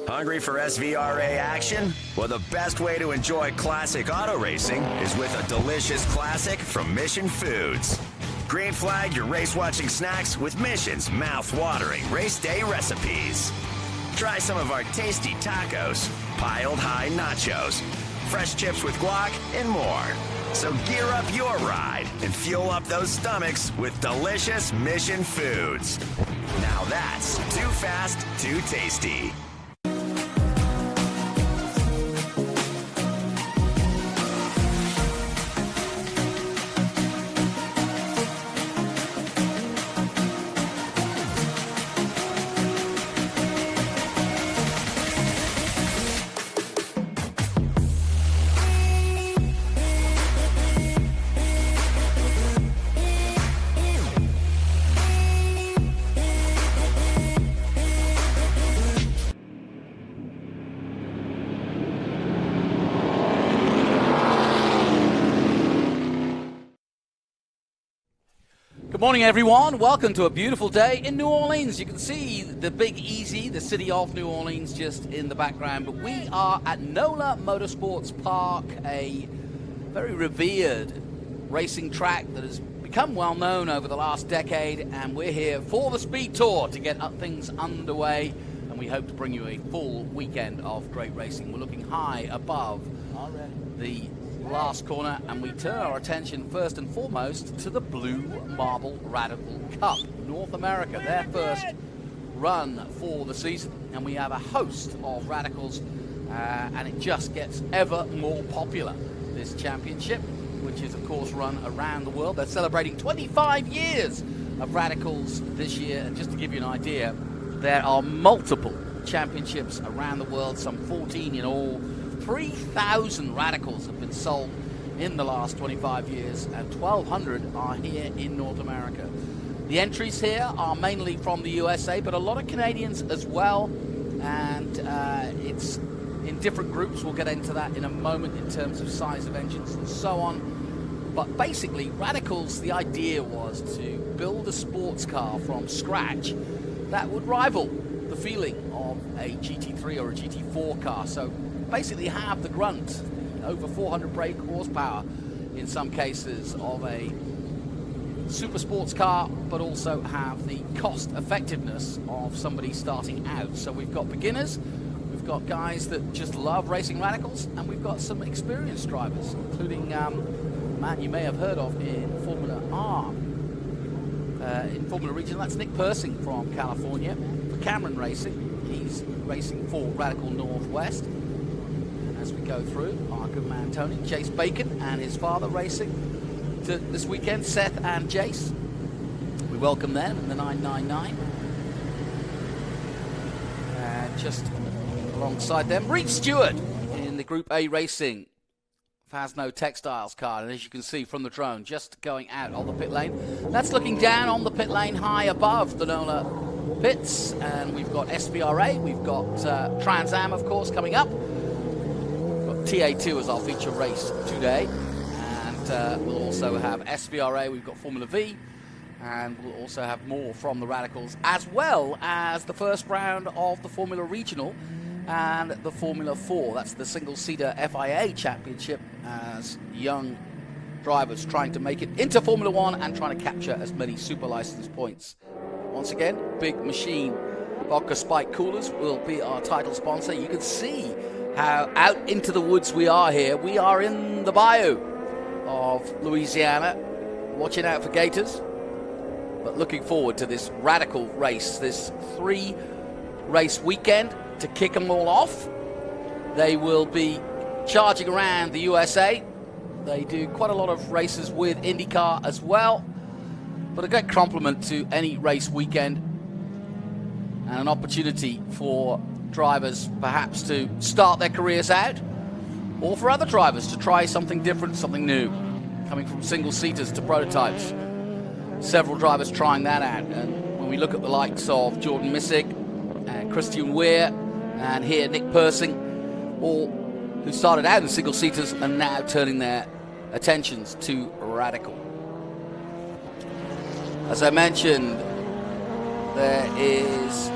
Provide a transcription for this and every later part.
Hungry for SVRA action? Well, the best way to enjoy classic auto racing is with a delicious classic from Mission Foods. Green flag your race-watching snacks with Mission's mouth-watering race day recipes. Try some of our tasty tacos, piled high nachos, fresh chips with guac, and more. So gear up your ride and fuel up those stomachs with delicious Mission Foods. Now that's too fast, too tasty. Good morning, everyone. Welcome to a beautiful day in New Orleans. You can see the Big Easy, the city of New Orleans, just in the background. But we are at NOLA Motorsports Park, a very revered racing track that has become well known over the last decade. And we're here for the Speed Tour to get things underway. And we hope to bring you a full weekend of great racing. We're looking high above the last corner, and we turn our attention first and foremost to the Blue Marble Radical Cup, North America, their first run for the season. And we have a host of radicals, and it just gets ever more popular, this championship, which is of course run around the world. They're celebrating 25 years of radicals this year, and just to give you an idea, there are multiple championships around the world, some 14 in all. 3,000 radicals have been sold in the last 25 years, and 1,200 are here in North America. The entries here are mainly from the USA, but a lot of Canadians as well, and it's in different groups. We'll get into that in a moment in terms of size of engines and so on. But basically, radicals, the idea was to build a sports car from scratch that would rival the feeling of a GT3 or a GT4 car. So basically have the grunt, over 400 brake horsepower in some cases of a super sports car, but also have the cost effectiveness of somebody starting out. So we've got beginners, we've got guys that just love racing radicals, and we've got some experienced drivers, including a man you may have heard of in Formula R, in Formula Regional. That's Nick Persing from California. For Cameron Racing, he's racing for Radical Northwest. As we go through, our good man Tony, Chase Bacon and his father racing to this weekend, Seth and Jace. We welcome them in the 999. And just alongside them, Reed Stewart in the Group A Racing Fasno Textiles car. And as you can see from the drone, just going out on the pit lane. That's looking down on the pit lane high above the NOLA pits. And we've got SVRA, we've got Trans Am, of course, coming up. TA2 as our feature race today, and we'll also have SVRA, we've got Formula V, and we'll also have more from the radicals, as well as the first round of the Formula Regional and the Formula 4. That's the single-seater FIA championship, as young drivers trying to make it into Formula 1 and trying to capture as many super license points. Once again, Big Machine Vodka Spike Coolers will be our title sponsor. You can see how out into the woods we are here. We are in the bayou of Louisiana, watching out for gators, but looking forward to this radical race, this 3-race weekend to kick them all off. They will be charging around the USA. They do quite a lot of races with IndyCar as well, but a great compliment to any race weekend and an opportunity for drivers perhaps to start their careers out, or for other drivers to try something different, something new, coming from single-seaters to prototypes. Several drivers trying that out, and when we look at the likes of Jordan Missick and Christian Weir and here Nick Persing, all who started out in single-seaters and now turning their attentions to radical. As I mentioned, there is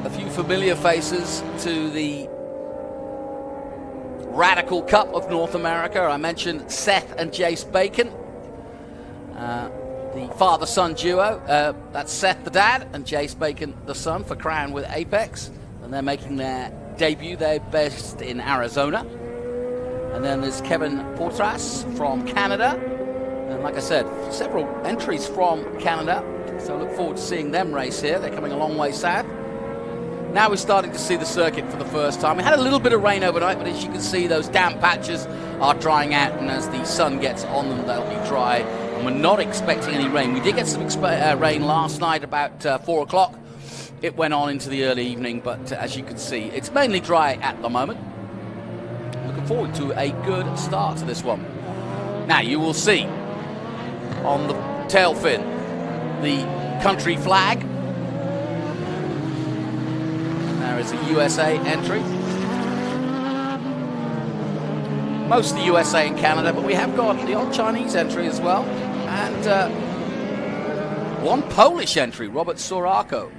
a few familiar faces to the Radical Cup of North America. I mentioned Seth and Jace Bacon, the father-son duo. That's Seth the dad and Jace Bacon the son for Crown with Apex, and they're making their debut. They're based in Arizona. And then there's Kevin Portras from Canada, and like I said, several entries from Canada, so I look forward to seeing them race here. They're coming a long way south. Now we're starting to see the circuit for the first time. We had a little bit of rain overnight, but as you can see, those damp patches are drying out, and as the sun gets on them, they'll be dry. And we're not expecting any rain. We did get some rain last night about 4 o'clock. It went on into the early evening, but as you can see, it's mainly dry at the moment. Looking forward to a good start to this one. Now, you will see on the tail fin the country flag. There is a USA entry. Most of the USA and Canada, but we have got the odd Chinese entry as well. And one Polish entry, Robert Sorako.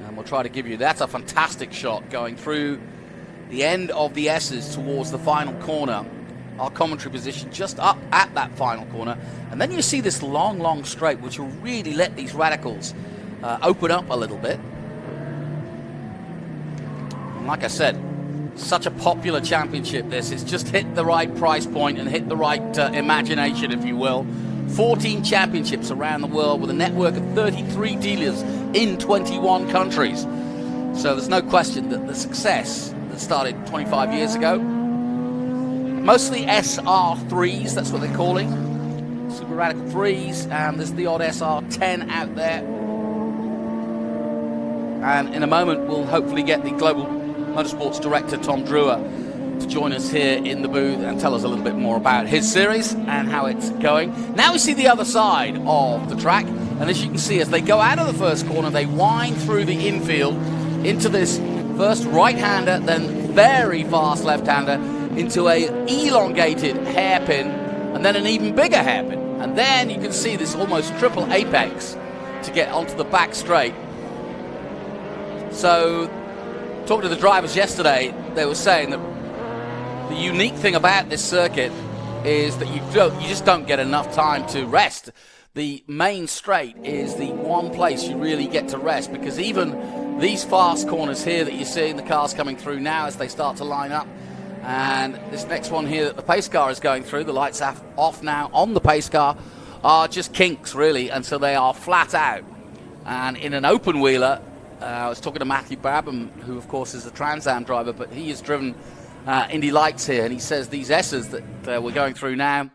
And we'll try to give you, that's a fantastic shot going through the end of the S's towards the final corner. Our commentary position just up at that final corner, and then you see this long straight which will really let these radicals open up a little bit. And like I said, such a popular championship this. It's just hit the right price point and hit the right imagination, if you will. 14 championships around the world with a network of 33 dealers in 21 countries. So there's no question that the success that started 25 years ago, mostly SR3s, that's what they're calling. Super Radical 3s, and there's the odd SR10 out there. And in a moment, we'll hopefully get the Global Motorsports Director, Tom Drewer, to join us here in the booth and tell us a little bit more about his series and how it's going. Now we see the other side of the track, and as you can see, as they go out of the first corner, they wind through the infield into this first right-hander, then very fast left-hander, into a elongated hairpin, and then an even bigger hairpin. And then you can see this almost triple apex to get onto the back straight. So, talking to the drivers yesterday, they were saying that the unique thing about this circuit is that you just don't get enough time to rest. The main straight is the one place you really get to rest, because even these fast corners here that you're seeing the cars coming through now as they start to line up, and this next one here that the pace car is going through, the lights off now on the pace car, are just kinks really, and so they are flat out. And in an open wheeler, I was talking to Matthew Brabham, who of course is a Trans Am driver, but he has driven Indy Lights here, and he says these S's that we're going through now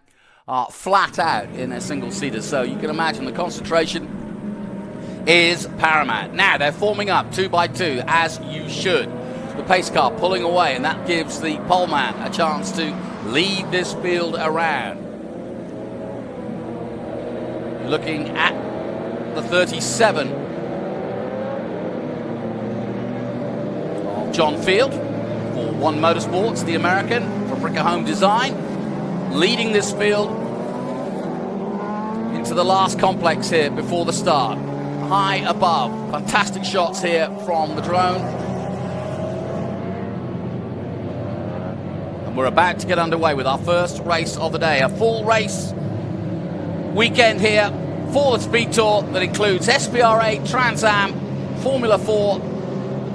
are flat out in a single seater. So you can imagine the concentration is paramount. Now they're forming up 2 by 2, as you should. The pace car pulling away, and that gives the poleman a chance to lead this field around. Looking at the 37 of John Field for One Motorsports, the American, for Bricker Home Design, leading this field into the last complex here before the start. High above, fantastic shots here from the drone. We're about to get underway with our first race of the day. A full race weekend here for the Speed Tour that includes SPRA, Trans Am, Formula 4,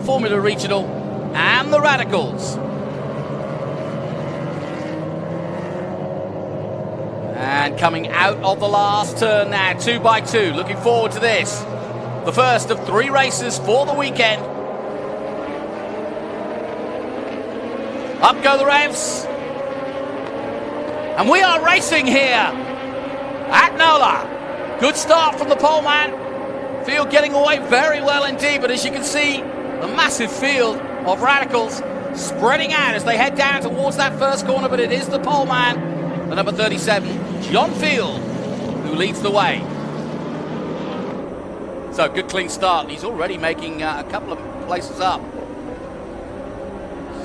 Formula Regional, and the Radicals. And coming out of the last turn now, 2 by 2. Looking forward to this. The first of 3 races for the weekend. Up go the revs. And we are racing here at NOLA. Good start from the poleman. Field getting away very well indeed, but as you can see, the massive field of radicals spreading out as they head down towards that first corner, but it is the poleman, the number 37, John Field, who leads the way. So good clean start. He's already making a couple of places up.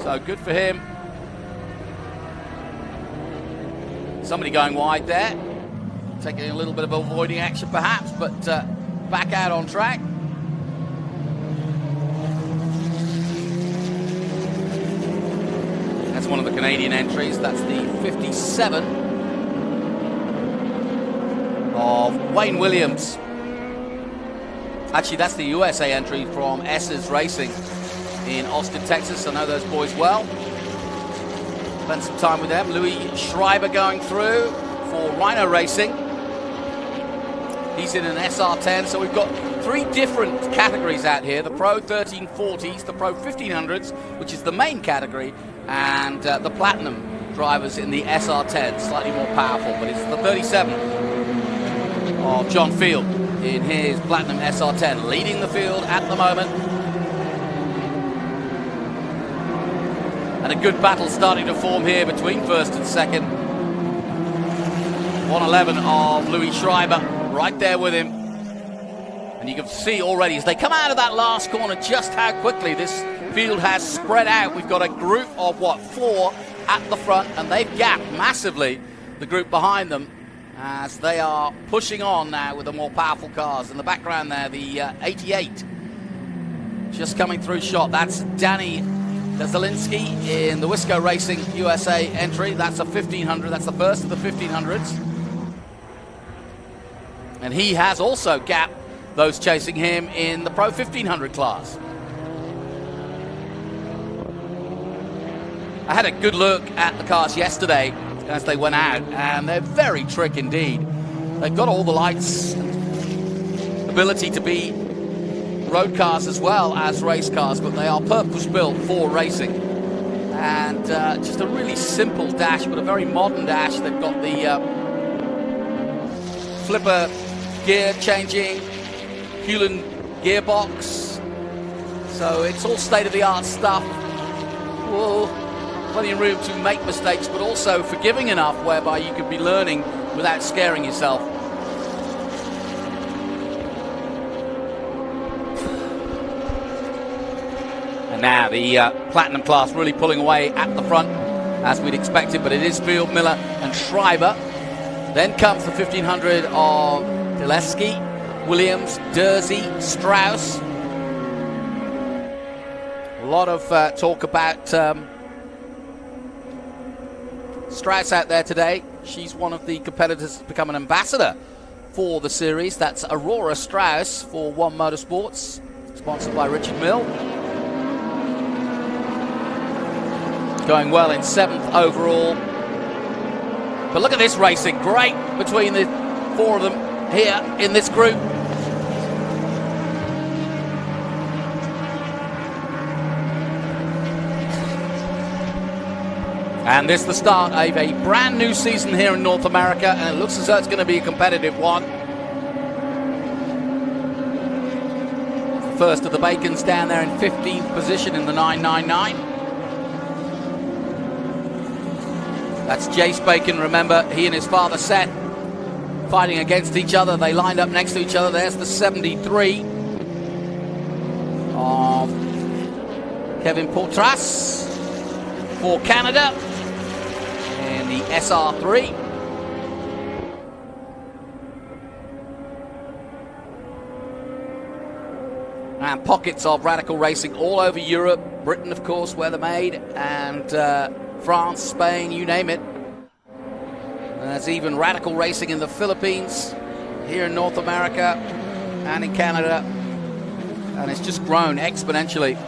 So good for him. Somebody going wide there. taking a little bit of avoiding action perhaps, but back out on track. That's one of the Canadian entries. That's the 57 of Wayne Williams. Actually, that's the USA entry from S's Racing in Austin, Texas. I know those boys well. Spent some time with them. Louis Schreiber going through for Rhino Racing. He's in an SR10, so we've got three different categories out here. The Pro 1340s, the Pro 1500s, which is the main category, and the Platinum drivers in the SR10, slightly more powerful, but it's the 37 of John Field in his Platinum SR10, leading the field at the moment. And a good battle starting to form here between first and second. 111 of Louis Schreiber right there with him. And you can see already as they come out of that last corner just how quickly this field has spread out. We've got a group of, four at the front, and they've gapped massively the group behind them as they are pushing on now with the more powerful cars. In the background there, the 88 just coming through shot. That's Danny Zielinski in the Wisco Racing USA entry. That's a 1500. That's the first of the 1500s. And he has also gapped those chasing him in the Pro 1500 class. I had a good look at the cars yesterday as they went out, and they're very trick indeed. They've got all the lights, ability to be road cars as well as race cars, but they are purpose-built for racing. And just a really simple dash, but a very modern dash. They've got the flipper gear changing, Hewland gearbox. So it's all state-of-the-art stuff. Whoa. Plenty of room to make mistakes, but also forgiving enough whereby you could be learning without scaring yourself. And now the Platinum class really pulling away at the front, as we'd expected, but it is Field, Miller and Schreiber. Then comes the 1500 of Deleski, Williams, Dersey, Strauss. A lot of talk about Strauss out there today. She's one of the competitors to become an ambassador for the series. That's Aurora Strauss for One Motorsports, sponsored by Richard Mill. Going well in 7th overall. But look at this racing. Great between the four of them here in this group. And this is the start of a brand new season here in North America, and it looks as though it's going to be a competitive one. First of the Bacons down there in 15th position in the 999. That's Jace Bacon, remember, he and his father Seth fighting against each other. They lined up next to each other. There's the 73 of Kevin Portras for Canada in the SR3. And pockets of Radical Racing all over Europe, Britain, of course, where they're made, and France, Spain, you name it. There's even Radical Racing in the Philippines, here in North America, and in Canada. And it's just grown exponentially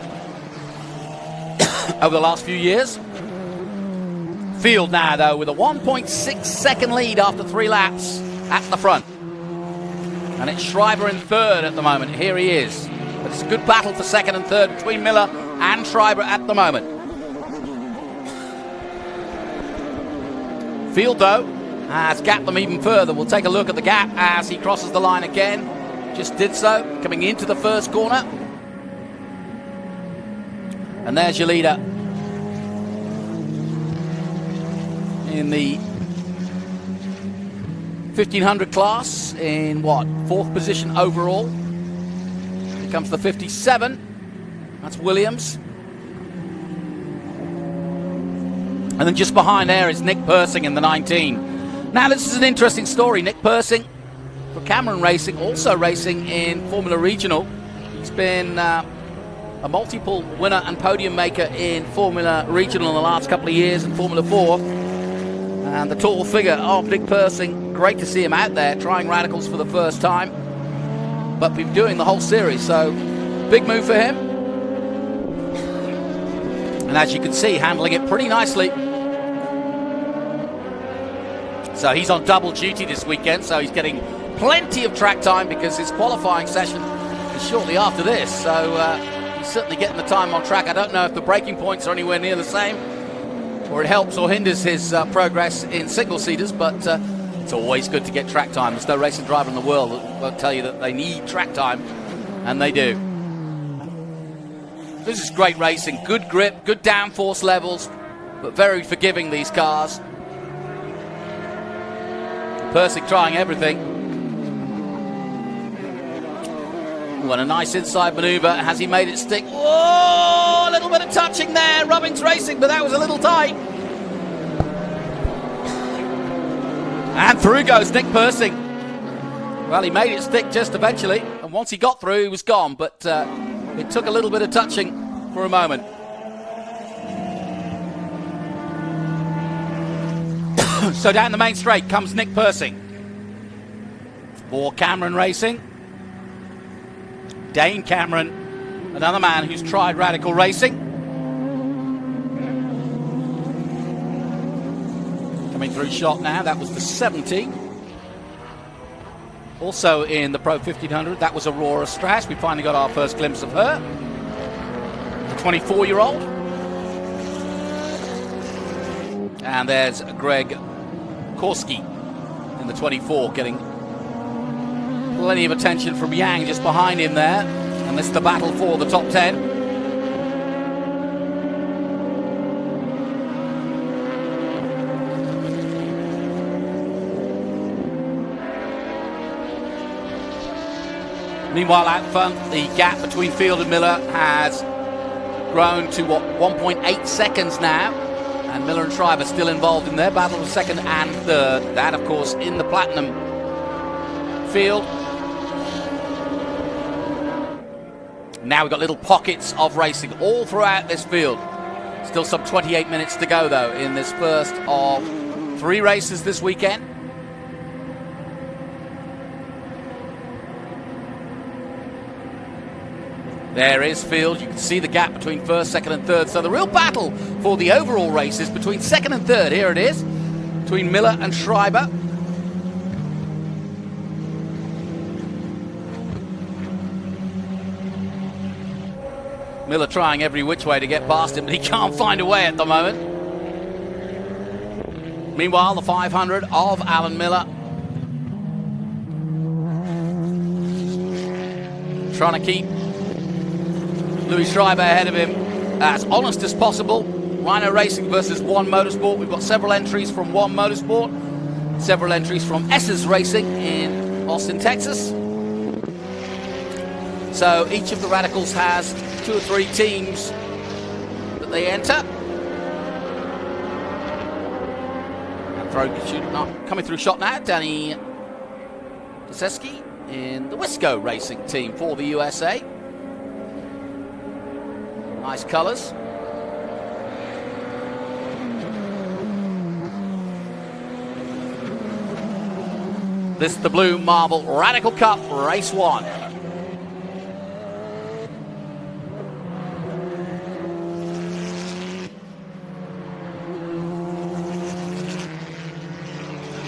over the last few years. Field now, though, with a 1.6 second lead after 3 laps at the front. And it's Schreiber in 3rd at the moment. Here he is. But it's a good battle for 2nd and 3rd between Miller and Schreiber at the moment. Field, though, has gapped them even further. We'll take a look at the gap as he crosses the line again. Just did so, coming into the first corner. And there's your leader in the 1500 class in what, 4th position overall. Here comes the 57. That's Williams. And then just behind there is Nick Persing in the 19. Now, this is an interesting story. Nick Persing for Cameron Racing, also racing in Formula Regional. He's been a multiple winner and podium maker in Formula Regional in the last couple of years in Formula 4. And the tall figure of Nick Persing, great to see him out there trying radicals for the first time. But been doing the whole series, so big move for him. And as you can see, handling it pretty nicely. So he's on double duty this weekend, so he's getting plenty of track time because his qualifying session is shortly after this. So he's certainly getting the time on track. I don't know if the braking points are anywhere near the same, or it helps or hinders his progress in single-seaters, but it's always good to get track time. There's no racing driver in the world that won't tell you that they need track time, and they do. This is great racing, good grip, good downforce levels, but very forgiving, these cars. Persing trying everything. Ooh, and a nice inside maneuver. Has he made it stick? Oh, a little bit of touching there. Rubbings Racing, but that was a little tight. And through goes Nick Persing. Well, he made it stick just eventually, and once he got through, he was gone, but it took a little bit of touching for a moment. So down the main straight comes Nick Persing for Cameron Racing. Dane Cameron, another man who's tried radical racing. Coming through shot now, that was the 70. Also in the Pro 1500, that was Aurora Strash. We finally got our first glimpse of her. The 24-year-old. And there's Greg Korski in the 24, getting plenty of attention from Yang just behind him there. And this is the battle for the top 10. Meanwhile, out front, the gap between Field and Miller has grown to, 1.8 seconds now. And Miller and Schreiber still involved in their battle for second and third. That, of course, in the platinum field. Now we've got little pockets of racing all throughout this field. Still some 28 minutes to go, though, in this first of 3 races this weekend. There is Field. You can see the gap between first, second and third. So the real battle for the overall race is between second and third. Here it is, between Miller and Schreiber. Miller trying every which way to get past him, but he can't find a way at the moment. Meanwhile, the 500 of Alan Miller. Trying to keep Louis Schreiber ahead of him as honest as possible. Rhino Racing versus One Motorsport. We've got several entries from One Motorsport, several entries from S's Racing in Austin, Texas. So each of the radicals has 2 or 3 teams that they enter. Coming through shot now, Danny Deseski in the Wisco Racing team for the USA. Nice colours. This is the Blue Marble Radical Cup Race 1.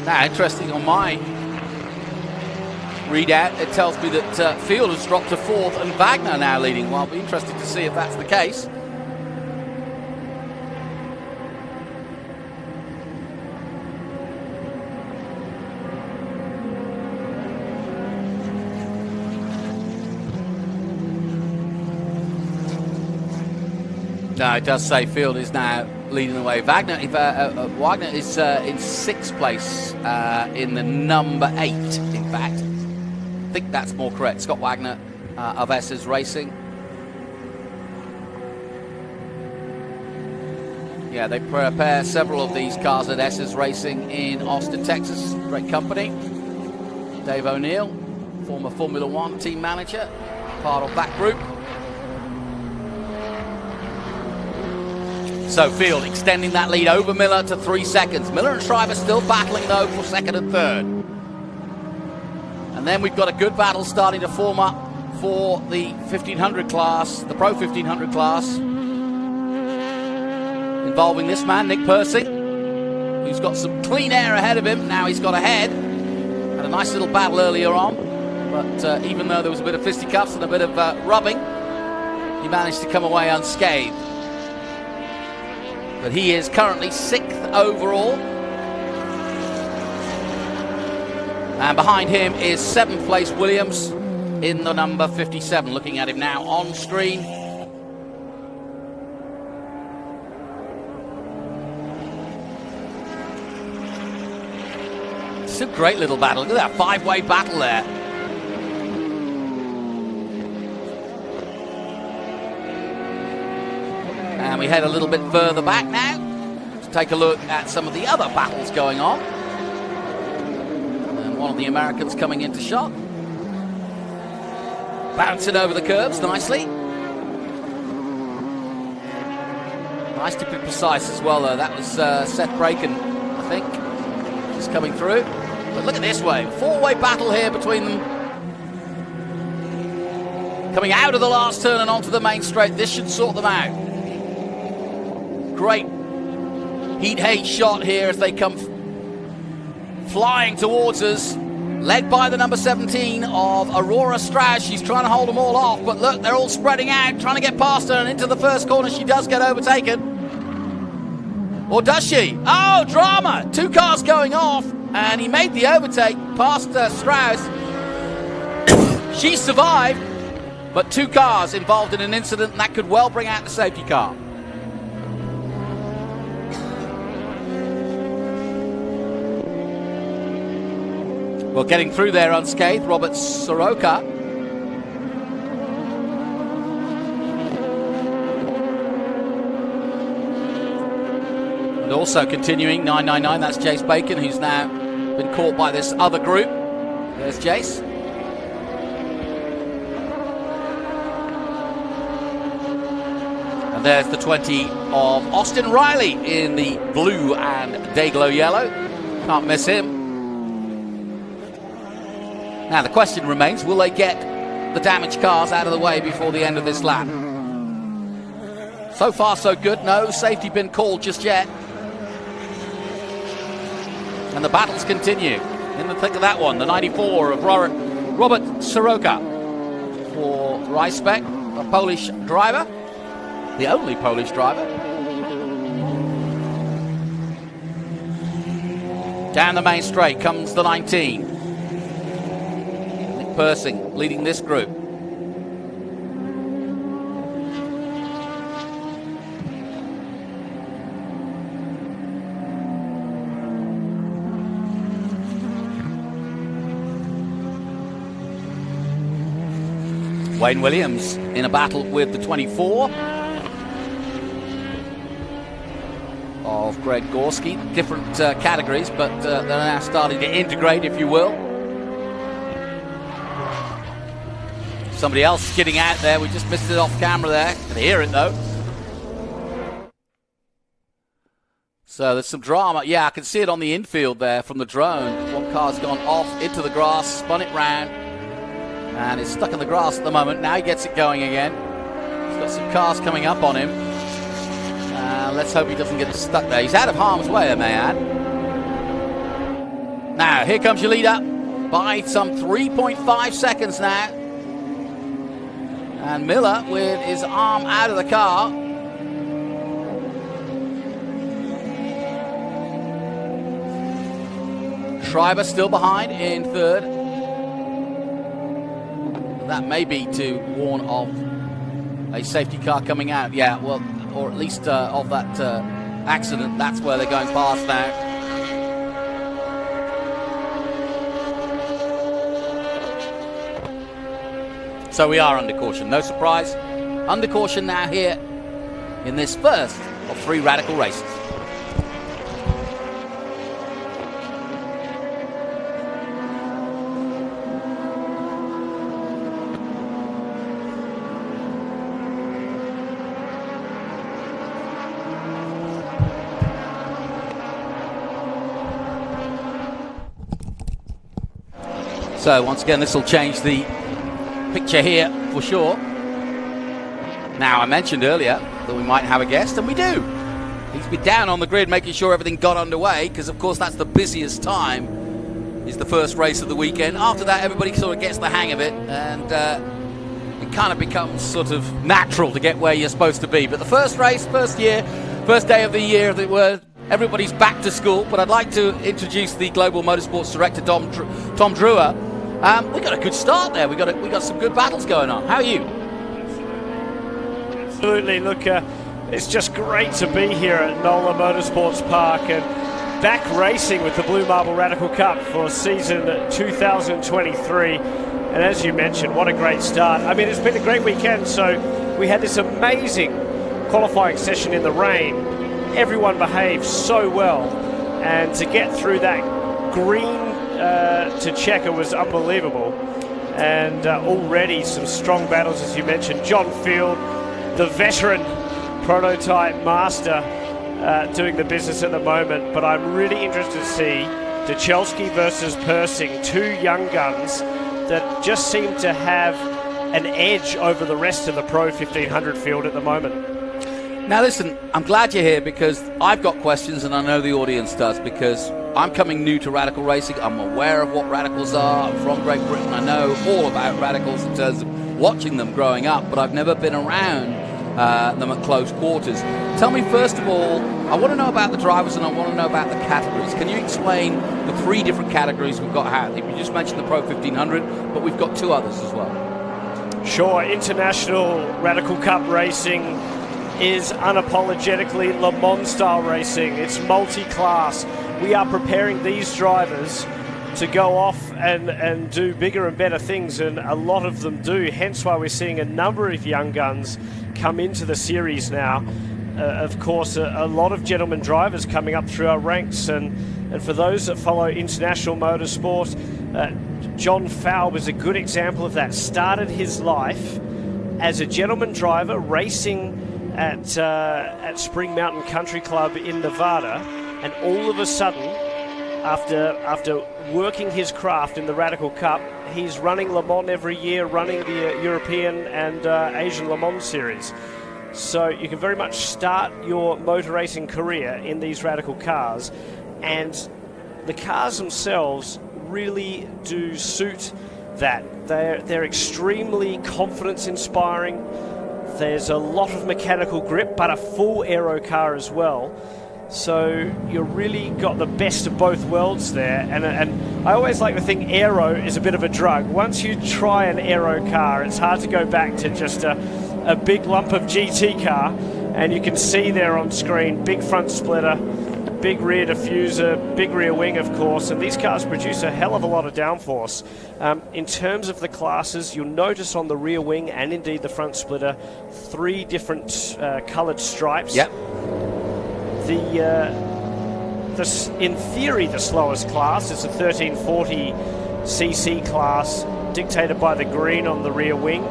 Now, interesting on my readout, it tells me that Field has dropped to 4th and Wagner now leading. Well, I'll be interested to see if that's the case. No, it does say Field is now leading the way. Wagner is in 6th place in the number 8, in fact. I think that's more correct. Scott Wagner of S's Racing. Yeah, they prepare several of these cars at S's Racing in Austin, Texas. Great company. Dave O'Neill, former Formula One team manager, part of that group. So Field extending that lead over Miller to 3 seconds. Miller and Schreiber still battling though for second and third. And then we've got a good battle starting to form up for the 1500 class, the Pro 1500 class, involving this man, Nick Persing, who's got some clean air ahead of him. Now he's got ahead. Had a nice little battle earlier on, but even though there was a bit of fisticuffs and a bit of rubbing, he managed to come away unscathed. But he is currently 6th overall. And behind him is 7th place Williams in the number 57. Looking at him now on screen. It's a great little battle. Look at that 5-way battle there. And we head a little bit further back now to take a look at some of the other battles going on. And one of the Americans coming into shot. Bouncing over the curbs nicely. Nice to be precise as well though. That was Seth Braken, I think, just coming through. But look at this way. 4-way battle here between them. Coming out of the last turn and onto the main straight. This should sort them out. Great heat-hate shot here as they come flying towards us. Led by the number 17 of Aurora Strauss. She's trying to hold them all off, but look, they're all spreading out, trying to get past her, and into the first corner she does get overtaken. Or does she? Oh, drama! 2 cars going off, and he made the overtake past Strauss. She survived, but 2 cars involved in an incident, and that could well bring out the safety car. Well, getting through there unscathed, Robert Soroka. And also continuing, 999, that's Jace Bacon, who's now been caught by this other group. There's Jace. And there's the 20 of Austin Riley in the blue and Dayglow yellow. Can't miss him. Now the question remains, will they get the damaged cars out of the way before the end of this lap? So far so good, no safety been called just yet. And the battles continue. In the thick of that one, the 94 of Robert Soroka for Ryspec, a Polish driver, the only Polish driver. Down the main straight comes the 19. Persing leading this group. Wayne Williams in a battle with the 24 of Greg Gorski. Different categories, but they're now starting to integrate, if you will. Somebody else skidding out there. We just missed it off camera there. Can hear it though. So there's some drama. Yeah, I can see it on the infield there from the drone. One car's gone off into the grass, spun it round, and it's stuck in the grass at the moment. Now he gets it going again. He's got some cars coming up on him. Let's hope he doesn't get stuck there. He's out of harm's way, I may add. Now, here comes your leader by some 3.5 seconds now. And Miller with his arm out of the car. Schreiber still behind in third. That may be to warn of a safety car coming out. Yeah, well, or at least of that accident. That's where they're going past now. So we are under caution, no surprise. Under caution now here in this first of 3 Radical races. So once again, this will change the picture here for sure. Now, I mentioned earlier that we might have a guest, and we do. He's been down on the grid making sure everything got underway, because of course that's the busiest time, is the first race of the weekend. After that, everybody sort of gets the hang of it, and it kind of becomes sort of natural to get where you're supposed to be. But the first race, first day of the year, as it were, everybody's back to school. But I'd like to introduce the Global Motorsports Director, Tom Drewer. We got a good start there. We got some good battles going on. How are you? Absolutely. Look, it's just great to be here at NOLA Motorsports Park and back racing with the Blue Marble Radical Cup for season 2023. And as you mentioned, what a great start. I mean, it's been a great weekend. So we had this amazing qualifying session in the rain. Everyone behaved so well, and to get through that green to checker was unbelievable. And already some strong battles, as you mentioned. John Field, the veteran prototype master, doing the business at the moment. But I'm really interested to see Duchelski versus Persing, 2 young guns that just seem to have an edge over the rest of the Pro 1500 field at the moment. Now listen, I'm glad you're here, because I've got questions, and I know the audience does, because I'm coming new to radical racing. I'm aware of what radicals are. I'm from Great Britain. I know all about radicals in terms of watching them growing up, but I've never been around them at close quarters. Tell me, first of all, I want to know about the drivers, and I want to know about the categories. Can you explain the 3 different categories we've got out? You just mentioned the Pro 1500, but we've got 2 others as well. Sure. International Radical Cup racing is unapologetically Le Mans style racing. It's multi-class. We are preparing these drivers to go off and do bigger and better things, and a lot of them do, hence why we're seeing a number of young guns come into the series now. Of course, a lot of gentleman drivers coming up through our ranks, and for those that follow international motorsport, John Faub is a good example of that. Started his life as a gentleman driver racing at Spring Mountain Country Club in Nevada, and all of a sudden, after working his craft in the Radical Cup, he's running Le Mans every year, running the European and Asian Le Mans series. So you can very much start your motor racing career in these Radical cars, and the cars themselves really do suit that. They're extremely confidence-inspiring. There's a lot of mechanical grip, but a full aero car as well. So you've really got the best of both worlds there. And I always like to think aero is a bit of a drug. Once you try an aero car, it's hard to go back to just a big lump of GT car. And you can see there on screen, big front splitter, big rear diffuser, big rear wing, of course. And these cars produce a hell of a lot of downforce. In terms of the classes, you'll notice on the rear wing and indeed the front splitter, 3 different coloured stripes. Yep. In theory, the slowest class is a 1340cc class, dictated by the green on the rear wing.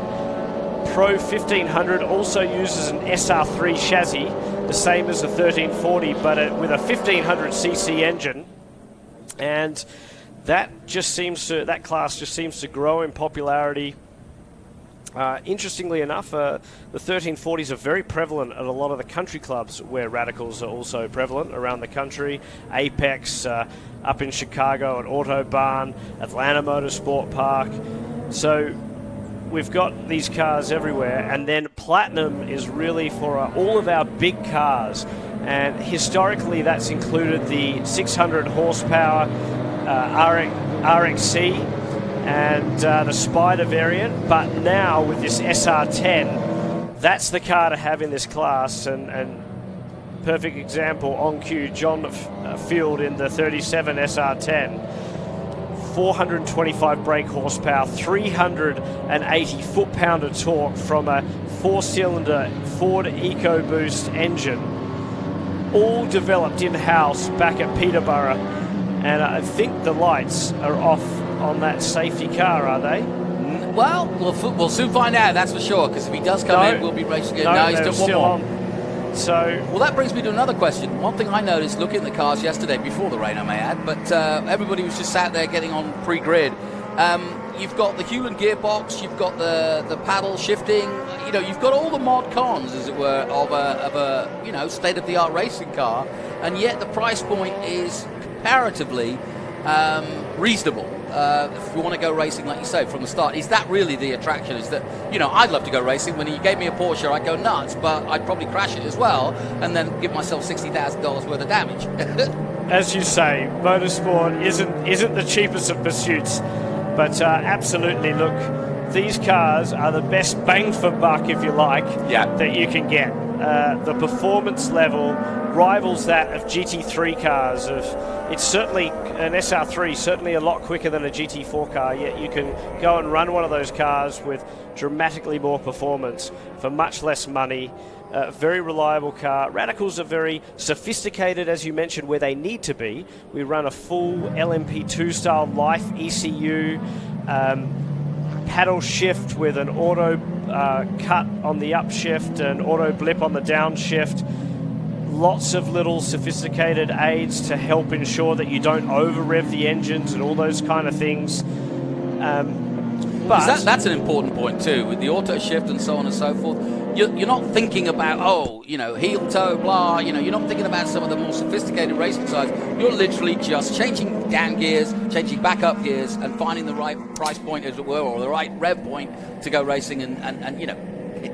Pro 1500 also uses an SR3 chassis, the same as the 1340, but with a 1500cc engine, and that class just seems to grow in popularity. Interestingly enough, the 1340s are very prevalent at a lot of the country clubs where radicals are also prevalent around the country. Apex, up in Chicago at Autobahn, Atlanta Motorsport Park. So we've got these cars everywhere. And then Platinum is really for all of our big cars. And historically, that's included the 600 horsepower RXC and the Spider variant, but now with this SR10, that's the car to have in this class. And perfect example on cue, John Field in the 37 SR10, 425 brake horsepower, 380 foot-pound of torque from a 4-cylinder Ford EcoBoost engine. all developed in-house back at Peterborough. And I think the lights are off on that safety car, are they? Well, we'll soon find out, that's for sure, because if he does come in, we'll be racing it. No, he's still one more. on. So, well, that brings me to another question. One thing I noticed looking at the cars yesterday, before the rain I may add, but everybody was just sat there getting on pre-grid. You've got the Hewland gearbox, you've got the paddle shifting, you've got all the mod cons, as it were, of a state-of-the-art racing car, and yet the price point is comparatively reasonable. If you want to go racing, like you say, from the start, is that really the attraction? Is that, I'd love to go racing. When you gave me a Porsche, I'd go nuts, but I'd probably crash it as well, and then give myself $60,000 worth of damage. As you say, motorsport isn't the cheapest of pursuits, but absolutely, look, these cars are the best bang for buck, if you like, that you can get. The performance level rivals that of GT3 cars. It's certainly an SR3, certainly a lot quicker than a GT4 car, yet you can go and run one of those cars with dramatically more performance for much less money. Very reliable car. Radicals are very sophisticated, as you mentioned, where they need to be. We run a full LMP2 style life ECU, paddle shift with an auto cut on the upshift and auto blip on the downshift. Lots of little sophisticated aids to help ensure that you don't over rev the engines and all those kind of things. But that's an important point too, with the auto shift and so on and so forth. You're not thinking about, heel toe, blah, you're not thinking about some of the more sophisticated racing sides. You're literally just changing down gears, changing back up gears, and finding the right price point, as it were, or the right rev point to go racing and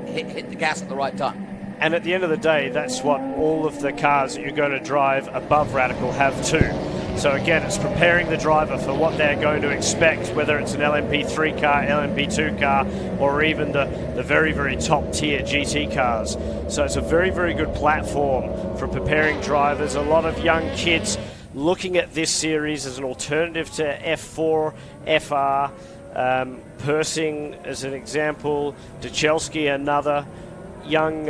hit the gas at the right time. And at the end of the day, that's what all of the cars that you're going to drive above Radical have too. So again, it's preparing the driver for what they're going to expect, whether it's an LMP3 car, LMP2 car, or even the very, very top tier GT cars. So it's a very, very good platform for preparing drivers. A lot of young kids looking at this series as an alternative to F4, FR, Persing as an example, Duchelski another, young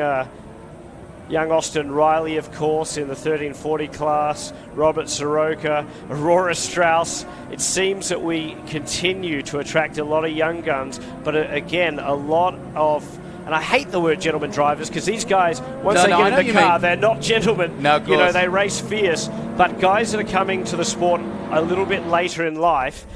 Austin Riley, of course, in the 1340 class, Robert Soroka, Aurora Strauss. It seems that we continue to attract a lot of young guns, but again, a lot of, and I hate the word gentleman drivers, because these guys, once they get in the car, they're not gentlemen. No, of course. They race fierce, but guys that are coming to the sport a little bit later in life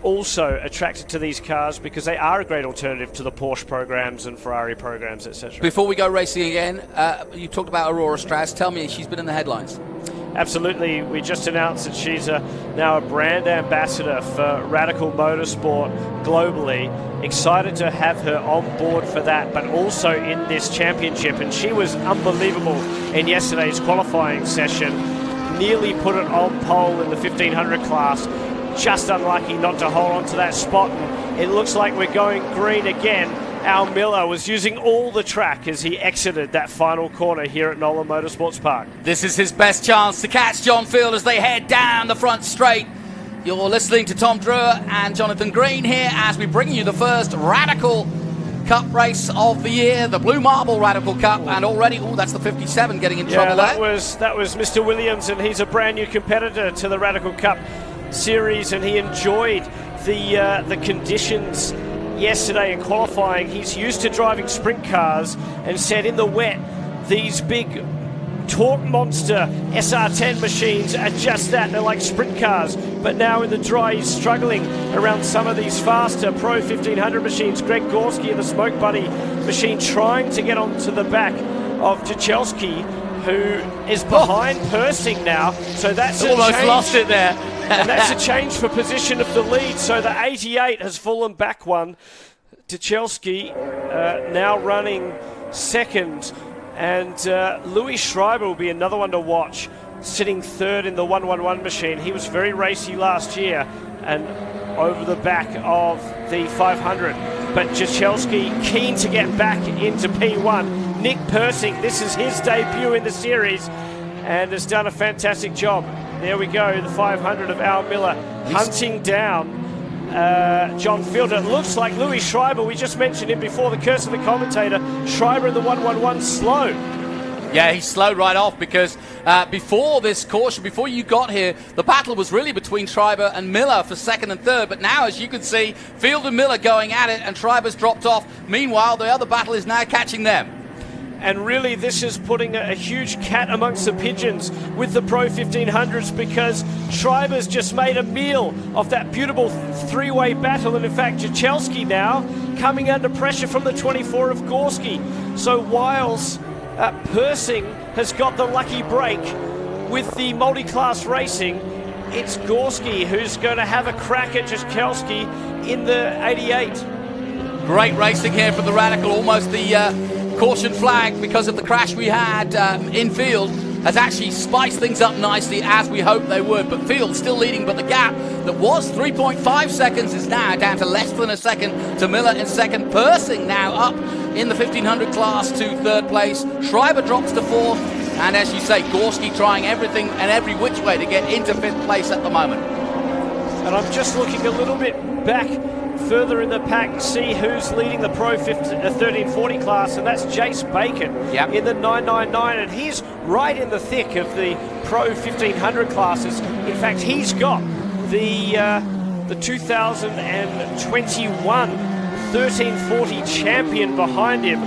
also attracted to these cars because they are a great alternative to the Porsche programs and Ferrari programs, etc. Before we go racing again, you talked about Aurora Strauss. Tell me, she's been in the headlines. Absolutely. We just announced that she's now a brand ambassador for Radical Motorsport globally. Excited to have her on board for that, but also in this championship. And she was unbelievable in yesterday's qualifying session. Nearly put it on pole in the 1500 class. Just unlucky not to hold on to that spot. And it looks like we're going green again. Al Miller was using all the track as he exited that final corner here at NOLA Motorsports Park. This is his best chance to catch John Field as they head down the front straight. You're listening to Tom Drewer and Jonathan Green here as we bring you the first Radical Cup race of the year, the Blue Marble Radical Cup, and already, that's the 57 getting in trouble that there. That was Mr. Williams, and he's a brand new competitor to the Radical Cup series, and he enjoyed the conditions yesterday in qualifying. He's used to driving sprint cars and said in the wet, these big torque monster SR10 machines are just that. They're like sprint cars. But now in the dry, he's struggling around some of these faster Pro 1500 machines. Greg Gorski in the Smoke Buddy machine trying to get onto the back of Duchelski, who is behind Persing now. So that's almost change. Lost it there. And that's a change for position of the lead. So the 88 has fallen back one. Duchelski now running second. And Louis Schreiber will be another one to watch, sitting third in the 111 machine. He was very racy last year and over the back of the 500. But Duchelski keen to get back into P1. Nick Persing, this is his debut in the series and has done a fantastic job. There we go, the 500 of Al Miller hunting down John Field. It looks like Louis Schreiber, we just mentioned him before, the curse of the commentator, Schreiber in the 111 slow. Yeah, he slowed right off because before this caution, before you got here, the battle was really between Schreiber and Miller for second and third. But now, as you can see, Field and Miller going at it, and Schreiber's dropped off. Meanwhile, the other battle is now catching them. And really, this is putting a huge cat amongst the pigeons with the Pro 1500s, because Schreiber's just made a meal of that beautiful three-way battle. And in fact, Jachelski now coming under pressure from the 24 of Gorski. So whilst Persing has got the lucky break with the multi-class racing, it's Gorski who's going to have a crack at Jachelski in the 88. Great racing here from the Radical. Almost the caution flag because of the crash we had in Field has actually spiced things up nicely, as we hoped they would. But Field still leading, but the gap that was 3.5 seconds is now down to less than a second to Miller in second. Persing now up in the 1500 class to third place. Schreiber drops to fourth, and as you say, Gorski trying everything and every which way to get into fifth place at the moment. And I'm just looking a little bit back further in the pack to see who's leading the Pro 1340 class, and that's Jace Bacon in the 999, and he's right in the thick of the Pro 1500 classes. In fact, he's got the 2021 1340 champion behind him,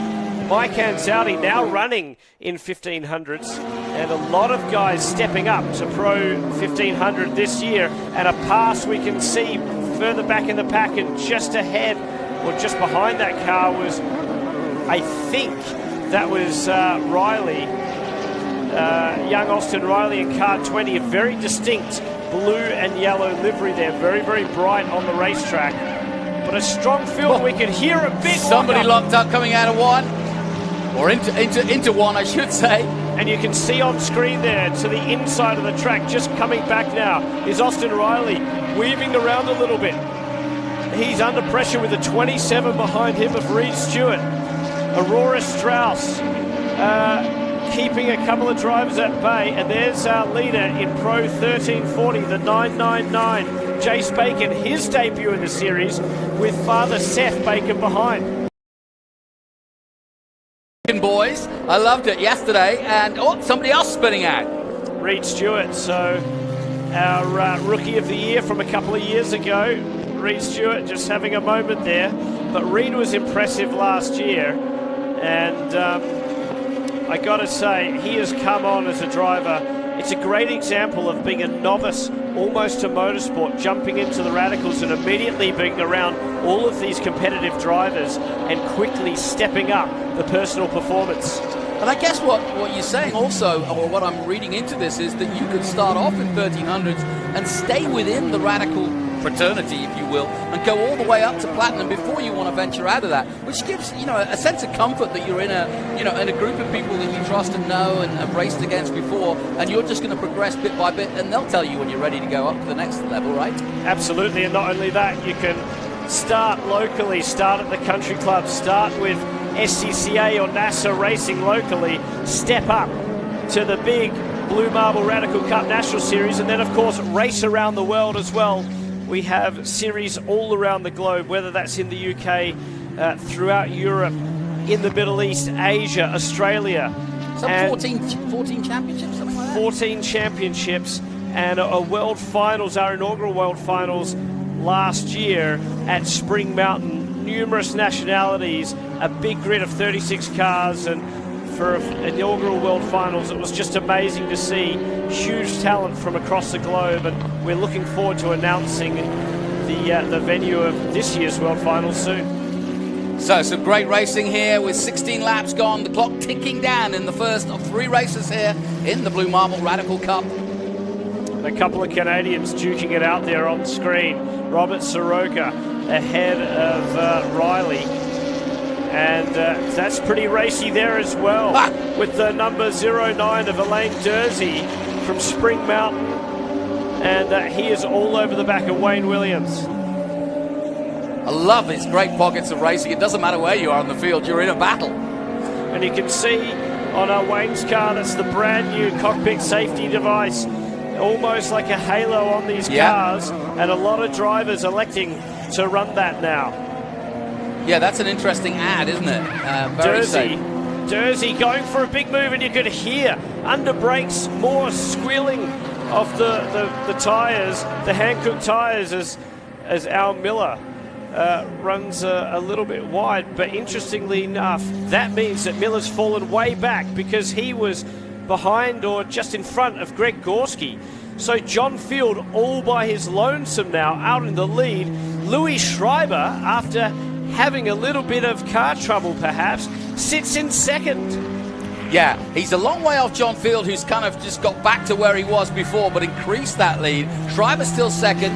Mike Anzaldi, now running in 1500s, and a lot of guys stepping up to Pro 1500 this year, and a pass we can see further back in the pack, and just ahead or just behind that car was, I think that was Riley, young Austin Riley in car 20, a very distinct blue and yellow livery there, very, very bright on the racetrack. But a strong field, we can hear a bit. Somebody locked up coming out of one, or into one, I should say. And you can see on screen there to the inside of the track, just coming back now, is Austin Riley, weaving around a little bit. He's under pressure with a 27 behind him of Reed Stewart. Aurora Strauss keeping a couple of drivers at bay, and there's our leader in Pro 1340, the 999, Jace Bacon, his debut in the series, with father Seth Bacon behind. Boys, I loved it yesterday, and somebody else spinning out. Reed Stewart, so our rookie of the year from a couple of years ago. Reed Stewart just having a moment there, but Reed was impressive last year, and I gotta say, he has come on as a driver. It's a great example of being a novice almost to motorsport, jumping into the Radicals and immediately being around all of these competitive drivers and quickly stepping up the personal performance. And I guess what you're saying also, or what I'm reading into this, is that you could start off in 1300s and stay within the Radical fraternity, if you will, and go all the way up to platinum before you want to venture out of that, which gives a sense of comfort that you're in a in a group of people that you trust and know and have raced against before, and you're just going to progress bit by bit, and they'll tell you when you're ready to go up to the next level, right? Absolutely, and not only that, you can start locally, start at the country club, start with SCCA or NASA racing locally, step up to the big Blue Marble Radical Cup National Series, and then of course race around the world as well. We have series all around the globe, whether that's in the UK, throughout Europe, in the Middle East, Asia, Australia. Some 14 championships, something like that? 14 championships, and a World Finals, our inaugural World Finals last year at Spring Mountain. Numerous nationalities, a big grid of 36 cars, and for inaugural World Finals, it was just amazing to see huge talent from across the globe, and we're looking forward to announcing the venue of this year's World Finals soon. So some great racing here with 16 laps gone, the clock ticking down in the first of 3 races here in the Blue Marble Radical Cup. A couple of Canadians duking it out there on screen. Robert Soroka ahead of Riley. And that's pretty racy there as well, with the number 09 of Elaine Dursey from Spring Mountain. And he is all over the back of Wayne Williams. I love these great pockets of racing. It doesn't matter where you are on the field, you're in a battle. And you can see on Wayne's car, that's the brand new cockpit safety device, almost like a halo on these cars, and a lot of drivers electing to run that now. Yeah, that's an interesting ad, isn't it? Very safe. Dursey going for a big move, and you could hear under brakes more squealing of the tyres, the Hankook tyres, as Al Miller runs a little bit wide. But interestingly enough, that means that Miller's fallen way back because he was behind or just in front of Greg Gorski. So John Field all by his lonesome now out in the lead. Louis Schreiber, after having a little bit of car trouble perhaps, sits in second. Yeah, he's a long way off John Field, who's kind of just got back to where he was before, but increased that lead. Schreiber's still second.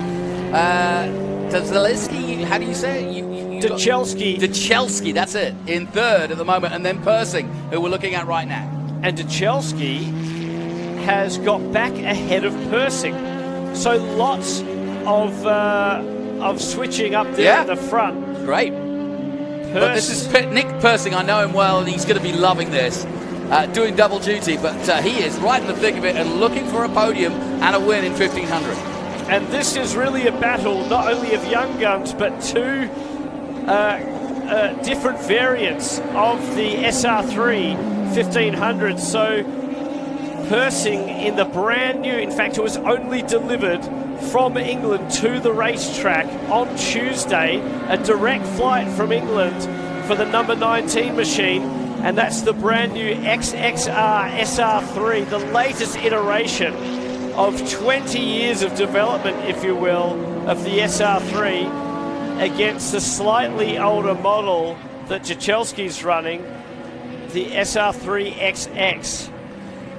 Zaleski, how do you say it? Dechelski, that's it, in third at the moment, and then Persing, who we're looking at right now. And Dechelski has got back ahead of Persing. So lots of switching up there at the front. Great. But this is Nick Persing. I know him well, and he's going to be loving this. Doing double duty, but he is right in the thick of it and looking for a podium and a win in 1500. And this is really a battle not only of young guns, but two different variants of the SR3 1500. So Persing in the brand new, in fact it was only delivered from England to the racetrack on Tuesday, a direct flight from England for the number 19 machine. And that's the brand new XXR SR3, the latest iteration of 20 years of development, if you will, of the SR3 against the slightly older model that Jachelski's running, the SR3XX.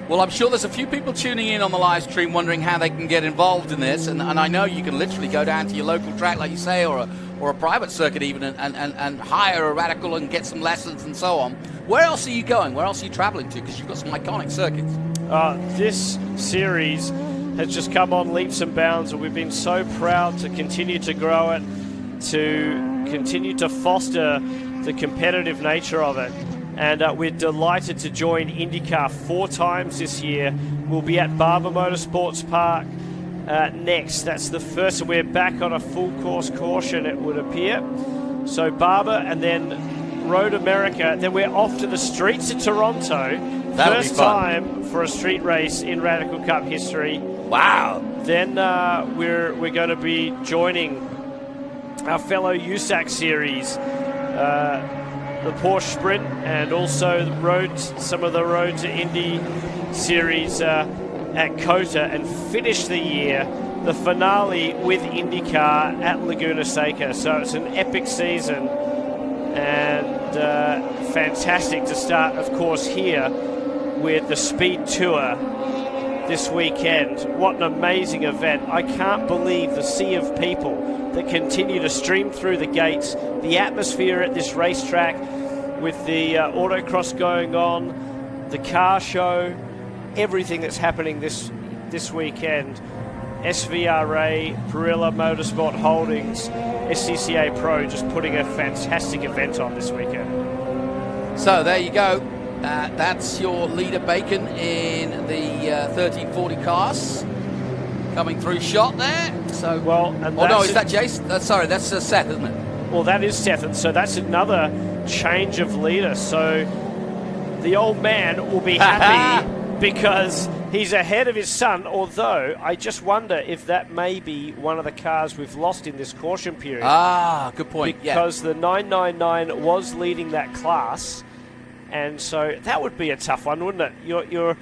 Well, I'm sure there's a few people tuning in on the live stream wondering how they can get involved in this, and I know you can literally go down to your local track, like you say, or a private circuit even, and hire a Radical and get some lessons and so on. Where else are you going? Where else are you traveling to? Because you've got some iconic circuits. This series has just come on leaps and bounds, and we've been so proud to continue to grow it, to continue to foster the competitive nature of it. And we're delighted to join IndyCar 4 times this year. We'll be at Barber Motorsports Park next. That's the first, and we're back on a full course caution, it would appear. So Barber, and then Road America. Then we're off to the streets of Toronto. First time for a street race in Radical Cup history. Wow. Then we're going to be joining our fellow USAC series, the Porsche Sprint, and also some of the Road to Indy series at COTA, and finish the year, the finale with IndyCar at Laguna Seca. So it's an epic season, and fantastic to start, of course, here with the Speed Tour this weekend. What an amazing event. I can't believe the sea of people that continue to stream through the gates, the atmosphere at this racetrack with the autocross going on, the car show, everything that's happening this weekend. SVRA, Pirelli Motorsport Holdings, SCCA Pro just putting a fantastic event on this weekend. So there you go. That's your leader Bacon in the 1340 cars coming through shot there. So well, and no, is that Jace? Sorry, that's Seth, isn't it? Well, that is Seth, and so that's another change of leader. So the old man will be happy because he's ahead of his son, although I just wonder if that may be one of the cars we've lost in this caution period. Good point. Because the 999 was leading that class, and so that would be a tough one, wouldn't it? You're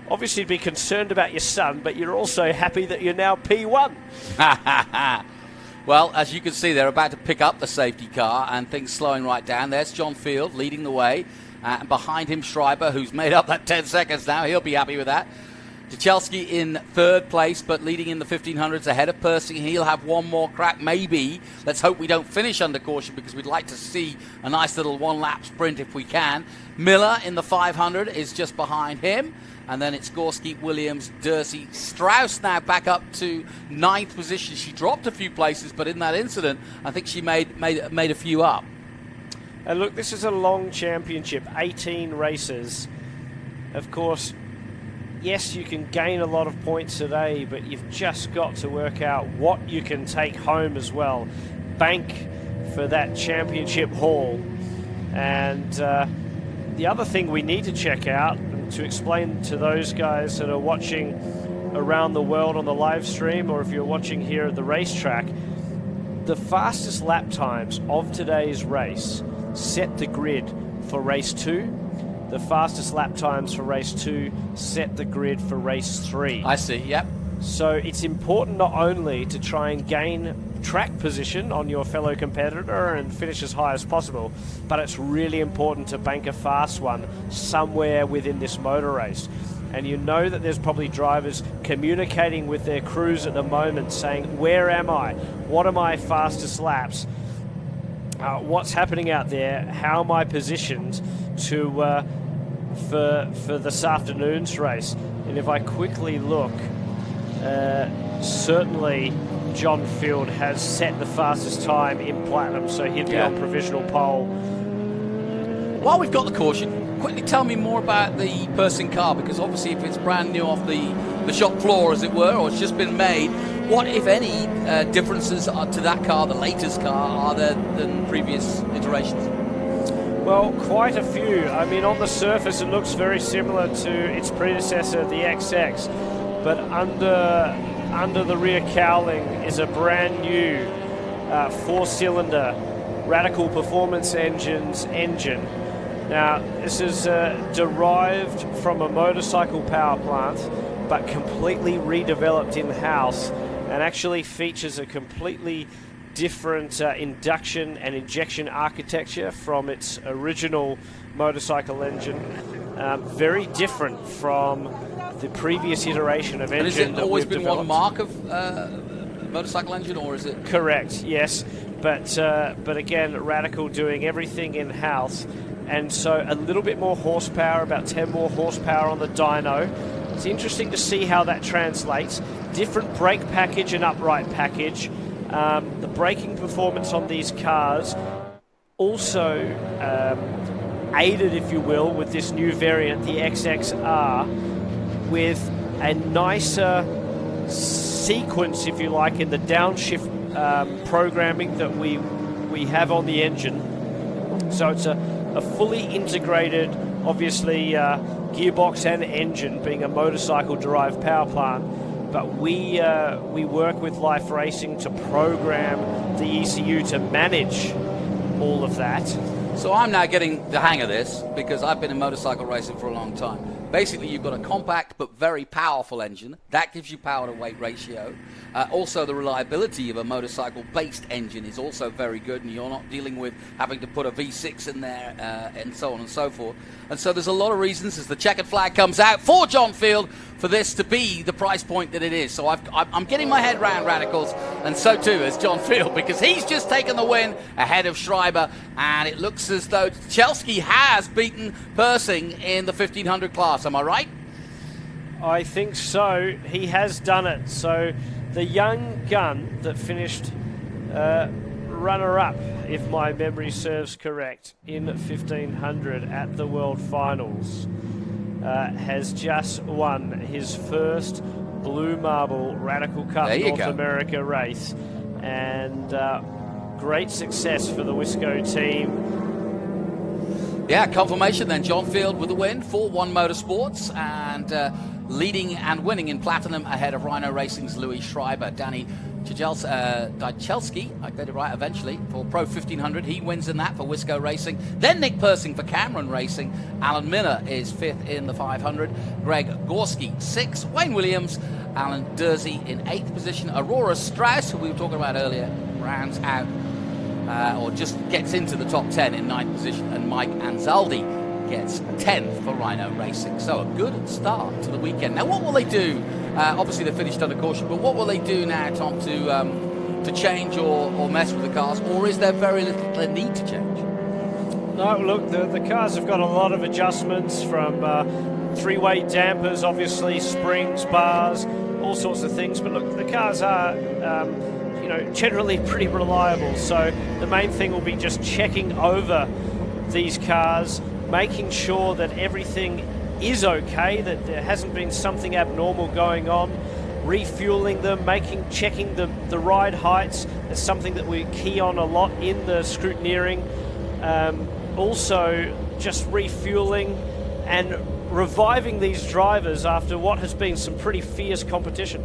obviously be concerned about your son, but you're also happy that you're now P1. Well, as you can see, they're about to pick up the safety car and things slowing right down. There's John Field leading the way. And behind him, Schreiber, who's made up that 10 seconds now. He'll be happy with that. Jachelski in third place, but leading in the 1500s ahead of Persing. He'll have one more crack, maybe. Let's hope we don't finish under caution, because we'd like to see a nice little one-lap sprint if we can. Miller in the 500 is just behind him. And then it's Gorski, Williams, Dursey. Strauss now back up to 9th position. She dropped a few places, but in that incident, I think she made a few up. And look, this is a long championship, 18 races. Of course, yes, you can gain a lot of points today, but you've just got to work out what you can take home as well. Bank for that championship haul. And the other thing we need to check out, to explain to those guys that are watching around the world on the live stream, or if you're watching here at the racetrack, the fastest lap times of today's race set the grid for race 2. The fastest lap times for race 2 set the grid for race 3. I see, yep. So it's important not only to try and gain track position on your fellow competitor and finish as high as possible, but it's really important to bank a fast one somewhere within this motor race. And you know that there's probably drivers communicating with their crews at the moment saying, where am I? What are my fastest laps? What's happening out there? How am I positioned to for this afternoon's race? And if I quickly look, certainly John Field has set the fastest time in Platinum, so he'd be on provisional pole. While we've got the caution, quickly tell me more about the Persing car, because obviously if it's brand new off the shop floor, as it were, or it's just been made, what, if any, differences are to that car, the latest car, are there than previous iterations? Well, quite a few. I mean, on the surface it looks very similar to its predecessor, the XX, but under the rear cowling is a brand new 4-cylinder Radical Performance Engines engine. Now, this is derived from a motorcycle power plant, but completely redeveloped in-house, and actually features a completely different induction and injection architecture from its original motorcycle engine. Very different from the previous iteration of engine. And has it always been one mark of motorcycle engine, or is it? Correct, yes. But again, Radical doing everything in-house, and so a little bit more horsepower, about 10 more horsepower on the dyno. It's interesting to see how that translates. Different brake package and upright package. The braking performance on these cars also aided, if you will, with this new variant, the XXR, with a nicer sequence, if you like, in the downshift programming that we have on the engine. So it's a fully integrated, obviously, gearbox and engine, being a motorcycle-derived power plant. But we work with Life Racing to program the ECU to manage all of that. So I'm now getting the hang of this, because I've been in motorcycle racing for a long time. Basically, you've got a compact but very powerful engine. That gives you power to weight ratio. Also, the reliability of a motorcycle-based engine is also very good, and you're not dealing with having to put a V6 in there and so on and so forth. And so there's a lot of reasons, as the checkered flag comes out for John Field, for this to be the price point that it is. So I'm getting my head round Radicals, and so too is John Field, because he's just taken the win ahead of Schreiber, and it looks as though Chelsky has beaten Persing in the 1500 class. Am I right? I think so. He has done it. So the young gun that finished runner-up, if my memory serves correct, in 1500 at the World Finals, has just won his first Blue Marble Radical Cup North America race. And great success for the Wisco team. Yeah, confirmation then. John Field with the win for One Motorsports, and leading and winning in Platinum ahead of Rhino Racing's Louis Schreiber. Danny Dichelski, I got it right eventually, for Pro 1500. He wins in that for Wisco Racing. Then Nick Persing for Cameron Racing. Alan Miller is 5th in the 500. Greg Gorski, 6th. Wayne Williams, Alan Dursey in 8th position. Aurora Strauss, who we were talking about earlier, rounds out, or just gets into the top 10 in 9th position. And Mike Anzaldi gets 10th for Rhino Racing. So a good start to the weekend. Now, what will they do? Obviously, they finished under caution, but what will they do now, Tom, to change or mess with the cars, or is there very little need to change? No, look, the cars have got a lot of adjustments, from three-way dampers, obviously, springs, bars, all sorts of things. But look, the cars are, generally pretty reliable. So the main thing will be just checking over these cars, making sure that everything is okay, that there hasn't been something abnormal going on, refueling them, checking the ride heights. It's something that we key on a lot in the scrutineering. Also just refueling and reviving these drivers after what has been some pretty fierce competition.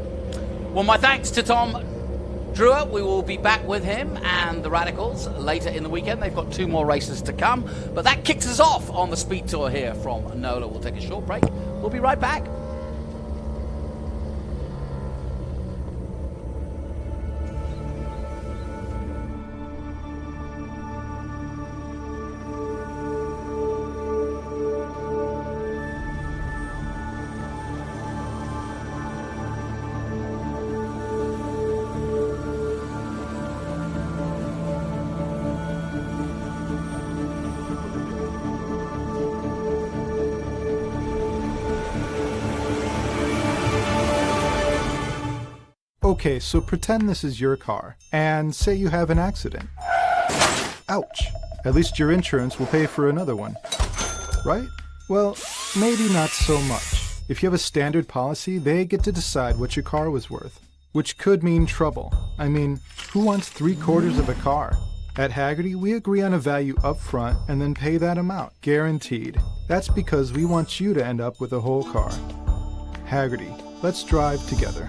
Well, my thanks to Tom Drewer. We will be back with him and the Radicals later in the weekend. They've got 2 more races to come. But that kicks us off on the Speed Tour here from NOLA. We'll take a short break. We'll be right back. Okay, so pretend this is your car, and say you have an accident. Ouch! At least your insurance will pay for another one. Right? Well, maybe not so much. If you have a standard policy, they get to decide what your car was worth. Which could mean trouble. I mean, who wants 3/4 of a car? At Hagerty, we agree on a value up front and then pay that amount, guaranteed. That's because we want you to end up with a whole car. Hagerty, let's drive together.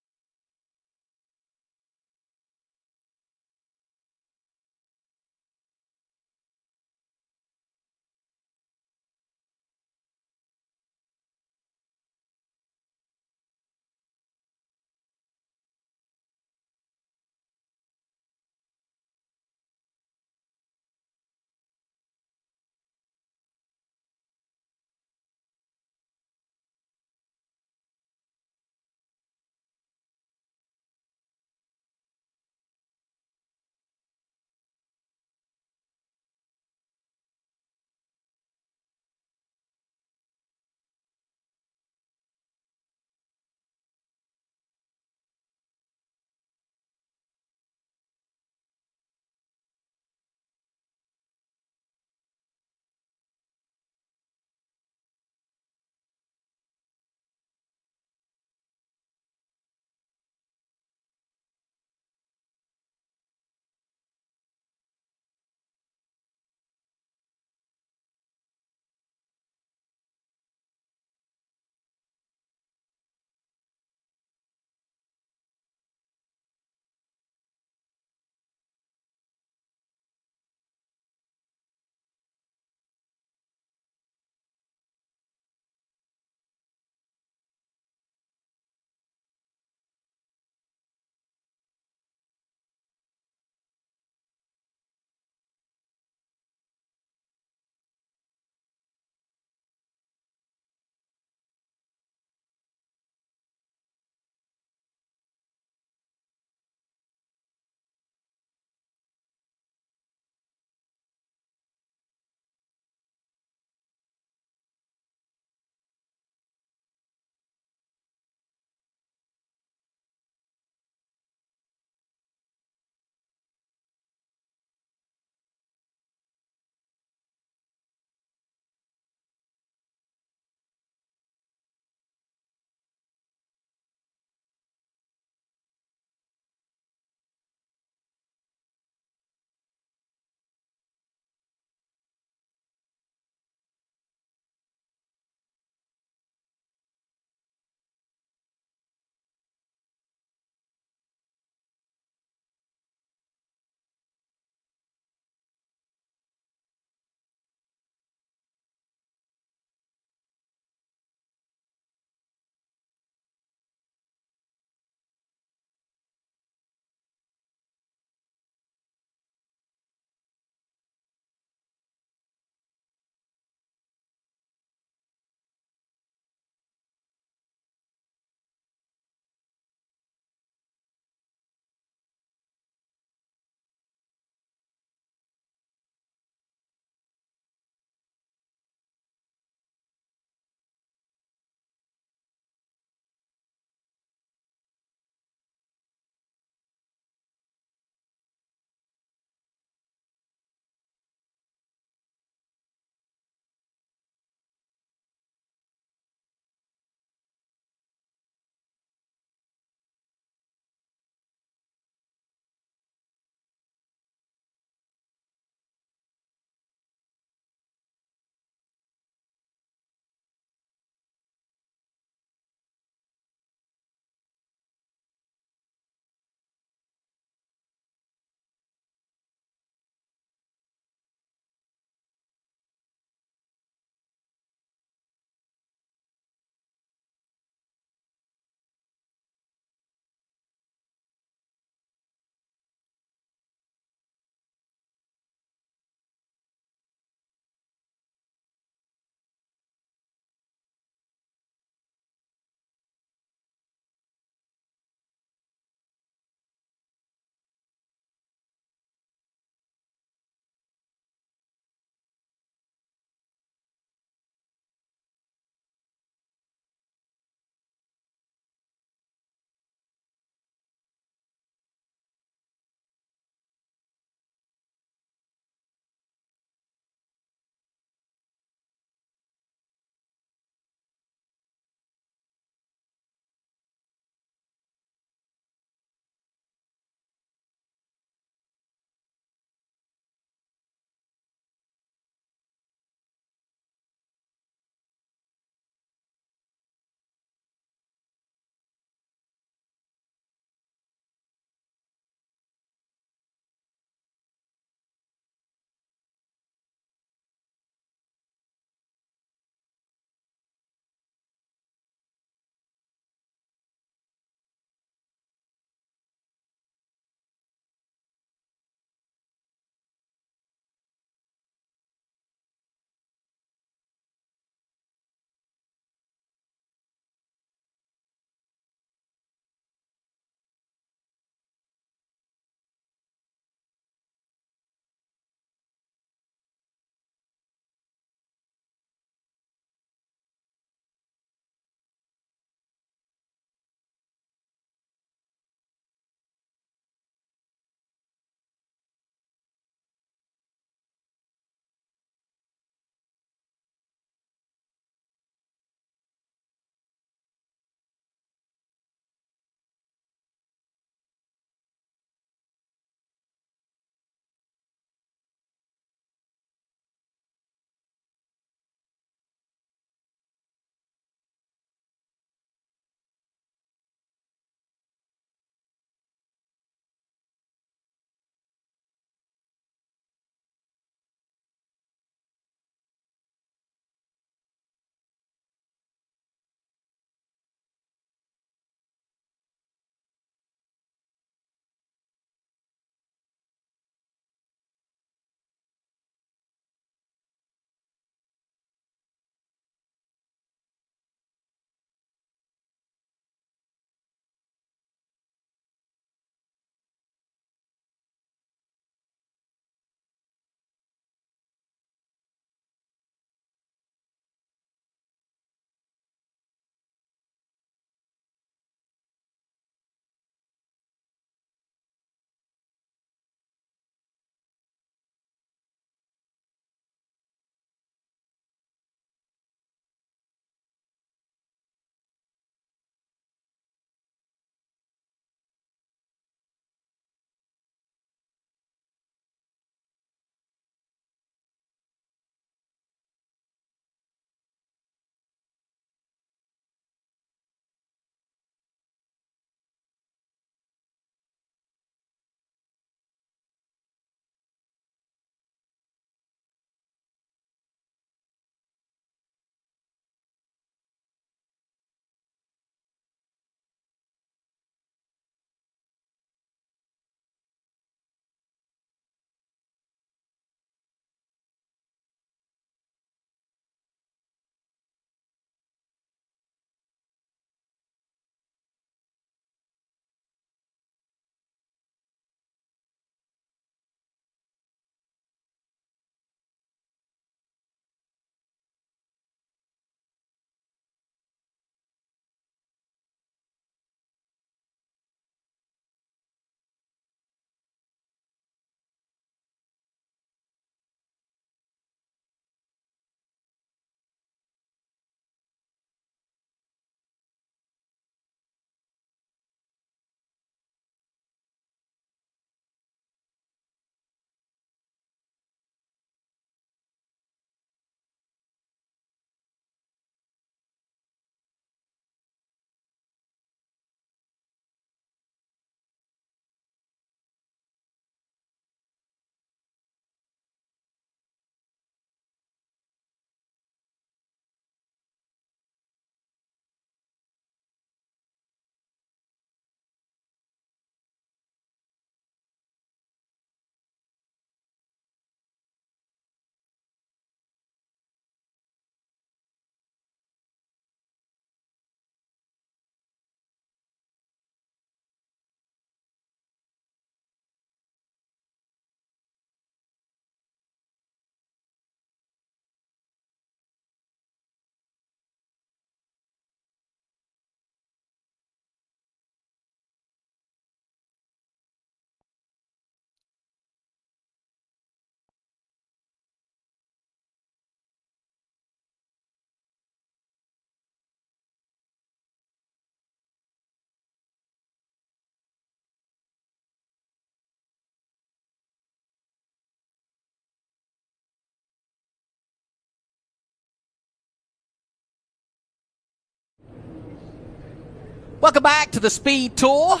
Welcome back to the Speed Tour,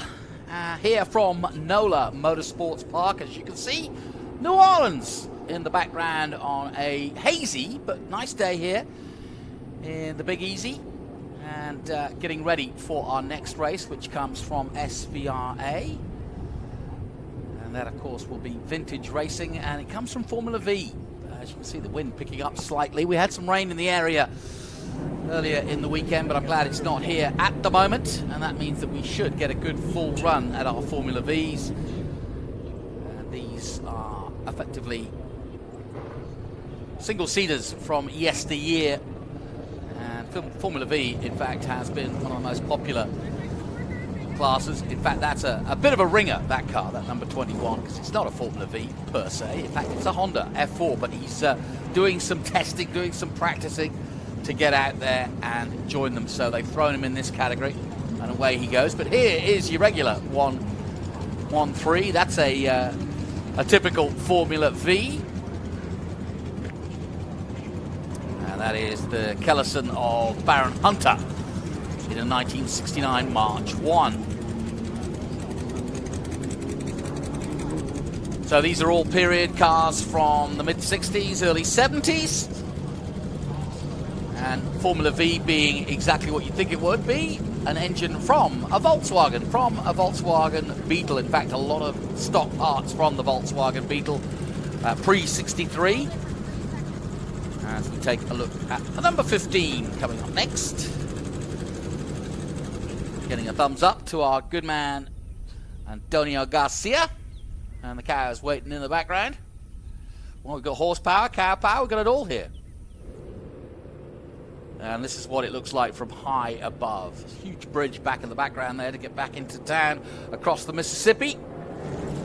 here from NOLA Motorsports Park. As you can see, New Orleans in the background on a hazy but nice day here in the Big Easy, and getting ready for our next race, which comes from SVRA. And that, of course, will be vintage racing, and it comes from Formula V. As you can see, the wind picking up slightly. We had some rain in the area earlier in the weekend, but I'm glad it's not here at the moment, and that means that we should get a good full run at our Formula Vs. And these are effectively single-seaters from yesteryear, and Formula V, in fact, has been one of the most popular classes. In fact, that's a bit of a ringer, that car, that number 21, because it's not a Formula V per se. In fact, it's a Honda F4, but he's doing some testing, doing some practicing to get out there and join them. So they've thrown him in this category, and away he goes. But here is your regular 1-1-3. That's a typical Formula V. And that is the Kellison of Baron Hunter in a 1969 March 1. So these are all period cars from the mid-60s, early 70s. And Formula V being exactly what you think it would be, an engine from a Volkswagen Beetle. In fact, a lot of stock parts from the Volkswagen Beetle pre-63. As we take a look at the number 15 coming up next. Getting a thumbs up to our good man, Antonio Garcia. And the cows waiting in the background. Well, we've got horsepower, cow power, we've got it all here. And this is what it looks like from high above. Huge bridge back in the background there to get back into town across the Mississippi.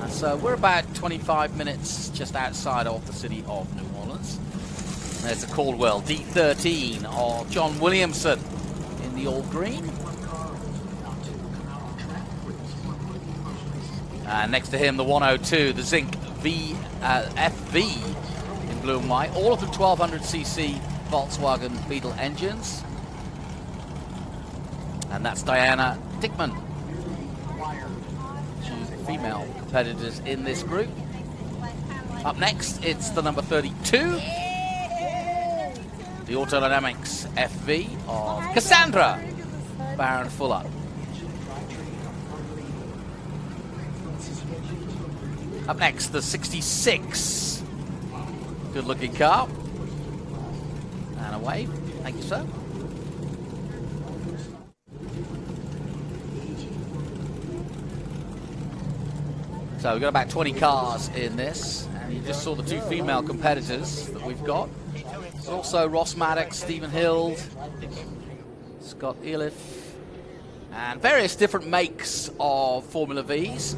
And so we're about 25 minutes just outside of the city of New Orleans. There's the Caldwell D13 of John Williamson in the all green. And next to him, the 102, the Zinc FV in blue and white. All of them 1200cc Volkswagen Beetle engines. And that's Diana Dickman. She's the female competitors in this group. Up next, it's the number 32. The Autodynamics FV of Cassandra Baron Fuller. Up next, the 66. Good looking car. And a wave. Thank you, sir. So we've got about 20 cars in this. And you just saw the two female competitors that we've got. But also Ross Maddox, Stephen Hild, Scott Eliff, and various different makes of Formula Vs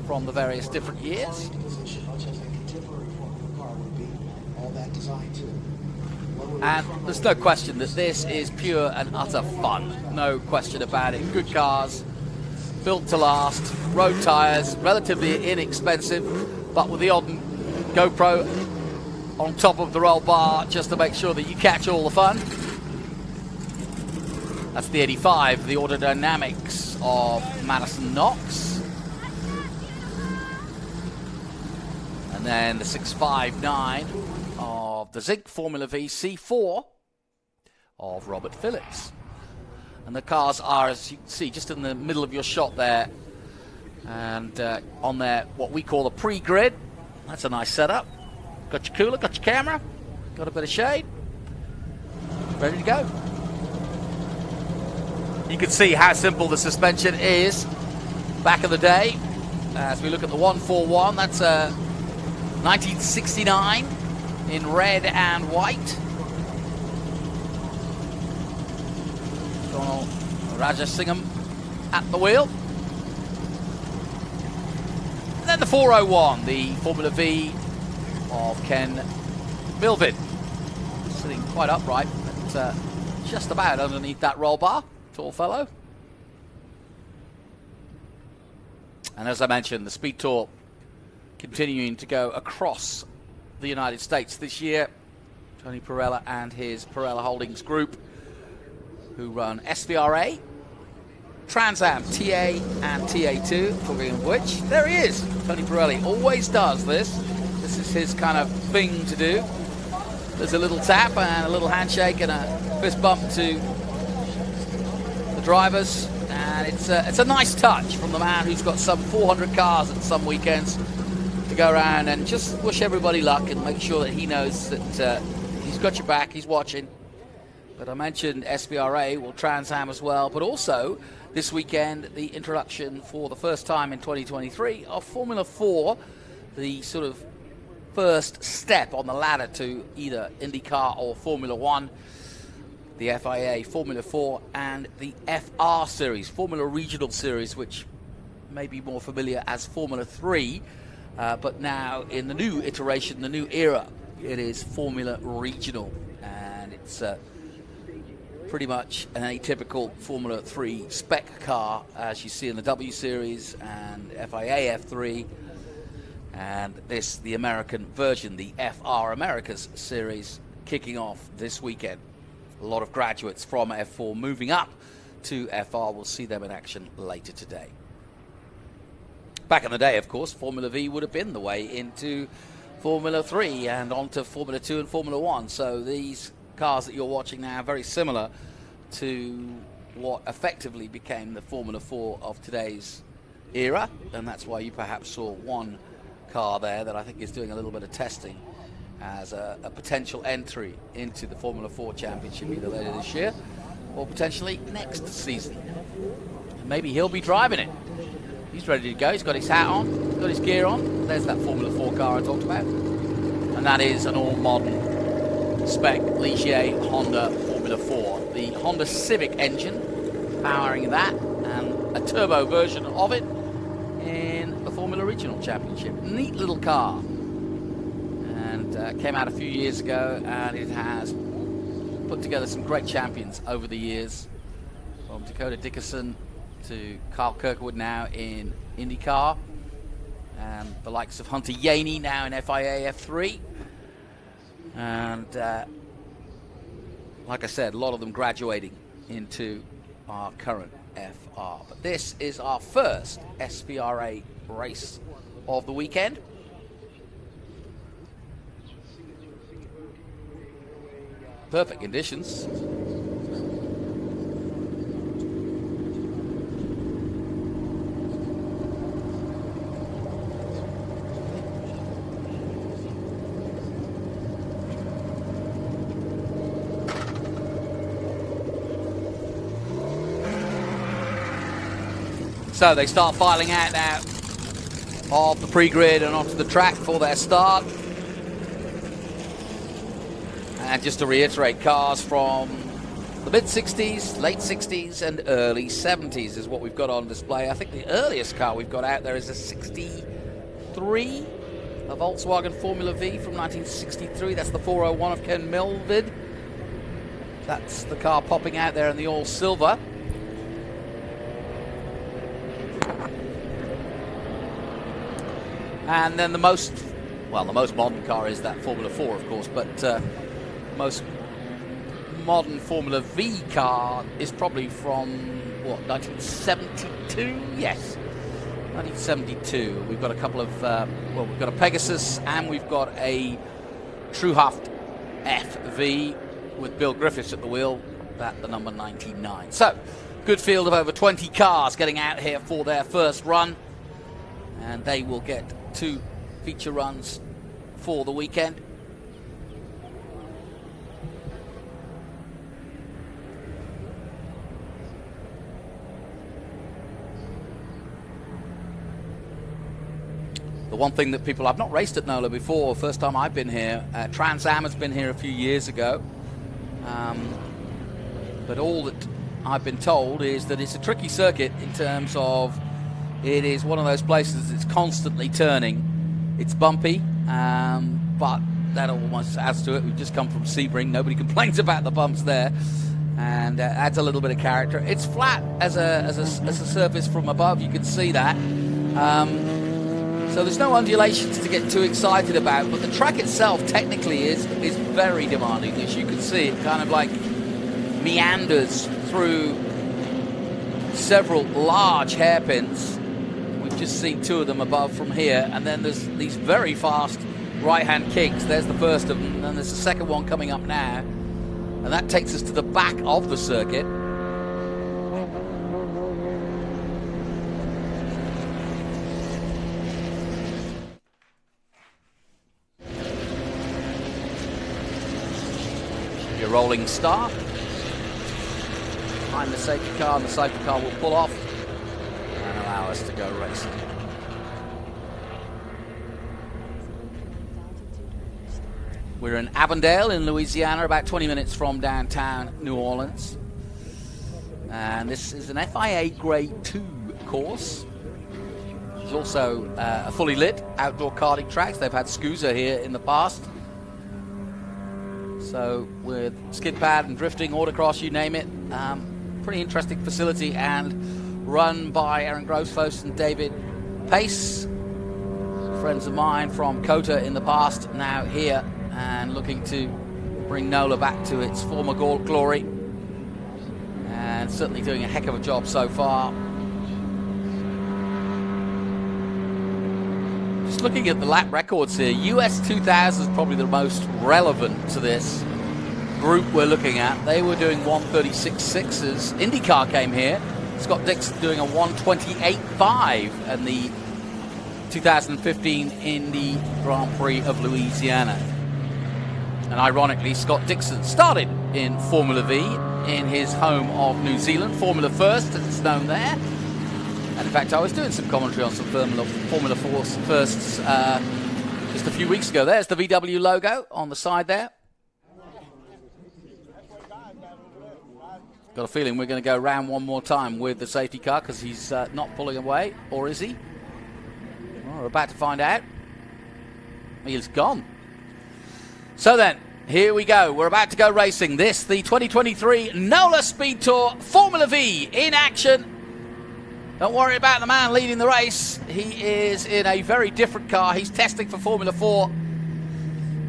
from the various different years. And there's no question that this is pure and utter fun. No question about it. Good cars, built to last, road tyres, relatively inexpensive, but with the odd GoPro on top of the roll bar just to make sure that you catch all the fun. That's the 85, the Autodynamics of Madison Knox. And then the 659 of the Zinc Formula V C4 of Robert Phillips. And the cars are, as you can see, just in the middle of your shot there. And on there, what we call a pre-grid. That's a nice setup. Got your cooler, got your camera, got a bit of shade. Ready to go. You can see how simple the suspension is back in the day. As we look at the 141, that's a 1969 in red and white. Donald Rajasingham at the wheel. And then the 401, the Formula V of Ken Milvid. Sitting quite upright, but just about underneath that roll bar. Tall fellow. And as I mentioned, the Speed Tour continuing to go across the United States this year. Tony Pirella and his Pirella Holdings group, who run SVRA, Trans Am TA and TA2, talking of which, there he is. Tony Pirelli always does this. This is his kind of thing to do. There's a little tap and a little handshake and a fist bump to the drivers. And it's a nice touch from the man who's got some 400 cars at some weekends to go around and just wish everybody luck and make sure that he knows that he's got your back, he's watching. But I mentioned SBRA, well, Trans Am as well, but also this weekend the introduction for the first time in 2023 of Formula 4, the sort of first step on the ladder to either IndyCar or Formula 1, the FIA Formula 4 and the FR Series, Formula Regional Series, which may be more familiar as Formula 3, but now in the new iteration, the new era, it is Formula Regional, and it's pretty much an atypical Formula 3 spec car, as you see in the W Series and FIA F3, and this, the American version, the FR Americas Series, kicking off this weekend. A lot of graduates from F4 moving up to FR. We'll see them in action later today. Back in the day, of course, Formula V would have been the way into Formula 3 and onto Formula 2 and Formula 1. So these cars that you're watching now are very similar to what effectively became the Formula 4 of today's era. And that's why you perhaps saw one car there that I think is doing a little bit of testing as a potential entry into the Formula 4 Championship either later this year or potentially next season. And maybe he'll be driving it. He's ready to go. He's got his hat on, got his gear on. There's that Formula 4 car I talked about. And that is an all-modern spec Ligier Honda Formula 4. The Honda Civic engine powering that and a turbo version of it in the Formula Regional Championship. Neat little car. Came out a few years ago, and it has put together some great champions over the years, from Dakota Dickerson to Kyle Kirkwood now in IndyCar, and the likes of Hunter Yaney now in FIA F3, and like I said, a lot of them graduating into our current FR. But this is our first SBRA race of the weekend. Perfect conditions. So they start filing out now of the pre-grid and onto the track for their start. And just to reiterate, cars from the mid-60s, late 60s, and early 70s is what we've got on display. I think the earliest car we've got out there is a 63, a Volkswagen Formula V from 1963. That's the 401 of Ken Milvid. That's the car popping out there in the all-silver. And then the most modern car is that Formula 4, of course, but most modern Formula V car is probably from, what, 1972? Yes, 1972. We've got a couple of, we've got a Pegasus and we've got a Truhaft FV with Bill Griffiths at the wheel, the number 99. So, good field of over 20 cars getting out here for their first run, and they will get 2 feature runs for the weekend. The one thing that people, I've not raced at NOLA before, first time I've been here. Trans Am has been here a few years ago. But all that I've been told is that it's a tricky circuit in terms of it is one of those places that's constantly turning. It's bumpy, but that almost adds to it. We've just come from Sebring. Nobody complains about the bumps there, and adds a little bit of character. It's flat as a surface from above. You can see that. So there's no undulations to get too excited about, but the track itself technically is very demanding. As you can see, it kind of like meanders through several large hairpins. We've just seen 2 of them above from here, and then there's these very fast right-hand kicks. There's the first of them, and then there's the second one coming up now, and that takes us to the back of the circuit. Your rolling start behind the safety car, and the safety car will pull off and allow us to go racing. We're in Avondale in Louisiana, about 20 minutes from downtown New Orleans. And this is an FIA Grade 2 course. There's also a fully lit outdoor karting tracks. They've had SCUSA here in the past. So with skid pad and drifting, autocross, you name it. Pretty interesting facility, and run by Aaron Grosfos and David Pace. Friends of mine from COTA in the past, now here, and looking to bring NOLA back to its former glory. And certainly doing a heck of a job so far. Just looking at the lap records here, US 2000 is probably the most relevant to this group we're looking at. They were doing 136.6s. IndyCar came here. Scott Dixon doing a 128.5 in the 2015 Indy Grand Prix of Louisiana. And ironically, Scott Dixon started in Formula V in his home of New Zealand, Formula First, as it's known there. And in fact, I was doing some commentary on some Formula Firsts just a few weeks ago. There's the VW logo on the side there. Got a feeling we're going to go around one more time with the safety car, because he's not pulling away. Or is he? Well, we're about to find out. He's gone. So then, here we go. We're about to go racing. This, the 2023 NOLA SpeedTour Formula V in action. Don't worry about the man leading the race. He is in a very different car. He's testing for Formula 4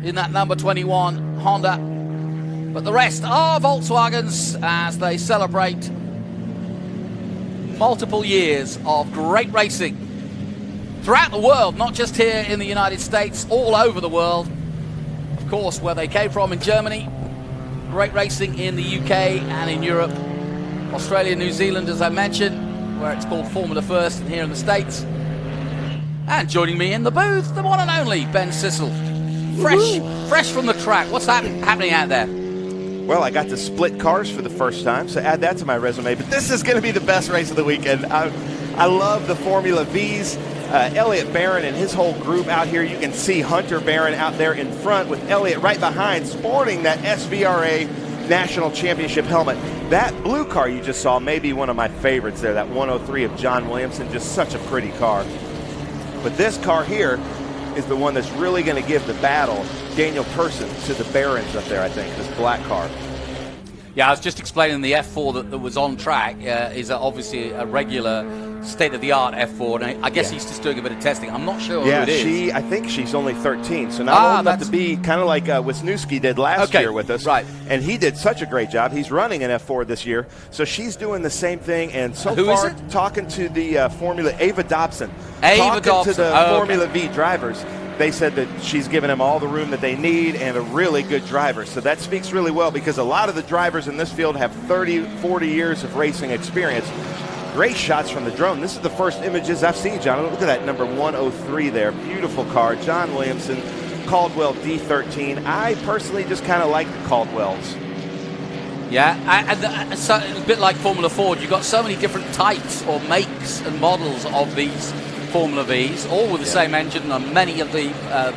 in that number 21 Honda. But the rest are Volkswagens as they celebrate multiple years of great racing throughout the world, not just here in the United States, all over the world. Of course, where they came from in Germany, great racing in the UK and in Europe, Australia, New Zealand, as I mentioned, where it's called Formula First, and here in the States. And joining me in the booth, the one and only Ben Sissel. Fresh from the track. What's happening out there? Well, I got to split cars for the first time, so add that to my resume. But this is going to be the best race of the weekend. I love the Formula Vs. Elliott Barron and his whole group out here. You can see Hunter Barron out there in front with Elliott right behind, sporting that SVRA National Championship helmet. That blue car you just saw may be one of my favorites there, that 103 of John Williamson. Just such a pretty car. But this car here is the one that's really going to give the battle, Daniel Persson to the Barons up there, I think, this black car. Yeah, I was just explaining the F4 that was on track is obviously a regular state-of-the-art F4, and I guess he's just doing a bit of testing. I'm not sure who it is. I think she's only 13, so not old enough to be kind of like Wisniewski did last year with us. Right. And he did such a great job. He's running an F4 this year, so she's doing the same thing. And so far, talking to the Formula, Ava Dobson, to the Formula V drivers, they said that she's given them all the room that they need and a really good driver. So that speaks really well, because a lot of the drivers in this field have 30, 40 years of racing experience. Great shots from the drone. This is the first images I've seen, John. Look at that number 103 there. Beautiful car. John Williamson, Caldwell D13. I personally just kind of like the Caldwells. Yeah, so a bit like Formula Ford, you've got so many different types or makes and models of these Formula Vs, all with the same engine and many of the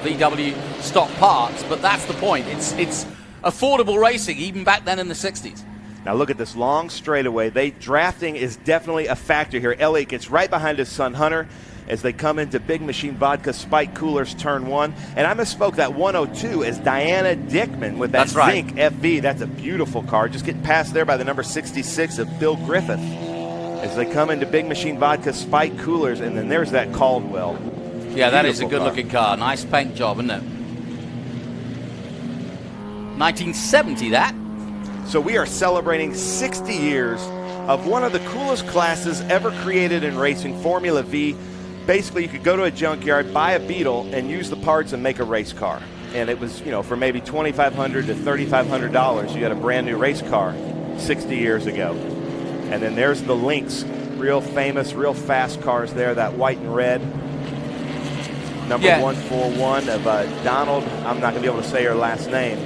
VW stock parts, but that's the point. It's affordable racing, even back then in the 60s. Now look at this long straightaway. Drafting is definitely a factor here. Elliott gets right behind his son Hunter as they come into Big Machine Vodka Spike Coolers turn 1. And I misspoke, that 102 is Diana Dickman with that Zinc FV. That's a beautiful car. Just getting passed there by the number 66 of Bill Griffith as they come into Big Machine Vodka Spike Coolers. And then there's that Caldwell. Yeah, that is a good-looking car. Nice paint job, isn't it? 1970, that. So we are celebrating 60 years of one of the coolest classes ever created in racing, Formula V. Basically, you could go to a junkyard, buy a Beetle, and use the parts and make a race car. And it was, for maybe $2,500 to $3,500, you got a brand new race car 60 years ago. And then there's the Lynx, real famous, real fast cars there, that white and red. Number 141 of Donald, I'm not going to be able to say her last name,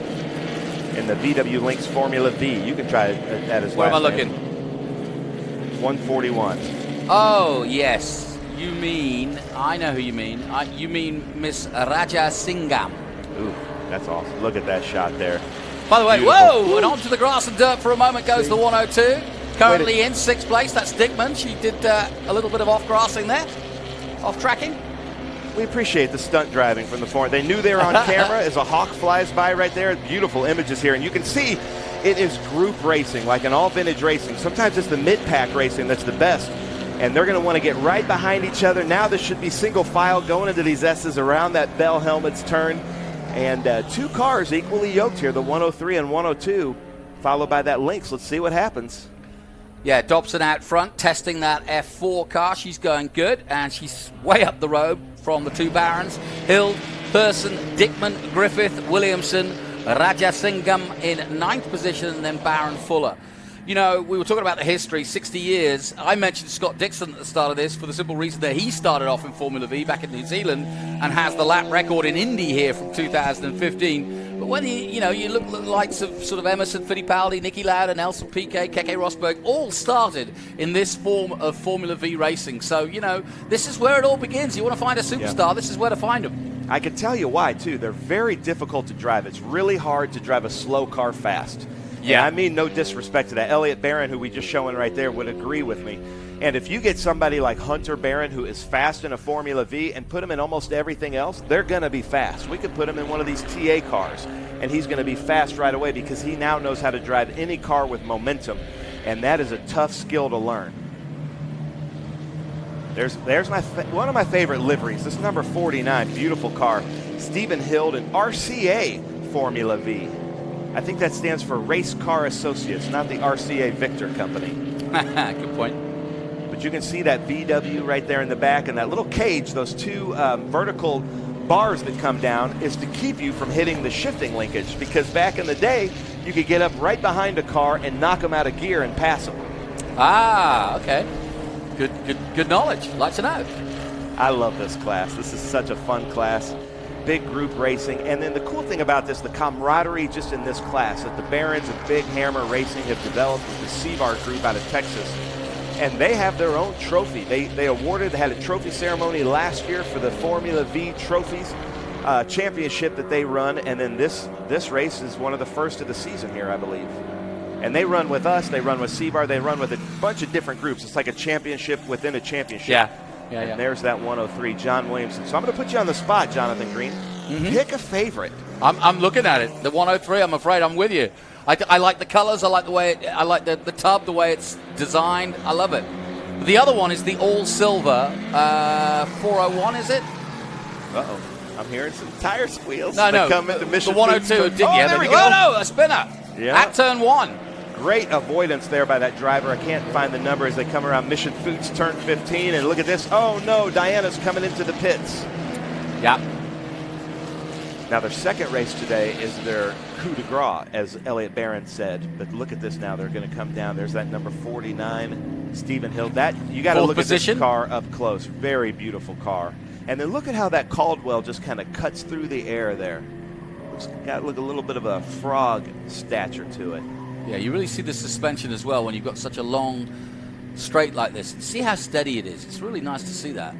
in the VW Lynx Formula V. You can try that as well. Where am I looking? 141. Oh, yes. You mean, I know who you mean. You mean Miss Raja Singham. Ooh, that's awesome. Look at that shot there. By the way, Beautiful. whoa, and onto the grass and dirt for a moment goes the 102. Currently in 6th place, that's Dickman. She did a little bit of off-grassing there, off-tracking. We appreciate the stunt driving from the front. They knew they were on camera as a hawk flies by right there. Beautiful images here. And you can see it is group racing, like in all vintage racing. Sometimes it's the mid-pack racing that's the best. And they're going to want to get right behind each other. Now this should be single file going into these S's around that bell helmet's turn. And 2 cars equally yoked here, the 103 and 102, followed by that Lynx. Let's see what happens. Yeah, Dobson out front, testing that F4 car. She's going good, and she's way up the road from the 2 Barons. Hild, Person, Dickman, Griffith, Williamson, Rajasingham in 9th position, and then Baron Fuller. We were talking about the history, 60 years. I mentioned Scott Dixon at the start of this for the simple reason that he started off in Formula V back in New Zealand and has the lap record in Indy here from 2015. But when you look at the likes of sort of Emerson Fittipaldi, Niki Lauda, Nelson Piquet, Keke Rosberg, all started in this form of Formula V racing. So, this is where it all begins. You want to find a superstar, This is where to find them. I can tell you why, too. They're very difficult to drive. It's really hard to drive a slow car fast. Yeah, I mean no disrespect to that. Elliott Barron, who we just showing right there, would agree with me. And if you get somebody like Hunter Barron, who is fast in a Formula V, and put him in almost everything else, they're going to be fast. We could put him in one of these TA cars, and he's going to be fast right away because he now knows how to drive any car with momentum, and that is a tough skill to learn. There's one of my favorite liveries. This is number 49, beautiful car. Stephen Hild, an RCA Formula V. I think that stands for Race Car Associates, not the RCA Victor Company. Good point. But you can see that VW right there in the back, and that little cage, those 2 vertical bars that come down, is to keep you from hitting the shifting linkage, because back in the day, you could get up right behind a car and knock them out of gear and pass them. Ah, okay. Good knowledge. Like to know. I love this class. This is such a fun class. Big group racing. And then the cool thing about this, the camaraderie just in this class, that the Barons of Big Hammer Racing have developed with the Seavar group out of Texas. And they have their own trophy. They had a trophy ceremony last year for the Formula V Trophies championship that they run. And then this race is one of the first of the season here, I believe. And they run with us, they run with Seavar, they run with a bunch of different groups. It's like a championship within a championship. Yeah. And there's that 103, John Williamson. So I'm going to put you on the spot, Jonathan Green. Pick a favorite. I'm looking at it. The 103, I'm afraid I'm with you. I like the colors. I like the way I like the tub, the way it's designed. I love it. The other one is the all-silver 401, is it? Uh-oh. I'm hearing some tire squeals. No. Come into Mission the 102. there we go. Oh, no, a spinner. Yeah. At turn 1. Great avoidance there by that driver. I can't find the number as they come around Mission Foods turn 15. And look at this. Oh, no, Diana's coming into the pits. Yeah. Now, their second race today is their coup de grace, as Elliott Barron said. But look at this now. They're going to come down. There's that number 49, Stephen Hill. You got to look at this car up close. Very beautiful car. And then look at how that Caldwell just kind of cuts through the air there. It's got a little bit of a frog stature to it. Yeah, you really see the suspension as well when you've got such a long straight like this. See how steady it is. It's really nice to see that.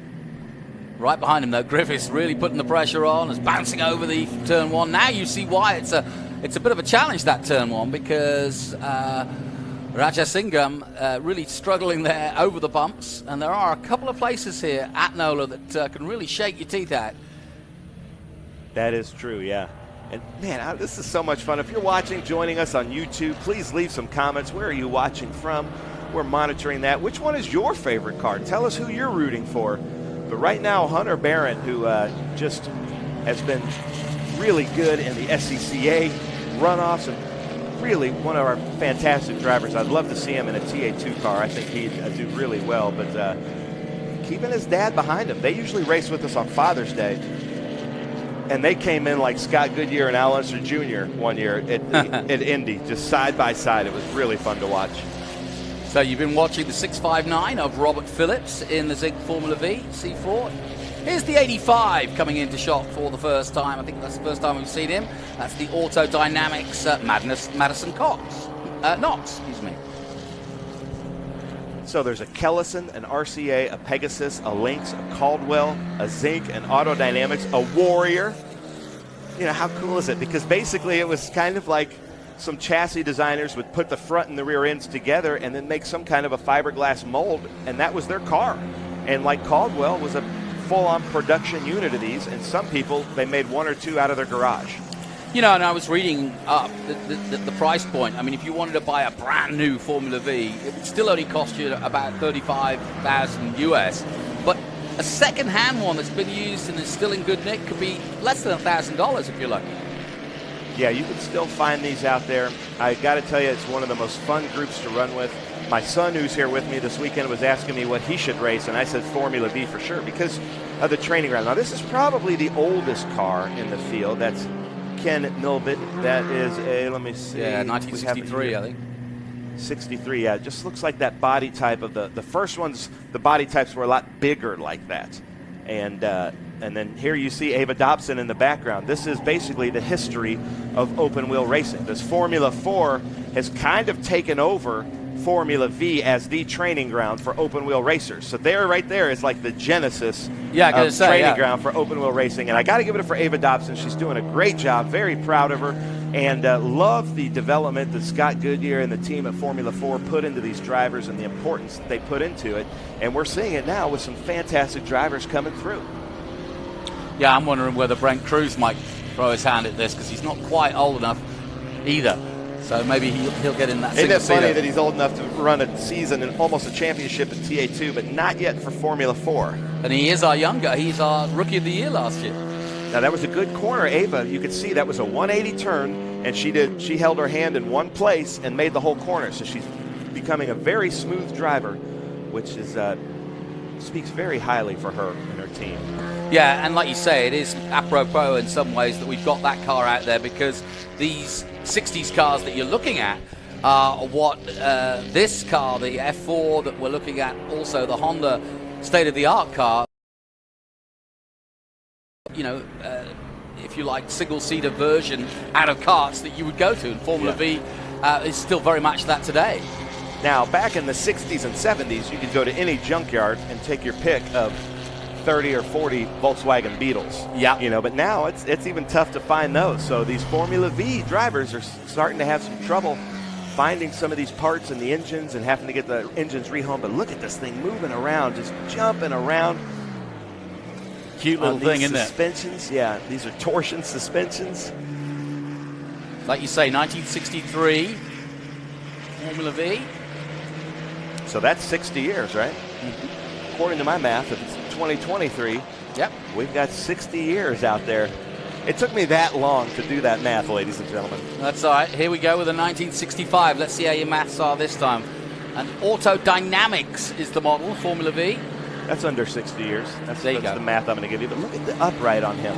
Right behind him, though, Griffiths really putting the pressure on, is bouncing over the turn 1. Now you see why it's a bit of a challenge, that turn 1, because Rajasingham really struggling there over the bumps, and there are a couple of places here at NOLA that can really shake your teeth at. That is true, yeah. And, man, this is so much fun. If you're watching, joining us on YouTube, please leave some comments. Where are you watching from? We're monitoring that. Which one is your favorite car? Tell us who you're rooting for. But right now, Hunter Barron, who just has been really good in the SCCA runoffs and really one of our fantastic drivers. I'd love to see him in a TA2 car. I think he'd do really well, but keeping his dad behind him. They usually race with us on Father's Day, and they came in like Scott Goodyear and Al Unser Jr. one year at Indy, just side by side. It was really fun to watch. So you've been watching the 659 of Robert Phillips in the Zig Formula V C4. Here's the 85 coming into shot for the first time. I think that's the first time we've seen him. That's the Auto Dynamics Madison Knox, excuse me. So there's a Kellison, an RCA, a Pegasus, a Lynx, a Caldwell, a Zinc, an Auto Dynamics, a Warrior. You know, how cool is it? Because basically it was kind of like some chassis designers would put the front and the rear ends together and then make some kind of a fiberglass mold, and that was their car. And like Caldwell was a full-on production unit of these, and some people, they made one or two out of their garage. You know, and I was reading up the price point. I mean, if you wanted to buy a brand new Formula V, it would still only cost you about $35,000 US. But a second-hand one that's been used and is still in good nick could be less than $1,000 if you're lucky. Yeah, you can still find these out there. I got to tell you, it's one of the most fun groups to run with. My son, who's here with me this weekend, was asking me what he should race, and I said Formula V for sure because of the training ground. Now, this is probably the oldest car in the field. That's Ken Milbit. That is a, let me see. Yeah, 1963, I think. 63, yeah. It just looks like that body type of the first ones, the body types were a lot bigger like that. And then here you see Ava Dobson in the background. This is basically the history of open wheel racing. This Formula 4 has kind of taken over Formula V as the training ground for open wheel racers. So there, right there, is like the genesis of training ground for open wheel racing. And I got to give it up for Ava Dobson. She's doing a great job. Very proud of her, and love the development that Scott Goodyear and the team at Formula 4 put into these drivers and the importance that they put into it. And we're seeing it now with some fantastic drivers coming through. Yeah, I'm wondering whether Brent Cruz might throw his hand at this because he's not quite old enough either. So maybe he'll get in that. Isn't it funny that he's old enough to run a season and almost a championship in TA2, but not yet for Formula 4? And he is our younger. He's our Rookie of the Year last year. Now that was a good corner, Ava. You could see that was a 180 turn, and she held her hand in one place and made the whole corner. So she's becoming a very smooth driver, which is speaks very highly for her and her team. Yeah, and like you say, it is apropos in some ways that we've got that car out there because these 60s cars that you're looking at are what this car, the F4 that we're looking at, also the Honda state-of-the-art car, you know, if you like, single-seater version out of karts that you would go to, and Formula V is still very much that today. Now, back in the 60s and 70s, you could go to any junkyard and take your pick of 30 or 40 Volkswagen Beetles. Yeah. You know, but now it's even tough to find those. So these Formula V drivers are starting to have some trouble finding some of these parts in the engines and having to get the engines rehomed. But look at this thing moving around, just jumping around. Cute little thing, isn't it? Suspensions, yeah. These are torsion suspensions. Like you say, 1963 Formula V. So that's 60 years, right? Mm-hmm. According to my math, if it's 2023, yep, we've got 60 years out there. It took me that long to do that math, ladies and gentlemen. That's all right. Here we go with a 1965. Let's see how your maths are this time. And Auto Dynamics is the model, Formula V. That's under 60 years. That's the math I'm going to give you. But look at the upright on him.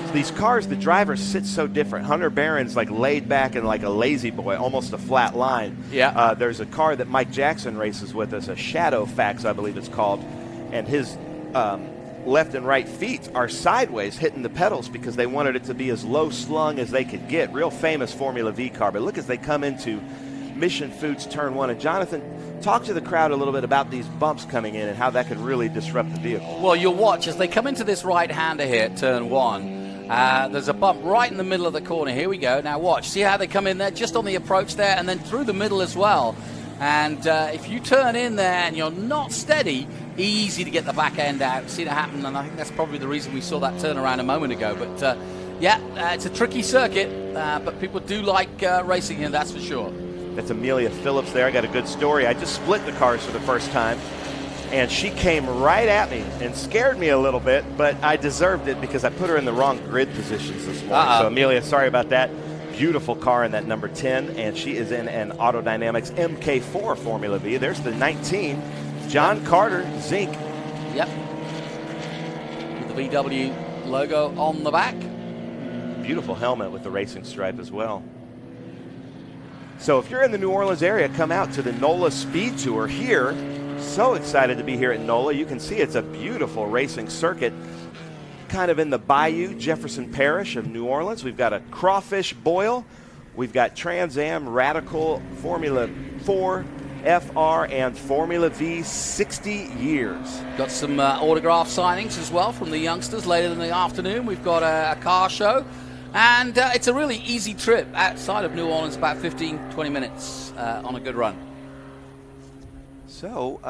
So these cars, the drivers sit so different. Hunter Barron's like laid back and like a lazy boy, almost a flat line. Yeah. There's a car that Mike Jackson races with us, a Shadow Fax, I believe it's called, and his left and right feet are sideways hitting the pedals because they wanted it to be as low slung as they could get. Real famous Formula V car. But look as they come into Mission Foods Turn 1. And Jonathan, talk to the crowd a little bit about these bumps coming in and how that could really disrupt the vehicle. Well, you'll watch as they come into this right-hander here at Turn 1. There's a bump right in the middle of the corner. Here we go. Now watch. See how they come in there just on the approach there and then through the middle as well. And if you turn in there and you're not steady, easy to get the back end out. See that happen, and I think that's probably the reason we saw that turnaround a moment ago. But it's a tricky circuit, but people do like racing here, that's for sure. That's Amelia Phillips there. I got a good story. I just split the cars for the first time, and she came right at me and scared me a little bit, but I deserved it because I put her in the wrong grid positions this morning. So, Amelia, sorry about that. Beautiful car in that number 10, and she is in an Autodynamics MK4 Formula V. There's the 19, John Carter Zink. Yep. With the VW logo on the back. Beautiful helmet with the racing stripe as well. So if you're in the New Orleans area, come out to the NOLA SpeedTour here. So excited to be here at NOLA. You can see it's a beautiful racing circuit, kind of in the Bayou, Jefferson Parish of New Orleans. We've got a crawfish boil. We've got Trans Am, Radical, Formula 4, FR, and Formula V 60 years. Got some autograph signings as well from the youngsters later in the afternoon. We've got a car show. And it's a really easy trip outside of New Orleans, about 15, 20 minutes on a good run. So,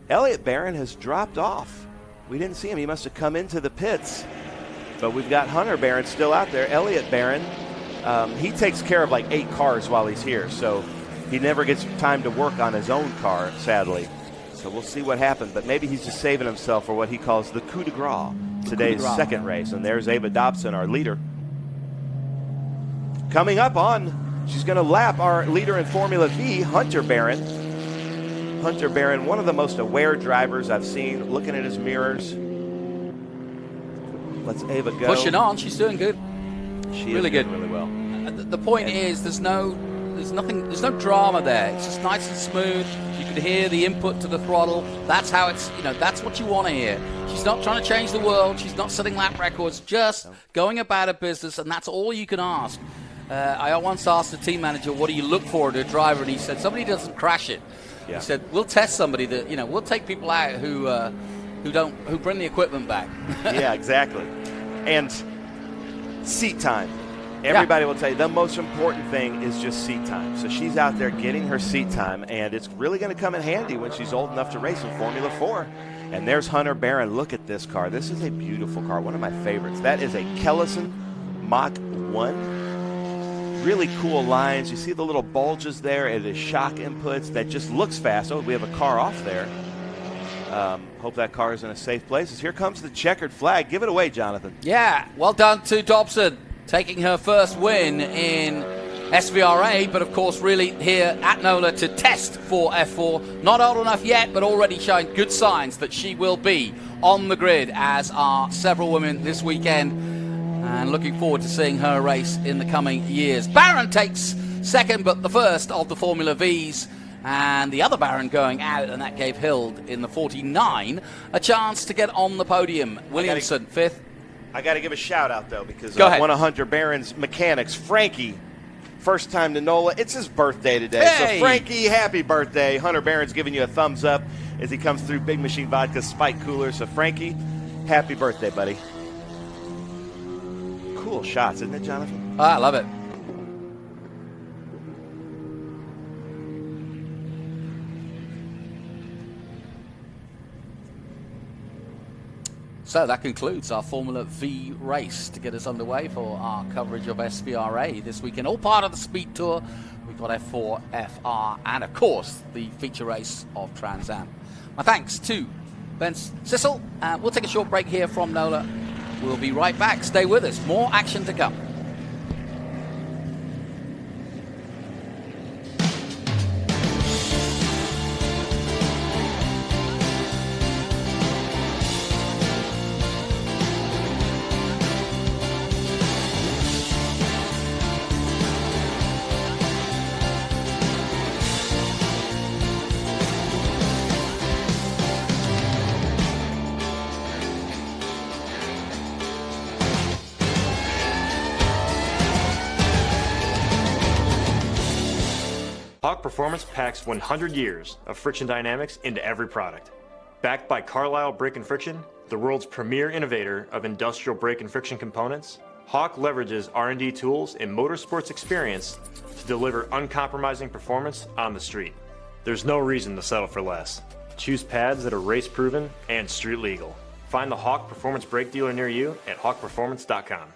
Elliott Barron has dropped off. We didn't see him. He must have come into the pits. But we've got Hunter Barron still out there. Elliott Barron, he takes care of like 8 cars while he's here. So he never gets time to work on his own car, sadly. So we'll see what happens. But maybe he's just saving himself for what he calls the coup de grace. Today's second race, and there's Ava Dobson, our leader. Coming up on, she's going to lap our leader in Formula V, Hunter Barron. Hunter Barron, one of the most aware drivers I've seen, looking at his mirrors. Let's Ava go. Pushing on, she's doing good. She really is good, really well. The point is, there's no drama there. It's just nice and smooth. You can hear the input to the throttle. That's how it's, that's what you want to hear. She's not trying to change the world. She's not setting lap records, just going about her business, and that's all you can ask. I once asked the team manager, what do you look for in a driver? And he said, somebody doesn't crash it. Yeah. He said, we'll test somebody that, we'll take people out who bring the equipment back. Yeah, exactly. And seat time. Everybody will tell you the most important thing is just seat time. So she's out there getting her seat time, and it's really going to come in handy when she's old enough to race in Formula 4. And there's Hunter Barron. Look at this car. This is a beautiful car, one of my favorites. That is a Kellison Mach 1. Really cool lines. You see the little bulges there. It is shock inputs. That just looks fast. Oh, we have a car off there. Hope that car is in a safe place. Here comes the checkered flag. Give it away, Jonathan. Yeah, well done to Dobson, taking her first win in SVRA, but of course really here at NOLA to test for F4. Not old enough yet, but already showing good signs that she will be on the grid, as are several women this weekend, and looking forward to seeing her race in the coming years. Barron takes second, but the first of the Formula Vs, and the other Barron going out, and that gave Hild in the 49 a chance to get on the podium. Williamson, fifth. I got to give a shout out, though, because one of Hunter Barron's mechanics, Frankie, first time to NOLA. It's his birthday today. Hey! So, Frankie, happy birthday. Hunter Barron's giving you a thumbs up as he comes through Big Machine Vodka Spike Cooler. So, Frankie, happy birthday, buddy. Cool shots, isn't it, Jonathan? I love it. So that concludes our Formula V race to get us underway for our coverage of SVRA this weekend. All part of the Speed Tour. We've got F4, FR, and of course the feature race of Trans Am. My thanks to Ben Sissel. We'll take a short break here from NOLA. We'll be right back. Stay with us. More action to come. Hawk Performance packs 100 years of friction dynamics into every product. Backed by Carlisle Brake and Friction, the world's premier innovator of industrial brake and friction components, Hawk leverages R&D tools and motorsports experience to deliver uncompromising performance on the street. There's no reason to settle for less. Choose pads that are race-proven and street legal. Find the Hawk Performance brake dealer near you at hawkperformance.com.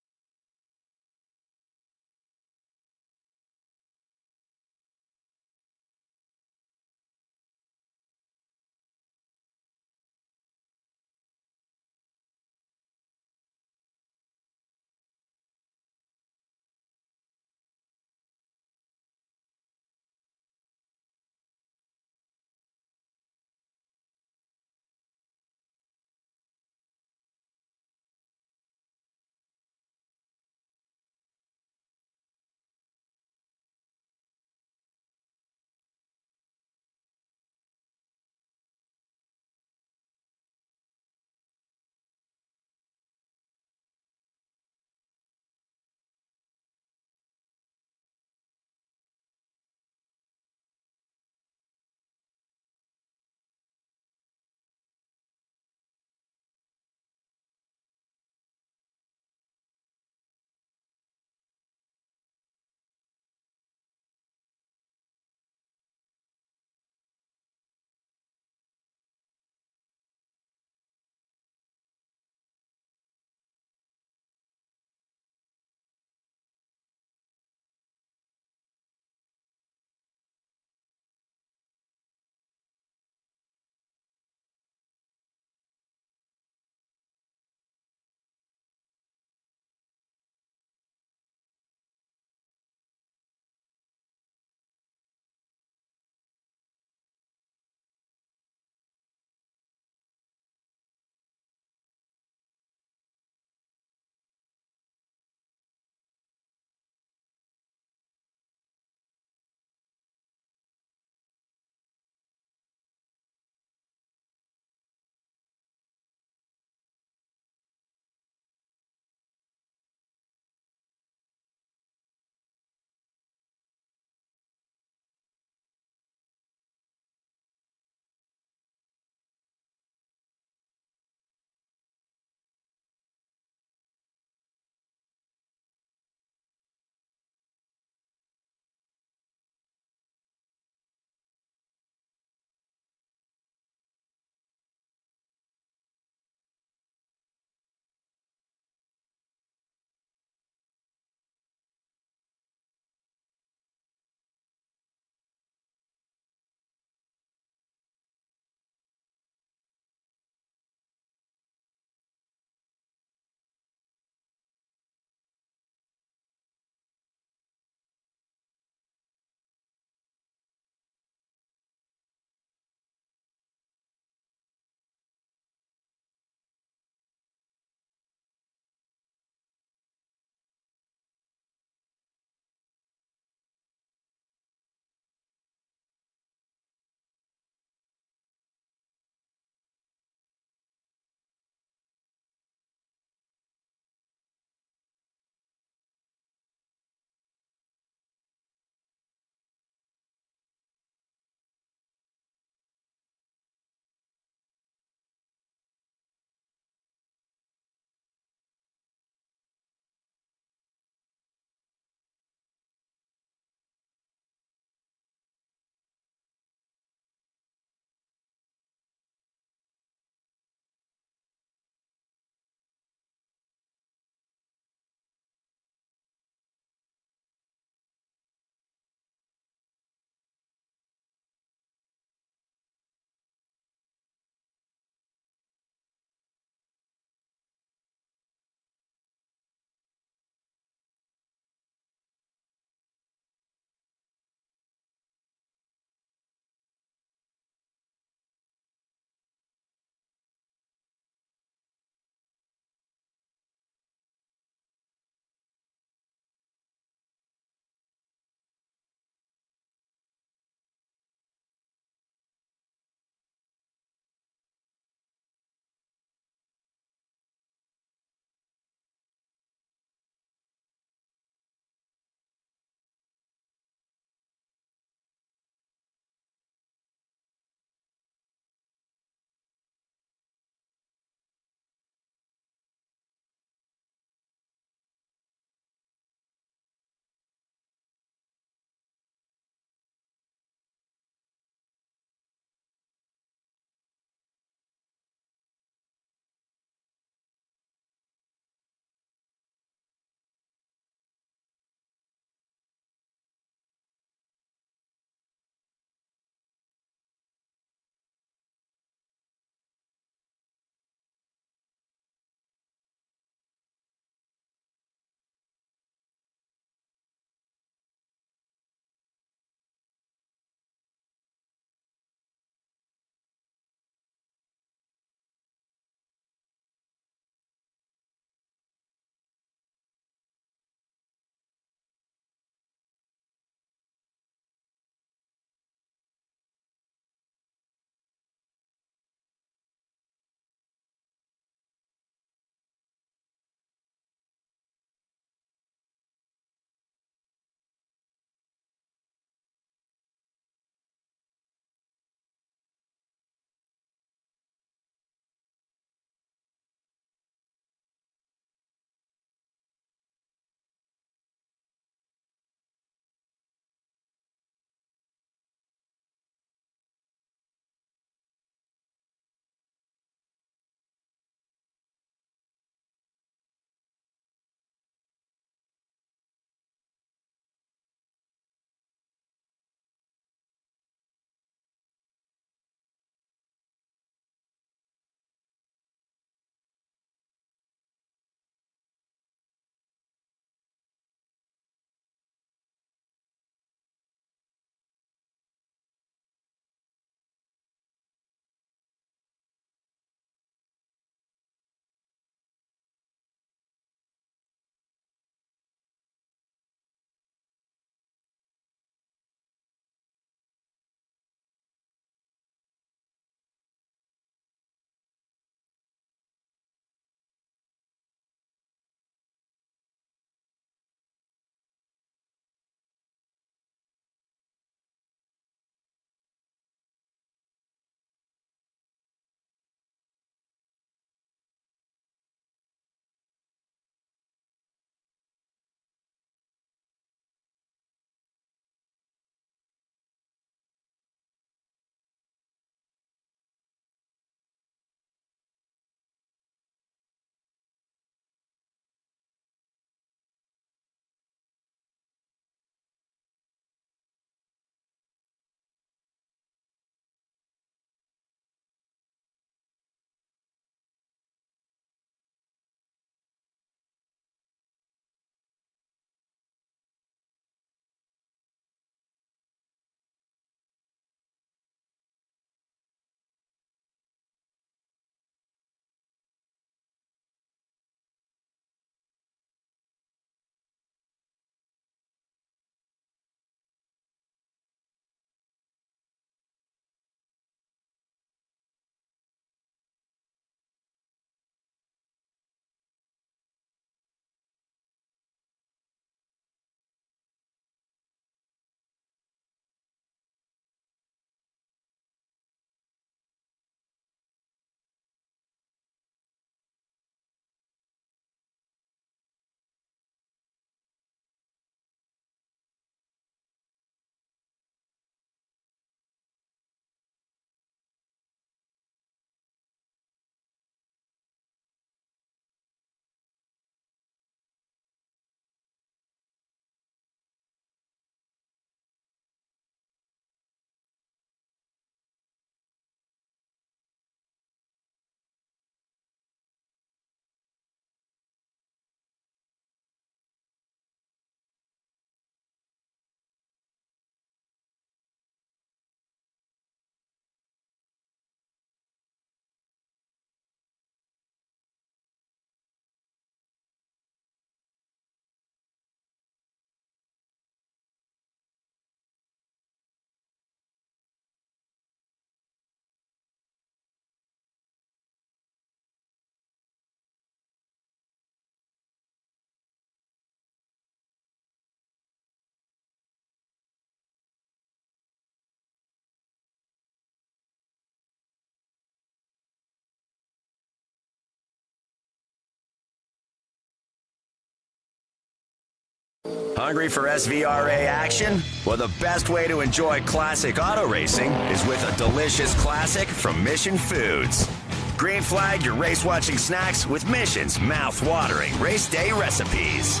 Hungry for SVRA action? Well, the best way to enjoy classic auto racing is with a delicious classic from Mission Foods. Green flag your race-watching snacks with Mission's mouth-watering race day recipes.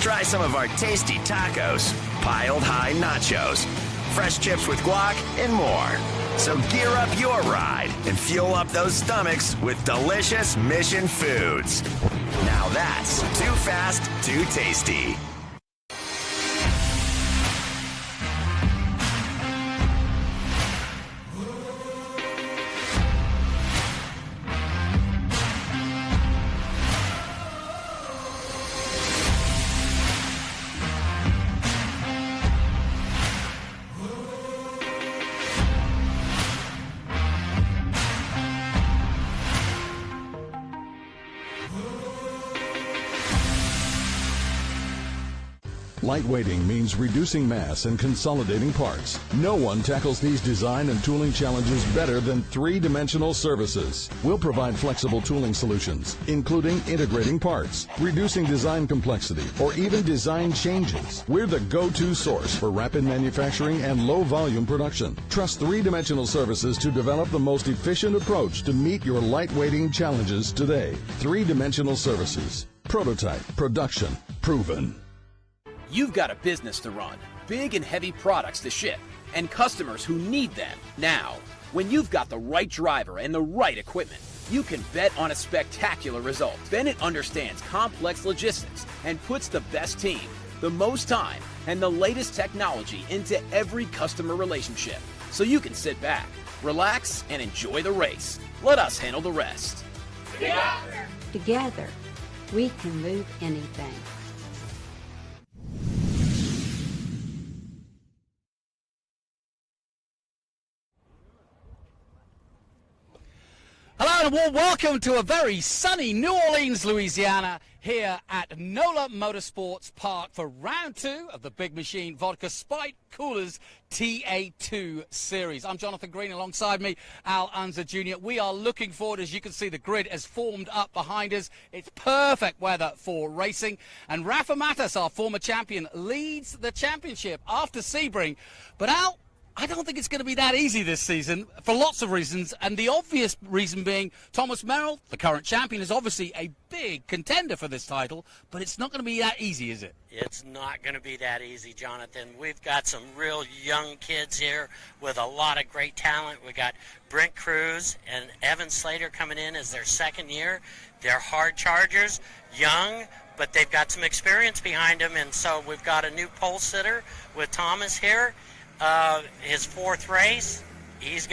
Try some of our tasty tacos, piled high nachos, fresh chips with guac, and more. So gear up your ride and fuel up those stomachs with delicious Mission Foods. Now that's too fast, too tasty. Lightweighting means reducing mass and consolidating parts. No one tackles these design and tooling challenges better than three-dimensional services. We'll provide flexible tooling solutions, including integrating parts, reducing design complexity, or even design changes. We're the go-to source for rapid manufacturing and low-volume production. Trust three-dimensional services to develop the most efficient approach to meet your lightweighting challenges today. Three-dimensional services. Prototype, production, proven. You've got a business to run, big and heavy products to ship, and customers who need them now. When you've got the right driver and the right equipment, you can bet on a spectacular result. Bennett understands complex logistics and puts the best team, the most time, and the latest technology into every customer relationship. So you can sit back, relax, and enjoy the race. Let us handle the rest. Together, we can move anything. Hello and a warm welcome to a very sunny New Orleans, Louisiana, here at NOLA Motorsports Park for round 2 of the Big Machine Vodka Spike Coolers TA2 series. I'm Jonathan Green, alongside me, Al Unser Jr. We are looking forward, as you can see, the grid has formed up behind us. It's perfect weather for racing. And Rafa Matas, our former champion, leads the championship after Sebring. But Al, I don't think it's going to be that easy this season for lots of reasons, and the obvious reason being Thomas Merrill, the current champion, is obviously a big contender for this title, but it's not going to be that easy, is it? It's not going to be that easy, Jonathan. We've got some real young kids here with a lot of great talent. We got Brent Cruz and Evan Slater coming in as their second year. They're hard chargers, young, but they've got some experience behind them, and so we've got a new pole sitter with Thomas here. His fourth race, he's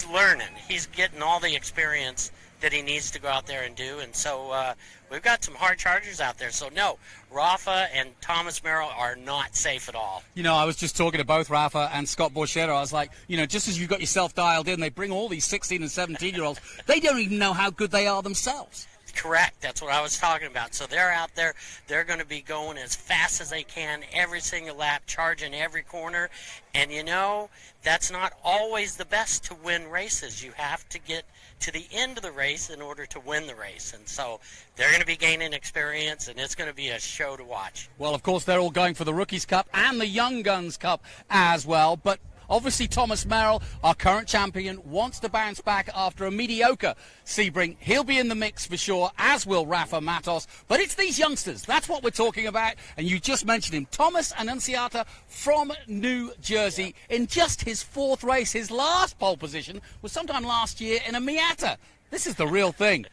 learning. He's getting all the experience that he needs to go out there and do. And so we've got some hard chargers out there. So no, Rafa and Thomas Merrill are not safe at all. You know, I was just talking to both Rafa and Scott Borchetta. I was like, you know, just as you've got yourself dialed in, they bring all these 16 and 17-year-olds. They don't even know how good they are themselves. Correct. That's what I was talking about. So they're out there. They're going to be going as fast as they can every single lap, charging every corner. And, you know, that's not always the best to win races. You have to get to the end of the race in order to win the race. And so they're going to be gaining experience, and it's going to be a show to watch. Well, of course, they're all going for the Rookies Cup and the Young Guns Cup as well. But obviously, Thomas Merrill, our current champion, wants to bounce back after a mediocre Sebring. He'll be in the mix for sure, as will Rafa Matos. But it's these youngsters. That's what we're talking about. And you just mentioned him. Thomas Annunziata from New Jersey in just his fourth race. His last pole position was sometime last year in a Miata. This is the real thing.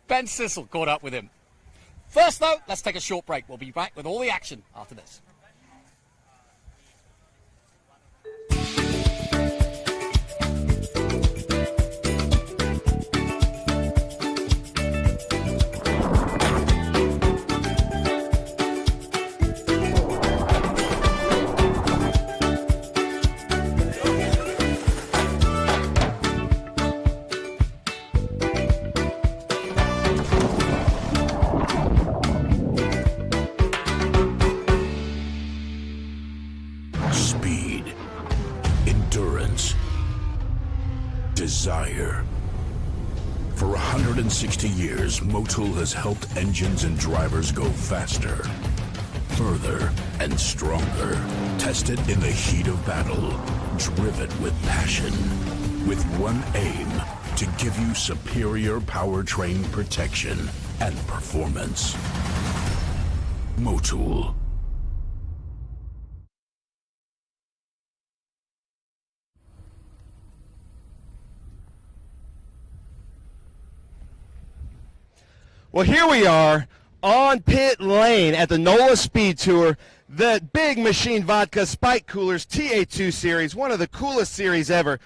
Ben Sissel caught up with him. First, though, let's take a short break. We'll be back with all the action after this. Desire. For 160 years, Motul has helped engines and drivers go faster, further and stronger. Tested in the heat of battle. Driven with passion. With one aim, to give you superior powertrain protection and performance. Motul. Well, here we are on pit lane at the NOLA SpeedTour, the Big Machine Vodka Spike Coolers TA2 series, one of the coolest series ever.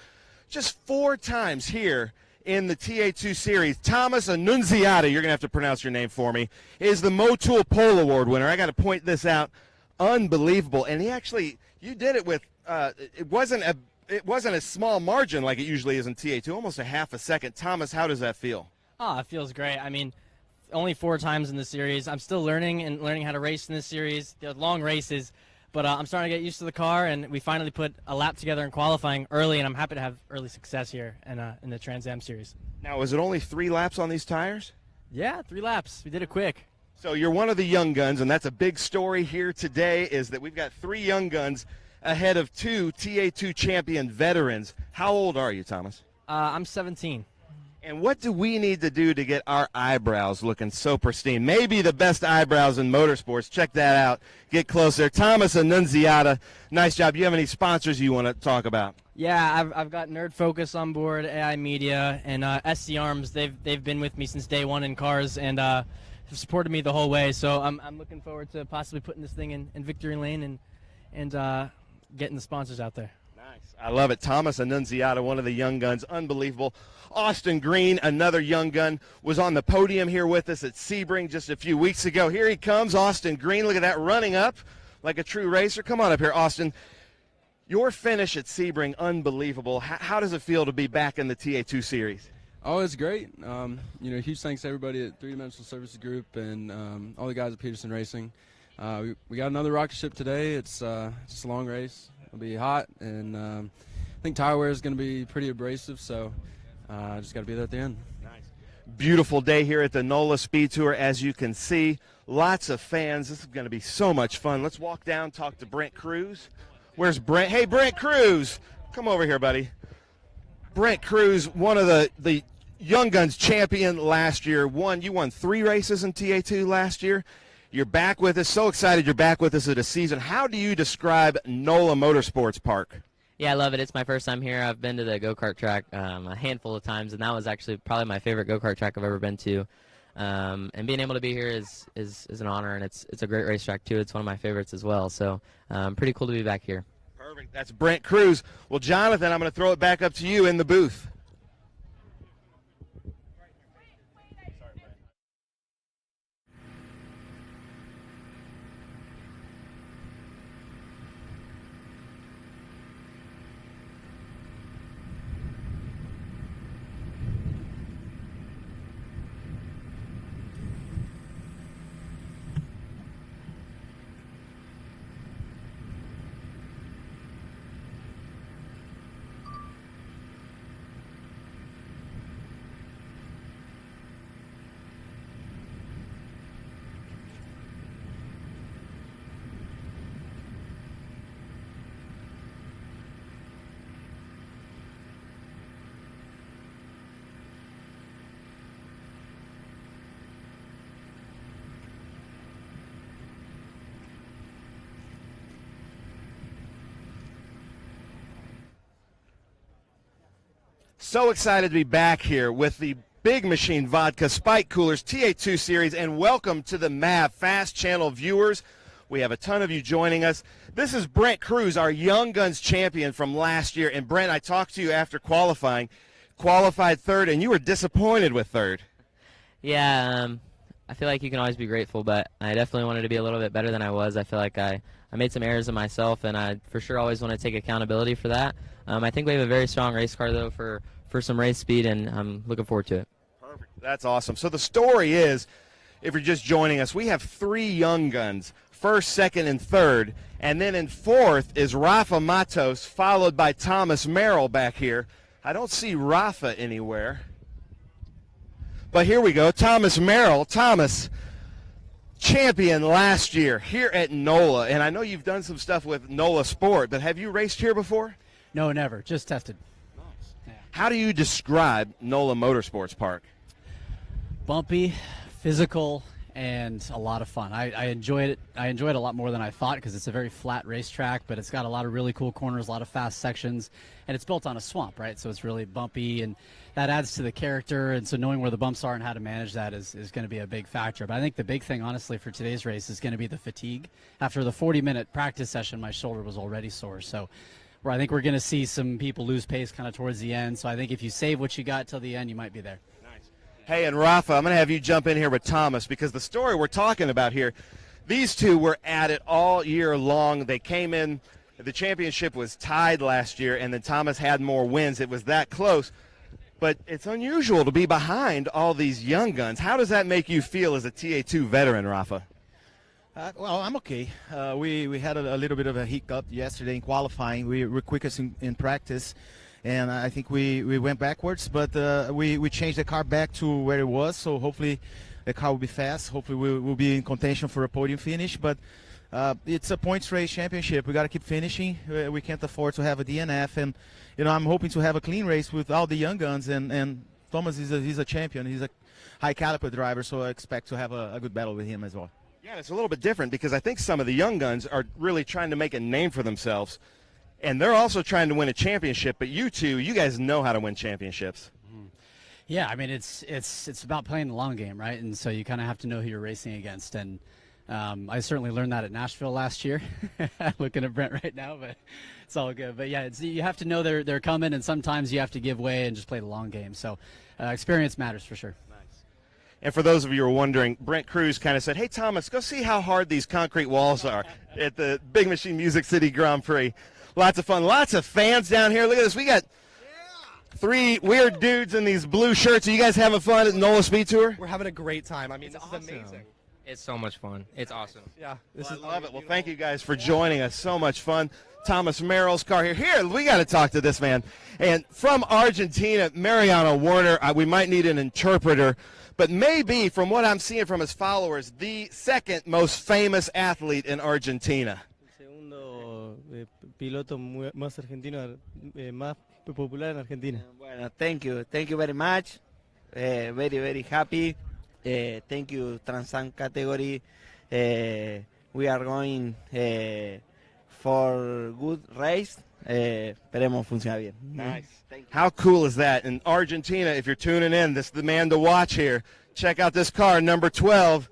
Just 4 times here in the TA2 series. Thomas Annunziata, you're going to have to pronounce your name for me, is the Motul Pole Award winner. I got to point this out. Unbelievable. And he actually, you did it with, it wasn't a small margin like it usually is in TA2, almost a half a second. Thomas, how does that feel? Oh, it feels great. I mean, only 4 times in the series. I'm still learning how to race in this series. They're long races, but I'm starting to get used to the car, and we finally put a lap together in qualifying early, and I'm happy to have early success here in the Trans Am series. Now, was it only 3 laps on these tires? Yeah, 3 laps. We did it quick. So you're one of the young guns, and that's a big story here today, is that we've got 3 young guns ahead of 2 TA2 champion veterans. How old are you, Thomas? I'm 17. And what do we need to do to get our eyebrows looking so pristine? Maybe the best eyebrows in motorsports. Check that out. Get closer. Thomas Annunziata, nice job. You have any sponsors you want to talk about? Yeah, I've got Nerd Focus on board, AI Media, and SC Arms. They've been with me since day one in cars and have supported me the whole way. So I'm looking forward to possibly putting this thing in victory lane and getting the sponsors out there. Nice. I love it. Thomas Annunziata, one of the young guns. Unbelievable. Austin Green, another young gun, was on the podium here with us at Sebring just a few weeks ago. Here he comes, Austin Green. Look at that, running up like a true racer. Come on up here, Austin. Your finish at Sebring, unbelievable. How does it feel to be back in the TA2 series? Oh, it's great. Huge thanks to everybody at 3 Dimensional Services Group and all the guys at Peterson Racing. We got another rocket ship today. It's just a long race. It'll be hot, and I think tire wear is going to be pretty abrasive, so just got to be there at the end. Nice. Beautiful day here at the NOLA SpeedTour, as you can see. Lots of fans. This is going to be so much fun. Let's walk down, talk to Brent Cruz. Where's Brent? Hey, Brent Cruz. Come over here, buddy. Brent Cruz, one of the Young Guns champion last year. You won 3 races in TA2 last year. You're back with us. So excited you're back with us at a season. How do you describe NOLA Motorsports Park? Yeah, I love it. It's my first time here. I've been to the go-kart track a handful of times, and that was actually probably my favorite go-kart track I've ever been to. And being able to be here is an honor, and it's a great racetrack too. It's one of my favorites as well. So pretty cool to be back here. Perfect. That's Brent Cruz. Well, Jonathan, I'm going to throw it back up to you in the booth. So excited to be back here with the Big Machine Vodka Spike Coolers TA2 series, and welcome to the MAV Fast Channel viewers. We have a ton of you joining us. This is Brent Cruz, our Young Guns champion from last year. And Brent, I talked to you after qualifying. Qualified 3rd, and you were disappointed with 3rd. Yeah, I feel like you can always be grateful, but I definitely wanted to be a little bit better than I was. I feel like I made some errors in myself, and I for sure always want to take accountability for that. I think we have a very strong race car, though, for some race speed, and I'm looking forward to it. Perfect. That's awesome. So the story is, if you're just joining us, we have 3 Young Guns, 1st, 2nd, and 3rd. And then in 4th is Rafa Matos, followed by Thomas Merrill back here. I don't see Rafa anywhere. But here we go, Thomas Merrill. Thomas, champion last year here at NOLA, and I know you've done some stuff with NOLA Sport, but have you raced here before? No, never. Just tested. How do you describe NOLA Motorsports Park? Bumpy, physical, and a lot of fun. I enjoyed it. I enjoyed it a lot more than I thought because it's a very flat racetrack, but it's got a lot of really cool corners, a lot of fast sections, and it's built on a swamp, right? So it's really bumpy, and that adds to the character, and so knowing where the bumps are and how to manage that is going to be a big factor. But I think the big thing, honestly, for today's race is going to be the fatigue. After the 40-minute practice session, my shoulder was already sore, so I think we're going to see some people lose pace kind of towards the end. So I think if you save what you got till the end, you might be there. Hey, and Rafa, I'm going to have you jump in here with Thomas because the story we're talking about here, these two were at it all year long. They came in, the championship was tied last year, and then Thomas had more wins. It was that close. But it's unusual to be behind all these young guns. How does that make you feel as a TA2 veteran, Rafa? Well, I'm okay. We had a little bit of a hiccup yesterday in qualifying. We were quickest in practice, and I think we went backwards, but we changed the car back to where it was, so hopefully the car will be fast. Hopefully we'll be in contention for a podium finish, but it's a points race championship. We got to keep finishing. We can't afford to have a DNF, and I'm hoping to have a clean race with all the young guns, and Thomas he's a champion. He's a high caliber driver, so I expect to have a good battle with him as well. Yeah, it's a little bit different because I think some of the young guns are really trying to make a name for themselves, and they're also trying to win a championship. But you two, you guys know how to win championships. Yeah, I mean it's about playing the long game, right? And so you kind of have to know who you're racing against. And I certainly learned that at Nashville last year. Looking at Brent right now, but it's all good. But yeah, you have to know they're coming, and sometimes you have to give way and just play the long game. So experience matters for sure. And for those of you who are wondering, Brent Cruz kind of said, hey, Thomas, go see how hard these concrete walls are at the Big Machine Music City Grand Prix. Lots of fun. Lots of fans down here. Look at this. We got three weird dudes in these blue shirts. Are you guys having fun at NOLA SpeedTour? We're having a great time. I mean, this is amazing. It's so much fun. It's awesome. Yeah. I love it. Well, thank you guys for joining us. So much fun. Thomas Merrill's car here. Here, we got to talk to this man. And from Argentina, Mariano Warner, we might need an interpreter, but maybe, from what I'm seeing from his followers, the second most famous athlete in Argentina. Segundo piloto más argentino, más popular en Argentina. Bueno, thank you very much. Very, very happy. Thank you, Trans-Am category. We are going for good race. Esperemos funciona bien. Nice. How cool is that? In Argentina, if you're tuning in, this is the man to watch here. Check out this car, number 12,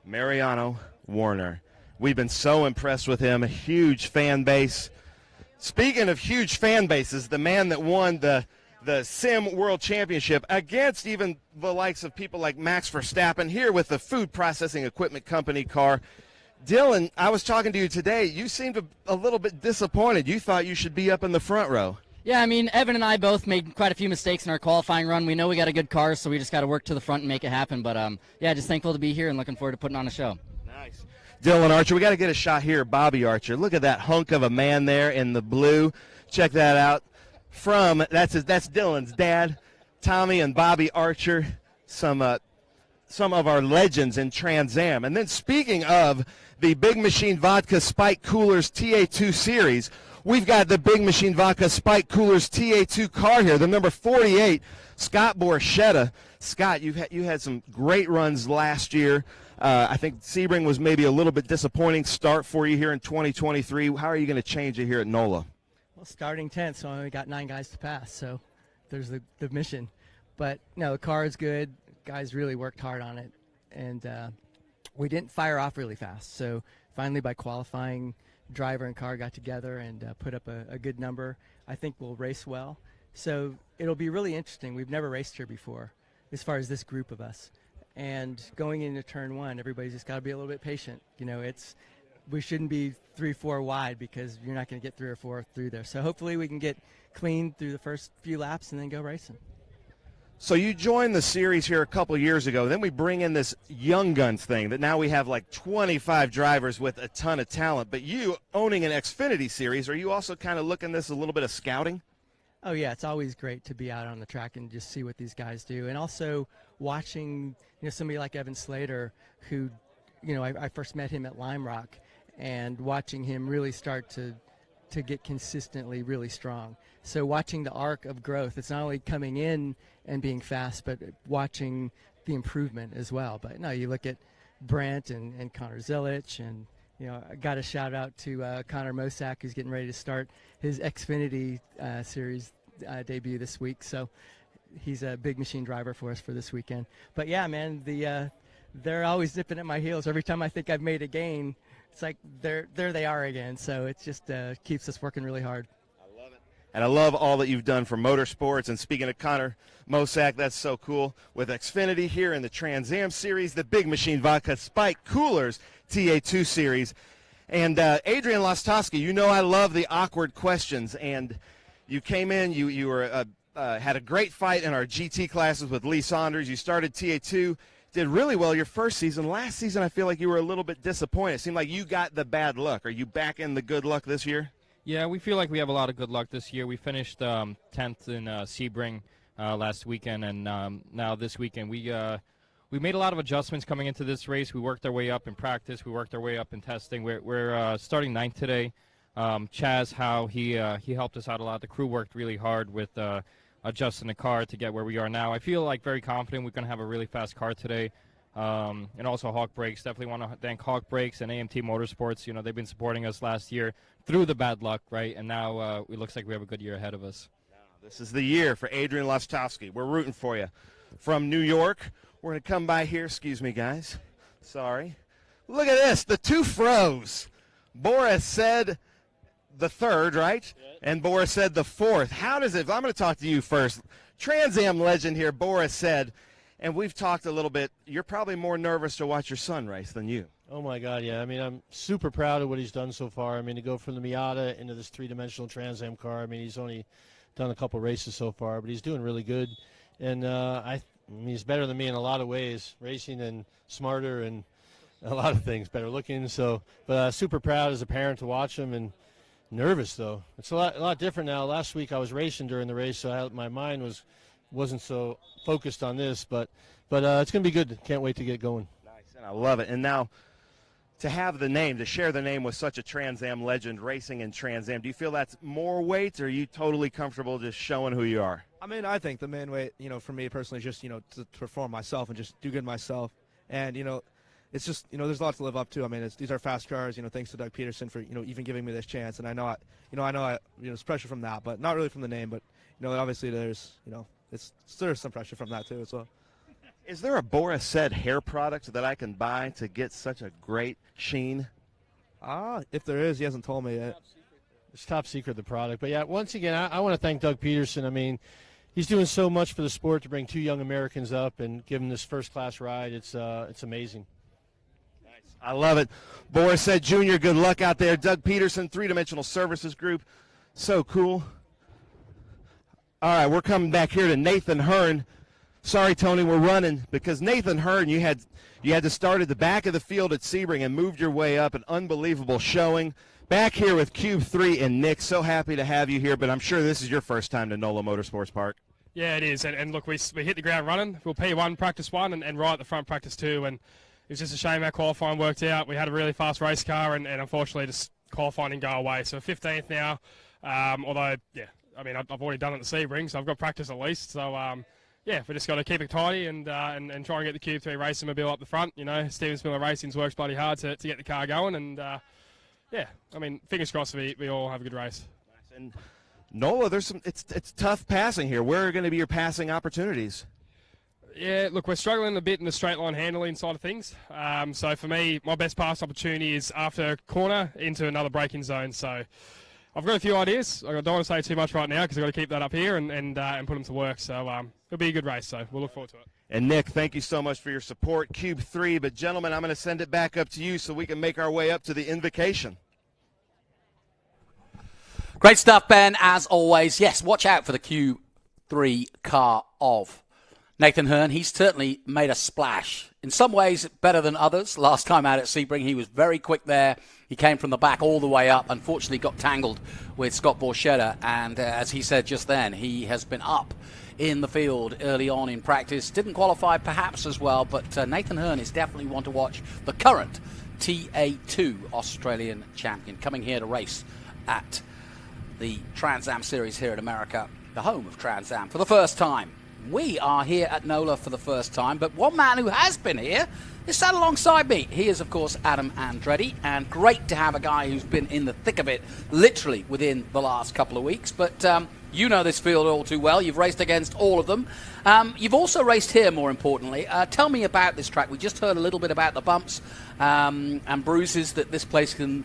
Mariano Warner. We've been so impressed with him, a huge fan base. Speaking of huge fan bases, the man that won the Sim World Championship against even the likes of people like Max Verstappen here with the food processing equipment company car. Dylan, I was talking to you today. You seemed a little bit disappointed. You thought you should be up in the front row. Yeah, I mean, Evan and I both made quite a few mistakes in our qualifying run. We know we got a good car, so we just got to work to the front and make it happen. But, yeah, just thankful to be here and looking forward to putting on a show. Nice. Dylan Archer, we got to get a shot here. Bobby Archer. Look at that hunk of a man there in the blue. Check that out. That's Dylan's dad, Tommy and Bobby Archer, some of our legends in Trans Am. And then speaking of the Big Machine Vodka Spike Coolers TA2 series, we've got the Big Machine Vodka Spike Coolers TA2 car here, the number 48, Scott Borchetta. Scott, you had some great runs last year. I think Sebring was maybe a little bit disappointing start for you here in 2023. How are you going to change it here at NOLA? Well, starting 10th, so I only got 9 guys to pass, so there's the mission. But, no, the car is good. Guys really worked hard on it, and we didn't fire off really fast. So finally, by qualifying, driver and car got together and put up a good number. I think we'll race well. So it'll be really interesting. We've never raced here before as far as this group of us. And going into turn 1, everybody's just got to be a little bit patient. We shouldn't be 3-4 wide because you're not going to get 3 or 4 through there. So hopefully we can get clean through the first few laps and then go racing. So you joined the series here a couple of years ago. Then we bring in this Young Guns thing that now we have like 25 drivers with a ton of talent. But you owning an Xfinity series, are you also kind of looking at this a little bit of scouting? Oh, yeah, it's always great to be out on the track and just see what these guys do. And also watching somebody like Evan Slater who I first met him at Lime Rock, and watching him really start to get consistently really strong. So watching the arc of growth, it's not only coming in and being fast, but watching the improvement as well. But no, you look at Brent and Connor Zilic, and I got a shout out to Connor Mosak, who's getting ready to start his Xfinity series debut this week. So he's a big machine driver for us for this weekend. But yeah, man, they're always nipping at my heels. Every time I think I've made a gain, it's like there they are again. So it just keeps us working really hard. And I love all that you've done for motorsports. And speaking of Connor Mosak, that's so cool. With Xfinity here in the Trans Am Series, the Big Machine Vodka Spike Coolers TA2 Series. And Adrian Lostowski, I love the awkward questions. And you came in, you were had a great fight in our GT classes with Lee Saunders. You started TA2, did really well your first season. Last season, I feel like you were a little bit disappointed. It seemed like you got the bad luck. Are you back in the good luck this year? Yeah, we feel like we have a lot of good luck this year. We finished 10th in Sebring last weekend, and now this weekend we made a lot of adjustments coming into this race. We worked our way up in practice. We worked our way up in testing. We're starting 9th today. Chaz, how he helped us out a lot. The crew worked really hard with adjusting the car to get where we are now. I feel like very confident we're going to have a really fast car today. And also Hawk Brakes. Definitely want to thank Hawk Brakes and AMT Motorsports. They've been supporting us last year through the bad luck, right? And now it looks like we have a good year ahead of us. This is the year for Adrian Lostowski. We're rooting for you. From New York, we're going to come by here. Excuse me, guys. Sorry. Look at this. The two Fros. Boris said the third, right? And Boris said the fourth. How does it – I'm going to talk to you first. Trans Am legend here, Boris said – and we've talked a little bit. You're probably more nervous to watch your son race than you. Oh, my God, yeah. I mean, I'm super proud of what he's done so far. I mean, to go from the Miata into this three-dimensional Trans Am car, I mean, he's only done a couple races so far, but he's doing really good. And I mean, he's better than me in a lot of ways, racing and smarter and a lot of things, better looking. So, but super proud as a parent to watch him, and nervous, though. It's a lot different now. Last week I was racing during the race, so my mind wasn't so focused on this, but it's going to be good. Can't wait to get going. Nice, and I love it. And now to have the name, to share the name with such a Trans Am legend racing in Trans Am, do you feel that's more weight, or are you totally comfortable just showing who you are? I mean, I think the main weight, for me personally, is just, to perform myself and just do good myself. And, it's just, there's a lot to live up to. I mean, these are fast cars, thanks to Doug Peterson for, even giving me this chance. And I know, there's pressure from that, but not really from the name. But, obviously there's some pressure from that too as well. Is there a Boris Said hair product that I can buy to get such a great sheen? If there is, he hasn't told me yet. It's top secret, the product. But yeah, once again, I want to thank Doug Peterson. I mean, he's doing so much for the sport to bring two young Americans up and give them this first-class ride. It's amazing. Nice. I love it. Boris Said Jr., good luck out there. Doug Peterson, Three-Dimensional Services Group. So cool. All right, we're coming back here to Nathan Hearn. Sorry, Tony, we're running because Nathan Hearn, you had to start at the back of the field at Sebring and moved your way up. An unbelievable showing. Back here with Cube 3 and Nick. So happy to have you here, but I'm sure this is your first time to NOLA Motorsports Park. Yeah, it is. And look, we hit the ground running. We'll P1, practice 1, and right at the front, practice 2. And it was just a shame how qualifying worked out. We had a really fast race car, and unfortunately just qualifying didn't go away. So 15th now, although, yeah. I mean, I've already done it at Sebring, so I've got practice at least. So, yeah, we just got to keep it tidy and try and get the Cube 3 racing mobile up the front. Steven Spiller Racing's works bloody hard to get the car going. And, yeah, I mean, fingers crossed we all have a good race. Nice. And NOLA, it's tough passing here. Where are going to be your passing opportunities? Yeah, look, we're struggling a bit in the straight line handling side of things. So, for me, my best pass opportunity is after a corner into another braking zone. So, I've got a few ideas. I don't want to say too much right now because I've got to keep that up here and put them to work. So it'll be a good race, so we'll look forward to it. And, Nick, thank you so much for your support. Cube 3, but, gentlemen, I'm going to send it back up to you so we can make our way up to the invocation. Great stuff, Ben, as always. Yes, watch out for the Q3 car of Nathan Hearn, he's certainly made a splash. In some ways, better than others. Last time out at Sebring, he was very quick there. He came from the back all the way up. Unfortunately, got tangled with Scott Borchetta. And as he said just then, he has been up in the field early on in practice. Didn't qualify perhaps as well, but Nathan Hearn is definitely one to watch. The current TA2 Australian champion coming here to race at the Trans Am Series here in America, the home of Trans Am, for the first time. We are here at NOLA for the first time, but one man who has been here is sat alongside me. He is, of course, Adam Andretti, and great to have a guy who's been in the thick of it literally within the last couple of weeks. But you know this field all too well. You've raced against all of them. You've also raced here, more importantly. Tell me about this track. We just heard a little bit about the bumps and bruises that this place can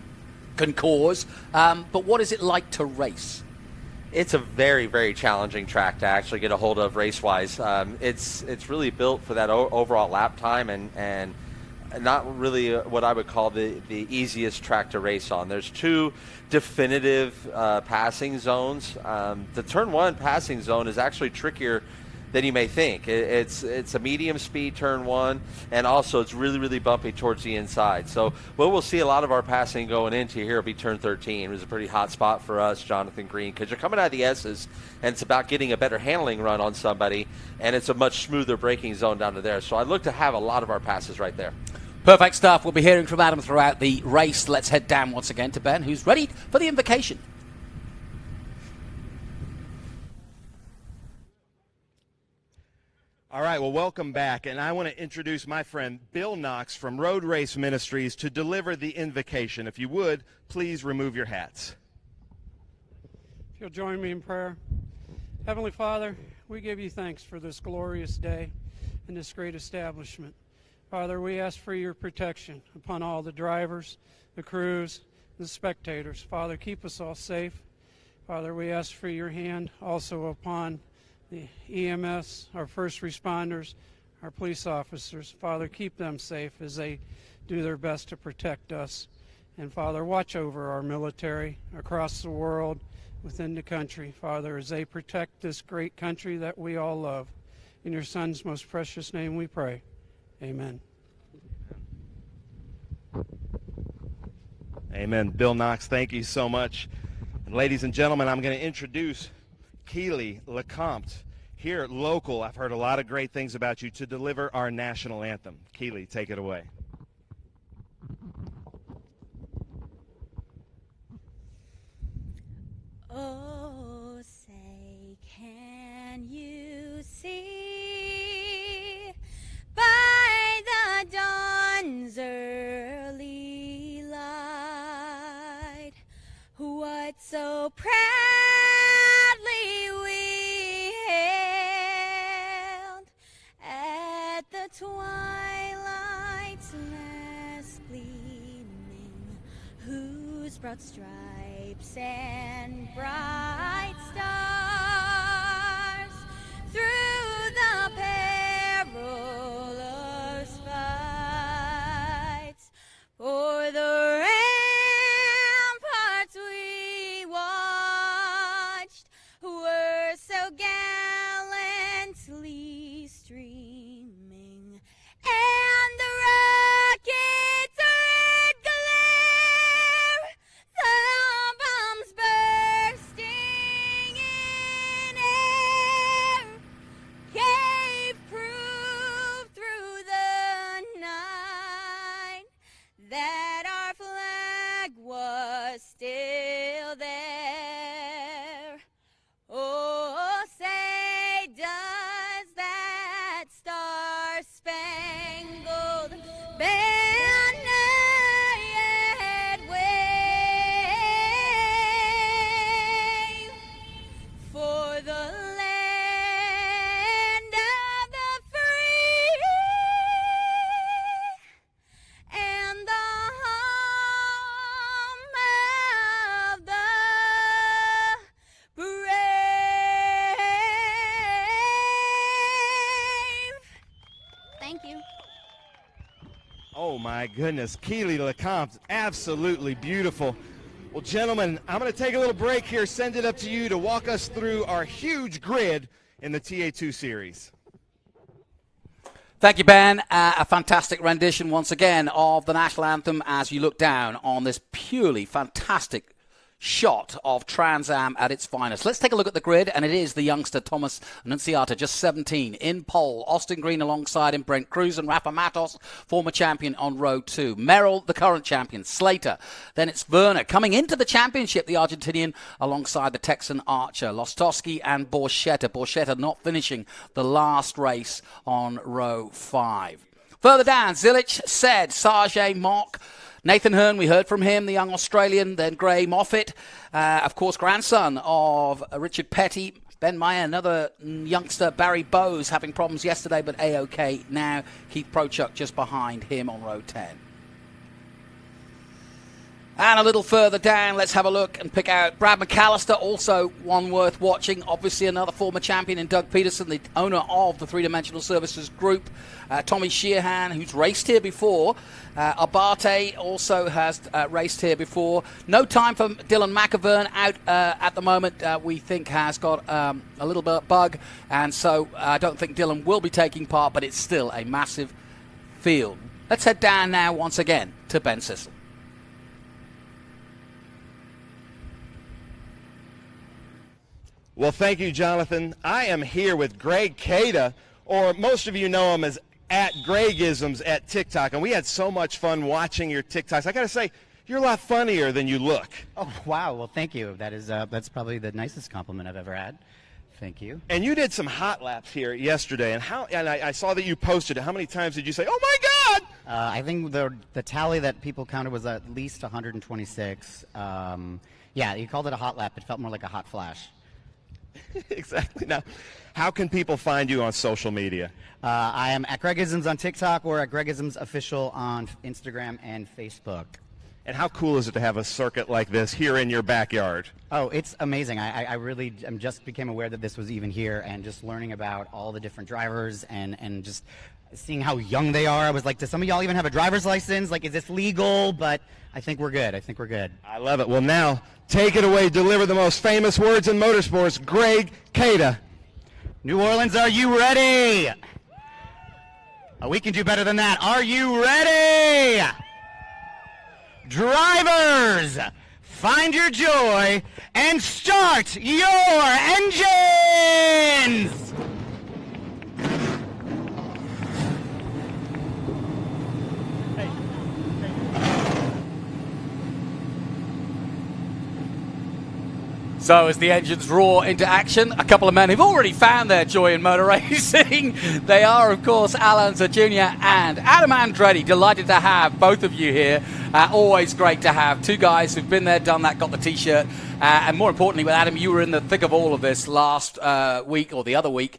cause. But what is it like to race? It's a very, very challenging track to actually get a hold of race-wise. It's really built for that overall lap time and not really what I would call the easiest track to race on. There's two definitive passing zones. The turn one passing zone is actually trickier than you may think. It's a medium speed turn one, and also it's really, really bumpy towards the inside. So what we'll see a lot of our passing going into here will be turn 13. It was a pretty hot spot for us, Jonathan Green, because you're coming out of the S's, and it's about getting a better handling run on somebody, and it's a much smoother braking zone down to there. So I'd look to have a lot of our passes right there. Perfect stuff. We'll be hearing from Adam throughout the race. Let's head down once again to Ben, who's ready for the invocation. All right, well, welcome back, and I want to introduce my friend Bill Knox from Road Race Ministries to deliver the invocation. If you would, please remove your hats. If you'll join me in prayer. Heavenly Father, we give you thanks for this glorious day and this great establishment. Father, we ask for your protection upon all the drivers, the crews, the spectators. Father, keep us all safe. Father, we ask for your hand also upon the EMS, our first responders, our police officers. Father, keep them safe as they do their best to protect us. And Father, watch over our military across the world, within the country, Father, as they protect this great country that we all love. In your Son's most precious name we pray. Amen. Amen. Bill Knox, thank you so much. And ladies and gentlemen, I'm going to introduce Keely LeCompte, here local. I've heard a lot of great things about you, to deliver our national anthem. Keely, take it away. Oh, say, can you see by the dawn's early light what so proudly we hailed at the twilight's last gleaming, whose broad stripes and bright stars through the perilous fights for the ramparts we watched were so gallantly streaming, and the rockets' red glare, the bombs bursting in air, gave proof through the night that our flag was still there. Oh, say, does that star-spangled banner yet wave for the land of the free and the home of the brave? Thank you. Oh, my goodness. Keely LeCompte, absolutely beautiful. Well, gentlemen, I'm going to take a little break here, send it up to you to walk us through our huge grid in the TA2 series. Thank you, Ben. A fantastic rendition once again of the national anthem as you look down on this purely fantastic shot of Trans Am at its finest. Let's take a look at the grid, and it is the youngster Thomas Annunziata, just 17, in pole. Austin Green alongside him, Brent Cruz and Rafa Matos, former champion on row 2. Merrill, the current champion. Slater. Then it's Werner coming into the championship, the Argentinian, alongside the Texan Archer, Lostowski and Borchetta. Borchetta not finishing the last race on row 5. Further down, Zilic, Said, Sarge, Mock, Nathan Hearn, we heard from him, the young Australian, then Gray Moffat, of course, grandson of Richard Petty, Ben Meyer, another youngster, Barry Bowes, having problems yesterday, but A-OK now. Keith Prochuk just behind him on row 10. And a little further down, let's have a look and pick out Brad McAllister, also one worth watching. Obviously, another former champion in Doug Peterson, the owner of the Three Dimensional Services Group. Tommy Sheehan, who's raced here before. Abate also has raced here before. No time for Dylan McAvern out at the moment. We think has got a little bit of bug, and so I don't think Dylan will be taking part, but it's still a massive field. Let's head down now once again to Ben Sissel. Well, thank you, Jonathan. I am here with Greg Cada, or most of you know him as @Gregisms at TikTok, and we had so much fun watching your TikToks. I got to say, you're a lot funnier than you look. Oh, wow. Well, thank you. That's probably the nicest compliment I've ever had. Thank you. And you did some hot laps here yesterday, and I saw that you posted it. How many times did you say, "Oh my God"? I think the tally that people counted was at least 126. Yeah, you called it a hot lap. It felt more like a hot flash. Exactly. Now, how can people find you on social media? I am at Gregisms on TikTok or at Gregisms Official on Instagram and Facebook. And how cool is it to have a circuit like this here in your backyard? Oh, it's amazing. I really just became aware that this was even here, and just learning about all the different drivers and just seeing how young they are. I was like, do some of y'all even have a driver's license? Like, is this legal? But I think we're good. I think we're good. I love it. Well, now, take it away. Deliver the most famous words in motorsports. Greg Cada. New Orleans, are you ready? Oh, we can do better than that. Are you ready? Drivers, find your joy and start your engines! So as the engines roar into action, a couple of men who've already found their joy in motor racing. They are, of course, Alan Jr. and Adam Andretti. Delighted to have both of you here. Always great to have two guys who've been there, done that, got the T-shirt. And more importantly, with Adam, you were in the thick of all of this last week or the other week.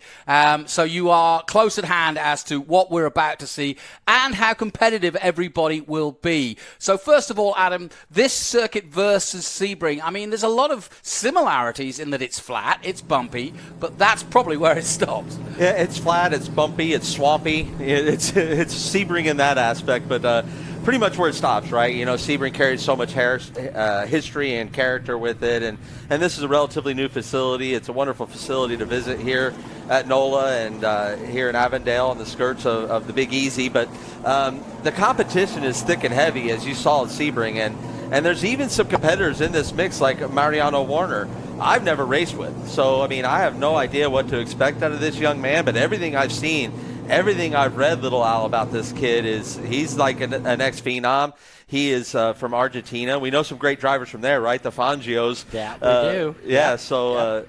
So you are close at hand as to what we're about to see and how competitive everybody will be. So first of all, Adam, this circuit versus Sebring, I mean, there's a lot of similarities in that it's flat, it's bumpy, but that's probably where it stops. Yeah, it's flat, it's bumpy, it's swampy. It's Sebring in that aspect, but pretty much where it stops, right? You know, Sebring carries so much history and character with it, and this is a relatively new facility. It's a wonderful facility to visit here at NOLA and here in Avondale on the skirts of the Big Easy. But the competition is thick and heavy, as you saw at Sebring, and there's even some competitors in this mix like Mariano Warner I've never raced with. So, I mean, I have no idea what to expect out of this young man, but everything I've seen, everything I've read, Little Al, about this kid is he's like an ex-phenom. He is from Argentina. We know some great drivers from there, right? The Fangios. Yeah, we do. Yeah, so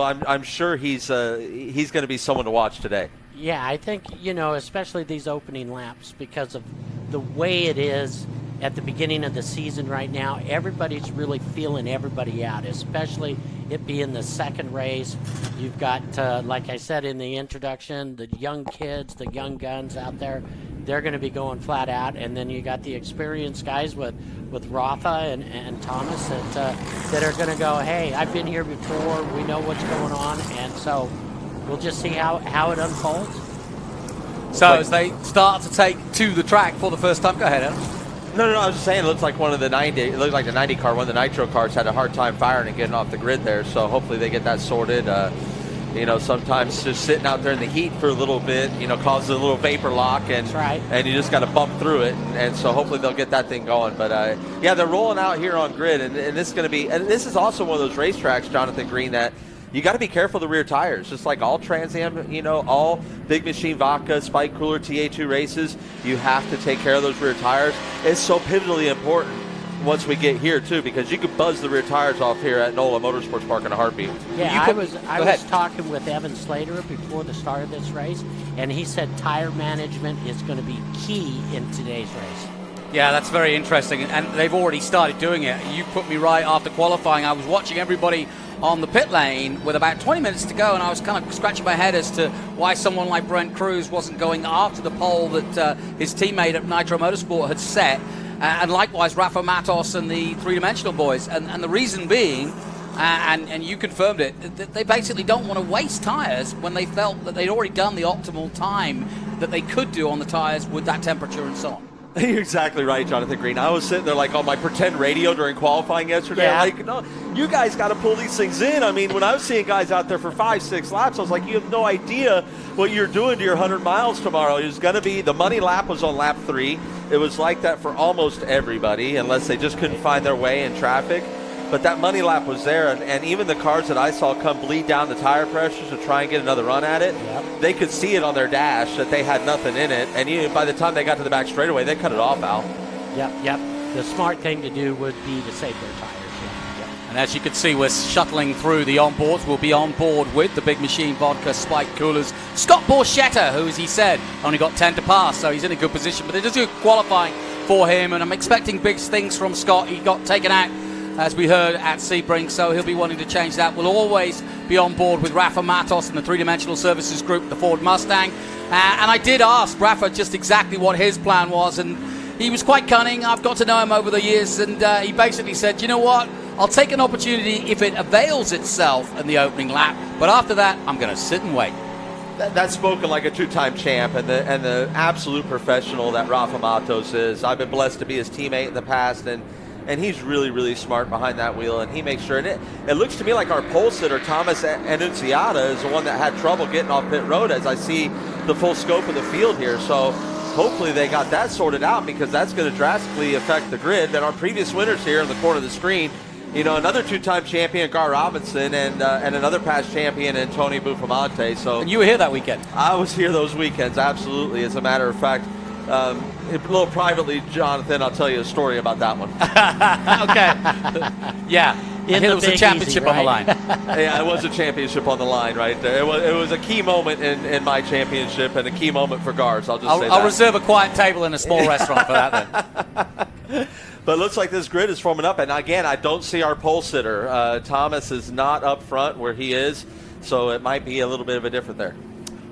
I'm sure he's going to be someone to watch today. Yeah, I think, you know, especially these opening laps, because of the way it is at the beginning of the season right now, everybody's really feeling everybody out, especially it being the second race. You've got, like I said in the introduction, the young kids, the young guns out there. They're going to be going flat out, and then you got the experienced guys with Rafa and Thomas that are going to go, hey, I've been here before, we know what's going on, and so we'll just see how it unfolds. So as they start to take to the track for the first time, go ahead, Adam. No, I was just saying, it looks like one of the 90. It looked like the 90 car, one of the Nitro cars, had a hard time firing and getting off the grid there. So hopefully they get that sorted. You know, sometimes just sitting out there in the heat for a little bit, you know, causes a little vapor lock, and and you just got to bump through it, and so hopefully they'll get that thing going. But yeah, they're rolling out here on grid, and this is going to be, and this is also one of those racetracks, Jonathan Green, that you got to be careful of the rear tires, just like all Trans Am, you know, all Big Machine Vodka, Spike Cooler, TA2 races. You have to take care of those rear tires. It's so pivotally important once we get here too, because you could buzz the rear tires off here at NOLA Motorsports Park in a heartbeat. Yeah, I was talking with Evan Slater before the start of this race, and he said tire management is going to be key in today's race. Yeah, that's very interesting, and they've already started doing it. You put me right after qualifying. I was watching everybody on the pit lane with about 20 minutes to go, and I was kind of scratching my head as to why someone like Brent Cruz wasn't going after the pole that his teammate at Nitro Motorsport had set, and likewise Rafa Matos and the three-dimensional boys. And the reason being, and you confirmed it, that they basically don't want to waste tires when they felt that they'd already done the optimal time that they could do on the tires with that temperature and so on. You're exactly right, Jonathan Green. I was sitting there like on my pretend radio during qualifying yesterday. Yeah. Like, no, you guys got to pull these things in. I mean, when I was seeing guys out there for 5-6 laps, I was like, you have no idea what you're doing to your 100 miles tomorrow. It was going to be, the money lap was on lap 3. It was like that for almost everybody, unless they just couldn't find their way in traffic. But that money lap was there, and even the cars that I saw come bleed down the tire pressures to try and get another run at it, they could see it on their dash that they had nothing in it, and even by the time they got to the back straightaway, they cut it off, Al. Yep. The smart thing to do would be to save their tires. And as you can see, we're shuttling through the onboards. We'll be on board with the Big Machine Vodka Spike Coolers. Scott Borchetta, who, as he said, only got 10 to pass, so he's in a good position. But it is good qualifying for him, and I'm expecting big things from Scott. He got taken out, as we heard, at Sebring, so he'll be wanting to change that. We'll always be on board with Rafa Matos and the three-dimensional services group, the Ford Mustang. And I did ask Rafa just exactly what his plan was, and he was quite cunning. I've got to know him over the years, and he basically said, you know what, I'll take an opportunity if it avails itself in the opening lap, but after that, I'm going to sit and wait. That's spoken like a two-time champ and the absolute professional that Rafa Matos is. I've been blessed to be his teammate in the past, and he's really, really smart behind that wheel, and he makes sure. And it looks to me like our pole sitter, Thomas Annunziata, is the one that had trouble getting off pit road as I see the full scope of the field here. So hopefully they got that sorted out, because that's going to drastically affect the grid. Then our previous winners here in the corner of the screen, you know, another two-time champion, Gar Robinson, and another past champion in Tony Buffamante. So, and you were here that weekend? I was here those weekends, absolutely. As a matter of fact, a little privately, Jonathan, I'll tell you a story about that one. Okay. Yeah. It was a championship on the line. Yeah, it was a championship on the line right there. It was a key moment in my championship, and a key moment for Gars. I'll say that. I'll reserve a quiet table in a small restaurant for that then. But it looks like this grid is forming up, and again, I don't see our pole sitter. Thomas is not up front where he is, so it might be a little bit of a different there.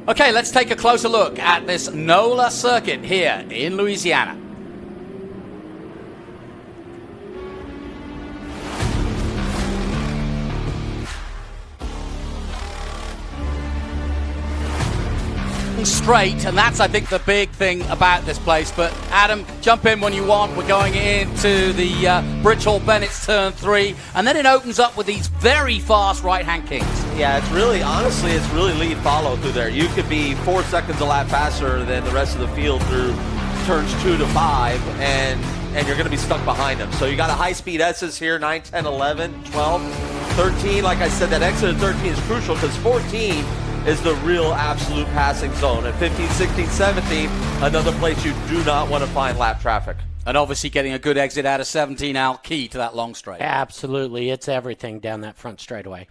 Okay, let's take a closer look at this NOLA circuit here in Louisiana. Straight, and that's, I think, the big thing about this place. But Adam, jump in when you want. We're going into the Bridge Hall Bennett's turn 3, and then it opens up with these very fast right-hand kings. Yeah, it's really, honestly, it's really lead follow through there. You could be 4 seconds a lap faster than the rest of the field through turns 2 to 5, and you're going to be stuck behind them. So you got a high-speed S's here, 9, 10, 11, 12, 13. Like I said, that exit of 13 is crucial, because 14 is the real absolute passing zone. And 15, 16, 17, another place you do not want to find lap traffic. And obviously getting a good exit out of 17 out, key to that long straight. Absolutely. It's everything down that front straightaway.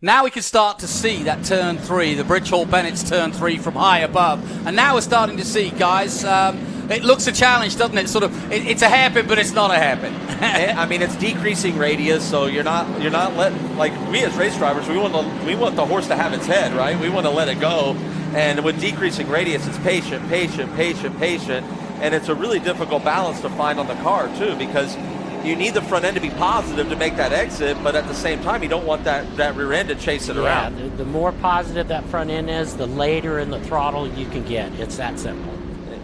Now we can start to see that turn 3, the Bridge Hall Bennett's turn 3 from high above. And now we're starting to see, guys, it looks a challenge, doesn't it? It's a hairpin, but it's not a hairpin. I mean, it's decreasing radius, so you're not letting, like, we as race drivers, we want the horse to have its head, right? We want to let it go. And with decreasing radius, it's patient, and it's a really difficult balance to find on the car too, because you need the front end to be positive to make that exit, but at the same time, you don't want that rear end to chase it around. The more positive that front end is, the later in the throttle you can get. It's that simple.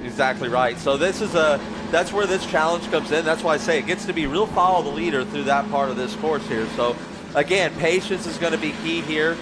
Exactly right. So that's where this challenge comes in. That's why I say it gets to be real follow the leader through that part of this course here. So again, patience is going to be key here.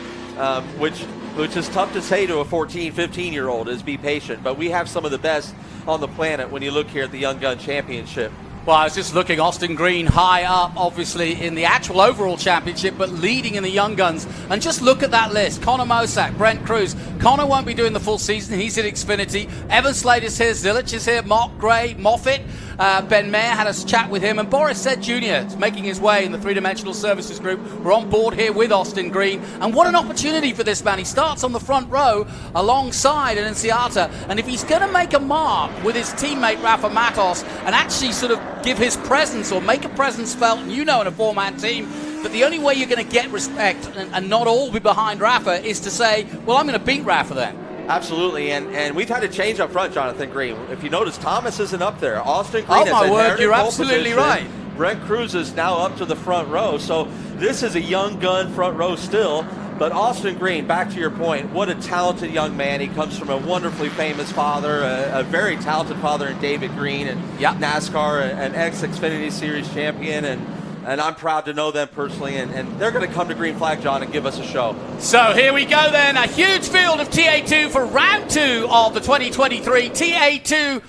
which is tough to say to a 14, 15-year-old, is be patient. But we have some of the best on the planet when you look here at the Young Gun Championship. Well, I was just looking, Austin Green high up, obviously, in the actual overall championship, but leading in the Young Guns. And just look at that list. Connor Mosack, Brent Cruz. Connor won't be doing the full season. He's at Xfinity. Evan Slater's here. Zilich is here. Mark Gray, Moffitt. Ben Mayer had a chat with him. And Boris Said Jr. is making his way in the three-dimensional services group. We're on board here with Austin Green. And what an opportunity for this man. He starts on the front row alongside an Enciata. And if he's going to make a mark with his teammate Rafa Matos and actually sort of give his presence or make a presence felt, and you know in a four-man team that the only way you're going to get respect and not all be behind Rafa is to say, well, I'm going to beat Rafa then. Absolutely, and we've had a change up front, Jonathan Green. If you notice, Thomas isn't up there. Austin Green oh, my word, you're pole absolutely position. right. Brent Cruz is now up to the front row, so this is a young gun front row still. But Austin Green, back to your point, what a talented young man. He comes from a wonderfully famous father, a very talented father in David Green, and NASCAR, an ex-Xfinity Series champion, and I'm proud to know them personally, and they're going to come to Green Flag, John, and give us a show. So here we go then, a huge field of TA2 for round 2 of the 2023 TA2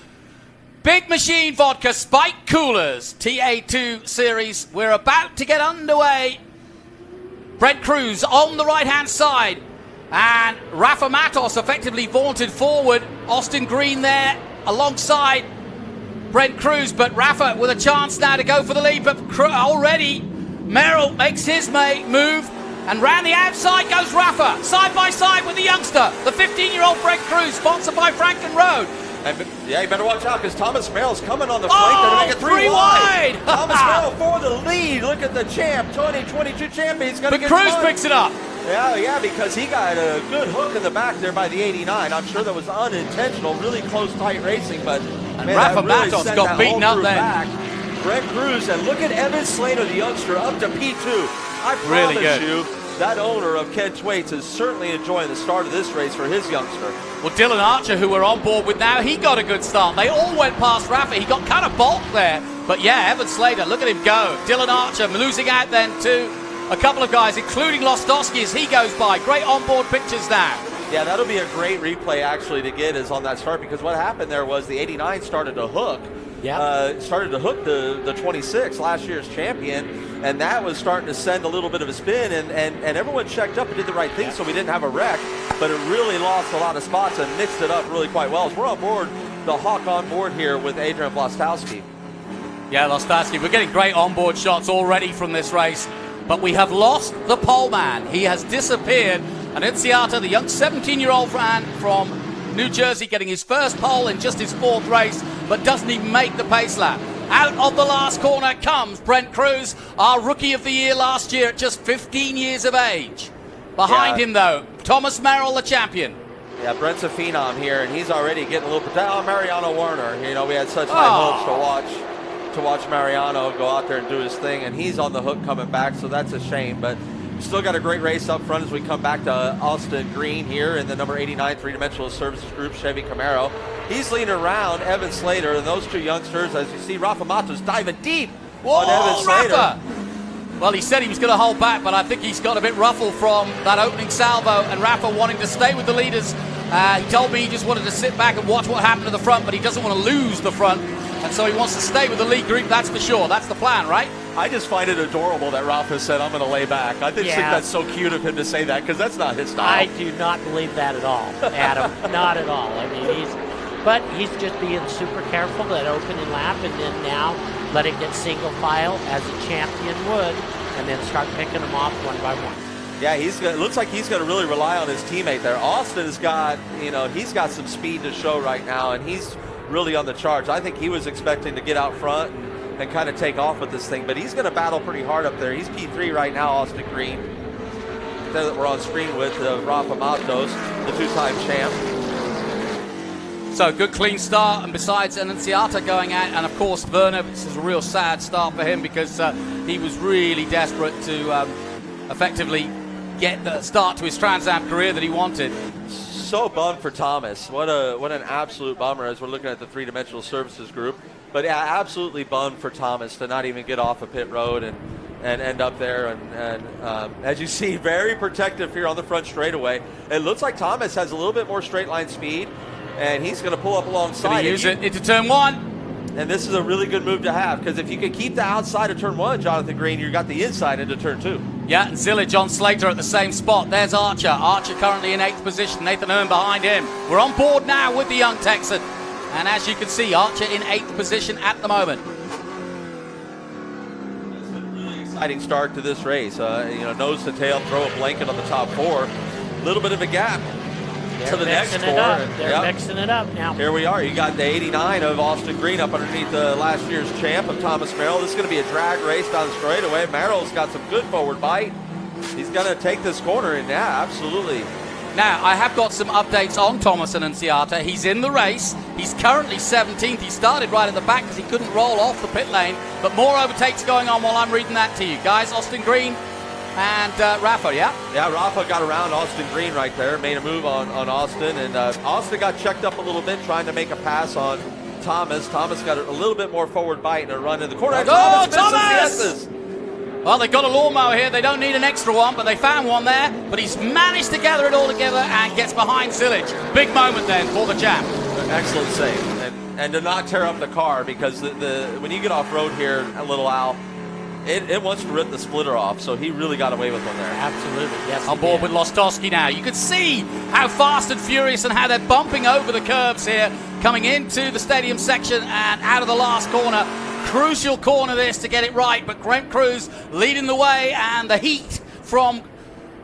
Big Machine Vodka Spike Coolers TA2 series. We're about to get underway. Brent Cruz on the right-hand side, and Rafa Matos effectively vaunted forward. Austin Green there alongside Brent Cruz, but Rafa with a chance now to go for the lead, but already Merrill makes his move, and round the outside goes Rafa, side by side with the youngster, the 15-year-old Brent Cruz, sponsored by Franken Road. And, yeah, you better watch out because Thomas Merrill's coming on the flank. They're going to make it three wide. Thomas Merrill for the lead. Look at the champ, 2022 champion. He's going to get Cruz picks it up. Yeah, because he got a good hook in the back there by the 89. I'm sure that was unintentional, really close, tight racing, but and Rafa Matos got beaten up then. Back. Brent Cruz, and look at Evan Slater, the youngster, up to P2. I promise you, that owner of Ken Thwaites is certainly enjoying the start of this race for his youngster. Well, Dylan Archer, who we're on board with now, he got a good start. They all went past Rafa. He got kind of balked there. But yeah, Evan Slater, look at him go. Dylan Archer losing out then to a couple of guys, including Lostowski as he goes by. Great onboard pictures now. Yeah, that'll be a great replay actually to get is on that start, because what happened there was the 89 started to hook. Started to hook the 26, last year's champion, and that was starting to send a little bit of a spin, and everyone checked up and did the right thing, so we didn't have a wreck, but it really lost a lot of spots and mixed it up really quite well. As we're on board, the Hawk on board here with Adrian Vlastowski. Yeah, Lostowski, we're getting great onboard shots already from this race, but we have lost the pole man. He has disappeared, and Enciata, the young 17-year-old man from New Jersey, getting his first pole in just his 4th race, but doesn't even make the pace lap. Out of the last corner comes Brent Cruz, our Rookie of the Year last year at just 15 years of age. Behind him, though, Thomas Merrill, the champion. Yeah, Brent's a phenom here, and he's already getting a little bit. Oh, Mariano Werner. You know, we had such high hopes to watch Mariano go out there and do his thing, and he's on the hook coming back, so that's a shame. But still got a great race up front as we come back to Austin Green here in the number 89 three-dimensional services group, Chevy Camaro. He's leading around Evan Slater, and those two youngsters, as you see, Rafa Matos diving deep on Evan Slater. Rafa. Well, he said he was going to hold back, but I think he's got a bit ruffled from that opening salvo, and Rafa wanting to stay with the leaders. He told me he just wanted to sit back and watch what happened to the front, but he doesn't want to lose the front, and so he wants to stay with the lead group, that's for sure. That's the plan, right? I just find it adorable that Rafa said, I'm going to lay back. I just think that's so cute of him to say that, because that's not his style. I do not believe that at all, Adam. Not at all. I mean, he's just being super careful that opening lap, and then now let it get single file as a champion would, and then start picking them off one by one. Yeah, it looks like he's going to really rely on his teammate there. Austin has got, he's got some speed to show right now, and he's really on the charge. I think he was expecting to get out front and kind of take off with this thing, but he's going to battle pretty hard up there. He's P3 right now, Austin Green, that we're on screen with Rafa Matos, the two-time champ. So good clean start, and besides Enciata going out, and of course Werner, this is a real sad start for him because he was really desperate to effectively get the start to his Trans Am career that he wanted. So bummed for Thomas. What an absolute bummer as we're looking at the three-dimensional services group. But yeah, absolutely bummed for Thomas to not even get off of pit road, and and end up there. And as you see, very protective here on the front straightaway. It looks like Thomas has a little bit more straight line speed, and he's going to pull up alongside. Going to use it into turn 1. And this is a really good move to have, because if you can keep the outside of turn 1, Jonathan Green, you got the inside into turn 2. Yeah, and Zillage on Slater at the same spot. There's Archer. Archer currently in 8th position. Nathan Hearn behind him. We're on board now with the young Texan. And as you can see, Archer in 8th position at the moment. Exciting start to this race. Nose to tail, throw a blanket on the top 4. A little bit of a gap to the next 4. They're mixing it up now. Here we are. You got the 89 of Austin Green up underneath the last year's champ of Thomas Merrill. This is going to be a drag race down the straightaway. Merrill's got some good forward bite. He's going to take this corner, and yeah, absolutely. Now, I have got some updates on Thomas Annunziata. He's in the race. He's currently 17th. He started right at the back because he couldn't roll off the pit lane. But more overtakes going on while I'm reading that to you. Guys, Austin Green and Rafa, yeah? Yeah, Rafa got around Austin Green right there, made a move on Austin, and Austin got checked up a little bit trying to make a pass on Thomas. Thomas got a little bit more forward bite and a run in the corner. Oh, Thomas! Well, they've got a lawnmower here. They don't need an extra one, but they found one there. But he's managed to gather it all together and gets behind Zillage. Big moment then for the champ. Excellent save. And to not tear up the car, because when you get off-road here, Little Al, it wants to rip the splitter off, so he really got away with one there. Absolutely, yes. On board with Lostowski now. You can see how fast and furious and how they're bumping over the curbs here, coming into the stadium section and out of the last corner. Crucial corner this to get it right, but Brent Cruz leading the way, and the heat from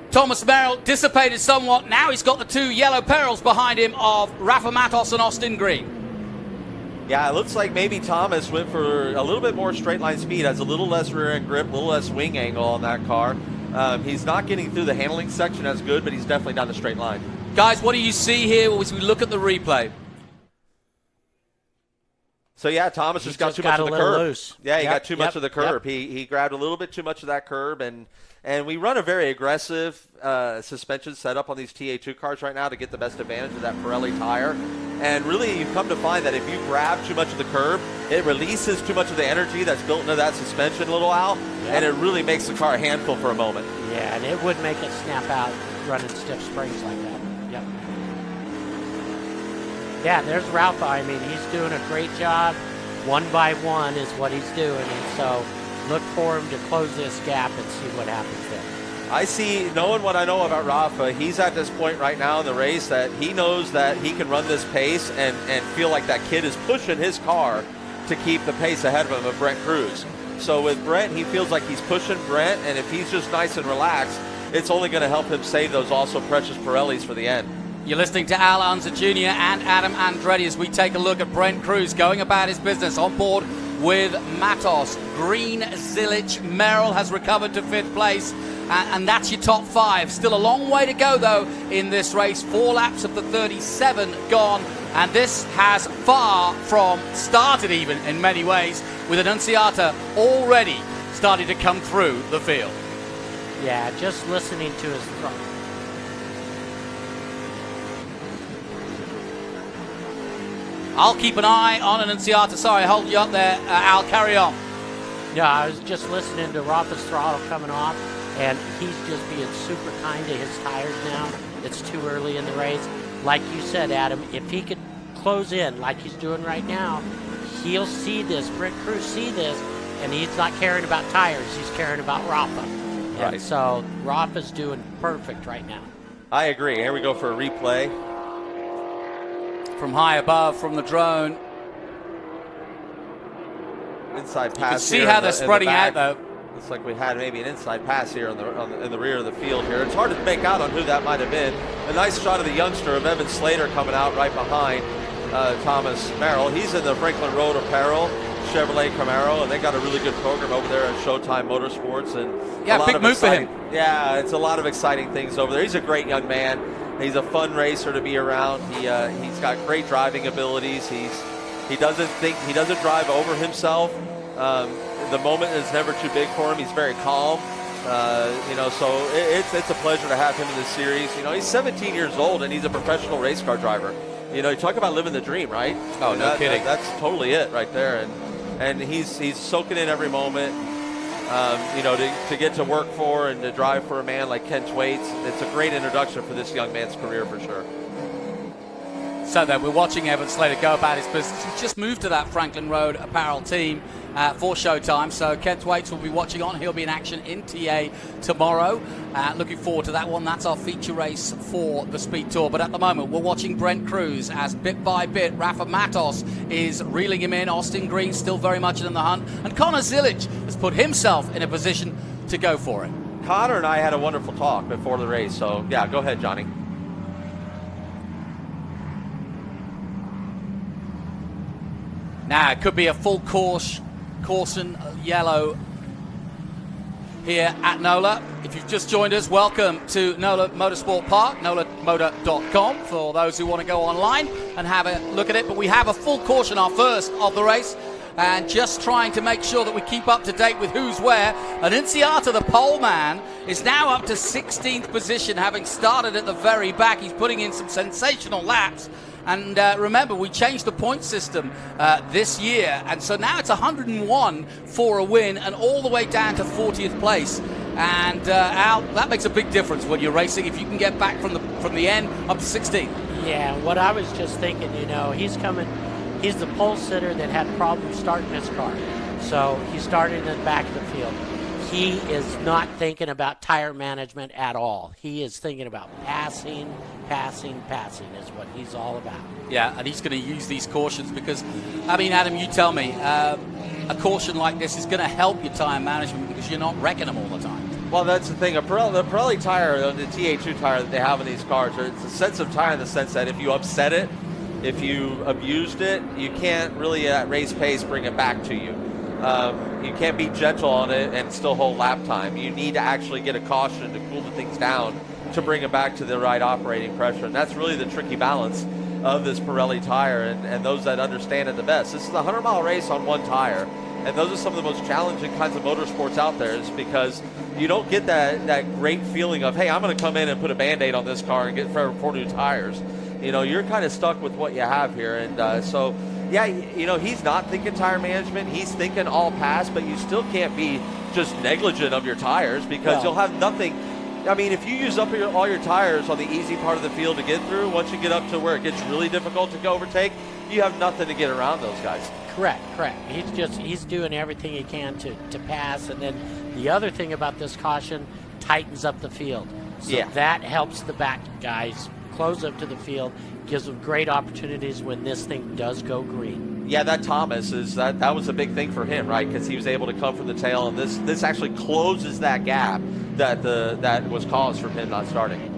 Thomas Merrill dissipated somewhat. Now he's got the 2 yellow perils behind him of Rafa Matos and Austin Green. Yeah, it looks like maybe Thomas went for a little bit more straight line speed, has a little less rear end grip, a little less wing angle on that car. He's not getting through the handling section as good, but he's definitely down the straight line. Guys, what do you see here as we look at the replay? So yeah, Thomas just got too much of the curb. Loose. Yeah, he got too much of the curb. Yep. He grabbed a little bit too much of that curb, and we run a very aggressive suspension setup on these TA2 cars right now to get the best advantage of that Pirelli tire. And really, you come to find that if you grab too much of the curb, it releases too much of the energy that's built into that suspension, Little Al, and it really makes the car a handful for a moment. Yeah, and it would make it snap out running stiff springs like that. Yep. Yeah, there's Rafa. I mean, he's doing a great job. 1 by 1 is what he's doing, and so look for him to close this gap and see what happens there. I see, knowing what I know about Rafa, he's at this point right now in the race that he knows that he can run this pace and feel like that kid is pushing his car to keep the pace ahead of him of Brent Cruz. So with Brent, he feels like he's pushing Brent, and if he's just nice and relaxed, it's only going to help him save those also precious Pirellis for the end. You're listening to Al Unser Jr. and Adam Andretti as we take a look at Brent Cruz going about his business on board with Matos. Green, Zillage, Merrill has recovered to 5th place. And that's your top 5. Still a long way to go, though, in this race. 4 laps of the 37 gone. And this has far from started, even, in many ways, with Annunziata already starting to come through the field. Yeah, just listening to his front. I'll keep an eye on Annunziata. Sorry, I hold you up there. Al, carry on. Yeah, I was just listening to Rafa's throttle coming off. And he's just being super kind to his tires now. It's too early in the race. Like you said, Adam, if he could close in like he's doing right now, he'll see this. Brent Cruz see this, and he's not caring about tires. He's caring about Rafa. Right. And so Rafa's doing perfect right now. I agree. Here we go for a replay. From high above, from the drone. Inside pass. You can see how they're spreading out, though. Looks like we had maybe an inside pass here in the rear of the field here. It's hard to make out on who that might have been. A nice shot of the youngster of Evan Slater coming out right behind Thomas Merrill. He's in the Franklin Road Apparel Chevrolet Camaro, and they got a really good program over there at Showtime Motorsports. And yeah, big move for him. Yeah, it's a lot of exciting things over there. He's a great young man. He's a fun racer to be around. He's got great driving abilities. He doesn't drive over himself. The moment is never too big for him. He's very calm. So it's a pleasure to have him in this series. He's 17 years old and he's a professional race car driver. You talk about living the dream, right? Oh, no kidding. That's totally it right there. And he's soaking in every moment. You know, to get to work for and to drive for a man like Kent Waits, it's a great introduction for this young man's career for sure. So then we're watching Evan Slater go about his business. He's just moved to that Franklin Road apparel team for showtime. So Kent Waits will be watching on. He'll be in action in TA tomorrow. Looking forward to that one. That's our feature race for the Speed Tour. But at the moment, we're watching Brent Cruz as bit by bit Rafa Matos is reeling him in. Austin Green still very much in the hunt. And Connor Zilic has put himself in a position to go for it. Connor and I had a wonderful talk before the race. So, yeah, go ahead, Johnny. Now, it could be a full caution yellow here at NOLA. If you've just joined us, welcome to NOLA Motorsport Park, nolamotor.com, for those who want to go online and have a look at it. But we have a full caution, our first of the race, and just trying to make sure that we keep up to date with who's where. And Inciata, the pole man, is now up to 16th position, having started at the very back. He's putting in some sensational laps. And remember, we changed the point system this year, and so now it's 101 for a win and all the way down to 40th place. And Al, that makes a big difference when you're racing if you can get back from the end up to 16th. Yeah, what I was just thinking, you know, he's the pole sitter that had problems starting his car. So he started in the back of the field. He is not thinking about tire management at all. He is thinking about passing is what he's all about. Yeah, and he's going to use these cautions because, I mean, Adam, you tell me, a caution like this is going to help your tire management because you're not wrecking them all the time. Well, that's the thing. The Pirelli tire, the TA2 tire that they have in these cars, it's a sensitive tire in the sense that if you upset it, if you abused it, you can't really at race pace bring it back to you. You can't be gentle on it and still hold lap time. You need to actually get a caution to cool the things down to bring it back to the right operating pressure. And that's really the tricky balance of this Pirelli tire and those that understand it the best. This is a 100-mile race on one tire. And those are some of the most challenging kinds of motorsports out there is because you don't get that great feeling of, hey, I'm going to come in and put a Band-Aid on this car and get 4 new tires. You know, you're kind of stuck with what you have here. And so, yeah, you know, he's not thinking tire management. He's thinking all pass, but you still can't be just negligent of your tires because you'll have nothing. I mean, if you use up all your tires on the easy part of the field to get through, once you get up to where it gets really difficult to overtake, you have nothing to get around those guys. Correct. He's doing everything he can to pass. And then the other thing about this caution tightens up the field. So that helps the back guys close up to the field, gives them great opportunities when this thing does go green. Yeah, that Thomas that was a big thing for him, right? Because he was able to come from the tail, and this actually closes that gap that was caused from him not starting.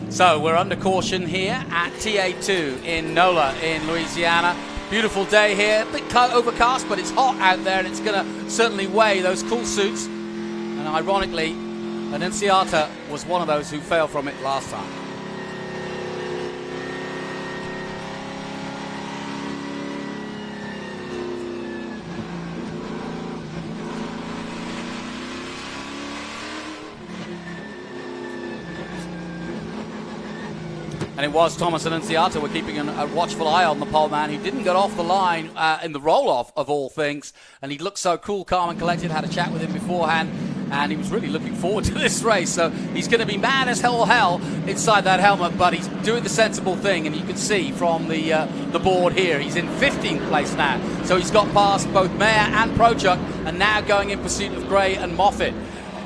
So we're under caution here at TA2 in NOLA in Louisiana. Beautiful day here, a bit overcast, but it's hot out there, and it's going to certainly weigh those cool suits. And ironically, Annunziata was one of those who failed from it last time. And it was Thomas Annunziata. We're keeping a watchful eye on the pole man who didn't get off the line in the roll-off of all things. And he looked so cool, calm and collected. Had a chat with him beforehand. And he was really looking forward to this race. So he's going to be mad as hell inside that helmet. But he's doing the sensible thing. And you can see from the board here, he's in 15th place now. So he's got past both Mayer and Prochuk. And now going in pursuit of Gray and Moffitt.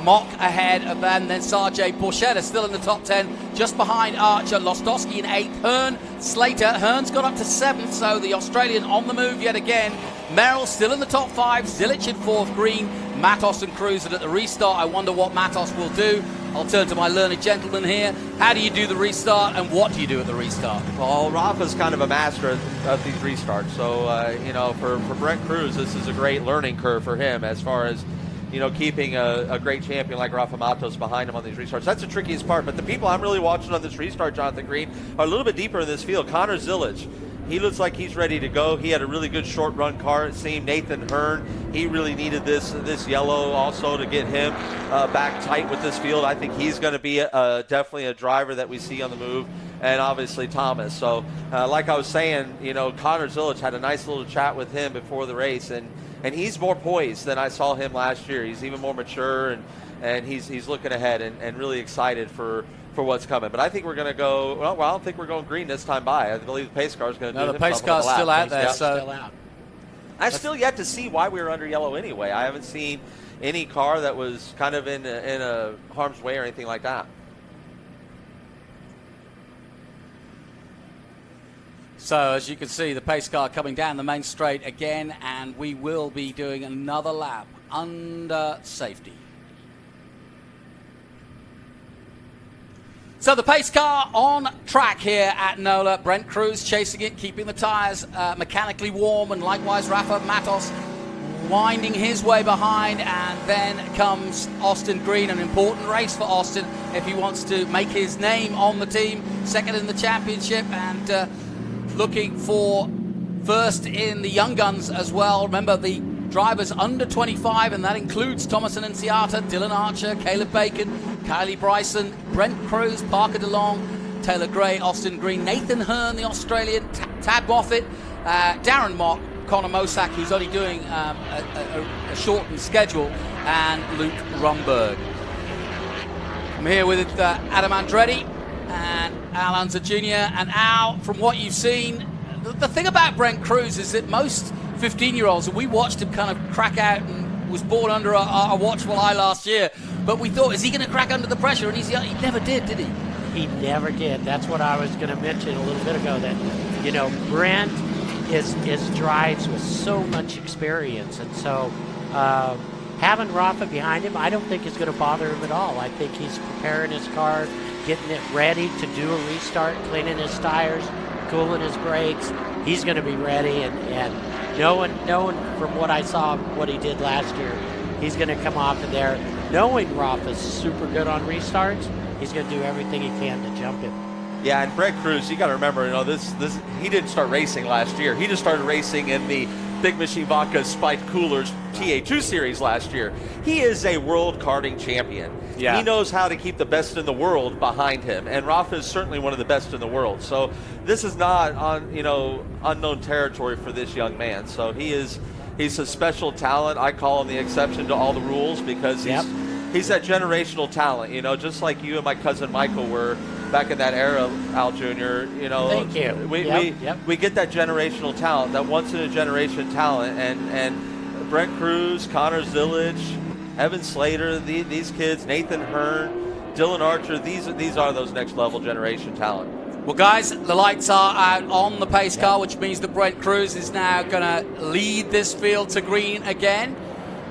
Mock ahead of then Sargé. Borchetta still in the top 10, just behind Archer. Lostowski in 8th. Hearn, Slater. Hearn's got up to 7th, so the Australian on the move yet again. Merrill still in the top 5. Zilic in 4th. Green, Matos and Cruz. And at the restart, I wonder what Matos will do. I'll turn to my learned gentleman here. How do you do the restart, and what do you do at the restart? Well, Rafa's kind of a master of these restarts. So, you know, for Brent Cruz, this is a great learning curve for him as far as, you know, keeping a great champion like Rafa Matos behind him on these restarts. That's the trickiest part. But the people I'm really watching on this restart, Jonathan Green, are a little bit deeper in this field. Connor Zilic, he looks like he's ready to go. He had a really good short run car, it seemed. Nathan Hearn, he really needed this yellow also to get him back tight with this field. I think he's going to be definitely a driver that we see on the move. And obviously Thomas. So like I was saying, you know, Connor Zilic had a nice little chat with him before the race, and and he's more poised than I saw him last year. He's even more mature, and he's looking ahead and really excited for what's coming. But I think we're going to go. Well, I don't think we're going green this time by. I believe the pace car is going to do the pace car's still out there. Still out. I've still yet to see why we were under yellow anyway. I haven't seen any car that was kind of in a harm's way or anything like that. So as you can see, the pace car coming down the main straight again, and we will be doing another lap under safety. So the pace car on track here at NOLA. Brent Cruz chasing it, keeping the tyres mechanically warm, and likewise Rafa Matos winding his way behind, and then comes Austin Green. An important race for Austin if he wants to make his name on the team. Second in the championship, and looking for first in the young guns as well. Remember, the drivers under 25, and that includes Thomas Annunziata, Dylan Archer, Caleb Bacon, Kylie Bryson, Brent Cruz, Parker DeLong, Taylor Gray, Austin Green, Nathan Hearn, the Australian, Tad Moffat, Darren Mock, Connor Mosack, who's only doing a shortened schedule, and Luke Rumberg. I'm here with Adam Andretti and Al Unser Jr. And Al, from what you've seen, the thing about Brent Cruz is that most 15-year-olds, and we watched him kind of crack out and was born under our watchful eye last year, but we thought, is he going to crack under the pressure? And he never did he? He never did. That's what I was going to mention a little bit ago, that, you know, Brent is drives with so much experience, and so having Rafa behind him, I don't think is going to bother him at all. I think he's preparing his car, getting it ready to do a restart, cleaning his tires, cooling his brakes. He's going to be ready, and knowing from what I saw what he did last year, he's going to come off of there. Knowing Rafa's super good on restarts, he's going to do everything he can to jump him. Yeah, and Brent Cruz, you got to remember, you know, this he didn't start racing last year. He just started racing in the Big Machine Vodka Spiked Coolers TA2 series last year. He is a world karting champion. Yeah. He knows how to keep the best in the world behind him, and Rafa is certainly one of the best in the world. So this is not unknown territory for this young man. So he's a special talent. I call him the exception to all the rules, because he's that generational talent. You know, just like you and my cousin Michael were back in that era, Al Jr. You know, thank you. We get that generational talent, that once in a generation talent, and Brent Cruz, Connor Zillage, Evan Slater, these kids, Nathan Hearn, Dylan Archer, these are those next level generation talent. Well, guys, the lights are out on the pace car, which means that Brent Cruz is now going to lead this field to green again.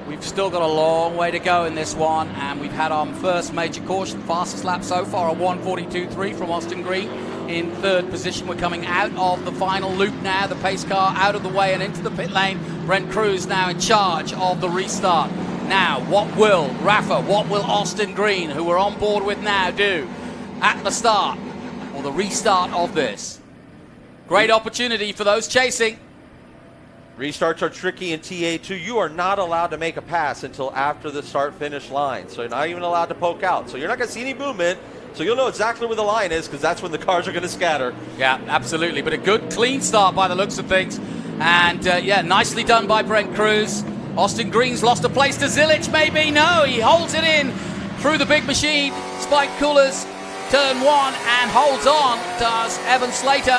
We've still got a long way to go in this one, and we've had our first major caution, fastest lap so far, a 1:42.3 from Austin Green in third position. We're coming out of the final loop now, the pace car out of the way and into the pit lane. Brent Cruz now in charge of the restart. Now, what will Rafa, what will Austin Green, who we're on board with now, do at the start or the restart of this? Great opportunity for those chasing. Restarts are tricky in TA2. You are not allowed to make a pass until after the start-finish line. So you're not even allowed to poke out. So you're not going to see any movement. So you'll know exactly where the line is, because that's when the cars are going to scatter. Yeah, absolutely. But a good, clean start by the looks of things. And, yeah, nicely done by Brent Cruz. Austin Green's lost a place to Zilic, maybe. No, he holds it in through the big machine. Spike Coolers, turn one, and holds on, does Evan Slater.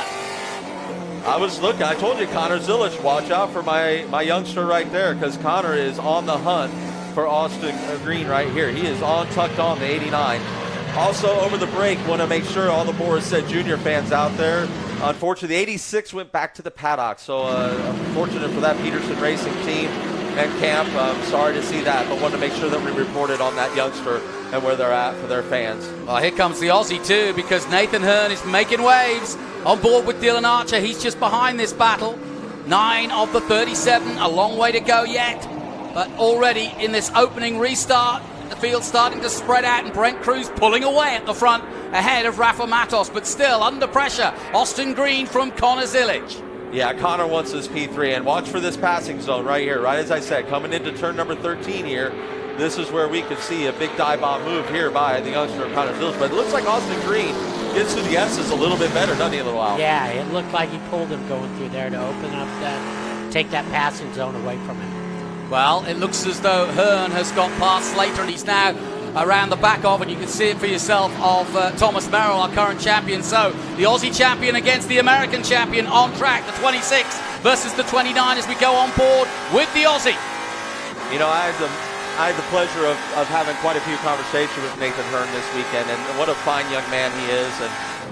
I was looking. I told you, Connor Zillage, watch out for my youngster right there, because Connor is on the hunt for Austin Green right here. He is tucked on the 89. Also, over the break, want to make sure all the Boris Said Jr. fans out there, unfortunately, the 86 went back to the paddock. So unfortunate for that Peterson Racing team and camp. I'm sorry to see that, but wanted to make sure that we reported on that youngster and where they're at for their fans. Well, here comes the Aussie too, because Nathan Hearn is making waves on board with Dylan Archer. He's just behind this battle. 9 of the 37, a long way to go yet. But already in this opening restart, the field's starting to spread out, and Brent Cruz pulling away at the front ahead of Rafa Matos, but still under pressure. Austin Green from Connor Zilic. Yeah, Connor wants his P3, and watch for this passing zone right here. Right as I said, coming into turn number 13 here, this is where we could see a big dive bomb move here by the youngster of Connor Zilic. But it looks like Austin Green gets through the S's a little bit better, doesn't he, a little while? Yeah, it looked like he pulled him going through there to open up that, take that passing zone away from him. Well, it looks as though Hearn has got past Slater, and he's now around the back of, and you can see it for yourself, of Thomas Merrill, our current champion. So the Aussie champion against the American champion on track, the 26 versus the 29 as we go on board with the Aussie. You know, I had the pleasure of having quite a few conversations with Nathan Hearn this weekend, and what a fine young man he is,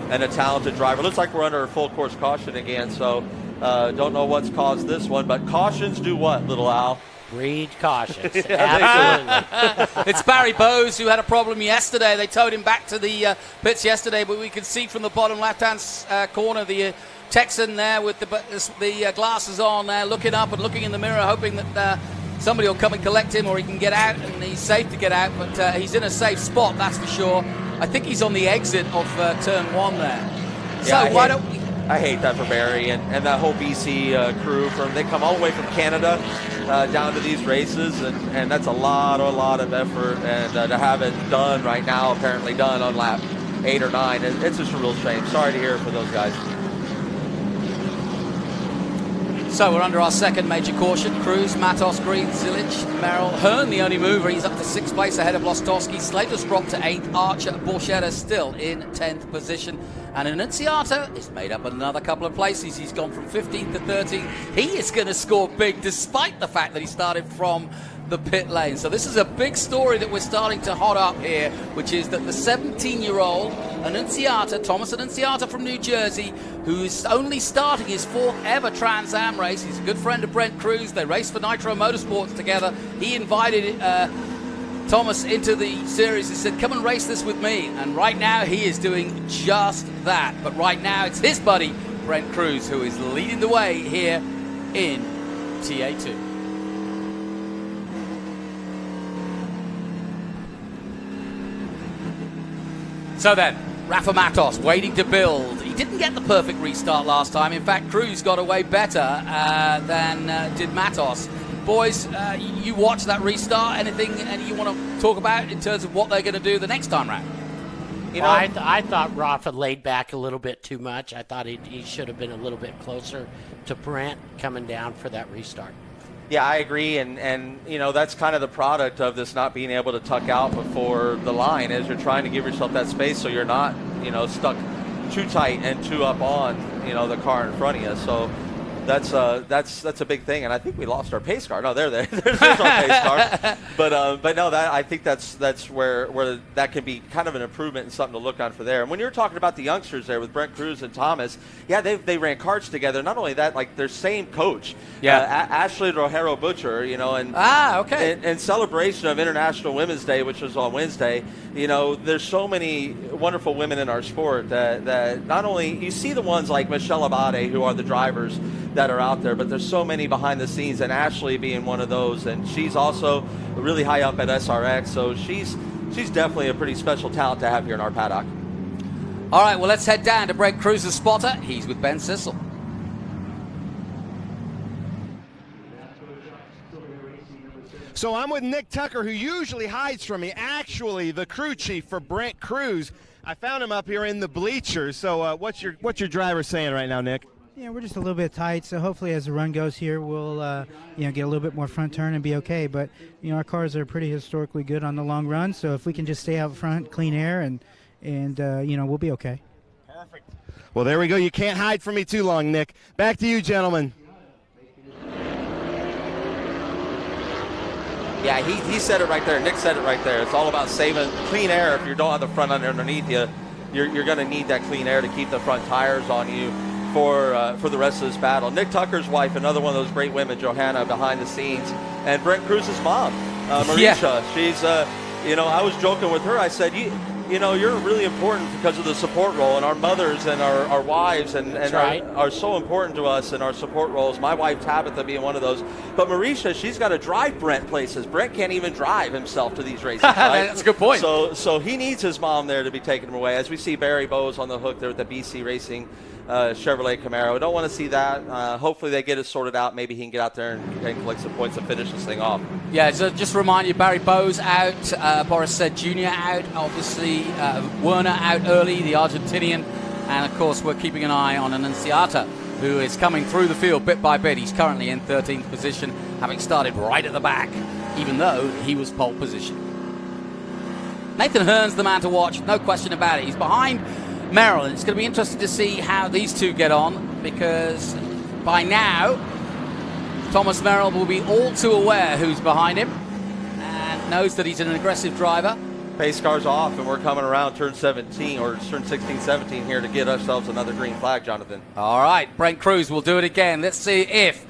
and a talented driver. Looks like we're under a full course caution again, so don't know what's caused this one, but cautions do what, little Al? Breed cautions. Absolutely. It's Barry Bowes who had a problem yesterday. They towed him back to the pits yesterday, but we could see from the bottom left-hand corner the Texan there with the glasses on there, looking up and looking in the mirror, hoping that somebody will come and collect him, or he can get out, and he's safe to get out, but he's in a safe spot, that's for sure. I think he's on the exit of turn 1 there. Yeah, so why don't we... I hate that for Barry and that whole BC crew. They come all the way from Canada down to these races, and that's a lot of effort, and to have it done right now, apparently done on lap 8 or 9, it's just a real shame. Sorry to hear it for those guys. So we're under our second major caution. Cruz, Matos, Green, Zilic, Merrill, Hearn, the only mover. He's up to 6th place ahead of Lostowski. Slater's dropped to 8th. Archer, Borchetta still in 10th position. And Annunziata has made up another couple of places. He's gone from 15th to 13th. He is going to score big despite the fact that he started from the pit lane. So this is a big story that we're starting to hot up here, which is that the 17-year-old Annunziata, Thomas Annunziata from New Jersey, who's only starting his 4th ever Trans Am race. He's a good friend of Brent Cruz. They raced for Nitro Motorsports together. He invited Thomas into the series. He said, come and race this with me. And right now he is doing just that. But right now it's his buddy, Brent Cruz, who is leading the way here in TA2. So then, Rafa Matos waiting to build. He didn't get the perfect restart last time. In fact, Cruz got away better than did Matos. Boys, you watched that restart. Anything you want to talk about in terms of what they're going to do the next time round? You know, I thought Rafa laid back a little bit too much. I thought he should have been a little bit closer to Brent coming down for that restart. Yeah, I agree, and you know, that's kind of the product of this not being able to tuck out before the line, as you're trying to give yourself that space so you're not, you know, stuck too tight and too up on, you know, the car in front of you. So that's a big thing, and I think we lost our pace car. No, there's our pace car. But no, I think that's where that can be kind of an improvement and something to look on for there. And when you're talking about the youngsters there with Brent Cruz and Thomas, yeah, they ran karts together. Not only that, like their same coach, Ashley Rojero Butcher, you know, and in celebration of International Women's Day, which was on Wednesday, you know, there's so many wonderful women in our sport that not only you see the ones like Michelle Abate, who are the drivers that are out there, but there's so many behind the scenes, and Ashley being one of those, and she's also really high up at SRX, so she's definitely a pretty special talent to have here in our paddock. All right, well, let's head down to Brent Cruz's spotter. He's with Ben Sissel. So I'm with Nick Tucker, who usually hides from me, actually the crew chief for Brent Cruz. I found him up here in the bleachers. So what's your driver saying right now, Nick? Yeah, we're just a little bit tight, so hopefully as the run goes here, we'll get a little bit more front turn and be okay. But our cars are pretty historically good on the long run, so if we can just stay out front, clean air, and we'll be okay. Perfect. Well, there we go. You can't hide from me too long, Nick. Back to you, gentlemen. Yeah, he said it right there. Nick said it right there. It's all about saving clean air. If you don't have the front end underneath you, you're going to need that clean air to keep the front tires on you for the rest of this battle. Nick Tucker's wife, another one of those great women, Johanna, behind the scenes, and Brent Cruz's mom, Marisha. She's, I was joking with her. I said, you're really important because of the support role, and our mothers and our wives and are so important to us in our support roles. My wife Tabitha being one of those. But Marisha, she's got to drive Brent places. Brent can't even drive himself to these races. Right? That's a good point. So he needs his mom there to be taking him away. As we see Barry Bowes on the hook there with the BC Racing Chevrolet Camaro. Don't want to see that. Hopefully they get it sorted out. Maybe he can get out there and collect some points and finish this thing off. Yeah, so just to remind you, Barry Bowes out, Boris said Jr. out, obviously Werner out early, the Argentinian, and of course we're keeping an eye on Annunziata, who is coming through the field bit by bit. He's currently in 13th position, having started right at the back, even though he was pole position. Nathan Hearn's the man to watch, no question about it. He's behind Merrill, and it's going to be interesting to see how these two get on, because by now, Thomas Merrill will be all too aware who's behind him and knows that he's an aggressive driver. Pace car's off, and we're coming around turn 17, or turn 16, 17 here to get ourselves another green flag, Jonathan. All right, Brent Cruz will do it again. Let's see if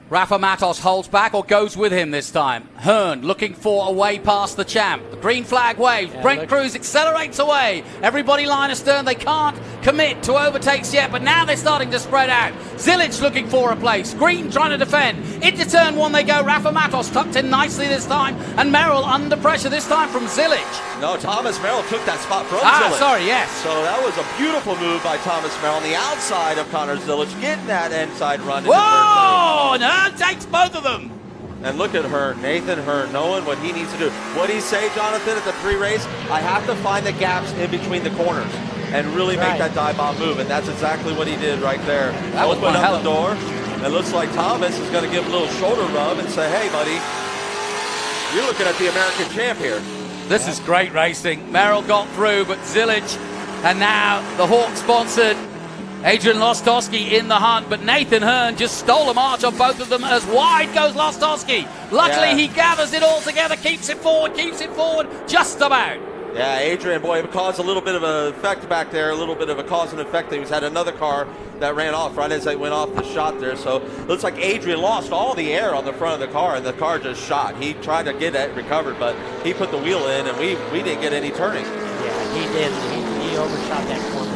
Rafa Matos holds back or goes with him this time. Hearn looking for a way past the champ. The green flag waves. Yeah, Brent Cruz accelerates away. Everybody line astern. They can't commit to overtakes yet, but now they're starting to spread out. Zilic looking for a place. Green trying to defend. Into turn one they go. Rafa Matos tucked in nicely this time, and Merrill under pressure this time from Zilic. No, Thomas Merrill took that spot from Zilic. Sorry, yes. So that was a beautiful move by Thomas Merrill on the outside of Connor Zilic, getting that inside run. Whoa! And Hearn takes both of them. And look at Hearn, Nathan Hearn, knowing what he needs to do. What did he say, Jonathan, at the pre-race? I have to find the gaps in between the corners and really make that dive bomb move, and that's exactly what he did right there. That was Open one up the door. It looks like Thomas is going to give him a little shoulder rub and say, hey, buddy, you're looking at the American champ here. This is great racing. Merrill got through, but Zilic, and now the Hawk-sponsored Adrian Lostowski in the hunt, but Nathan Hearn just stole a march on both of them as wide goes Lostowski. Luckily, he gathers it all together, keeps it forward, just about. Yeah, Adrian, boy, it caused a little bit of an effect back there, a little bit of a cause and effect. He had another car that ran off right as they went off the shot there. So looks like Adrian lost all the air on the front of the car, and the car just shot. He tried to get it recovered, but he put the wheel in, and we didn't get any turning. Yeah, he did. He overshot that corner.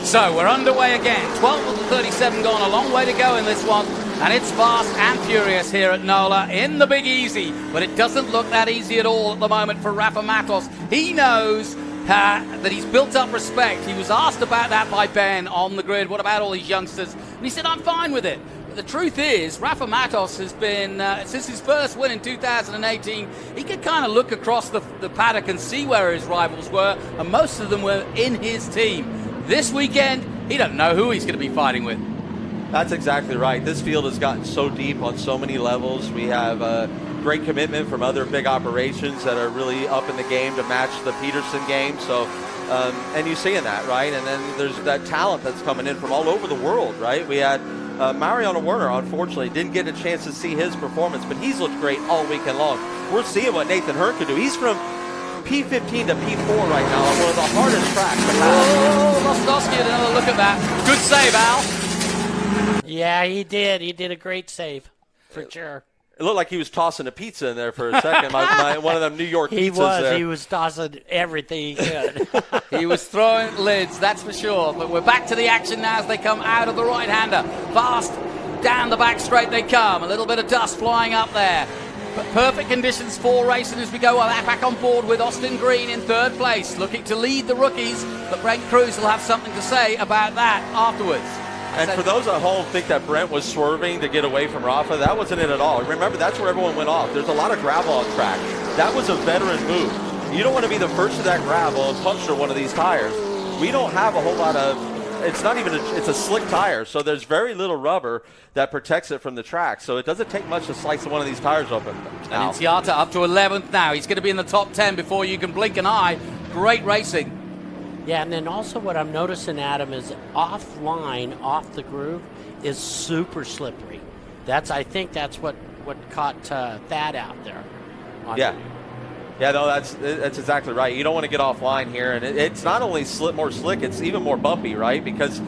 So we're underway again. 12 of the 37 gone. A long way to go in this one. And it's fast and furious here at NOLA in the Big Easy. But it doesn't look that easy at all at the moment for Rafa Matos. He knows that he's built up respect. He was asked about that by Ben on the grid. What about all these youngsters? And he said, I'm fine with it. But the truth is, Rafa Matos has been, since his first win in 2018, he could kind of look across the paddock and see where his rivals were. And most of them were in his team. This weekend, he doesn't know who he's going to be fighting with. That's exactly right. This field has gotten so deep on so many levels. We have great commitment from other big operations that are really up in the game to match the Peterson game. So, and you're seeing that, right? And then there's that talent that's coming in from all over the world, right? We had Mariano Werner, unfortunately, didn't get a chance to see his performance, but he's looked great all weekend long. We're seeing what Nathan Hearn could do. He's from P15 to P4 right now on one of the hardest tracks to pass. Oh, Lostowski had another look at that. Good save, Al. Yeah, he did. He did a great save, for sure. It looked like he was tossing a pizza in there for a second. One of them New York pizzas there. He was tossing everything he could. He was throwing lids, that's for sure. But we're back to the action now as they come out of the right-hander. Fast down the back straight they come. A little bit of dust flying up there. But perfect conditions for racing as we go back on board with Austin Green in third place, looking to lead the rookies. But Brent Cruz will have something to say about that afterwards. And for those at home think that Brent was swerving to get away from Rafa, that wasn't it at all. Remember, that's where everyone went off. There's a lot of gravel on track. That was a veteran move. You don't want to be the first to that gravel and puncture one of these tires. We don't have a whole lot of, it's not even, it's a slick tire, so there's very little rubber that protects it from the track. So it doesn't take much to slice one of these tires open. And Inciata up to 11th now. He's going to be in the top 10 before you can blink an eye. Great racing. Yeah, and then also what I'm noticing, Adam, is offline, off the groove, is super slippery. I think that's what caught Thad out there. Yeah. Yeah, no, that's exactly right. You don't want to get offline here, and it's not only more slick, it's even more bumpy, right? Because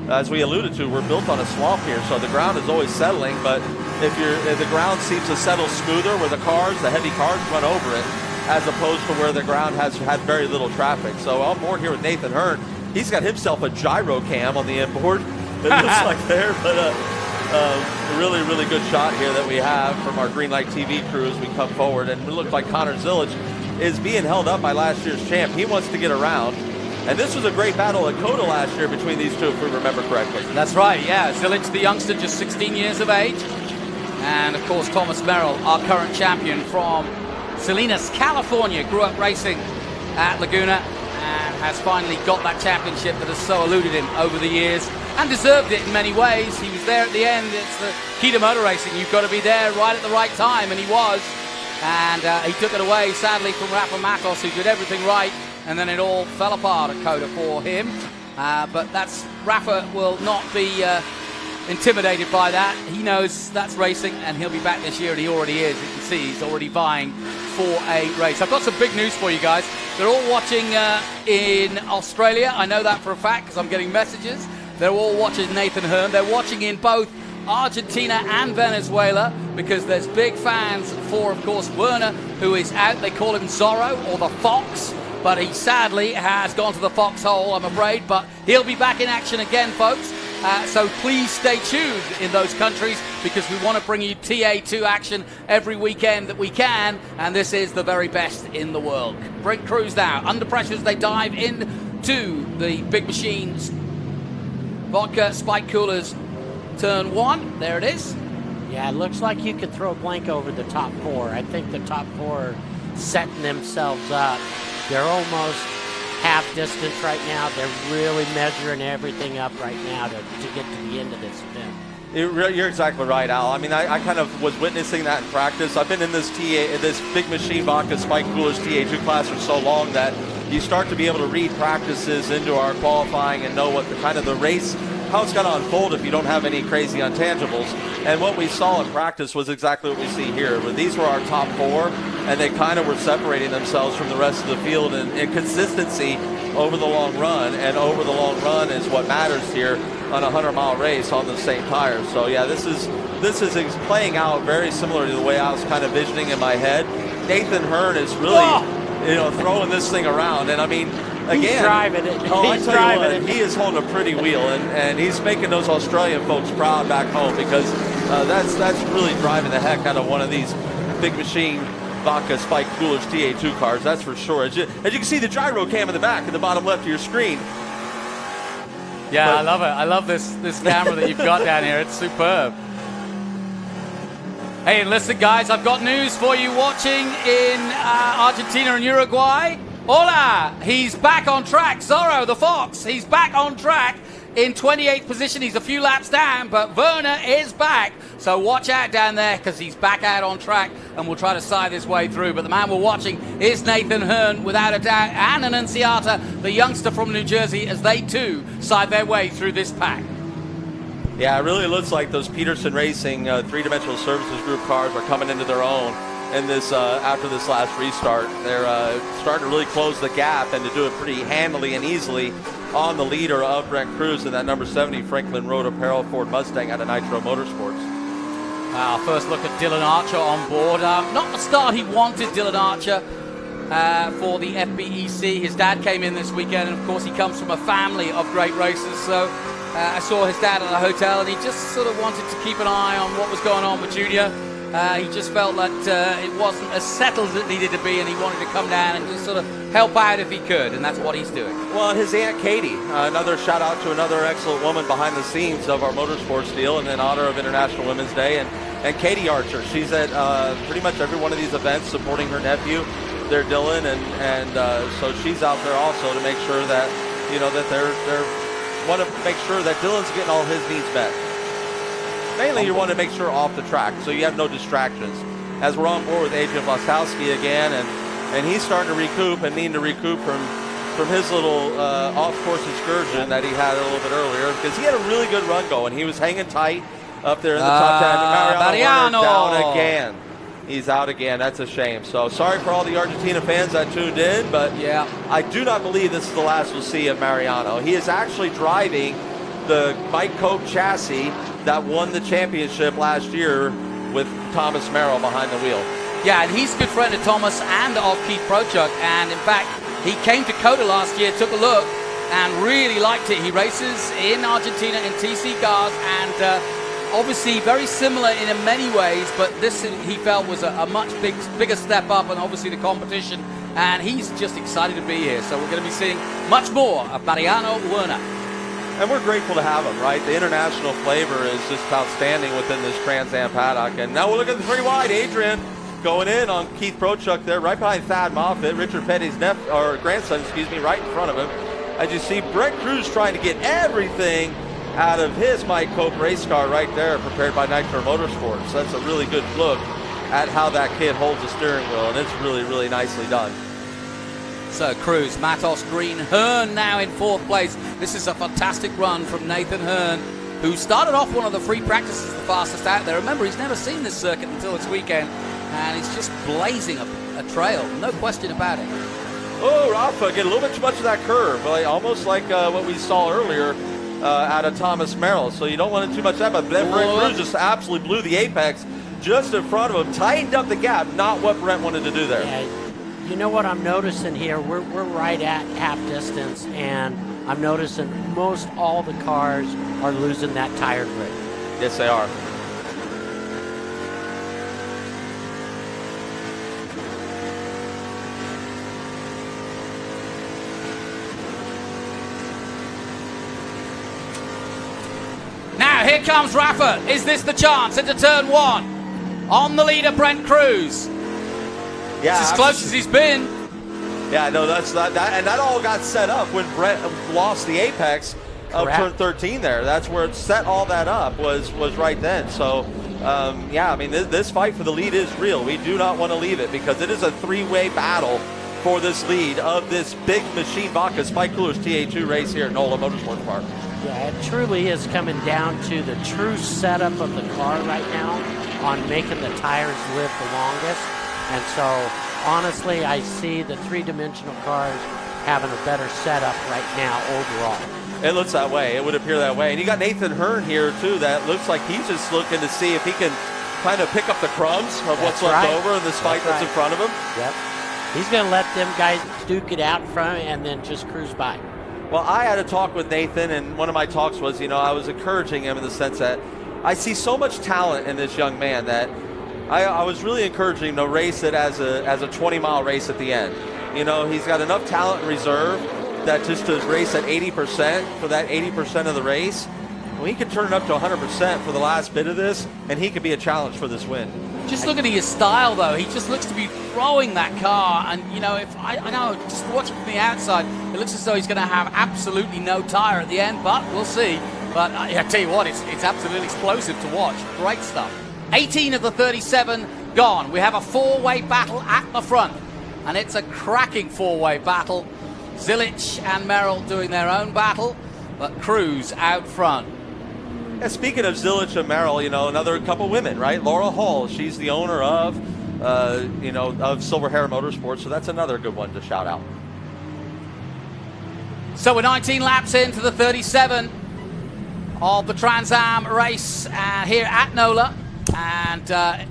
as we alluded to, we're built on a swamp here, so the ground is always settling. But if the ground seems to settle smoother, where the heavy cars run over it, as opposed to where the ground has had very little traffic. So on board here with Nathan Hearn, he's got himself a gyro cam on the inboard. It looks like there, but really, really good shot here that we have from our Green Light TV crew as we come forward. And it looks like Connor Zilic is being held up by last year's champ. He wants to get around. And this was a great battle at COTA last year between these two, if we remember correctly. That's right, yeah. Zilic, the youngster, just 16 years of age. And, of course, Thomas Merrill, our current champion from Salinas, California, grew up racing at Laguna and has finally got that championship that has so eluded him over the years. and deserved it in many ways. He was there at the end. It's the key to motor racing. You've got to be there right at the right time, and he was. And he took it away, sadly, from Rafa Matos, who did everything right, and then it all fell apart at Coda for him. But Rafa will not be intimidated by that. He knows that's racing, and he'll be back this year, and he already is. You can see he's already vying for a race. I've got some big news for you guys. They're all watching in Australia. I know that for a fact because I'm getting messages. They're all watching Nathan Hearn. They're watching in both Argentina and Venezuela because there's big fans for, of course, Werner, who is out. They call him Zorro or the Fox, but he sadly has gone to the foxhole, I'm afraid. But he'll be back in action again, folks. So please stay tuned in those countries because we want to bring you TA2 action every weekend that we can, and this is the very best in the world. Brent Cruz now, under pressure as they dive into the big machines. Vodka Spike Coolers, turn 1. There it is. Yeah, it looks like you could throw a blank over the top 4. I think the top 4 are setting themselves up. They're almost half distance right now. They're really measuring everything up right now to get to the end of this event. You're exactly right, Al. I mean, I kind of was witnessing that in practice. I've been in this big machine Vodka Spike Coolers TA2 class for so long that you start to be able to read practices into our qualifying and know what the kind of the race, how it's going to unfold if you don't have any crazy untangibles. And what we saw in practice was exactly what we see here. Where these were our top 4, and they kind of were separating themselves from the rest of the field in consistency over the long run. And over the long run is what matters here on a 100-mile race on the same tires. So yeah, this is playing out very similar to the way I was kind of visioning in my head. Nathan Hearn is really throwing this thing around, and I mean, again, he's driving it. I tell you what, he is holding a pretty wheel, and he's making those Australian folks proud back home because that's really driving the heck out of one of these big machine Vodka Spike Coolers TA2 cars. That's for sure. As you can see, the gyro cam in the back, at the bottom left of your screen. Yeah, I love it. I love this camera that you've got down here. It's superb. Hey, and listen, guys, I've got news for you watching in Argentina and Uruguay. Hola! He's back on track. Zorro, the Fox, he's back on track in 28th position. He's a few laps down, but Werner is back. So watch out down there because he's back out on track and we'll try to side his way through. But the man we're watching is Nathan Hearn, without a doubt, and Annunziata, the youngster from New Jersey, as they too side their way through this pack. Yeah, it really looks like those Peterson Racing three-dimensional services group cars are coming into their own in this after this last restart. They're starting to really close the gap and to do it pretty handily and easily on the leader of Brent Cruz in that number 70 Franklin Road Apparel Ford Mustang out of Nitro Motorsports. Wow, first look at Dylan Archer on board. Not the start he wanted, Dylan Archer, for the FBEC. His dad came in this weekend, and of course he comes from a family of great racers. So I saw his dad at the hotel, and he just sort of wanted to keep an eye on what was going on with Junior. He just felt that it wasn't as settled as it needed to be, and he wanted to come down and just sort of help out if he could, and that's what he's doing. Well, and his Aunt Katie, another shout out to another excellent woman behind the scenes of our motorsports deal, and in honor of International Women's Day, and Katie Archer. She's at pretty much every one of these events supporting her nephew, their Dylan, and so she's out there also to make sure that that they're want to make sure that Dylan's getting all his needs met. Mainly you want to make sure off the track so you have no distractions. As we're on board with Adrian Blastowski again, and he's starting to recoup and needing to recoup from his little off-course excursion that he had a little bit earlier, because he had a really good run going. He was hanging tight up there in the top 10. Mariano down again. He's out again. That's a shame. So sorry for all the Argentina fans that tuned in, but yeah, I do not believe this is the last we'll see of Mariano. He is actually driving the Mike Cope chassis that won the championship last year with Thomas Merrill behind the wheel. Yeah, and he's a good friend of Thomas and of Keith Prochuk, and in fact, he came to COTA last year, took a look, and really liked it. He races in Argentina in TC cars, and obviously very similar in many ways, but this he felt was a much bigger step up, and obviously the competition, and he's just excited to be here. So we're going to be seeing much more of Mariano Werner. And we're grateful to have him, right? The international flavor is just outstanding within this Trans Am paddock. And now we'll look at the 3 wide. Adrian going in on Keith Prochuk there, right behind Thad Moffitt, Richard Petty's grandson, right in front of him. As you see, Brent Cruz trying to get everything out of his Mike Cope race car right there, prepared by NOLA Motorsports. That's a really good look at how that kid holds the steering wheel, and it's really, really nicely done. So Cruz, Matos, Green, Hearn now in 4th place. This is a fantastic run from Nathan Hearn, who started off one of the free practices the fastest out there. Remember, he's never seen this circuit until this weekend, and he's just blazing a trail, no question about it. Oh, Rafa, get a little bit too much of that curve, almost like what we saw earlier out of Thomas Merrill. So you don't want too much of that, but Brent Cruz just absolutely blew the apex just in front of him, tightened up the gap, not what Brent wanted to do there. Yeah, you know what I'm noticing here? We're right at half distance, and I'm noticing most all the cars are losing that tire grip. Yes, they are. Now, here comes Rafa. Is this the chance into turn 1? On the leader, Brent Cruz. Yeah, it's as close as he's been. Yeah, no, that's not that, and that all got set up when Brent lost the apex of turn 13 there. That's where it set all that up, was right then. So, yeah, I mean, this fight for the lead is real. We do not want to leave it because it is a 3-way battle for this lead of this big machine Vodka Spike Coolers TA2 race here at NOLA Motorsports Park. Yeah, it truly is coming down to the true setup of the car right now on making the tires live the longest. And so, honestly, I see the 3-dimensional cars having a better setup right now overall. It looks that way. It would appear that way. And you got Nathan Hearn here, too, that looks like he's just looking to see if he can kind of pick up the crumbs of what's left over in this fight that's in front of him. Yep. He's going to let them guys duke it out in front and then just cruise by. Well, I had a talk with Nathan, and one of my talks was, I was encouraging him in the sense that I see so much talent in this young man that I was really encouraging him to race it as a 20-mile race at the end. He's got enough talent in reserve that just to race at 80% for that 80% of the race, well, he could turn it up to 100% for the last bit of this, and he could be a challenge for this win. Just looking at his style, though, he just looks to be throwing that car. And, if I know, just watching from the outside, it looks as though he's going to have absolutely no tire at the end, but we'll see. But I tell you what, it's absolutely explosive to watch. Great stuff. 18 of the 37 gone. We have a 4-way battle at the front, and it's a cracking 4-way battle. Zilic and Merrill doing their own battle, but Cruz out front. Yeah, speaking of Zilic and Merrill, another couple women, right? Laura Hall, she's the owner of, of Silver Hair Motorsports, so that's another good one to shout out. So we're 19 laps into the 37 of the Trans Am race here at NOLA, and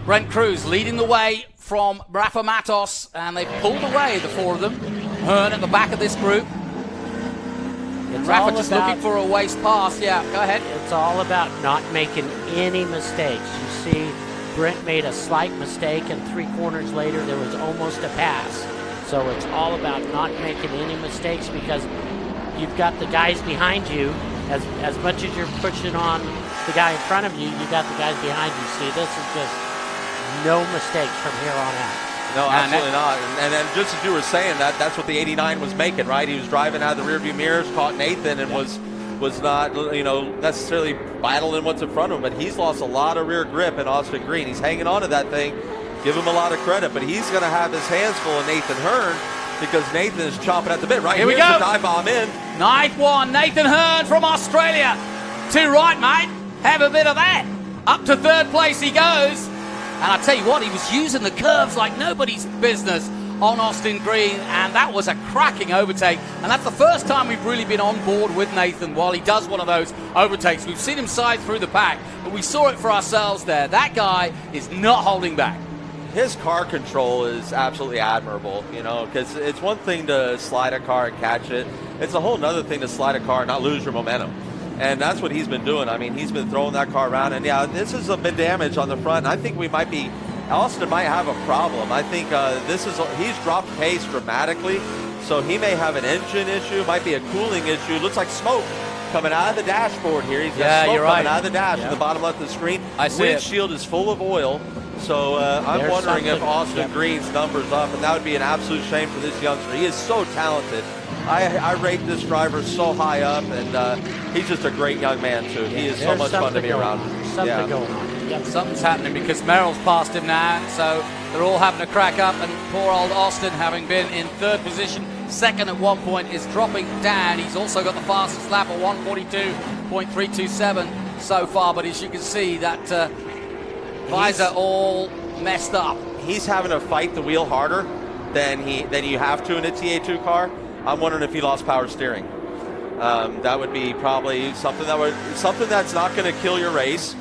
Brent Cruz leading the way from Rafa Matos, and they've pulled away, the 4 of them. Hearn at the back of this group. Rafa just looking for a waste pass. Yeah, go ahead. It's all about not making any mistakes. You see, Brent made a slight mistake, and 3 corners later, there was almost a pass. So it's all about not making any mistakes because you've got the guys behind you. As much as you're pushing on the guy in front of you, you've got the guys behind you. See, this is just no mistakes from here on out. No, absolutely not. And then just as you were saying that's what the 89 was making, right? He was driving out of the rearview mirrors, caught Nathan, and was not, necessarily battling what's in front of him. But he's lost a lot of rear grip in Austin Green. He's hanging on to that thing. Give him a lot of credit, but he's going to have his hands full of Nathan Hearn because Nathan is chomping at the bit. Right, here we here's go. The dive bomb in. Ninth one, Nathan Hearn from Australia. Too right, mate. Have a bit of that. Up to 3rd place he goes. And I tell you what, he was using the curves like nobody's business on Austin Green, and that was a cracking overtake. And that's the first time we've really been on board with Nathan while he does one of those overtakes. We've seen him side through the pack, but we saw it for ourselves there. That guy is not holding back. His car control is absolutely admirable, because it's one thing to slide a car and catch it. It's a whole nother thing to slide a car and not lose your momentum. And that's what he's been doing. I mean, he's been throwing that car around. And, yeah, this has been damage on the front. I think Austin might have a problem. I think he's dropped pace dramatically. So he may have an engine issue, might be a cooling issue. It looks like smoke coming out of the dashboard here. He's got smoke coming out of the dash in the bottom left of the screen. I see Windshield is full of oil. So I'm There's wondering if something- Austin yep. Green's numbers up, and that would be an absolute shame for this youngster. He is so talented. I rate this driver so high up, and he's just a great young man, too. He is so There's much fun to something be going around. on. Something Yeah. going on. Yep. Something's happening because Merrill's passed him now, so they're all having a crack up, and poor old Austin, having been in third position, second at one point, is dropping down. He's also got the fastest lap at 1:42.327 so far, but as you can see, that visor all messed up. He's having to fight the wheel harder than you have to in a TA2 car. I'm wondering if he lost power steering. That would be probably something that's not going to kill your race.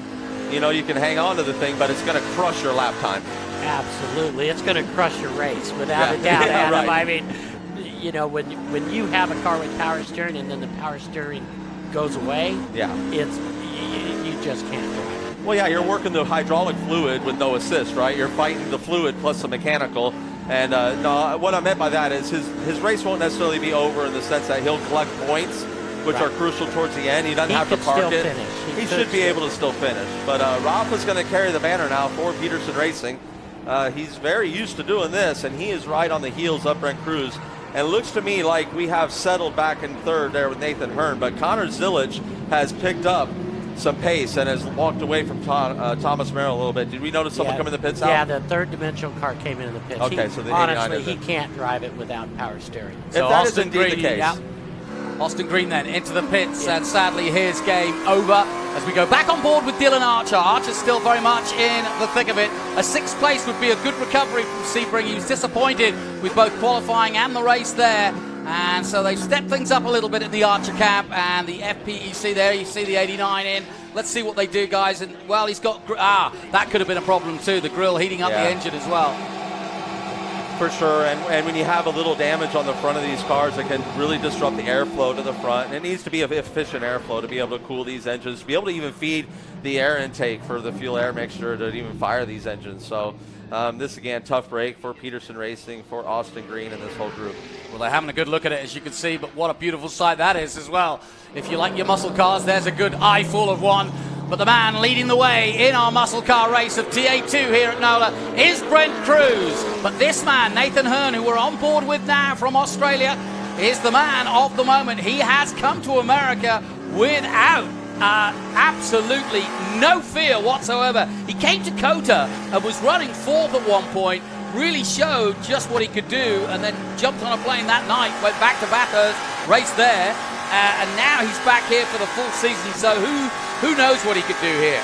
You know, you can hang on to the thing, but it's going to crush your lap time. Absolutely. It's going to crush your race, without a Yeah. doubt, Yeah, Adam. right. I mean, you know, when you have a car with power steering and then the power steering goes away, Yeah. you just can't drive it. Well, yeah, you're working the hydraulic fluid with no assist, right? You're fighting the fluid plus the mechanical. And no, what I meant by that is his race won't necessarily be over in the sense that he'll collect points, which Right. are crucial towards the end. He doesn't He have to could park still it. finish. He He should could be able to still finish. But Rafa's going to carry the banner now for Peterson Racing. He's very used to doing this, and he is right on the heels of Brent Cruz. And it looks to me like we have settled back in third there with Nathan Hearn, but Connor Zilic has picked up some pace and has walked away from Thomas Merrill a little bit. Did we notice someone come in the pits Yeah, out? the third dimensional car came into the pits. Okay, so the 89 honestly, is he it. can't drive it without power steering. If that is indeed the case. Yeah. Austin Green then into the pits, and sadly his game over as we go back on board with Dylan Archer. Archer's still very much in the thick of it. A sixth place would be a good recovery from Sebring. He was disappointed with both qualifying and the race there, and so they've stepped things up a little bit in the Archer camp, and the FPEC there, you see the 89 in. Let's see what they do, guys. And well, he's got that could have been a problem too, the grill heating up Yeah. the engine as well. For sure, and when you have a little damage on the front of these cars, it can really disrupt the airflow to the front. And it needs to be an efficient airflow to be able to cool these engines, to be able to even feed the air intake for the fuel air mixture to even fire these engines. So this, again, tough break for Peterson Racing, for Austin Green and this whole group. Well, they're having a good look at it, as you can see, but what a beautiful sight that is as well. If you like your muscle cars, there's a good eyeful of one. But the man leading the way in our muscle car race of TA2 here at NOLA is Brent Cruz. But this man, Nathan Hearn, who we're on board with now from Australia, is the man of the moment. He has come to America without absolutely no fear whatsoever. He came to COTA and was running fourth at one point, really showed just what he could do, and then jumped on a plane that night, went back to Bathurst, raced there, and now he's back here for the full season. So who knows what he could do here?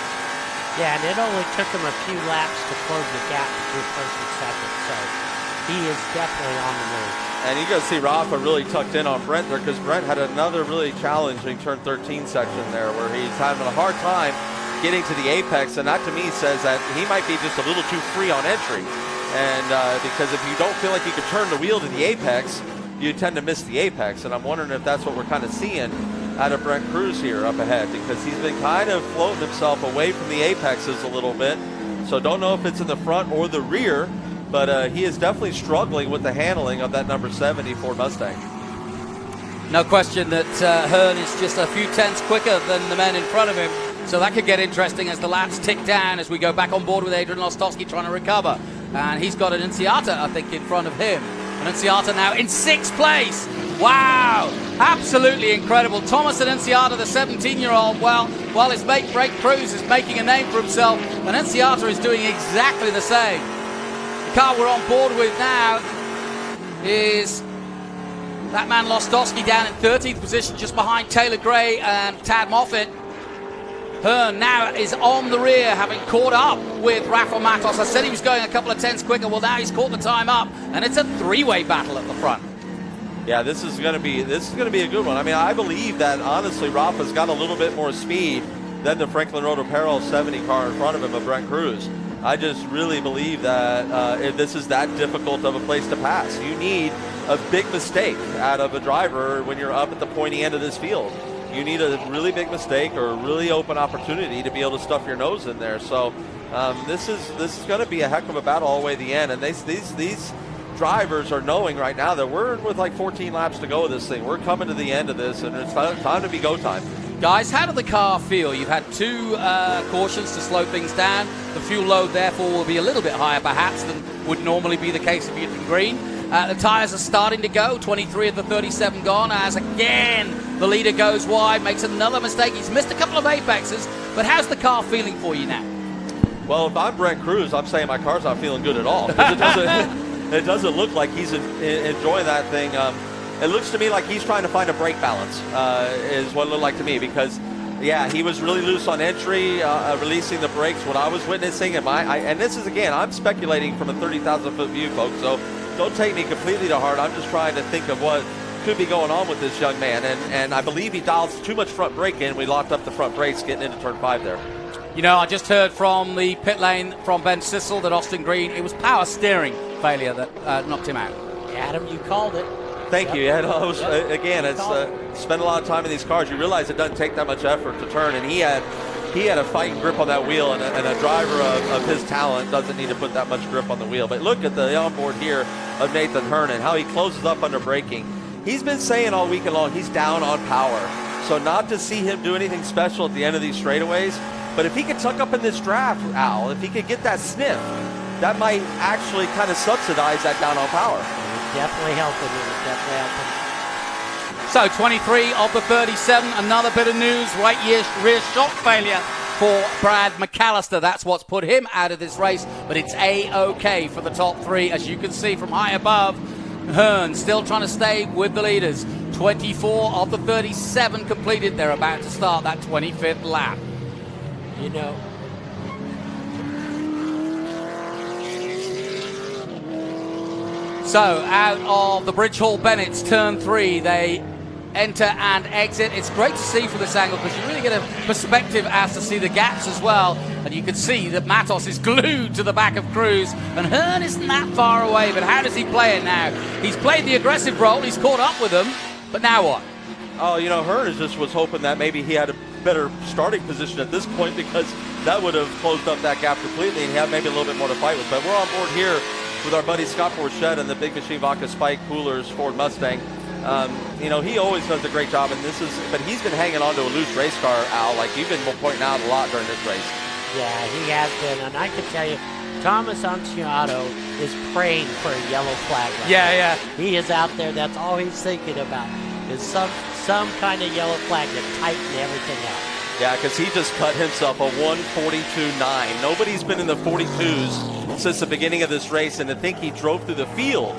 Yeah, and it only took him a few laps to close the gap between first and second, so he is definitely on the move. And you got to see Rafa really tucked in on Brent there, because Brent had another really challenging turn 13 section there where he's having a hard time getting to the apex, and that to me says that he might be just a little too free on entry. And because if you don't feel like you could turn the wheel to the apex, you tend to miss the apex. And I'm wondering if that's what we're kind of seeing out of Brent Cruz here up ahead, because he's been kind of floating himself away from the apexes a little bit. So don't know if it's in the front or the rear, but he is definitely struggling with the handling of that number 70 Ford Mustang. No question that Hearn is just a few tenths quicker than the men in front of him. So that could get interesting as the laps tick down as we go back on board with Adrian Lostowski trying to recover. And he's got an Inciata, I think, in front of him. And Inciata now in sixth place. Wow, absolutely incredible. Thomas and Inciata, the 17-year-old, well, while his mate Brent Cruz is making a name for himself, and Inciata is doing exactly the same. The car we're on board with now is that man Lostowski down in 13th position, just behind Taylor Gray and Tad Moffitt. Hearn now is on the rear, having caught up with Rafa Matos. I said he was going a couple of tenths quicker. Well, now he's caught the time up, and it's a three-way battle at the front. Yeah, this is going to be a good one. I mean, I believe that honestly, Rafa's got a little bit more speed than the Franklin Road Apparel 70 car in front of him, of Brent Cruz. I just really believe that if this is that difficult of a place to pass. You need a big mistake out of a driver when you're up at the pointy end of this field. You need a really big mistake or a really open opportunity to be able to stuff your nose in there. So this is going to be a heck of a battle all the way to the end. And these drivers are knowing right now that we're with like 14 laps to go with this thing. We're coming to the end of this, and it's time to be go time. Guys, how did the car feel? You've had 2 cautions to slow things down. The fuel load, therefore, will be a little bit higher, perhaps, than would normally be the case if you'd been green. The tyres are starting to go. 23 of the 37 gone, as again the leader goes wide, makes another mistake. He's missed a couple of apexes, but how's the car feeling for you now? Well, if I'm Brent Cruz, I'm saying my car's not feeling good at all. It doesn't look like he's enjoying that thing. It looks to me like he's trying to find a brake balance, is what it looked like to me, because, yeah, he was really loose on entry, releasing the brakes. What I was witnessing, and this is, again, I'm speculating from a 30,000-foot view, folks, so don't take me completely to heart. I'm just trying to think of what could be going on with this young man, and I believe he dials too much front brake in. We locked up the front brakes getting into turn 5 there. You know, I just heard from the pit lane from Ben Sissel that Austin Green, it was power steering failure that knocked him out. Adam, you called it. Thank you. Yeah, no, again, it's spend a lot of time in these cars. You realize it doesn't take that much effort to turn, and he had a fighting grip on that wheel, and a driver of his talent doesn't need to put that much grip on the wheel. But look at the onboard here of Nathan Hernan, how he closes up under braking. He's been saying all weekend long he's down on power. So not to see him do anything special at the end of these straightaways, but if he could tuck up in this draft, Al, if he could get that sniff, that might actually kind of subsidize that down on power. Definitely helping him. Definitely helping. So 23 of the 37, another bit of news, right rear shock failure for Brad McAllister. That's what's put him out of this race, but it's A-OK for the top 3, as you can see from high above. Hearn still trying to stay with the leaders. 24 of the 37 completed. They're about to start that 25th lap. You know, so out of the Bridge Hall Bennett's turn 3, they enter and exit. It's great to see from this angle because you really get a perspective as to see the gaps as well. And you can see that Matos is glued to the back of Cruz, and Hearn isn't that far away. But how does he play it now? He's played the aggressive role. He's caught up with them. But now what? Oh, you know, Hearn just was hoping that maybe he had a better starting position at this point, because that would have closed up that gap completely, and he had maybe a little bit more to fight with. But we're on board here with our buddy Scott Borchette and the Big Machine Vodka Spike Coolers Ford Mustang. You know, he always does a great job, and but he's been hanging on to a loose race car, Al, like you've been pointing out a lot during this race. Yeah, he has been, and I can tell you, Thomas Anciato is praying for a yellow flag. Yeah. He is out there. That's all he's thinking about, is some kind of yellow flag to tighten everything up. Yeah, because he just cut himself a 1:42.9. Nobody's been in the 42s since the beginning of this race, and to think he drove through the field.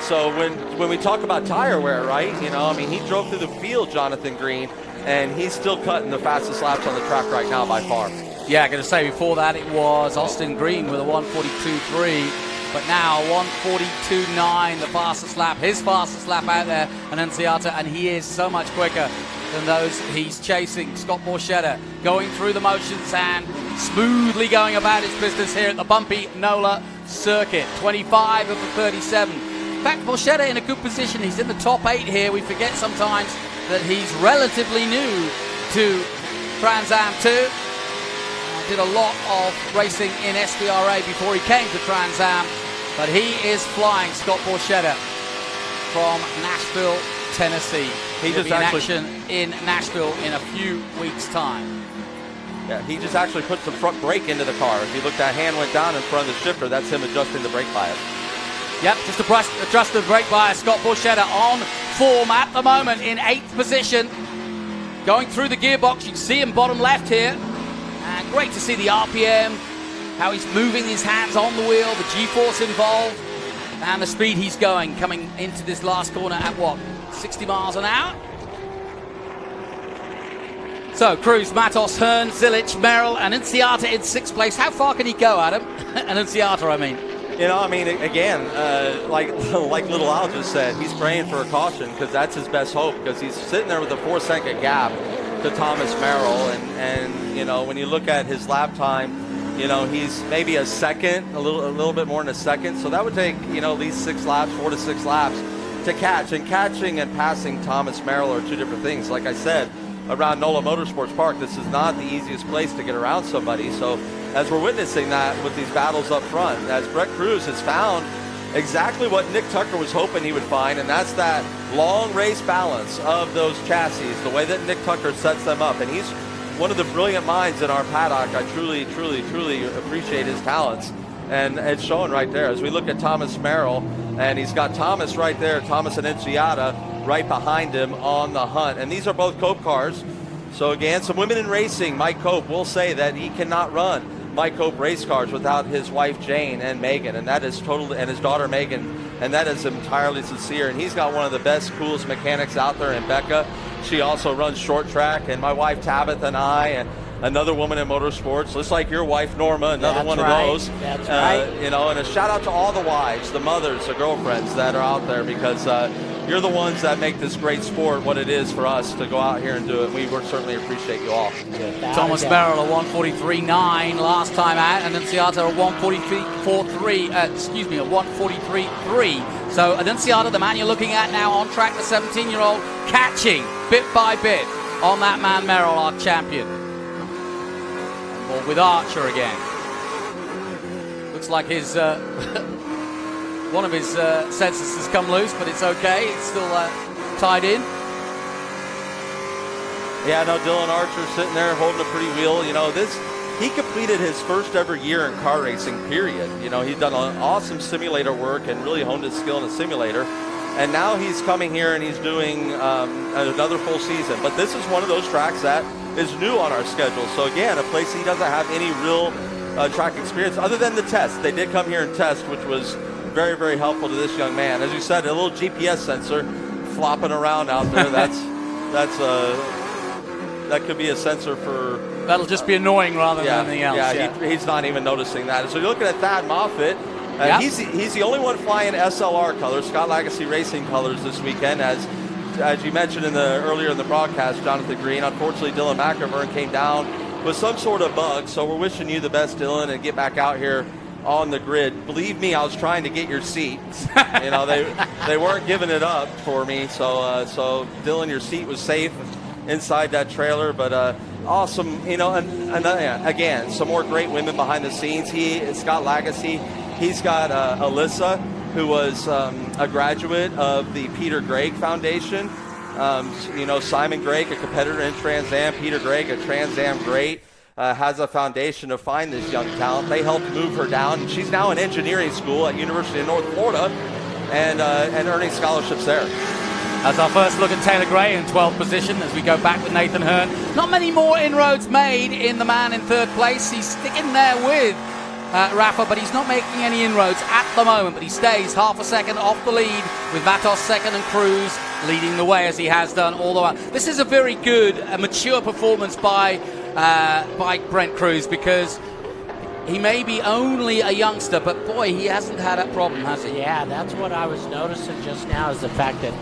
So when we talk about tire wear, right, you know, I mean, he drove through the field, Jonathan Green, and he's still cutting the fastest laps on the track right now by far. Yeah, I'm going to say before that it was Austin Green with a 1:42.3, but now 1:42.9, the fastest lap, his fastest lap out there, and Anciata, and he is so much quicker than those he's chasing. Scott Borchetta going through the motions and smoothly going about his business here at the bumpy NOLA circuit. 25 of the 37. In fact, Borchetta in a good position. He's in the top 8 here. We forget sometimes that he's relatively new to Trans Am 2. Did a lot of racing in SBRA before he came to Trans Am, but he is flying, Scott Borchetta, from Nashville, Tennessee. He'll be in action in Nashville in a few weeks' time. Yeah, he just actually put some front brake into the car. If you look, that hand went down in front of the shifter. That's him adjusting the brake bias. Yep, just adjust the brake bias. Scott Borchetta on form at the moment in 8th position. Going through the gearbox, you can see him bottom left here. And great to see the RPM, how he's moving his hands on the wheel, the G-force involved, and the speed he's going, coming into this last corner at what, 60 miles an hour? So, Cruz, Matos, Hearn, Zilic, Merrill, and Anciata in 6th place. How far can he go, Adam? And Anciata, I mean. You know, I mean, again, like Little Al just said, he's praying for a caution because that's his best hope, because he's sitting there with a 4-second gap to Thomas Merrill, and you know, when you look at his lap time, you know, he's maybe a second, a little bit more than a second, so that would take, you know, at least 6 laps, 4 to 6 laps to catch. And catching and passing Thomas Merrill are two different things. Like I said, around NOLA Motorsports Park, this is not the easiest place to get around somebody. So as we're witnessing that with these battles up front, as Brett Cruz has found exactly what Nick Tucker was hoping he would find, and that's that long race balance of those chassis, the way that Nick Tucker sets them up. And he's one of the brilliant minds in our paddock. I truly, truly, truly appreciate his talents, and it's showing right there. As we look at Thomas Merrill, and he's got Thomas right there, Thomas Annunziata right behind him on the hunt. And these are both Cope cars. So again, some women in racing. Mike Cope will say that he cannot run Mike Cope race cars without his wife Jane and Megan, and that is totally, and his daughter Megan, and that is entirely sincere. And he's got one of the best, coolest mechanics out there in Becca. She also runs short track, and my wife Tabitha and I, and another woman in motorsports, just like your wife Norma, another one of those. That's right. You know, and a shout out to all the wives, the mothers, the girlfriends that are out there, because you're the ones that make this great sport what it is for us to go out here and do it. We certainly appreciate you all. Thomas Merrill a 143.9 last time out, and Annunziata a 143.3. So Annunziata, the man you're looking at now on track, the 17-year-old, catching bit by bit on that man Merrill, our champion. Or with Archer again. Looks like his one of his sensors has come loose, but it's okay. It's still tied in. Yeah, no, Dylan Archer sitting there holding a pretty wheel. You know, he completed his first ever year in car racing, period. You know, he's done awesome simulator work and really honed his skill in a simulator. And now he's coming here and he's doing another full season. But this is one of those tracks that is new on our schedule. So again, a place he doesn't have any real track experience other than the test. They did come here and test, which was very, very helpful to this young man. As you said, a little GPS sensor flopping around out there. That could be a sensor for... That'll just be annoying rather than anything else. Yeah, he's not even noticing that. So you're looking at Thad Moffitt. He's the only one flying SLR colors, Scott Legacy Racing colors this weekend. As you mentioned earlier in the broadcast, Jonathan Green, unfortunately Dylan McIvern came down with some sort of bug. So we're wishing you the best, Dylan, and get back out here on the grid. Believe me, I was trying to get your seat. You know, they weren't giving it up for me. So Dylan, your seat was safe inside that trailer. But awesome, you know, and again, some more great women behind the scenes. Scott Legacy. He's got Alyssa, who was a graduate of the Peter Gregg Foundation. You know, Simon Gregg, a competitor in Trans Am. Peter Gregg, a Trans Am great. Has a foundation to find this young talent. They helped move her down. She's now in engineering school at University of North Florida and earning scholarships there. That's our first look at Taylor Gray in 12th position as we go back with Nathan Hearn. Not many more inroads made in the man in third place. He's sticking there with Rafa, but he's not making any inroads at the moment, but he stays half a second off the lead with Matos second and Cruz leading the way as he has done all the way. This is a very good, mature performance by Brent Cruz, because he may be only a youngster, but boy, he hasn't had that problem, has he? Yeah, that's what I was noticing just now, is the fact that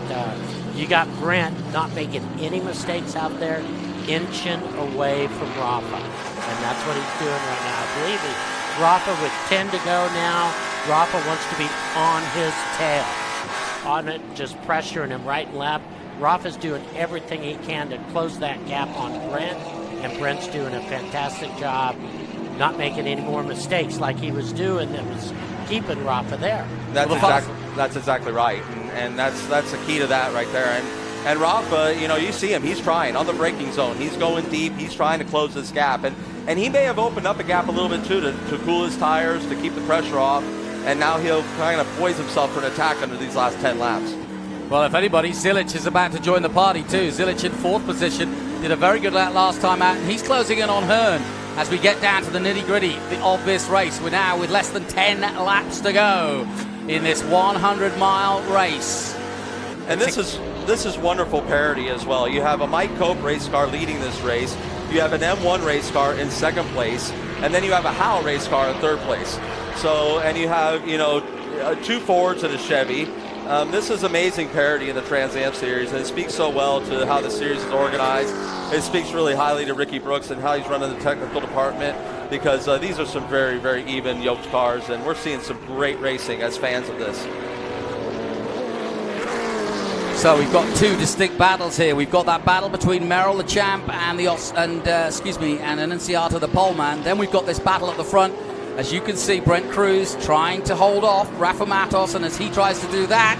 you got Brent not making any mistakes out there, inching away from Rafa, and that's what he's doing right now. I believe Rafa with 10 to go now. Rafa wants to be on his tail, on it, just pressuring him right and left. Rafa's doing everything he can to close that gap on Brent, and Brent's doing a fantastic job not making any more mistakes like he was doing that was keeping Rafa there. That's exactly right, and that's the key to that right there. And Rafa, you know, you see him, he's trying on the braking zone. He's going deep. He's trying to close this gap, and he may have opened up a gap a little bit too to cool his tires, to keep the pressure off, and now he'll kind of poise himself for an attack under these last 10 laps. Well, if anybody, Zilic is about to join the party too. Zilic in 4th position, did a very good lap last time out, and he's closing in on Hearn as we get down to the nitty-gritty of this race. We're now with less than 10 laps to go in this 100-mile race. And this is wonderful parity as well. You have a Mike Cope race car leading this race. You have an M1 race car in 2nd place, and then you have a Howe race car in 3rd place. So, and you have, you know, 2 Fords and a Chevy. This is amazing parity in the Trans Am Series, and it speaks so well to how the series is organized. It speaks really highly to Ricky Brooks and how he's running the technical department, because these are some very, very even yoked cars, and we're seeing some great racing as fans of this. So we've got 2 distinct battles here. We've got that battle between Merrill, the champ, and Annunziata, the poleman. Then we've got this battle at the front As you can see, Brent Cruz trying to hold off Rafa Matos, and as he tries to do that,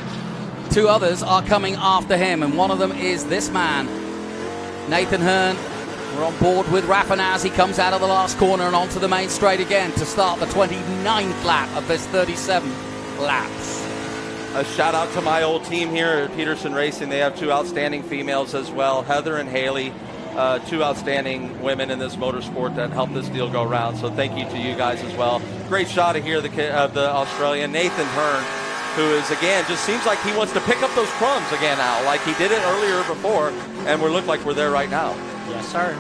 two others are coming after him, and one of them is this man, Nathan Hearn. We're on board with Rafa now as he comes out of the last corner and onto the main straight again to start the 29th lap of this 37 laps. A shout out to my old team here at Peterson Racing. They have two outstanding females as well, Heather and Haley, two outstanding women in this motorsport that helped this deal go around. So thank you to you guys as well. Great shot of here of the Australian Nathan Hearn, who is, again, just seems like he wants to pick up those crumbs again now, like he did it earlier before, and we look like we're there right now. Yes, sir.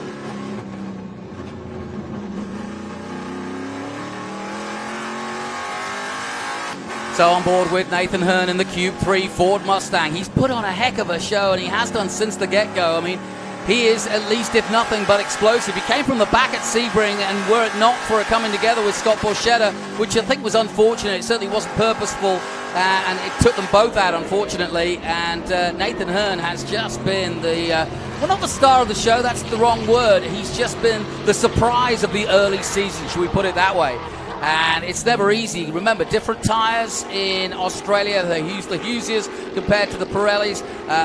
So on board with Nathan Hearn in the Cube 3 Ford Mustang. He's put on a heck of a show, and he has done since the get-go. I mean, he is at least, if nothing but explosive. He came from the back at Sebring, and were it not for it coming together with Scott Borchetta, which I think was unfortunate, it certainly wasn't purposeful, and it took them both out, unfortunately. And Nathan Hearn has just been the, well, not the star of the show, that's the wrong word. He's just been the surprise of the early season, should we put it that way. And it's never easy. Remember, different tyres in Australia. They use the Husias compared to the Pirellis.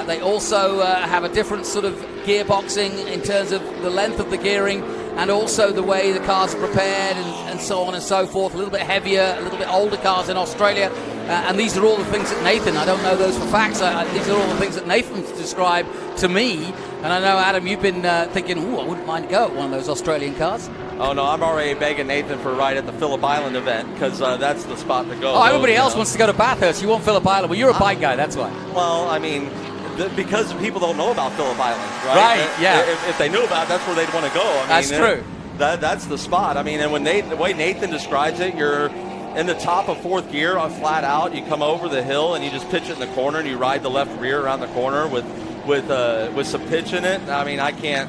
They also have a different sort of gearboxing in terms of the length of the gearing and also the way the cars are prepared and so on and so forth. A little bit heavier, a little bit older cars in Australia. And these are all the things that Nathan, I don't know those for facts, these are all the things that Nathan's described to me. And I know, Adam, you've been thinking, ooh, I wouldn't mind to go at one of those Australian cars. Oh, no, I'm already begging Nathan for a ride at the Phillip Island event because that's the spot to go. Oh, everybody else wants to go to Bathurst. You want Phillip Island. Well, you're a bike guy, that's why. Well, I mean, because people don't know about Phillip Island, right? Right, yeah. If they knew about it, that's where they'd want to go. I mean, that's true. That's the spot. I mean, and when the way Nathan describes it, you're in the top of fourth gear on flat out. You come over the hill and you just pitch it in the corner and you ride the left rear around the corner with some pitch in it. I mean, I can't.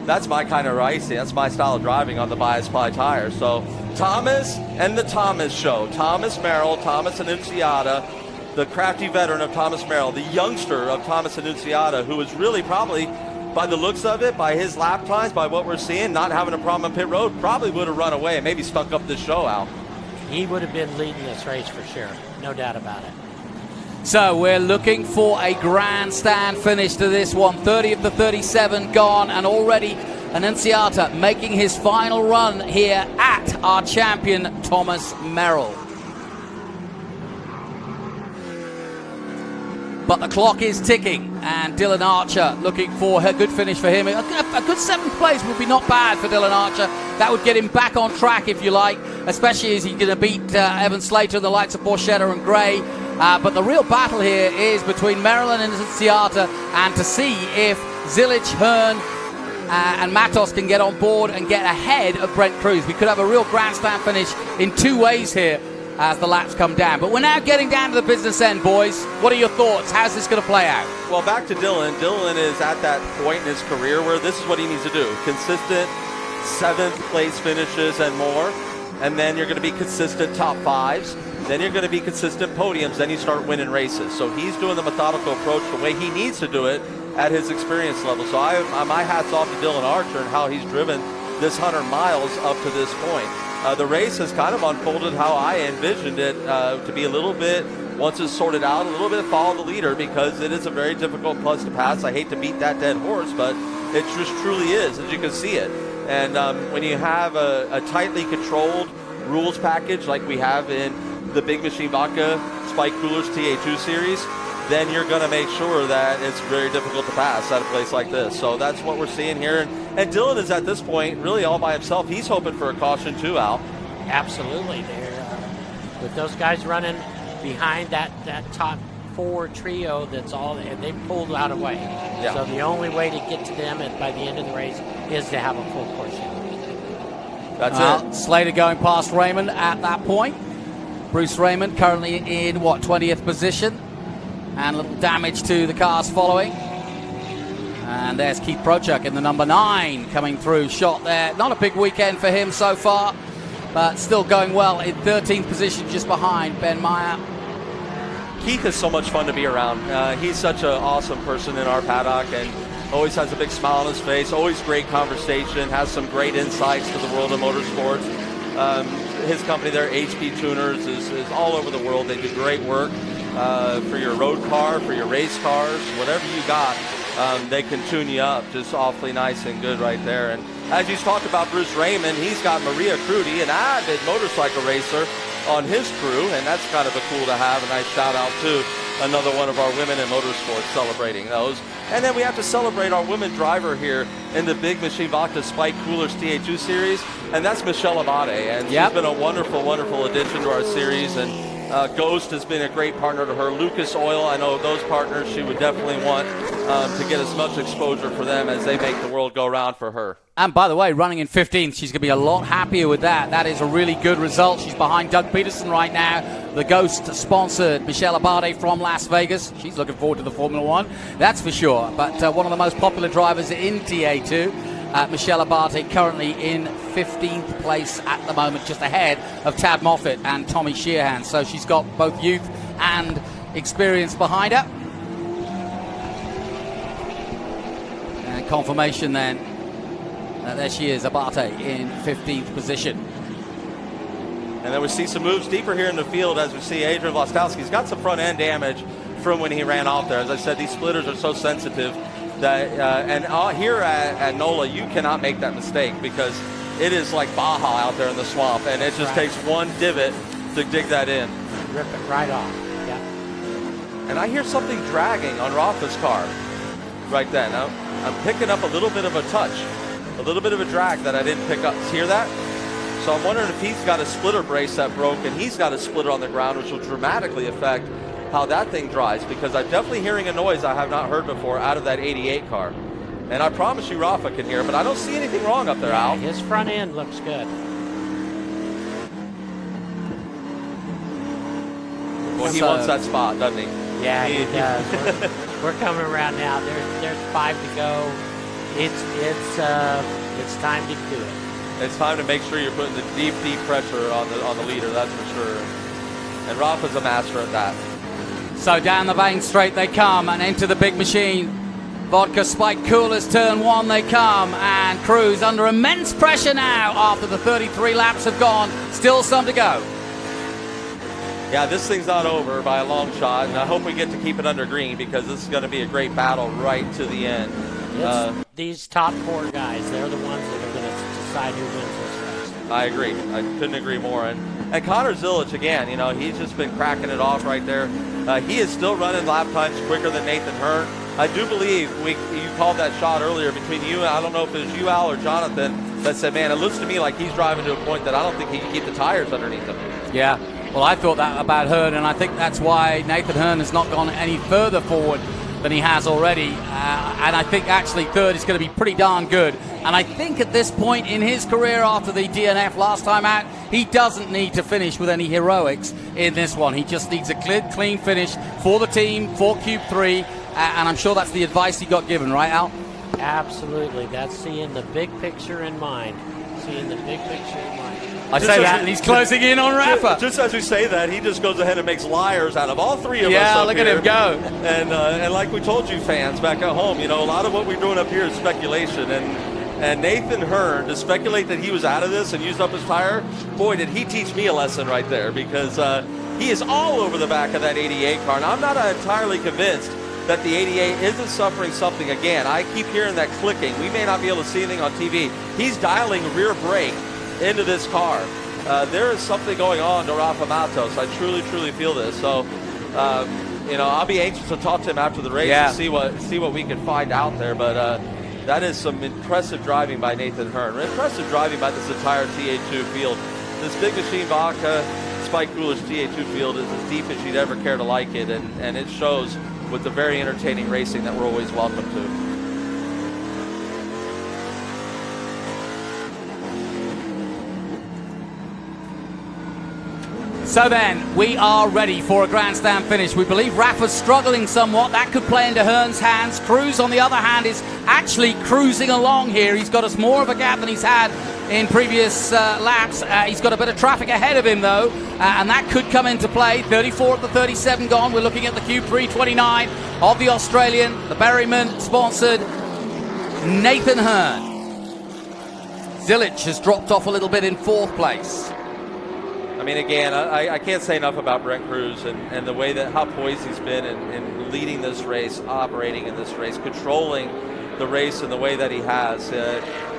That's my kind of racing. That's my style of driving on the Bias Ply tires. So Thomas and the Thomas Show. Thomas Merrill, Thomas Annunziata, the crafty veteran of Thomas Merrill, the youngster of Thomas Annunziata, who is really probably, by the looks of it, by his lap times, by what we're seeing, not having a problem on pit road, probably would have run away and maybe stuck up this show, Al. He would have been leading this race for sure. No doubt about it. So we're looking for a grandstand finish to this one. 30 of the 37 gone, and already Annunziata making his final run here at our champion, Thomas Merrill. But the clock is ticking, and Dylan Archer looking for a good finish for him. A good 7th place would be not bad for Dylan Archer. That would get him back on track, if you like, especially as he's going to beat Evan Slater and the likes of Borchetta and Gray. But the real battle here is between Merrill and Annunziata, and to see if Zilich, Hearn, and Matos can get on board and get ahead of Brent Cruz. We could have a real grandstand finish in two ways here as the laps come down. But we're now getting down to the business end, boys. What are your thoughts? How's this going to play out? Well, back to Dylan. Dylan is at that point in his career where this is what he needs to do. Consistent 7th place finishes and more. And then you're going to be consistent top 5s. Then you're going to be consistent podiums. Then you start winning races. So he's doing the methodical approach the way he needs to do it at his experience level. So my hat's off to Dylan Archer and how he's driven this 100 miles up to this point. The race has kind of unfolded how I envisioned it to be a little bit, once it's sorted out, a little bit follow the leader, because it is a very difficult plus to pass. I hate to beat that dead horse, but it just truly is, as you can see it. And when you have a tightly controlled rules package like we have in the Big Machine Vodka Spike Coolers TA2 series, then you're going to make sure that it's very difficult to pass at a place like this. So that's what we're seeing here. And Dylan is at this point really all by himself. He's hoping for a caution too, Al. Absolutely. With those guys running behind that top 4 trio, that's all, and they've pulled out away. Yeah. So the only way to get to them by the end of the race is to have a full course unit. That's it. Slater going past Raymond at that point. Bruce Raymond currently in, 20th position. And a little damage to the cars following. And there's Keith Prochuk in the number 9 coming through. Shot there. Not a big weekend for him so far, but still going well in 13th position just behind Ben Meyer. Keith is so much fun to be around. He's such an awesome person in our paddock and always has a big smile on his face, always great conversation, has some great insights to the world of motorsports. his company there, HP Tuners, is all over the world. They do great work for your road car, for your race cars, whatever you got. They can tune you up just awfully nice and good right there. And as you talked about Bruce Raymond, he's got Maria Crudy, an avid motorcycle racer, on his crew, and that's kind of a cool to have. A nice shout out to another one of our women in motorsports celebrating those. And then we have to celebrate our women driver here in the Big Machine Vodka Spike Coolers TA2 series, and that's Michelle Abate. And she's been a wonderful, wonderful addition to our series. And Ghost has been a great partner to her. Lucas Oil, I know those partners she would definitely want to get as much exposure for them as they make the world go round for her. And by the way, running in 15th, she's going to be a lot happier with that. That is a really good result. She's behind Doug Peterson right now, the Ghost-sponsored Michelle Abate from Las Vegas. She's looking forward to the Formula One, that's for sure. But one of the most popular drivers in TA2, Michelle Abate, currently in 15th place at the moment, just ahead of Tad Moffitt and Tommy Sheehan. So she's got both youth and experience behind her. And confirmation then. There she is, Abate in 15th position. And then we see some moves deeper here in the field as we see Adrian Vlastowski's got some front end damage from when he ran off there. As I said, these splitters are so sensitive that, here at NOLA, you cannot make that mistake because it is like Baja out there in the swamp, and it just takes one divot to dig that in. Rip it right off. Yeah. And I hear something dragging on Rafa's car right then. I'm picking up a little bit of a touch. A little bit of a drag that I didn't pick up. Hear that? So I'm wondering if he's got a splitter brace that broke and he's got a splitter on the ground, which will dramatically affect how that thing drives, because I'm definitely hearing a noise I have not heard before out of that 88 car. And I promise you Rafa can hear, but I don't see anything wrong up there, Al. His front end looks good. Well, he wants that spot, doesn't he? Yeah, he does. We're coming around now. There's 5 to go. It's time to do it. It's time to make sure you're putting the deep pressure on the leader, that's for sure. And Rafa's a master at that. So down the main straight they come and into the Big Machine Vodka Spike Coolers turn 1 they come, and Cruz under immense pressure now after the 33 laps have gone. Still some to go. Yeah, this thing's not over by a long shot, and I hope we get to keep it under green because this is going to be a great battle right to the end. These top 4 guys, they're the ones that are going to decide who wins this race. I agree. I couldn't agree more. And Connor Zilic, again, you know, he's just been cracking it off right there. He is still running lap times quicker than Nathan Hearn. I do believe you called that shot earlier between you and I don't know if it was you, Al, or Jonathan, that said, man, it looks to me like he's driving to a point that I don't think he can keep the tires underneath him. Yeah, well, I thought that about Hearn, and I think that's why Nathan Hearn has not gone any further forward than he has already. And I think actually third is going to be pretty darn good. And I think at this point in his career after the DNF last time out, he doesn't need to finish with any heroics in this one. He just needs a clean finish for the team, for Cube 3. And I'm sure that's the advice he got given, right, Al? Absolutely. That's seeing the big picture in mind. Seeing the big picture in mind. I say that, and he's closing in on Rafa. Just as we say that, he just goes ahead and makes liars out of all 3 of us. Yeah, look at him go. And like we told you, fans back at home, you know, a lot of what we're doing up here is speculation. And Nathan Hearn, to speculate that he was out of this and used up his tire, boy, did he teach me a lesson right there, because he is all over the back of that 88 car. And I'm not entirely convinced that the 88 isn't suffering something. Again, I keep hearing that clicking. We may not be able to see anything on TV. He's dialing rear brake into this car. There is something going on to Rafa Matos. I truly feel this. So, you know, I'll be anxious to talk to him after the race and see what we can find out there. But that is some impressive driving by Nathan Hearn. Impressive driving by this entire TA2 field. This Big Machine Vodka Spike Coolers TA2 field is as deep as you'd ever care to like it, and it shows with the very entertaining racing that we're always welcome to. So then, we are ready for a grandstand finish. We believe Rafa's struggling somewhat. That could play into Hearn's hands. Cruz, on the other hand, is actually cruising along here. He's got us more of a gap than he's had in previous laps. He's got a bit of traffic ahead of him, though, and that could come into play. 34 of the 37 gone. We're looking at the Q3 29 of the Australian, the Berryman-sponsored Nathan Hearn. Zilic has dropped off a little bit in 4th place. I mean, again, I can't say enough about Brent Cruz and the way that how poised he's been in leading this race, operating in this race, controlling the race in the way that he has.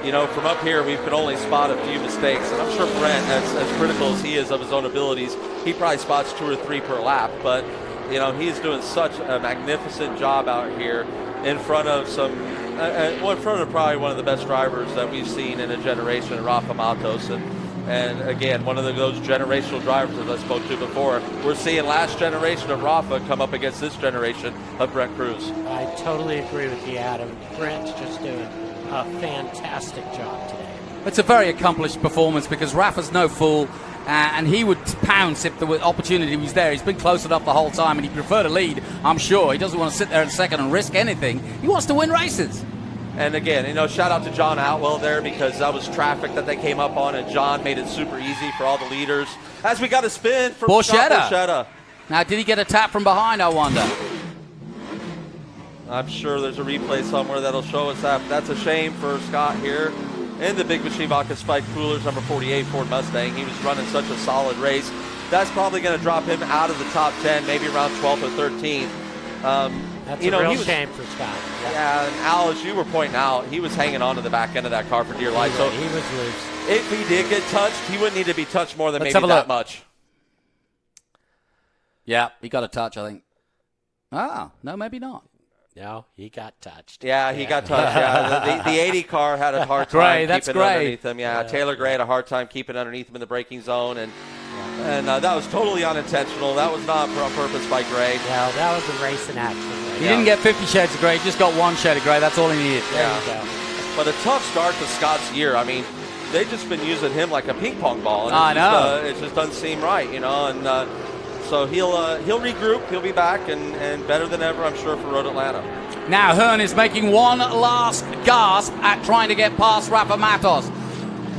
You know, from up here, we can only spot a few mistakes, and I'm sure Brent, as critical as he is of his own abilities, he probably spots 2 or 3 per lap. But you know, he's doing such a magnificent job out here in front of in front of probably one of the best drivers that we've seen in a generation, Rafa Matos. And again, one of those generational drivers that I spoke to before. We're seeing last generation of Rafa come up against this generation of Brent Cruz. I totally agree with you, Adam. Brent's just doing a fantastic job today. It's a very accomplished performance because Rafa's no fool, and he would pounce if the opportunity was there. He's been close enough the whole time, and he'd prefer to lead, I'm sure. He doesn't want to sit there in second and risk anything. He wants to win races. And again, you know, shout out to John Outwell there, because that was traffic that they came up on, and John made it super easy for all the leaders. As we got a spin from Borchetta. Now, did he get a tap from behind, I wonder? I'm sure there's a replay somewhere that'll show us that. That's a shame for Scott here in the Big Machine Vodka Spike Coolers, number 48 Ford Mustang. He was running such a solid race. That's probably going to drop him out of the top 10, maybe around 12th or 13th. That's a real shame for Scott. Yeah, and Al, as you were pointing out, he was hanging on to the back end of that car for dear life. So he was loose. If he did get touched, he wouldn't need to be touched more than maybe that much. Yeah, he got a touch, I think. Ah, no, maybe not. No, he got touched. Yeah, he got touched. Yeah, the 80 car had a hard time keeping underneath him. Yeah, Taylor Gray had a hard time keeping underneath him in the braking zone, and that was totally unintentional. That was not on purpose by Gray. No, that was a race in action. Right? He didn't get 50 shades of gray, he just got 1 shade of gray. That's all he needed. There you go. But a tough start to Scott's year. I mean, they've just been using him like a ping pong ball. And I know. It just doesn't seem right, you know. And so he'll regroup. He'll be back and better than ever, I'm sure, for Road Atlanta. Now Hearn is making one last gasp at trying to get past Rafa Matos.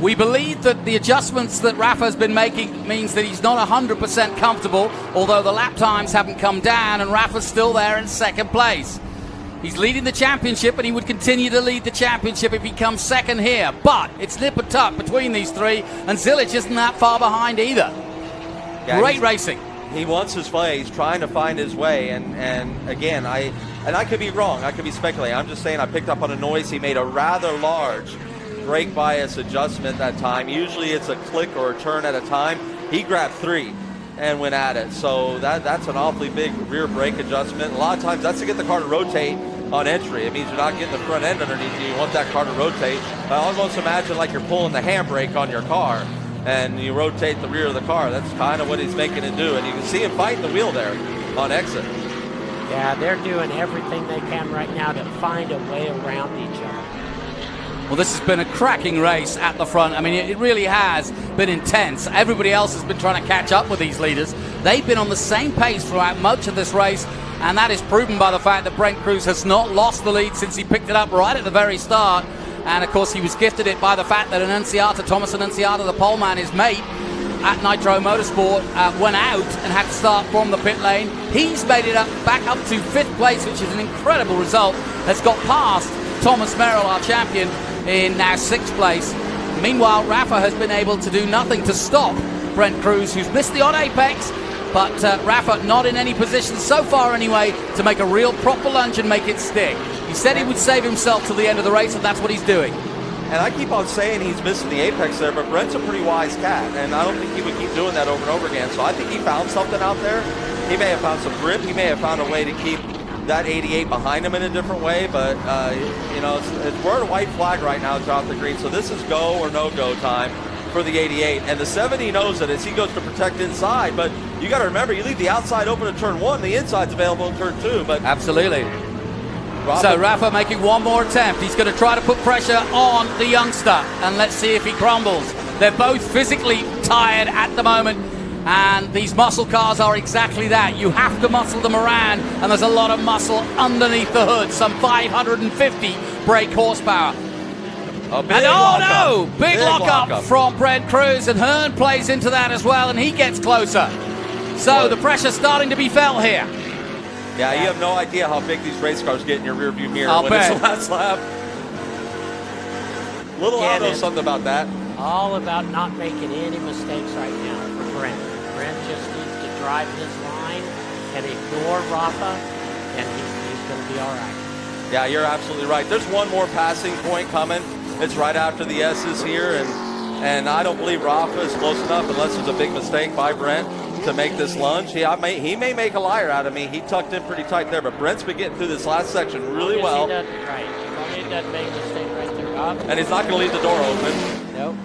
We believe that the adjustments that Rafa's been making means that he's not 100% comfortable, although the lap times haven't come down, and Rafa's still there in second place. He's leading the championship, and he would continue to lead the championship if he comes second here. But it's nip and tuck between these three, and Zilic isn't that far behind either. Yeah, Great racing. He wants his way. He's trying to find his way. And again, I could be wrong. I could be speculating. I'm just saying I picked up on a noise. He made a rather large brake bias adjustment that time. Usually it's a click or a turn at a time. He grabbed 3 and went at it. So that's an awfully big rear brake adjustment. A lot of times that's to get the car to rotate on entry. It means you're not getting the front end underneath you. You want that car to rotate. I almost imagine like you're pulling the handbrake on your car, and you rotate the rear of the car. That's kind of what he's making it do. And you can see him fighting the wheel there on exit. Yeah, they're doing everything they can right now to find a way around each other. Well, this has been a cracking race at the front. I mean, it really has been intense. Everybody else has been trying to catch up with these leaders. They've been on the same pace throughout much of this race, and that is proven by the fact that Brent Cruz has not lost the lead since he picked it up right at the very start. And, of course, he was gifted it by the fact that Thomas Annunziata, the poleman, his mate, at Nitro Motorsport, went out and had to start from the pit lane. He's made it back up to 5th place, which is an incredible result. Has got past Thomas Merrill, our champion, in now 6th place. Meanwhile, Rafa has been able to do nothing to stop Brent Cruz, who's missed the odd apex, but Rafa not in any position so far anyway to make a real proper lunge and make it stick. He said he would save himself till the end of the race, and that's what he's doing. And I keep on saying he's missing the apex there, but Brent's a pretty wise cat, and I don't think he would keep doing that over and over again. So I think he found something out there. He may have found some grip. He may have found a way to keep that 88 behind him in a different way, but you know, we're at a white flag right now, Jonathan Green, so this is go or no go time for the 88, and the 70 knows it as he goes to protect inside, but you got to remember, you leave the outside open in turn 1, the inside's available in turn 2, but absolutely. So Rafa making one more attempt. He's going to try to put pressure on the youngster, and let's see if he crumbles. They're both physically tired at the moment, and these muscle cars are exactly that. You have to muscle them around, and there's a lot of muscle underneath the hood, some 550 brake horsepower. Big lockup from Brent Cruz, and Hearn plays into that as well, and he gets closer. So the pressure's starting to be felt here. Yeah, you have no idea how big these race cars get in your rearview mirror when bet. It's the last lap. Little Otto, something about that. All about not making any mistakes right now for Brent. Brent just needs to drive his line and ignore Rafa, and he's going to be all right. Yeah, you're absolutely right. There's one more passing point coming. It's right after the S's here, and I don't believe Rafa is close enough unless there's a big mistake by Brent to make this lunge. He may make a liar out of me. He tucked in pretty tight there, but Brent's been getting through this last section really well. He doesn't make a mistake right there, Bob. And he's not going to leave the door open. Nope.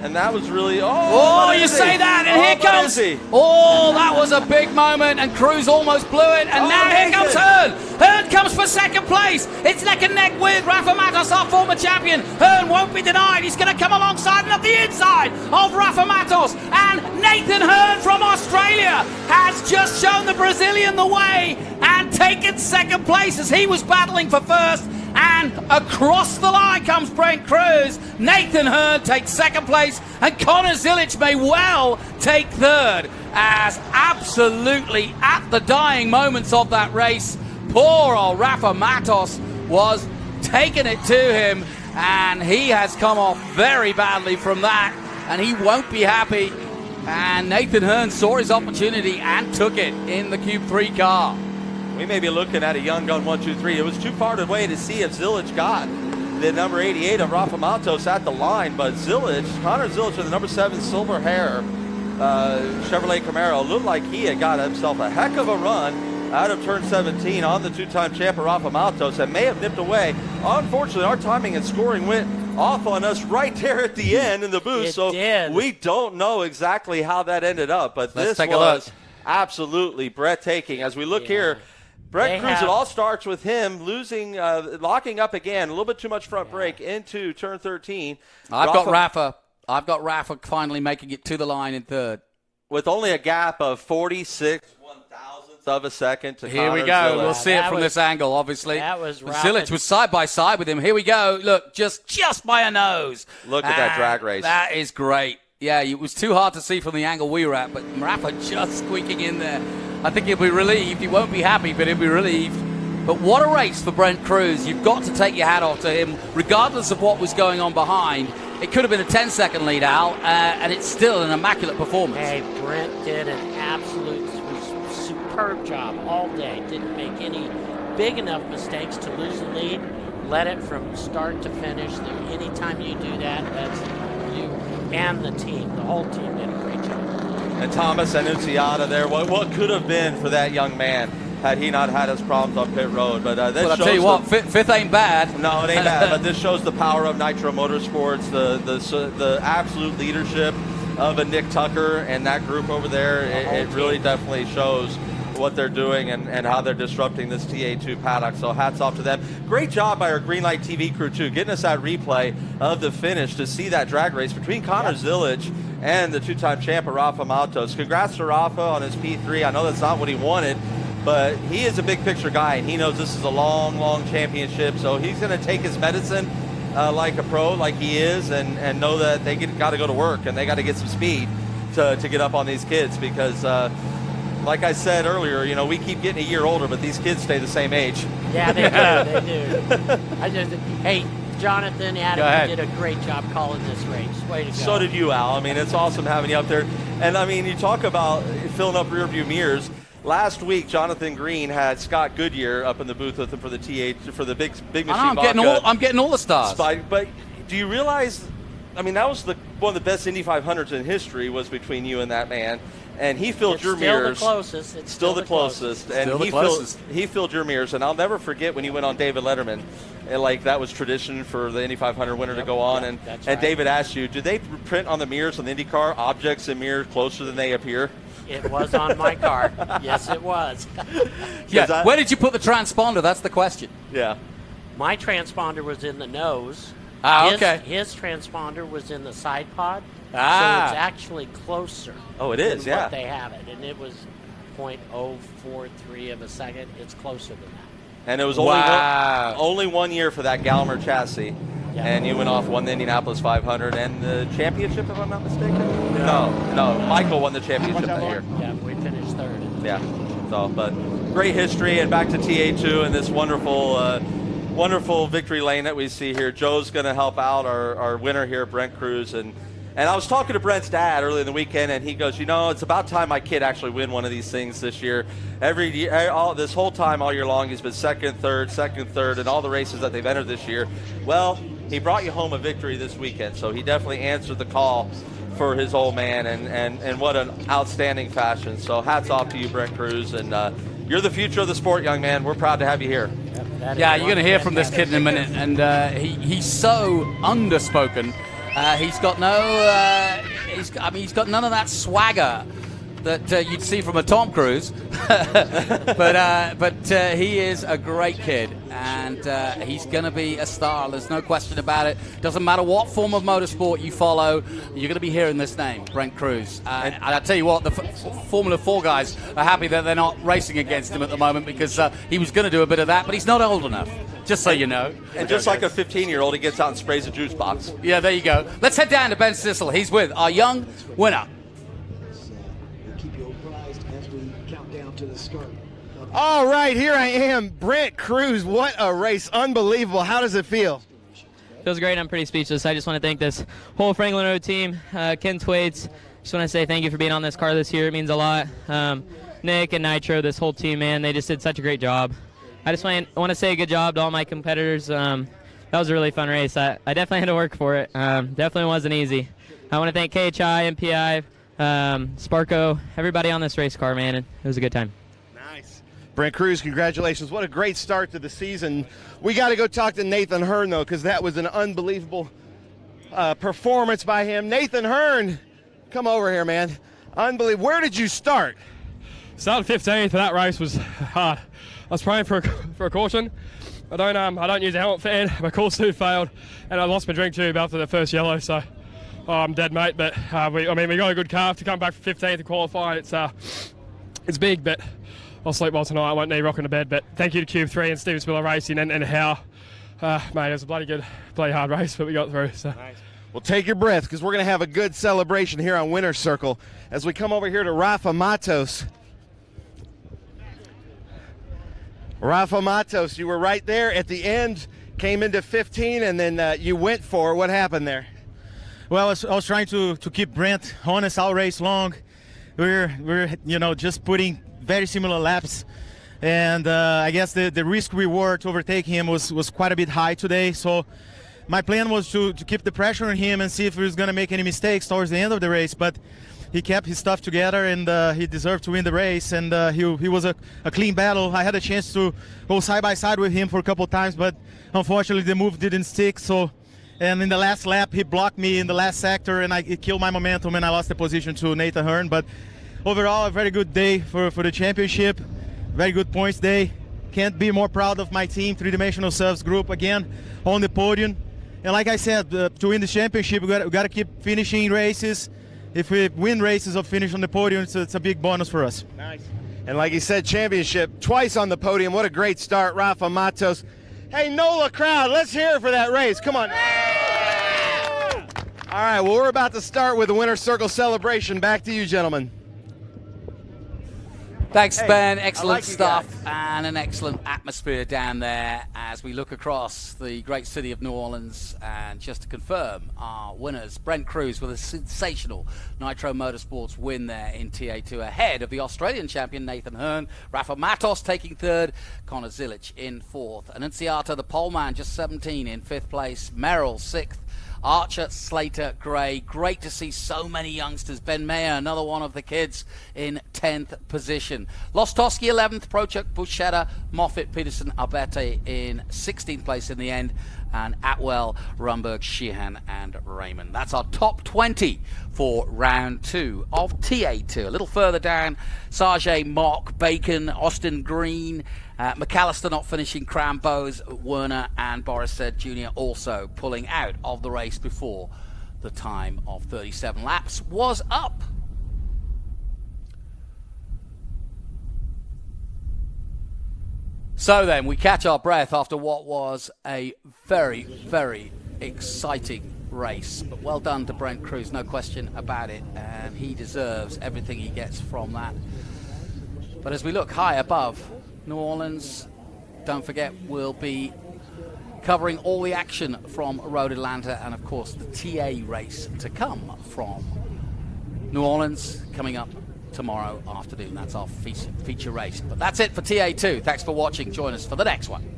And that was really, you say that, and here comes. Oh, that was a big moment, and Cruz almost blew it, and now here comes Hearn. Hearn comes for second place. It's neck and neck with Rafa Matos, our former champion. Hearn won't be denied. He's going to come alongside and up the inside of Rafa Matos. And Nathan Hearn from Australia has just shown the Brazilian the way and taken second place as he was battling for first. And across the line comes Brent Cruz. Nathan Hearn takes second place, and Connor Zilic may well take third, as absolutely at the dying moments of that race, poor old Rafa Matos was taking it to him, and he has come off very badly from that, and he won't be happy. And Nathan Hearn saw his opportunity and took it in the Cube 3 car. We may be looking at a young gun 1-2-3. It was too far away to see if Zilic got the number 88 of Rafa Matos at the line, but Connor Zilic with the number 7 silver hair Chevrolet Camaro looked like he had got himself a heck of a run out of turn 17 on the two-time champ Rafa Matos and may have nipped away. Unfortunately, our timing and scoring went off on us right there at the end in the booth, we don't know exactly how that ended up, but Let's this take a was look. absolutely breathtaking. As we look here, Brent Cruz, it all starts with him losing, locking up again, a little bit too much front brake into turn 13. I've got Rafa finally making it to the line in third. With only a gap of 46 1,000ths of a second to Here we Connor go. Zilic. We'll see it from this angle, obviously. That was Zilic was side by side with him. Here we go. Look, just by a nose. Look at that drag race. That is great. Yeah, it was too hard to see from the angle we were at, but Rafa just squeaking in there. I think he'll be relieved. He won't be happy, but he'll be relieved. But what a race for Brent Cruz. You've got to take your hat off to him, regardless of what was going on behind. It could have been a 10-second lead, Al, and it's still an immaculate performance. Hey, Brent did an absolute superb job all day. Didn't make any big enough mistakes to lose the lead. Led it from start to finish. Anytime you do that, that's you and the team. The whole team did a great job. And Thomas Annunziata there, what could have been for that young man had he not had his problems on pit road. But this I'll tell you what, fifth ain't bad. No, it ain't bad. But this shows the power of Nitro Motorsports, the absolute leadership of a Nick Tucker and that group over there. It really definitely shows what they're doing and how they're disrupting this TA2 paddock. So hats off to them. Great job by our Greenlight TV crew, too, getting us that replay of the finish to see that drag race between Connor Zilic and the two-time champ Rafa Matos. Congrats to Rafa on his P3. I know that's not what he wanted, but he is a big-picture guy, and he knows this is a long, long championship, so he's going to take his medicine like a pro, like he is, and know that they got to go to work, and they got to get some speed to get up on these kids because like I said earlier, you know, we keep getting a year older, but these kids stay the same age. Yeah, they do. Hey, Jonathan, Adam, you did a great job calling this race. Way to go. So did you, Al. I mean, it's awesome having you up there. And, I mean, you talk about filling up rearview mirrors. Last week, Jonathan Green had Scott Goodyear up in the booth with him for the for the big machine. I'm getting all the stars. But do you realize? I mean, that was one of the best Indy 500s in history was between you and that man. And he filled your mirrors. It's still the closest. And he filled your mirrors. And I'll never forget when he went on David Letterman. And like that was tradition for the Indy 500 winner to go on. And David asked you, do they print on the mirrors on the Indy car objects and mirrors closer than they appear? It was on my car. Yes, it was. Yeah. Where did you put the transponder? That's the question. Yeah. My transponder was in the nose. Okay. His transponder was in the side pod. So it's actually closer. Oh, it is, than what they have it. And it was 0.043 of a second. It's closer than that. And it was only one year for that Gallmer chassis. Yeah. And you went off, won the Indianapolis 500 and the championship, if I'm not mistaken? No. Michael won the championship that year. Yeah, we finished third. Yeah. So, but great history, and back to TA2 and this wonderful victory lane that we see here. Joe's going to help out our winner here, Brent Cruz, and And I was talking to Brent's dad earlier in the weekend, and he goes, it's about time my kid actually win one of these things this year. Every year, this whole time, all year long, he's been second, third, and all the races that they've entered this year. Well, he brought you home a victory this weekend, so he definitely answered the call for his old man, and what an outstanding fashion. So hats off to you, Brent Cruz, and you're the future of the sport, young man. We're proud to have you here. Yeah, you're going to hear from this kid in a minute, and he's so underspoken. He's got he's got none of that swagger that you'd see from a Tom Cruise, but he is a great kid, and he's going to be a star. There's no question about it. Doesn't matter what form of motorsport you follow, you're going to be hearing this name, Brent Cruz. And I tell you what, the Formula 4 guys are happy that they're not racing against him at the moment, because he was going to do a bit of that, but he's not old enough. Just so you know. And just like a 15-year-old, he gets out and sprays a juice box. Yeah, there you go. Let's head down to Ben Sissel. He's with our young winner. All right, here I am, Brent Cruz. What a race. Unbelievable. How does it feel? Feels great. I'm pretty speechless. I just want to thank this whole Franklin Road team, Ken Thwaites. Just want to say thank you for being on this car this year. It means a lot. Nick and Nitro, this whole team, man, they just did such a great job. I just want to say good job to all my competitors. That was a really fun race. I definitely had to work for it. Definitely wasn't easy. I want to thank KHI, MPI, Sparco, everybody on this race car, man. It was a good time. Nice. Brent Cruz, congratulations. What a great start to the season. We got to go talk to Nathan Hearn, though, because that was an unbelievable performance by him. Nathan Hearn, come over here, man. Unbelievable. Where did you start? Started 15th, and that race was hard. I was praying for a caution. I don't use a helmet fan. My cool suit failed, and I lost my drink tube after the first yellow. So I'm dead, mate. But we got a good car to come back for 15th to qualify. It's big, but I'll sleep well tonight. I won't need rocking to bed. But thank you to Cube 3 and Steven Spiller Racing and Howe. Mate, it was a bloody hard race, but we got through. So. Nice. Well, take your breath, because we're going to have a good celebration here on Winner's Circle as we come over here to Rafa Matos. Rafa Matos, you were right there at the end, came into 15, and then you went for. What happened there? Well, I was trying to keep Brent honest all race long. We're just putting very similar laps, and I guess the risk reward to overtake him was quite a bit high today. So my plan was to keep the pressure on him and see if he was going to make any mistakes towards the end of the race, but he kept his stuff together, and he deserved to win the race, and he was a clean battle. I had a chance to go side by side with him for a couple times, but unfortunately the move didn't stick. And in the last lap, he blocked me in the last sector, and it killed my momentum, and I lost the position to Nathan Hearn. But overall, a very good day for the championship. Very good points day. Can't be more proud of my team, Three-Dimensional Subs group, again on the podium. And like I said, to win the championship, we got to keep finishing races. If we win races or finish on the podium, it's a big bonus for us. Nice. And like you said, championship, twice on the podium. What a great start, Rafa Matos. Hey, NOLA crowd, let's hear it for that race. Come on. All right, well, we're about to start with the Winner's Circle celebration. Back to you, gentlemen. Thanks, Ben. Excellent stuff and an excellent atmosphere down there as we look across the great city of New Orleans. And just to confirm, our winners, Brent Cruz with a sensational Nitro Motorsports win there in TA2 ahead of the Australian champion Nathan Hearn, Rafa Matos taking third, Connor Zilic in fourth, Annunziata, the poleman, just 17 in fifth place, Merrill sixth, Archer, Slater, Gray. Great to see so many youngsters. Ben Mayer, another one of the kids, in 10th position. Lostowski 11th, Prochuk, Buschetta, Moffitt, Peterson, Alberte in 16th place in the end. And Atwell, Rumberg, Sheehan, and Raymond. That's our top 20 for round 2 of TA2. A little further down, Sarge, Mock, Bacon, Austin Green, McAllister not finishing, Crambose, Werner, and Boris Said Jr. also pulling out of the race before the time of 37 laps was up. So then, we catch our breath after what was a very, very exciting race. But well done to Brent Cruz, no question about it. And he deserves everything he gets from that. But as we look high above New Orleans, don't forget, we'll be covering all the action from Road Atlanta and, of course, the TA race to come from New Orleans coming up tomorrow afternoon. That's our feature race. But that's it for TA2. Thanks for watching. Join us for the next one.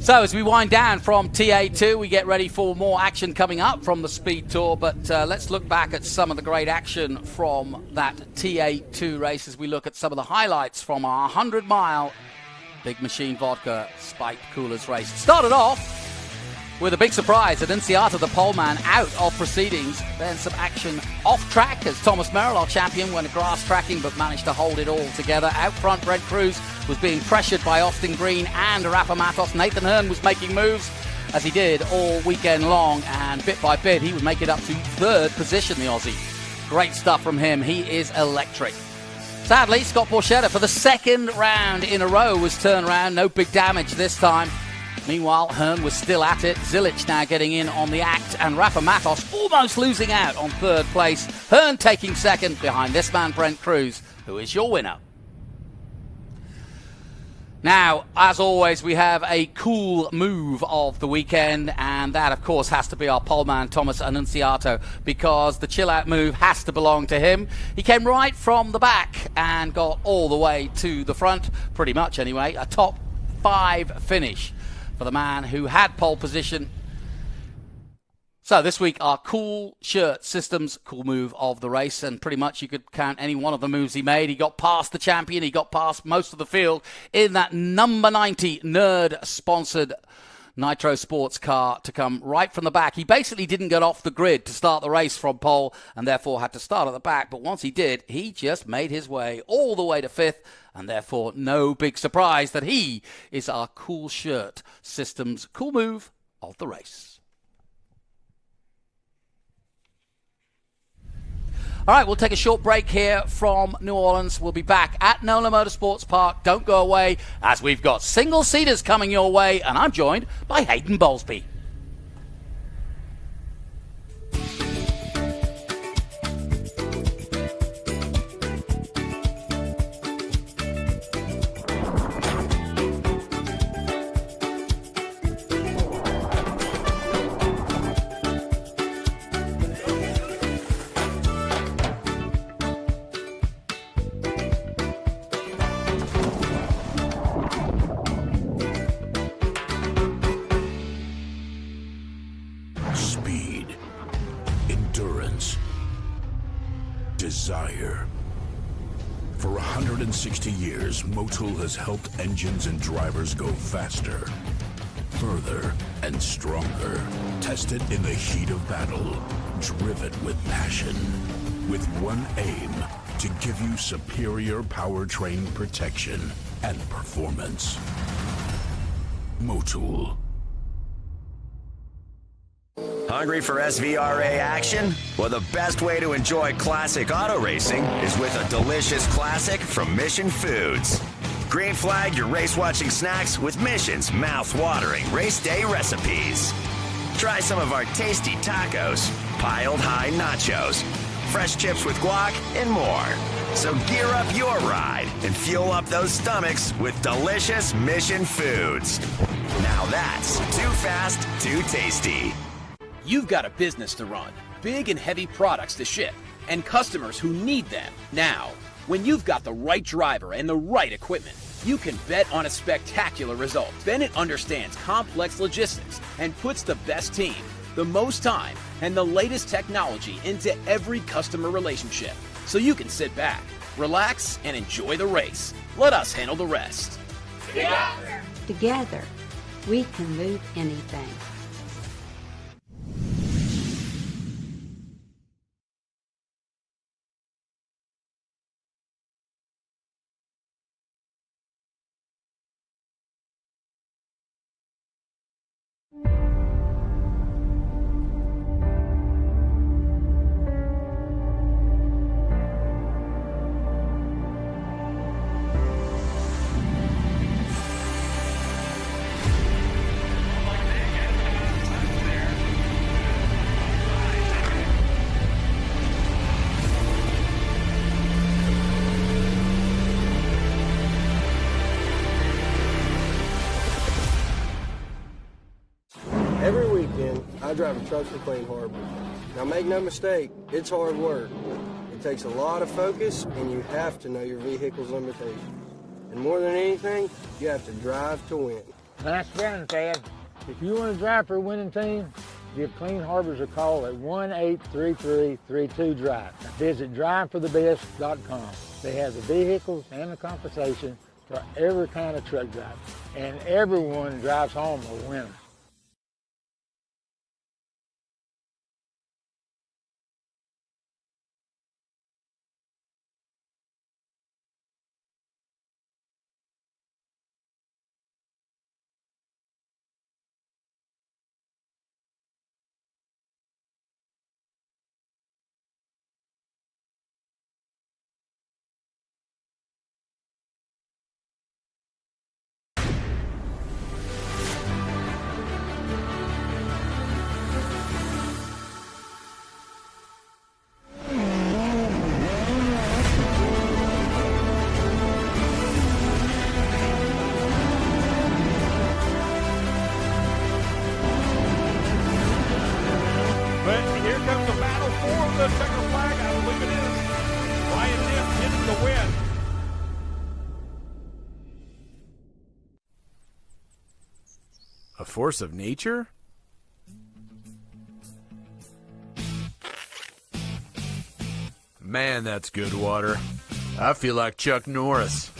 So as we wind down from TA2, we get ready for more action coming up from the Speed Tour, but let's look back at some of the great action from that TA2 race as we look at some of the highlights from our 100-mile Big Machine Vodka Spiked Coolers race. It started off with a big surprise, Annunziata, the pole man, out of proceedings. Then some action off track as Thomas Merrill, our champion, went grass tracking but managed to hold it all together. Out front, Brent Cruz was being pressured by Austin Green and Rafa Matos. Nathan Hearn was making moves, as he did all weekend long, and bit by bit he would make it up to third position, the Aussie. Great stuff from him. He is electric. Sadly, Scott Borchetta, for the second round in a row, was turned around. No big damage this time. Meanwhile, Hearn was still at it. Zilic now getting in on the act, and Rafa Matos almost losing out on third place. Hearn taking second behind this man, Brent Cruz, who is your winner. Now, as always, we have a cool move of the weekend, and that, of course, has to be our poleman, Thomas Annunziata, because the chill-out move has to belong to him. He came right from the back and got all the way to the front, pretty much anyway. A top 5 finish for the man who had pole position. So this week, our cool shirt systems, cool move of the race, and pretty much you could count any one of the moves he made. He got past the champion, he got past most of the field in that number 90 nerd-sponsored Nitro sports car to come right from the back. He basically didn't get off the grid to start the race from pole and therefore had to start at the back, but once he did, he just made his way all the way to 5th, and therefore no big surprise that he is our cool shirt systems cool move of the race. All right, we'll take a short break here from New Orleans. We'll be back at NOLA Motorsports Park. Don't go away, as we've got single-seaters coming your way, and I'm joined by Hayden Bowlesby. Desire. For 160 years, Motul has helped engines and drivers go faster, further, and stronger. Tested in the heat of battle, driven with passion, with one aim: to give you superior powertrain protection and performance. Motul. Hungry for SVRA action? Well, the best way to enjoy classic auto racing is with a delicious classic from Mission Foods. Green flag your race-watching snacks with Mission's mouth-watering race day recipes. Try some of our tasty tacos, piled high nachos, fresh chips with guac, and more. So gear up your ride and fuel up those stomachs with delicious Mission Foods. Now that's too fast, too tasty. You've got a business to run, big and heavy products to ship, and customers who need them now. When you've got the right driver and the right equipment, you can bet on a spectacular result. Bennett understands complex logistics and puts the best team, the most time, and the latest technology into every customer relationship. So you can sit back, relax, and enjoy the race. Let us handle the rest. Together, we can move anything. driving trucks for Clean Harbor. Now make no mistake, it's hard work. It takes a lot of focus, and you have to know your vehicle's limitations. And more than anything, you have to drive to win. Nice running, Ted. If you want to drive for a winning team, give Clean Harbors a call at 1-833-32-DRIVE. Visit driveforthebest.com. They have the vehicles and the compensation for every kind of truck driver. And everyone drives home a winner. A force of nature? Man, that's good water. I feel like Chuck Norris.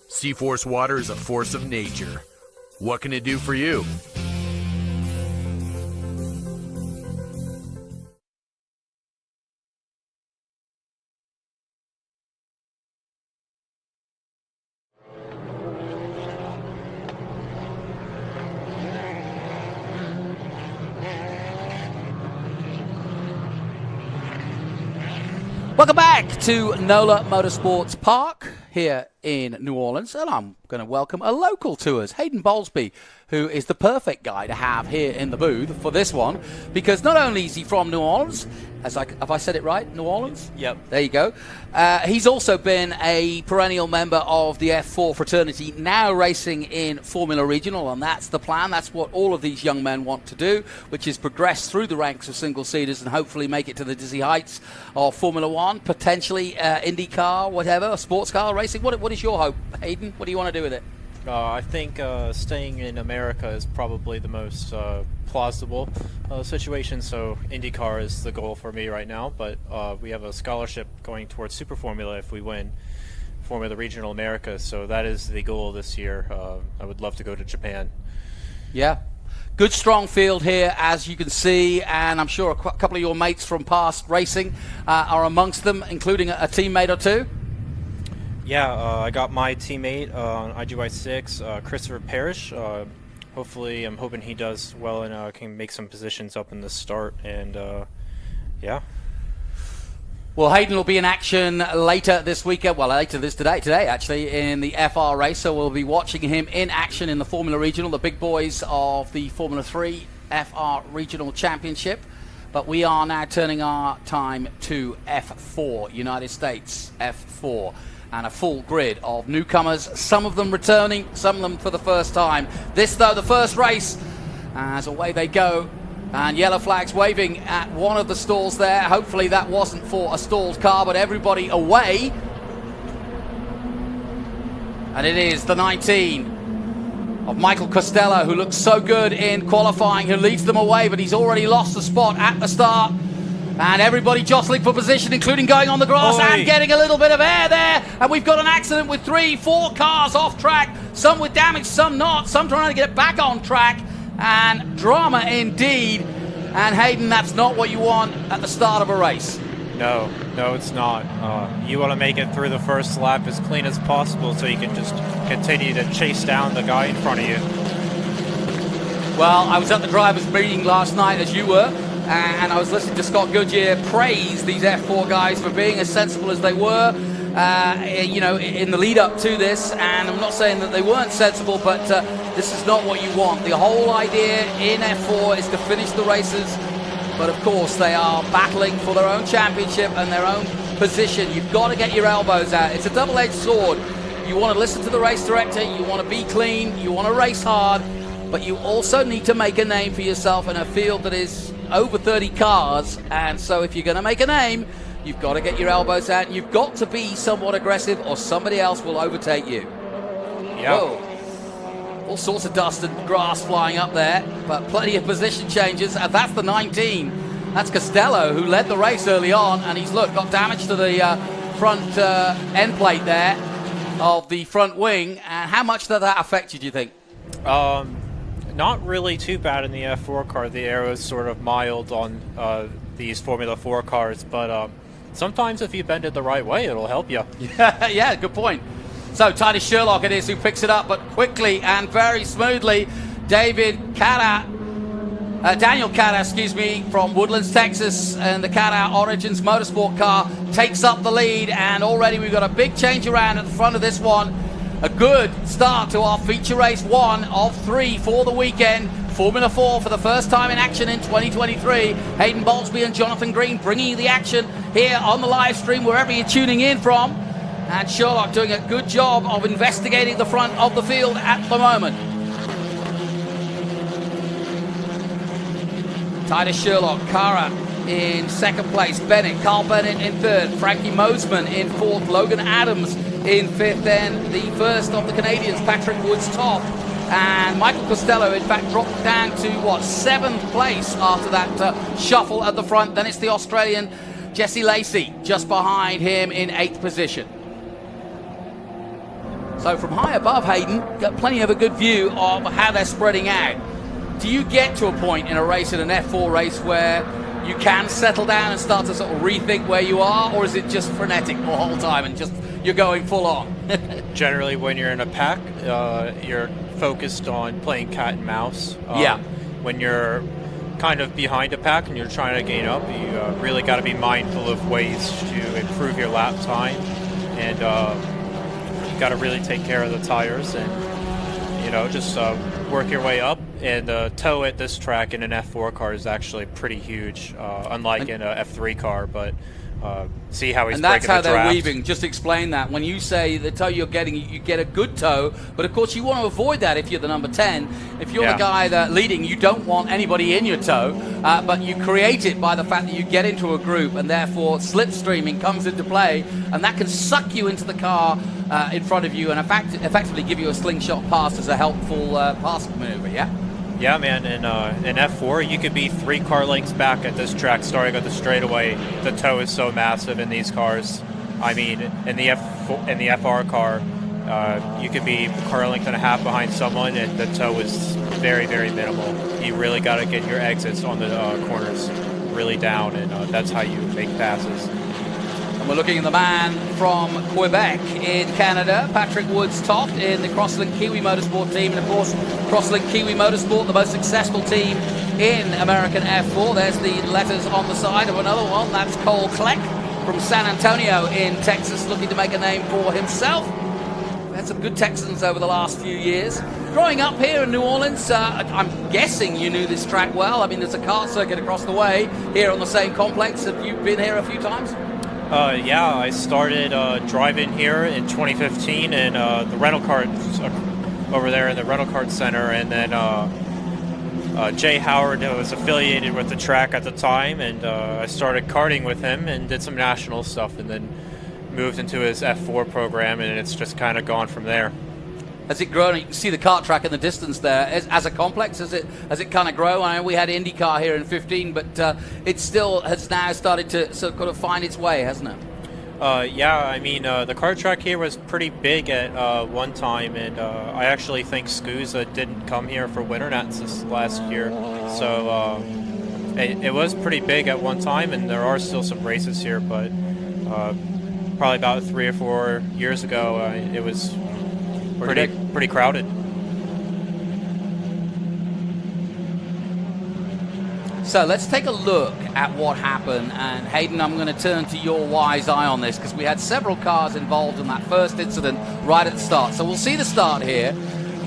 Seaforce water is a force of nature. What can it do for you? Welcome back to NOLA Motorsports Park here in New Orleans, and I'm going to welcome a local to us, Hayden Bowlesby, who is the perfect guy to have here in the booth for this one, because not only is he from New Orleans, have I said it right, New Orleans? Yep. There you go. He's also been a perennial member of the F4 fraternity, now racing in Formula Regional, and that's the plan. That's what all of these young men want to do, which is progress through the ranks of single-seaters and hopefully make it to the dizzy heights of Formula One, potentially IndyCar, whatever, sports car racing. What is your hope, Hayden? What do you want to do with it? I think staying in America is probably the most plausible situation, so IndyCar is the goal for me right now, but we have a scholarship going towards Super Formula if we win Formula Regional America, so that is the goal this year. I would love to go to Japan. Yeah. Good strong field here, as you can see, and I'm sure a couple of your mates from past racing are amongst them, including a teammate or two. Yeah, I got my teammate on IGY6, Christopher Parrish. Hopefully, I'm hoping he does well and can make some positions up in the start, and yeah. Well, Hayden will be in action later this weekend, well, later today actually, in the FR race, so we'll be watching him in action in the Formula Regional, the big boys of the Formula 3 FR Regional Championship. But we are now turning our time to F4, United States F4. And a full grid of newcomers, some of them returning, some of them for the first time. This, though, the first race, as away they go. And yellow flags waving at one of the stalls there. Hopefully that wasn't for a stalled car, but everybody away. And it is the 19 of Michael Costello, who looks so good in qualifying, who leads them away, but he's already lost the spot at the start. And everybody jostling for position, including going on the grass and getting a little bit of air there. And we've got an accident with 3-4 cars off track, some with damage, some not, some trying to get back on track. And drama indeed. And Hayden, that's not what you want at the start of a race. No, it's not. You want to make it through the first lap as clean as possible so you can just continue to chase down the guy in front of you. Well, I was at the drivers' meeting last night, as you were. And I was listening to Scott Goodyear praise these F4 guys for being as sensible as they were, you know, in the lead up to this. And I'm not saying that they weren't sensible, but this is not what you want. The whole idea in F4 is to finish the races, but of course they are battling for their own championship and their own position. You've got to get your elbows out. It's a double-edged sword. You want to listen to the race director, you want to be clean, you want to race hard, but you also need to make a name for yourself in a field that is over 30 cars. And so if you're going to make a name, you've got to get your elbows out, and you've got to be somewhat aggressive, or somebody else will overtake you. Yeah. Whoa. All sorts of dust and grass flying up there, but plenty of position changes. And that's the 19. That's Costello, who led the race early on, and he's, look, got damage to the front end plate there of the front wing. And how much did that affect you, do you think? Not really too bad in the F4 car. The aero is sort of mild on these Formula 4 cars, but sometimes if you bend it the right way, it'll help you. Yeah, good point. So Titus Sherlock it is who picks it up, but quickly and very smoothly. Daniel Carter, excuse me, from Woodlands, Texas, and the Carter Origins Motorsport car takes up the lead, and already we've got a big change around at the front of this one. A good start to our feature race 1 of 3 for the weekend. Formula 4 for the first time in action in 2023. Hayden Bowlesby and Jonathan Green bringing you the action here on the live stream, wherever you're tuning in from. And Sherlock doing a good job of investigating the front of the field at the moment. Titus Sherlock, Cara in second place, Bennett, Carl Bennett in third, Frankie Mosman in fourth, Logan Adams in fifth, then the first of the Canadians, Patrick Woods top, and Michael Costello in fact dropped down to what, 7th place after that shuffle at the front. Then it's the Australian Jesse Lacey just behind him in 8th position. So from high above, Hayden, got plenty of a good view of how they're spreading out. Do you get to a point in a race, in an F4 race, where you can settle down and start to sort of rethink where you are, or is it just frenetic the whole time and just you're going full on? Generally, when you're in a pack, you're focused on playing cat and mouse. Yeah. When you're kind of behind a pack and you're trying to gain up, you really got to be mindful of ways to improve your lap time, and got to really take care of the tires, and just work your way up. And the toe at this track in an F4 car is actually pretty huge, unlike in a F3 car. But see how he's and that's breaking how the they're draft. weaving. Just explain that. When you say the toe you're getting, you get a good toe, but of course you want to avoid that if you're the number 10. If you're the guy that leading, you don't want anybody in your toe, but you create it by the fact that you get into a group, and therefore slipstreaming comes into play, and that can suck you into the car in front of you, and in fact effectively give you a slingshot pass as a helpful passing maneuver. Yeah, man. In F4, you could be 3 car lengths back at this track starting at the straightaway. The toe is so massive in these cars. I mean, in the FR car, you could be a car length and a half behind someone, and the toe is very, very minimal. You really got to get your exits on the corners really down, and that's how you make passes. And we're looking at the man from Quebec in Canada, Patrick Woods top in the Crosslink Kiwi Motorsport team. And of course, Crosslink Kiwi Motorsport, the most successful team in American F4. There's the letters on the side of another one. That's Cole Kleck from San Antonio in Texas, looking to make a name for himself. We've had some good Texans over the last few years. Growing up here in New Orleans, I'm guessing you knew this track well. I mean, there's a kart circuit across the way here on the same complex. Have you been here a few times? Yeah, I started driving here in 2015 in the rental carts over there in the rental cart center, and then Jay Howard was affiliated with the track at the time, and I started karting with him and did some national stuff, and then moved into his F4 program, and it's just kind of gone from there. Has it grown? You can see the kart track in the distance there. As a complex, has it kind of grown? I know we had IndyCar here in 15, but it still has now started to sort of find its way, hasn't it? Yeah, I mean, the kart track here was pretty big at one time, and I actually think SCUSA didn't come here for Winter Nats this last year. So it was pretty big at one time, and there are still some races here, but probably about 3 or 4 years ago, it was pretty crowded. So let's take a look at what happened, and Hayden, I'm going to turn to your wise eye on this, because we had several cars involved in that first incident right at the start. So we'll see the start here,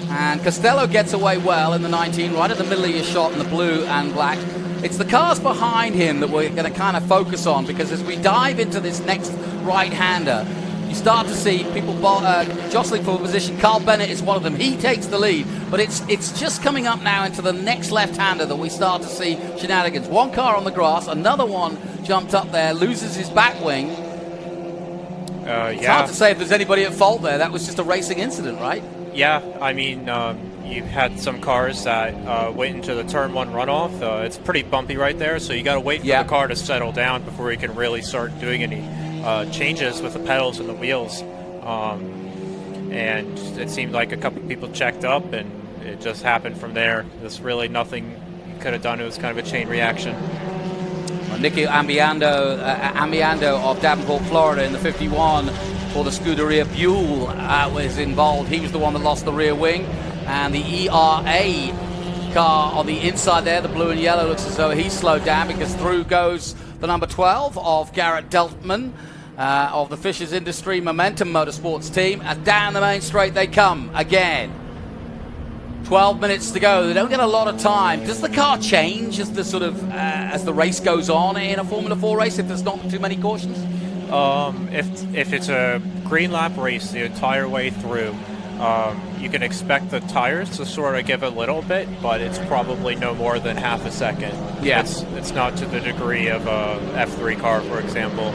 and Costello gets away well in the 19, right at the middle of your shot in the blue and black. It's the cars behind him that we're going to kind of focus on, because as we dive into this next right-hander, you start to see people jostling for position. Carl Bennett is one of them. He takes the lead, but it's just coming up now into the next left-hander that we start to see shenanigans. One car on the grass, another one jumped up there, loses his back wing. It's hard to say if there's anybody at fault there. That was just a racing incident, right? Yeah, I mean, you had some cars that went into the turn 1 runoff. It's pretty bumpy right there, so you got to wait for the car to settle down before you can really start doing any changes with the pedals and the wheels. And it seemed like a couple people checked up, and it just happened from there. There's really nothing you could have done. It was kind of a chain reaction. Well, Nicky Ambiando of Davenport, Florida, in the 51 for the Scuderia Buell was involved. He was the one that lost the rear wing. And the ERA car on the inside there, the blue and yellow, looks as though he's slowed down, because through goes the number 12 of Garrett Deltman of the Fishers Industry Momentum Motorsports team. And down the main straight they come again. 12 minutes to go. They don't get a lot of time. Does the car change as the as the race goes on in a Formula 4 race if there's not too many cautions? If it's a green lap race the entire way through, you can expect the tires to sort of give a little bit, but it's probably no more than half a second. Yeah. It's not to the degree of a F3 car, for example.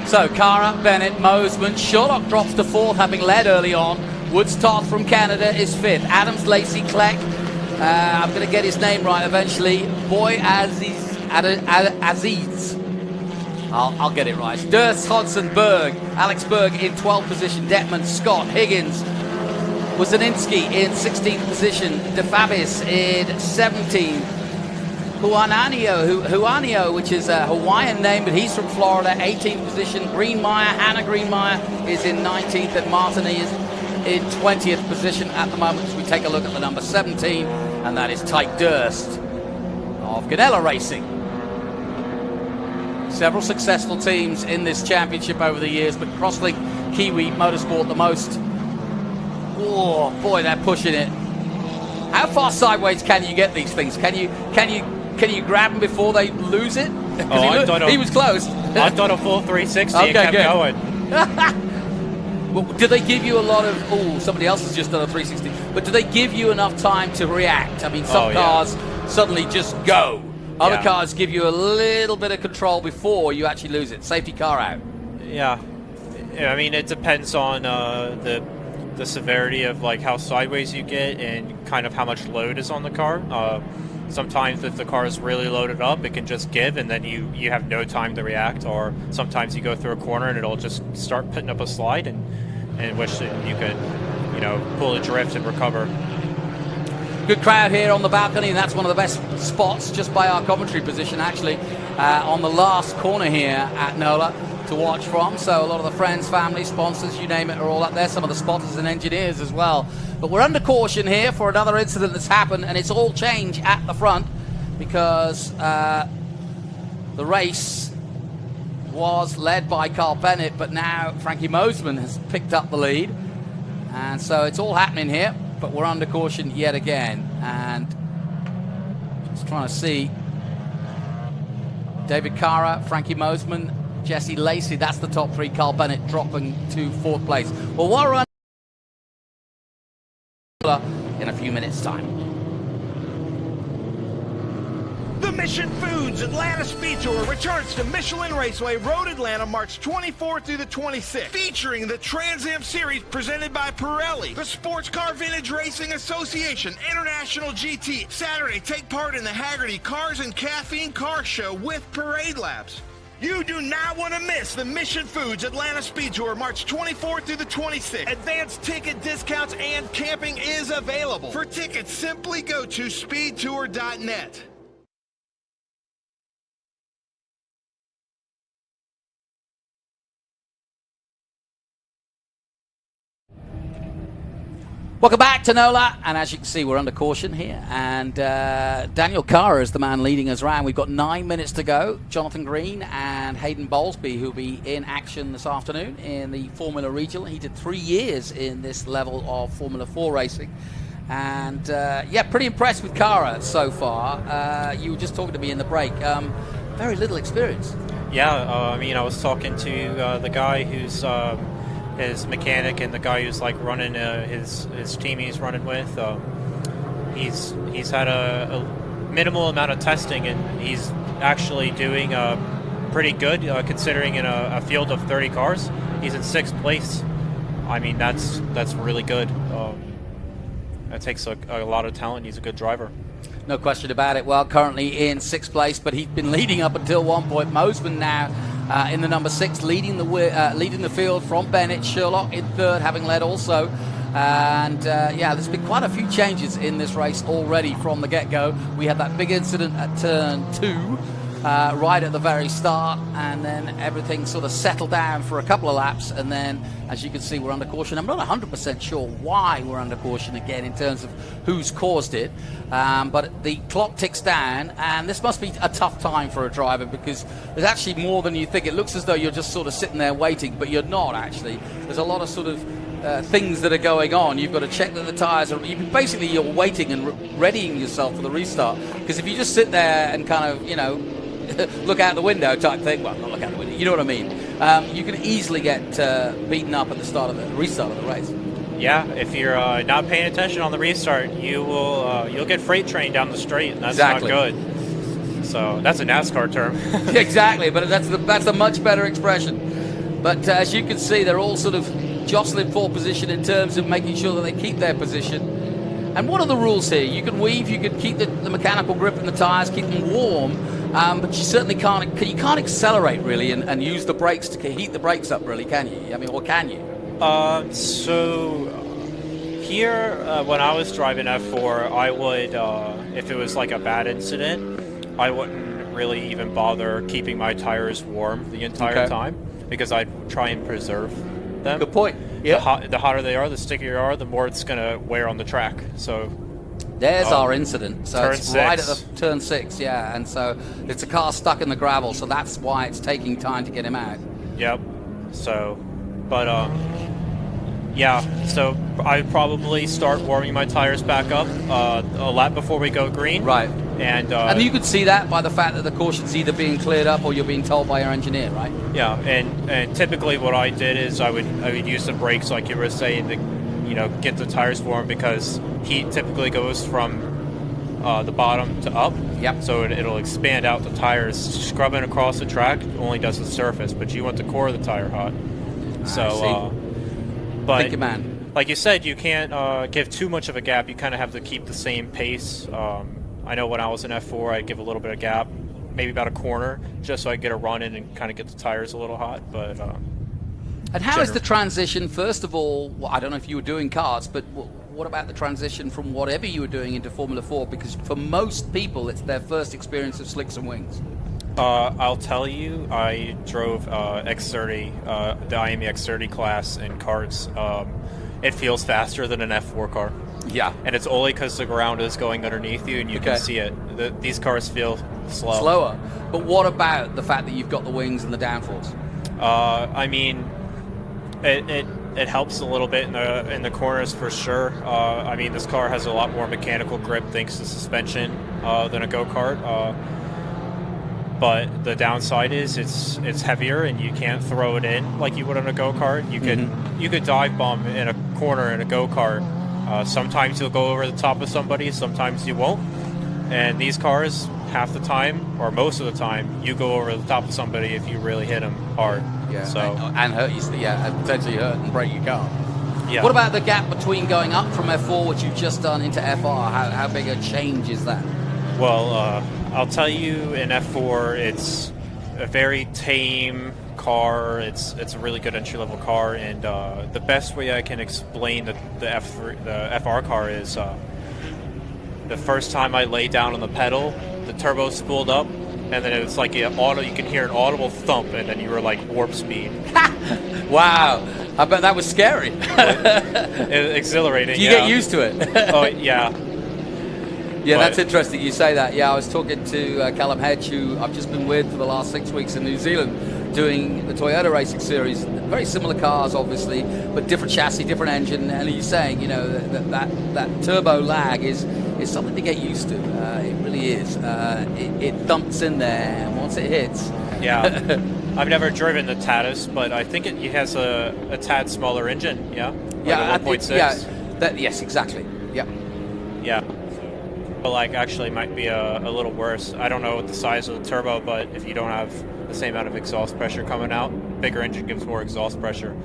So Cara, Bennett, Mosman, Sherlock drops to 4th, having led early on. Woods Toth from Canada is 5th. Adams, Lacey, Kleck. I'm going to get his name right eventually. Boy Aziz. I'll get it right. Durst, Hodson, Berg. Alex Berg in 12th position. Detman, Scott, Higgins. Wazaninski in 16th position. DeFabis in 17th. Juanio, which is a Hawaiian name, but he's from Florida, 18th position. Greenmeyer, Hannah Greenmeyer is in 19th, and Martin is in 20th position at the moment as we take a look at the number 17, and that is Tyke Durst of Ganella Racing. Several successful teams in this championship over the years, but Crosslink Kiwi Motorsport the most. Oh boy, they're pushing it. How far sideways can you get these things? Can you grab them before they lose it? He was close. I've done a full 360 and kept going. Well, do they give you a lot of... Oh, somebody else has just done a 360. But do they give you enough time to react? I mean, some cars suddenly just go. Other cars give you a little bit of control before you actually lose it. Safety car out. Yeah. I mean, it depends on the severity of like how sideways you get and kind of how much load is on the car. Sometimes if the car is really loaded up, it can just give, and then you have no time to react. Or sometimes you go through a corner and it'll just start putting up a slide, and wish that you could, pull a drift and recover. Good crowd here on the balcony, and that's one of the best spots just by our commentary position, actually, on the last corner here at NOLA to watch from. So a lot of the friends, family, sponsors, you name it, are all up there. Some of the spotters and engineers as well. But we're under caution here for another incident that's happened, and it's all change at the front because the race was led by Carl Bennett, but now Frankie Mosman has picked up the lead. And so it's all happening here, but we're under caution yet again. And just trying to see David Cara, Frankie Mosman, Jesse Lacey, that's the top three. Carl Bennett dropping to 4th place. Well, we're on in a few minutes' time. The Mission Foods Atlanta Speed Tour returns to Michelin Raceway Road Atlanta March 24th through the 26th, featuring the Trans Am Series presented by Pirelli, the Sportscar Vintage Racing Association International GT. Saturday, take part in the Haggerty Cars and Caffeine Car Show with Parade Laps. You do not want to miss the Mission Foods Atlanta Speed Tour March 24th through the 26th. Advanced ticket discounts and camping is available. For tickets, simply go to speedtour.net. Welcome back to NOLA, and as you can see, we're under caution here, and Daniel Cara is the man leading us around. We've got 9 minutes to go. Jonathan Green and Hayden Bowlesby, who'll be in action this afternoon in the Formula Regional. He did 3 years in this level of Formula 4 racing, and yeah, pretty impressed with Cara so far. You were just talking to me in the break. Very little experience. Yeah, I mean, I was talking to the guy who's his mechanic and the guy who's like running his team he's running with. He's had a minimal amount of testing, and he's actually doing pretty good considering in a field of 30 cars. He's in 6th place. I mean, that's really good. That takes a lot of talent. He's a good driver. No question about it. Well, currently in 6th place, but he's been leading up until one point. Mosman now in the number 6, leading the field from Bennett. Sherlock in 3rd, having led also. And yeah, there's been quite a few changes in this race already from the get-go. We had that big incident at turn 2 right at the very start, and then everything sort of settled down for a couple of laps, and then as you can see, we're under caution. I'm not 100% sure why we're under caution again in terms of who's caused it, but the clock ticks down, and this must be a tough time for a driver because there's actually more than you think. It looks as though you're just sort of sitting there waiting, but you're not actually. There's a lot of sort of things that are going on. You've got to check that the tyres are... Basically, you're waiting and readying yourself for the restart, because if you just sit there and kind of, you know, look out the window type thing, well, not look out the window, you know what I mean, you can easily get beaten up at the start of the restart of the race. Yeah, if you're not paying attention on the restart, you'll get freight trained down the straight, and that's Exactly. not good. So that's a NASCAR term. Exactly, but that's a much better expression. But as you can see, they're all sort of jostling for position in terms of making sure that they keep their position. And what are the rules here? You can weave, you can keep the mechanical grip in the tyres, keep them warm, but you certainly can't accelerate really and use the brakes to heat the brakes up really, can you? I mean, or can you? So here, when I was driving F4, I would, if it was like a bad incident, I wouldn't really even bother keeping my tires warm the entire time, because I'd try and preserve them. Good point. Yeah. The hotter they are, the stickier they are, the more it's going to wear on the track. So there's our incident. So turn it's 6. right at the turn 6, yeah. And so it's a car stuck in the gravel, so that's why it's taking time to get him out. Yep. So, but yeah. So I probably start warming my tires back up a lap before we go green. Right. And you could see that by the fact that the caution's either being cleared up or you're being told by your engineer, right? Yeah, and typically what I did is I would use the brakes like you were saying to, you know, get the tires warm, because heat typically goes from the bottom to up. Yep. So it'll expand out the tires. Scrubbing across the track only does the surface, but you want the core of the tire hot. So, but Thank you, man. Like you said, you can't give too much of a gap. You kind of have to keep the same pace. I know when I was in F4, I'd give a little bit of gap, maybe about a corner, just so I get a run in and kind of get the tires a little hot. But and how is the transition? First of all, well, I don't know if you were doing karts, but what about the transition from whatever you were doing into Formula 4? Because for most people, it's their first experience of slicks and wings. I'll tell you, I drove X30, the IME X30 class in karts. It feels faster than an F4 car. Yeah. And it's only because the ground is going underneath you and you can see it. These cars feel slow. Slower. But what about the fact that you've got the wings and the downforce? I mean, it helps a little bit in the corners for sure. I mean, this car has a lot more mechanical grip thanks to suspension than a go-kart. But the downside is it's heavier and you can't throw it in like you would on a go-kart. You could dive bomb in a corner in a go-kart. Sometimes you'll go over the top of somebody, sometimes you won't. And these cars, half the time, or most of the time, you go over the top of somebody if you really hit them hard. Yeah, so and hurt you, and potentially hurt and break your car. Yeah. What about the gap between going up from F4, which you've just done, into FR? How big a change is that? Well, I'll tell you, in F4, it's a very tame car. It's a really good entry-level car, and the best way I can explain the FR car is the first time I laid down on the pedal, the turbo spooled up, and then it was like you can hear an audible thump, and then you were like warp speed. Wow, I bet that was scary. Exhilarating. Do you get used to it? Oh yeah. Yeah, that's interesting you say that. Yeah, I was talking to Callum Hedge, who I've just been with for the last 6 weeks in New Zealand, doing the Toyota Racing Series. Very similar cars, obviously, but different chassis, different engine. And he's saying, you know, that turbo lag is something to get used to. It really is. It dumps in there, and once it hits, Yeah. I've never driven the Tatus, but I think it has a tad smaller engine, yeah? Yeah, like a 1.6. Yes, exactly. Yeah. Yeah. But like actually might be a little worse. I don't know the size of the turbo, but if you don't have the same amount of exhaust pressure coming out, bigger engine gives more exhaust pressure.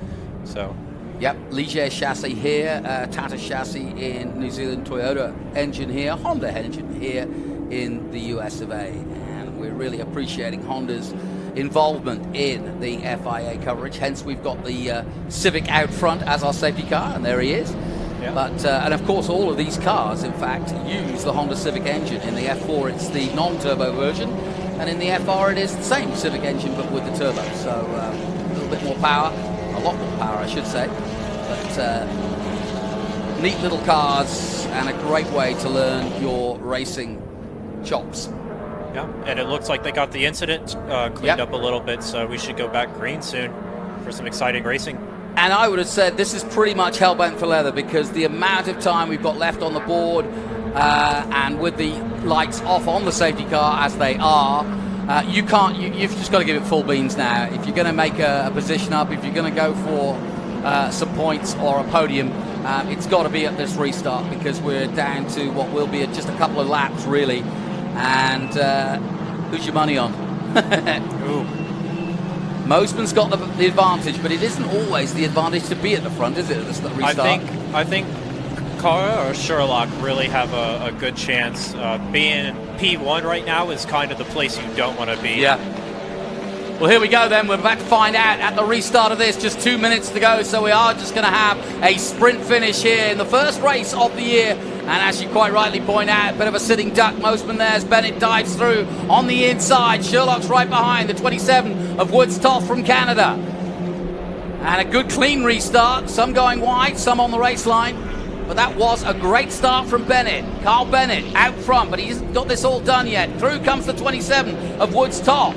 So. Yep, Ligier chassis here, Tata chassis in New Zealand, Toyota engine here, Honda engine here in the US of A. And we're really appreciating Honda's involvement in the FIA coverage. Hence, we've got the Civic out front as our safety car, and there he is. Yeah. But and of course, all of these cars, in fact, use the Honda Civic engine. In the F4, it's the non-turbo version, and in the FR, it is the same Civic engine but with the turbo. So a little bit more power, a lot more power, I should say. But neat little cars and a great way to learn your racing chops. Yeah, and it looks like they got the incident cleaned up a little bit, so we should go back green soon for some exciting racing. And I would have said this is pretty much hell-bent for leather, because the amount of time we've got left on the board, and with the lights off on the safety car as they are, you've just got to give it full beans now. If you're going to make a position up, if you're going to go for some points or a podium, it's got to be at this restart, because we're down to what will be just a couple of laps, really. And who's your money on? Ooh. Mosman's got the advantage, but it isn't always the advantage to be at the front, is it, at the restart? I think Cara or Sherlock really have a good chance. Being P1 right now is kind of the place you don't want to be. Yeah. Well, here we go then. We're about to find out at the restart of this. Just 2 minutes to go, so we are just going to have a sprint finish here in the first race of the year. And as you quite rightly point out, a bit of a sitting duck. Mosman there as Bennett dives through on the inside. Sherlock's right behind, the 27 of Woods Toff from Canada. And a good clean restart. Some going wide, some on the race line. But that was a great start from Bennett. Carl Bennett out front, but he hasn't got this all done yet. Through comes the 27 of Woods Toff.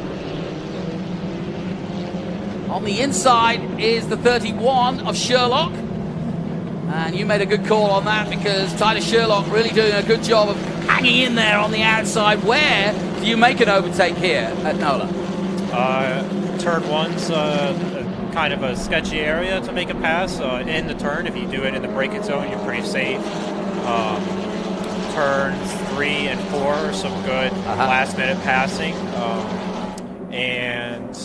On the inside is the 31 of Sherlock. And you made a good call on that, because Tyler Sherlock really doing a good job of hanging in there on the outside. Where do you make an overtake here at NOLA? Turn one's kind of a sketchy area to make a pass. In the turn, if you do it in the braking zone, you're pretty safe. Turns 3 and 4 are some good last-minute passing. And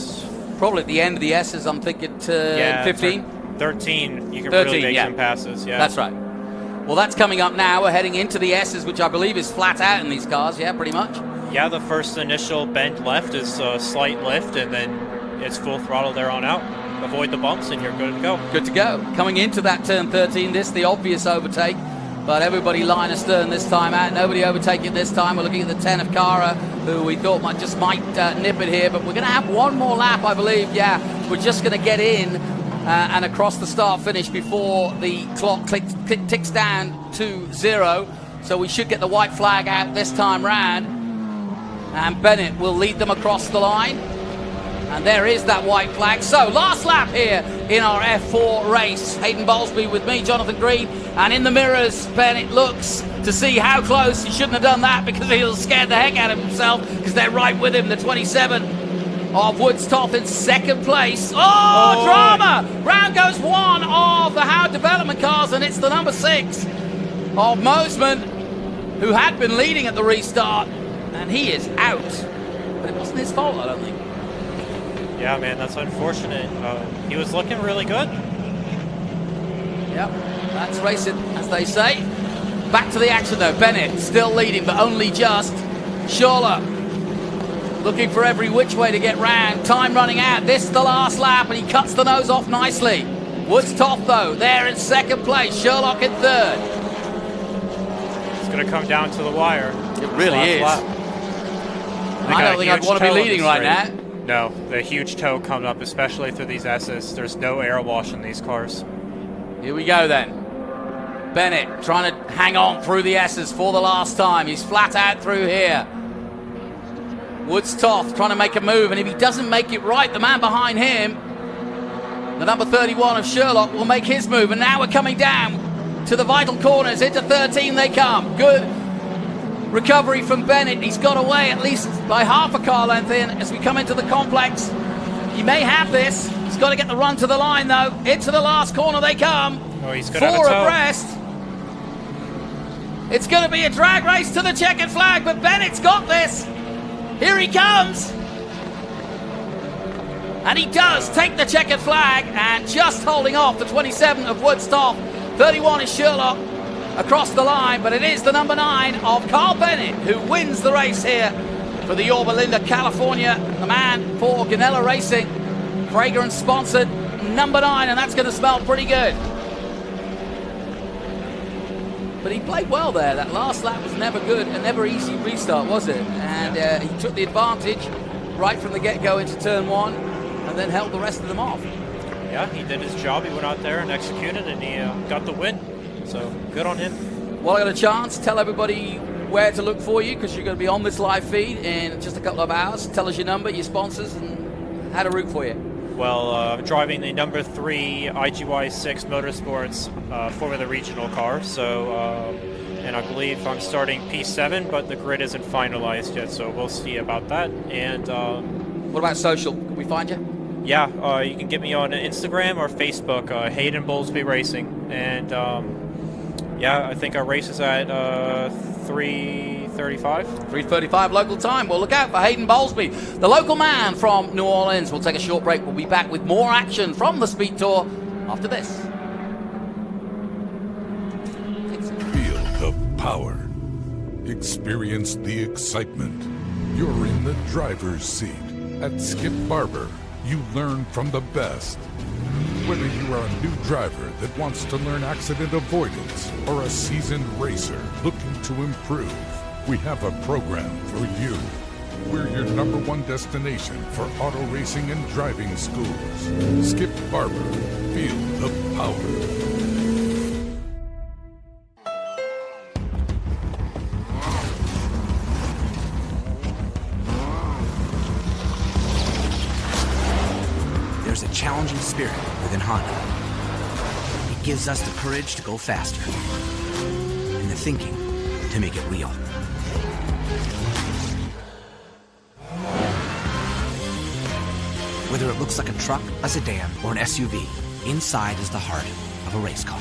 probably at the end of the S's, I'm thinking 15? 13, you can 13, really make some passes, yeah. That's right. Well, that's coming up now. We're heading into the S's, which I believe is flat out in these cars, yeah, pretty much? Yeah, the first initial bend left is a slight lift, and then it's full throttle there on out. Avoid the bumps, and you're good to go. Good to go. Coming into that turn 13, the obvious overtake, but everybody line astern this time out. Nobody overtaking this time. We're looking at the 10 of Cara, who we thought might nip it here, but we're going to have one more lap, I believe. Yeah, we're just going to get in and across the start-finish before the clock ticks down to 0. So we should get the white flag out this time round. And Bennett will lead them across the line. And there is that white flag. So last lap here in our F4 race. Hayden Bowlesby with me, Jonathan Green. And in the mirrors, Bennett looks to see how close. He shouldn't have done that, because he'll scare the heck out of himself, because they're right with him. The 27 of Woods Toff in second place. Oh, drama! Round goes one of the Howard Development cars, and it's the number 6 of Mosman, who had been leading at the restart, and he is out. But it wasn't his fault, I don't think. Yeah, man, that's unfortunate. He was looking really good. Yep, that's racing, as they say. Back to the action, though. Bennett still leading, but only just. Sherlock looking for every which way to get round. Time running out. This is the last lap, and he cuts the nose off nicely. Woods Toff, though, there in second place. Sherlock in third. It's going to come down to the wire. It really is. I don't think I'd want to be leading right now. No, the huge toe coming up, especially through these S's. There's no air wash in these cars. Here we go then. Bennett trying to hang on through the S's for the last time. He's flat out through here. Woods Toff trying to make a move, and if he doesn't make it right, the man behind him, the number 31 of Sherlock, will make his move. And now we're coming down to the vital corners. Into 13 they come. Good recovery from Bennett. He's got away at least by half a car length in as we come into the complex. He may have this. He's got to get the run to the line, though. Into the last corner they come. Oh, he's going to have a Four tow. abreast. It's going to be a drag race to the checkered flag, but Bennett's got this. Here he comes. And he does take the checkered flag, and just holding off the 27 of Woodstock. 31 is Sherlock across the line, but it is the number 9 of Carl Bennett who wins the race here for the Yorba Linda, California. The man for Ganella Racing, fragrance sponsored, number 9, and that's going to smell pretty good. But he played well there. That last lap was never good, a never easy restart, was it? And he took the advantage right from the get-go into turn 1 and then held the rest of them off. Yeah, he did his job. He went out there and executed, and he got the win. So good on him. Well, I got a chance. Tell everybody where to look for you, because you're going to be on this live feed in just a couple of hours. Tell us your number, your sponsors, and how to root for you. Well, I'm driving the number 3 IGY6 Motorsports Formula Regional car. So, and I believe I'm starting P7, but the grid isn't finalized yet, so we'll see about that. And what about social? Can we find you? Yeah, you can get me on Instagram or Facebook, Hayden Bowlesby Racing. And yeah, I think our race is at 3:35. 3:35 local time. Well, look out for Hayden Bowlesby, the local man from New Orleans. We'll take a short break. We'll be back with more action from the Speed Tour after this. Feel the power. Experience the excitement. You're in the driver's seat. At Skip Barber, you learn from the best. Whether you are a new driver that wants to learn accident avoidance or a seasoned racer looking to improve, we have a program for you. We're your #1 destination for auto racing and driving schools. Skip Barber. Feel the power. There's a challenging spirit within Honda. It gives us the courage to go faster and the thinking to make it real. Whether it looks like a truck, a sedan, or an SUV, inside is the heart of a race car.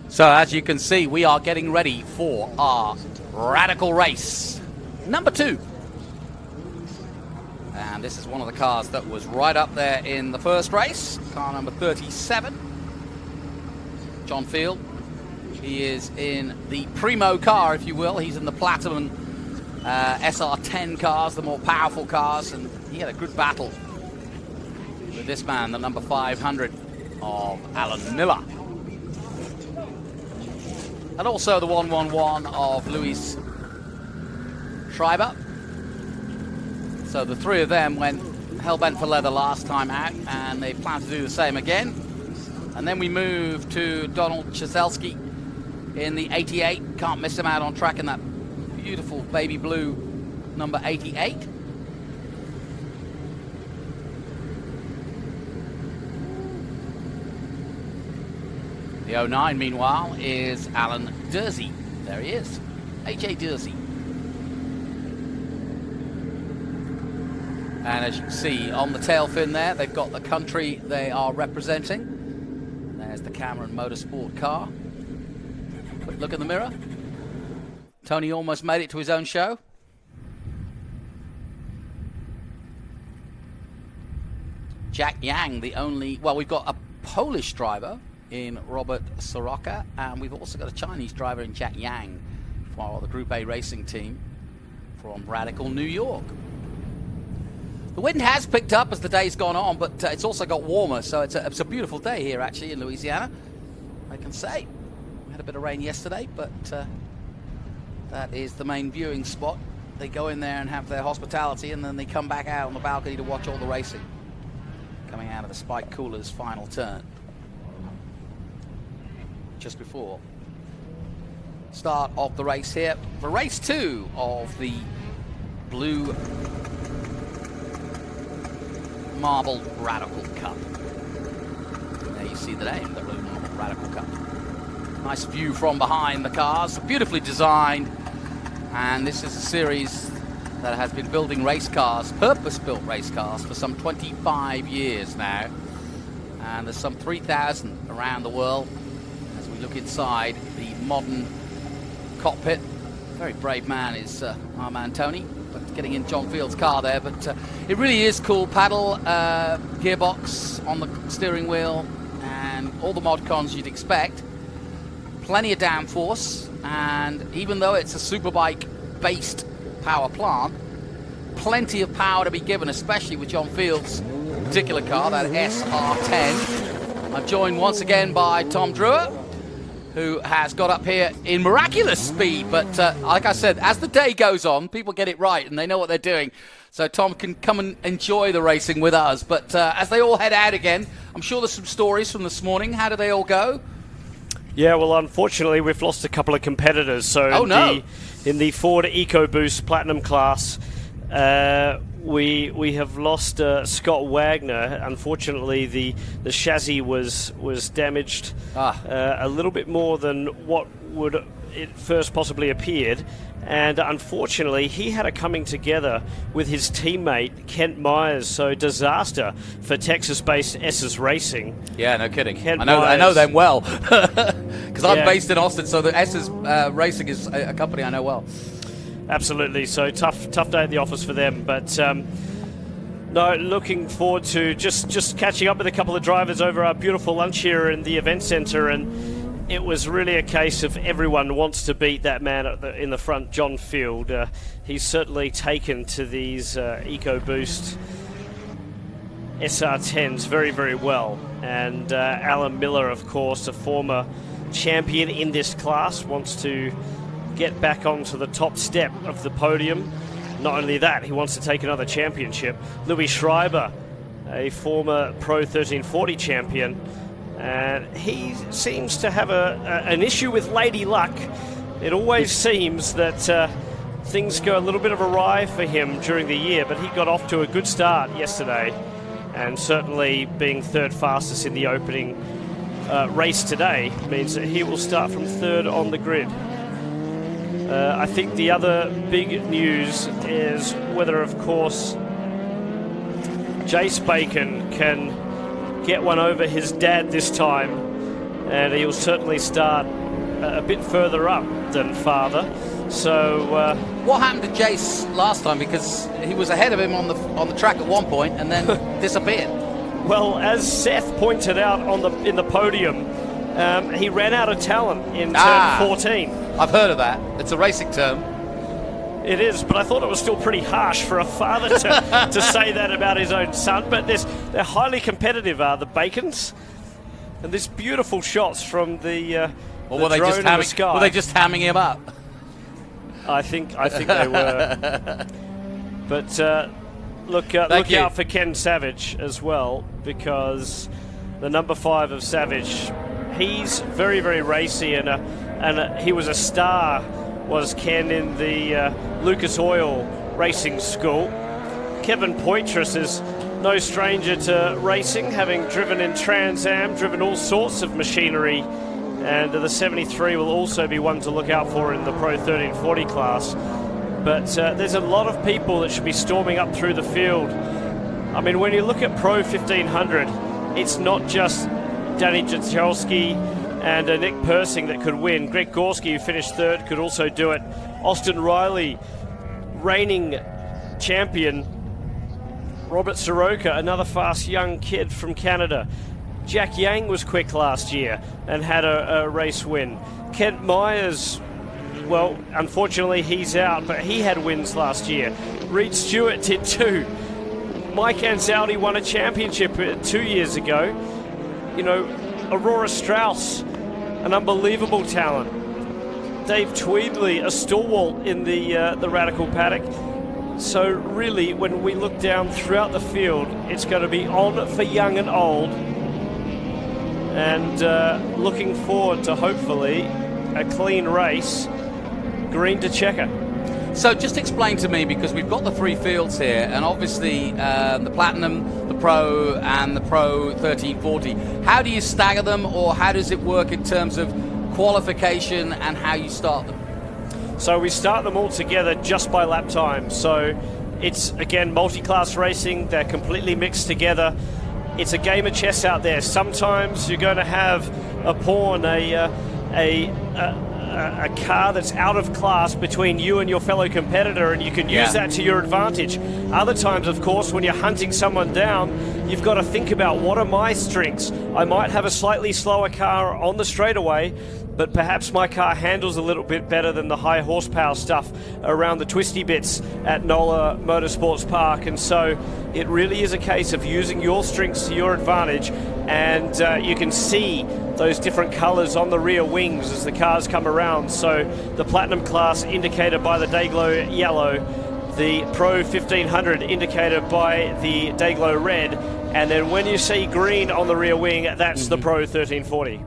So as you can see, we are getting ready for our radical race number 2. And this is one of the cars that was right up there in the first race, car number 37. John Field. He is in the primo car, if you will. He's in the Platinum SR10 cars, the more powerful cars, and he had a good battle with this man, the number 500 of Alan Miller. And also the 111 of Luis Schreiber. So the three of them went hell-bent for leather last time out, and they plan to do the same again. And then we move to Donald Cheselski in the 88. Can't miss him out on track in that beautiful baby blue number 88. The 09, meanwhile, is Alan Dursey. There he is, H.A. Dursey. And as you can see on the tail fin there, they've got the country they are representing. There's the Cameron Motorsport car. Quick look in the mirror. Tony almost made it to his own show. Jack Yang, the only, well, we've got a Polish driver in Robert Soroka, and we've also got a Chinese driver in Jack Yang for the Group A racing team from Radical, New York. The wind has picked up as the day's gone on, but it's also got warmer, so it's a beautiful day here actually in Louisiana, I can say. We had a bit of rain yesterday, but that is the main viewing spot. They go in there and have their hospitality, and then they come back out on the balcony to watch all the racing coming out of the Spike Cooler's final turn. Just before start of the race here, for race 2 of the Blue Marble Radical Cup. There you see the name, the Blue Marble Radical Cup. Nice view from behind the cars, beautifully designed, and this is a series that has been building race cars, purpose-built race cars, for some 25 years now, and there's some 3,000 around the world. As we look inside the modern cockpit, very brave man is our man Tony, but getting in John Field's car there, but it really is cool. Paddle gearbox on the steering wheel and all the mod cons you'd expect. Plenty of downforce, and even though it's a superbike based power plant, plenty of power to be given, especially with John Field's particular car, that SR10. I'm joined once again by Tom Drewer, who has got up here in miraculous speed, but like I said, as the day goes on, people get it right and they know what they're doing, so Tom can come and enjoy the racing with us. But as they all head out again, I'm sure there's some stories from this morning. How do they all go? Yeah, well, unfortunately, we've lost a couple of competitors. So in the Ford EcoBoost Platinum class, we have lost Scott Wagner. Unfortunately, the chassis was damaged a little bit more than what would it first possibly appeared. And unfortunately, he had a coming together with his teammate Kent Myers. So disaster for Texas-based S's Racing. Yeah, no kidding. Kent I know them well because I'm based in Austin. So the S's Racing is a company I know well. Absolutely. So tough day at the office for them. But no, looking forward to just catching up with a couple of drivers over our beautiful lunch here in the event center, and it was really a case of everyone wants to beat that man in the front, John Field. He's certainly taken to these EcoBoost SR10s very, very well. And Alan Miller, of course, a former champion in this class, wants to get back onto the top step of the podium. Not only that, he wants to take another championship. Louis Schreiber, a former Pro 1340 champion, and he seems to have an issue with Lady Luck. It always seems that things go a little bit of awry for him during the year, but he got off to a good start yesterday, and certainly being third fastest in the opening race today means that he will start from third on the grid. I think the other big news is whether, of course, Jace Bacon can get one over his dad this time and he'll certainly start a bit further up than father. So what happened to Jace last time? Because he was ahead of him on the track at one point and then disappeared. Well, as Seth pointed out in the podium, he ran out of talent in turn 14. I've heard of that. It's a racing term. It is, but I thought it was still pretty harsh for a father to say that about his own son. But they're highly competitive, the Bacons, and there's beautiful shots from the or were they drone just in the hamming, sky. were they just hamming him up? I think they were. But look out for Ken Savage as well, because the number 5 of Savage, he's very, very racy, and he was a star, was Ken, in the Lucas Oil Racing School. Kevin Poitras is no stranger to racing, having driven in Trans Am, driven all sorts of machinery, and the 73 will also be one to look out for in the Pro 1340 class. But there's a lot of people that should be storming up through the field. I mean, when you look at Pro 1500, it's not just Danny Jachelski and Nick Persing that could win. Greg Gorski, who finished 3rd, could also do it. Austin Riley, reigning champion. Robert Soroka, another fast young kid from Canada. Jack Yang was quick last year and had a race win. Kent Myers, well, unfortunately he's out, but he had wins last year. Reed Stewart did too. Mike Anzaldi won a championship 2 years ago. You know, Aurora Strauss, an unbelievable talent. Dave Tweedley, a stalwart in the Radical paddock. So really, when we look down throughout the field, it's going to be on for young and old. And looking forward to hopefully a clean race, green to checker. So just explain to me, because we've got the 3 fields here, and obviously the Platinum, the Pro, and the Pro 1340. How do you stagger them, or how does it work in terms of qualification and how you start them? So we start them all together just by lap time. So it's, again, multi-class racing. They're completely mixed together. It's a game of chess out there. Sometimes you're going to have a pawn, a car that's out of class between you and your fellow competitor, and you can use that to your advantage. Other times, of course, when you're hunting someone down, you've got to think about, what are my strengths? I might have a slightly slower car on the straightaway, but perhaps my car handles a little bit better than the high horsepower stuff around the twisty bits at NOLA Motorsports Park. And so it really is a case of using your strengths to your advantage, and you can see those different colors on the rear wings as the cars come around. So the Platinum class indicated by the Dayglow yellow, the Pro 1500 indicated by the Dayglow red, and then when you see green on the rear wing, that's the Pro 1340.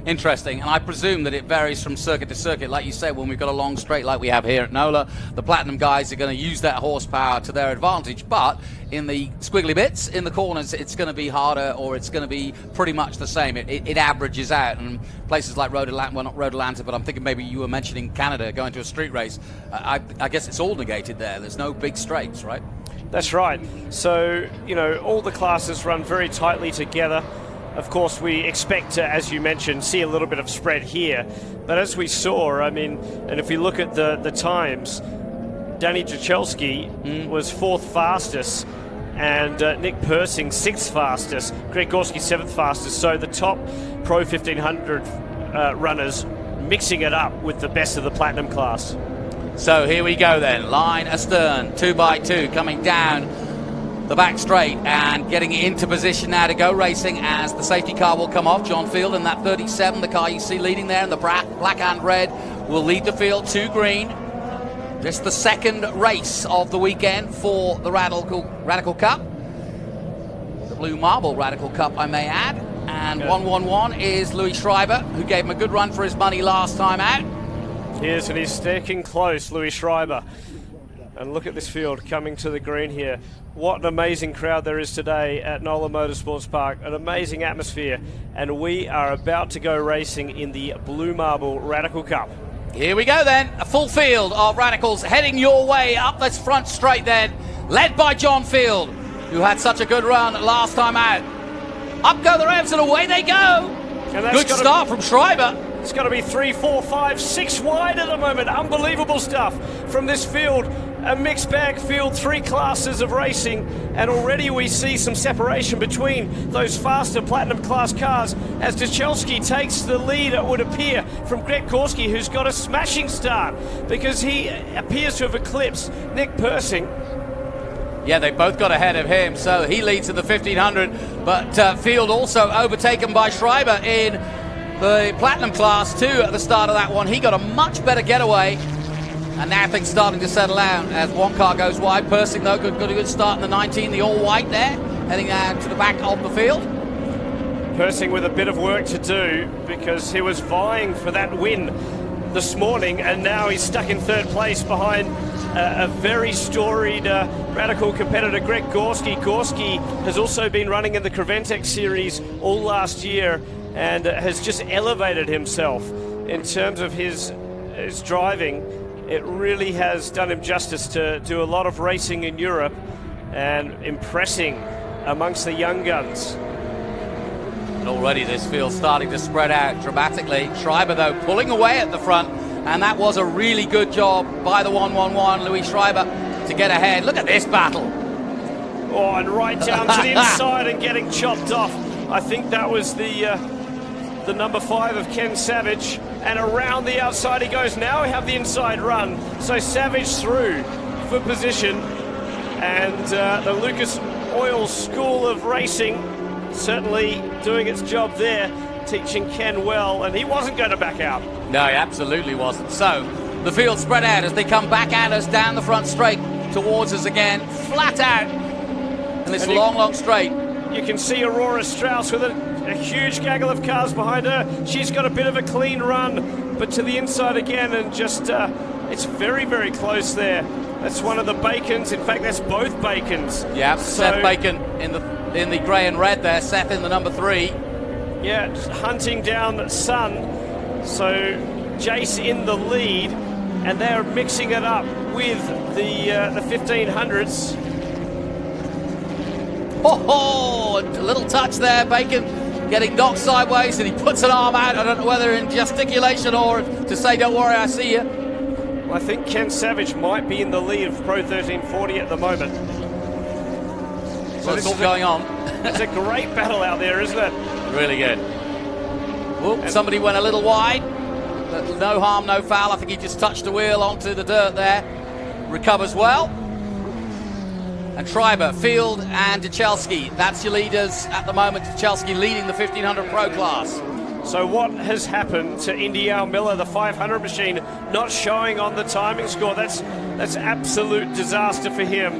Interesting, and I presume that it varies from circuit to circuit. Like you said, when we've got a long straight like we have here at NOLA, the Platinum guys are going to use that horsepower to their advantage, but in the squiggly bits, in the corners, it's going to be harder, or it's going to be pretty much the same. It averages out, and places like Road Atlanta, well, not Road Atlanta, but I'm thinking maybe you were mentioning Canada, going to a street race, I guess it's all negated there. There's no big straights, right? That's right. So, you know, all the classes run very tightly together. Of course, we expect to, as you mentioned, see a little bit of spread here. But as we saw, I mean, and if we look at the times, Danny Jachelski was 4th fastest, and Nick Persing 6th fastest, Greg Gorski 7th fastest. So the top Pro 1500 runners mixing it up with the best of the Platinum class. So here we go then, line astern, 2x2 coming down the back straight and getting into position now to go racing as the safety car will come off. John Field in that 37, the car you see leading there in the black and red, will lead the field to green. This is the second race of the weekend for the Radical Cup. The Blue Marble Radical Cup, I may add. And 111 is Louis Schreiber, who gave him a good run for his money last time out. Here's, and he's sticking close, Louis Schreiber. And look at this field coming to the green here. What an amazing crowd there is today at NOLA Motorsports Park. An amazing atmosphere. And we are about to go racing in the Blue Marble Radical Cup. Here we go then. A full field of Radicals heading your way up this front straight then. Led by John Field, who had such a good run last time out. Up go the revs and away they go. Good start from Schreiber. It's got to be 3, 4, 5, 6 wide at the moment. Unbelievable stuff from this field. A mixed bag field, 3 classes of racing, and already we see some separation between those faster Platinum class cars as Duchelski takes the lead, it would appear, from Greg Gorski, who's got a smashing start because he appears to have eclipsed Nick Persing. Yeah, they both got ahead of him, so he leads in the 1500, but Field also overtaken by Schreiber in the Platinum class too at the start of that one. He got a much better getaway. And now things starting to settle out as one car goes wide. Persing, though, got a good start in the 19, the all-white there, heading out to the back of the field. Persing with a bit of work to do because he was vying for that win this morning, and now he's stuck in 3rd place behind a very storied radical competitor, Greg Gorski. Gorski has also been running in the Creventex series all last year and has just elevated himself in terms of his driving. It really has done him justice to do a lot of racing in Europe and impressing amongst the young guns. And already this field's starting to spread out dramatically. Schreiber, though, pulling away at the front, and that was a really good job by the 111, Louis Schreiber, to get ahead. Look at this battle. Oh, and right down to the inside and getting chopped off. I think that was the number 5 of Ken Savage, and around the outside he goes. Now we have the inside run, so Savage through for position, and the Lucas Oil School of Racing certainly doing its job there, teaching Ken well, and he wasn't going to back out. No, he absolutely wasn't. So the field spread out as they come back at us down the front straight towards us again, flat out in this long straight. You can see Aurora Strauss with a huge gaggle of cars behind her. She's got a bit of a clean run, but to the inside again, and just it's very, very close there. That's one of the Bacons. In fact, that's both Bacons. Yeah, so, Seth Bacon in the grey and red there. Seth in the number 3. Yeah, hunting down Sun. So Jace in the lead, and they're mixing it up with the 1500s. Oh, a little touch there, Bacon getting knocked sideways, and he puts an arm out. I don't know whether in gesticulation or to say, don't worry, I see you. Well, I think Ken Savage might be in the lead of Pro 1340 at the moment. So it's all going on. It's a great battle out there, isn't it? Really good. Whoop, somebody went a little wide, but no harm, no foul. I think he just touched the wheel onto the dirt there. Recovers well. And Schreiber, Field, and Duchelski. That's your leaders at the moment. Duchelski leading the 1500 Pro class. So what has happened to Indy Al Miller, the 500 machine, not showing on the timing score? That's absolute disaster for him.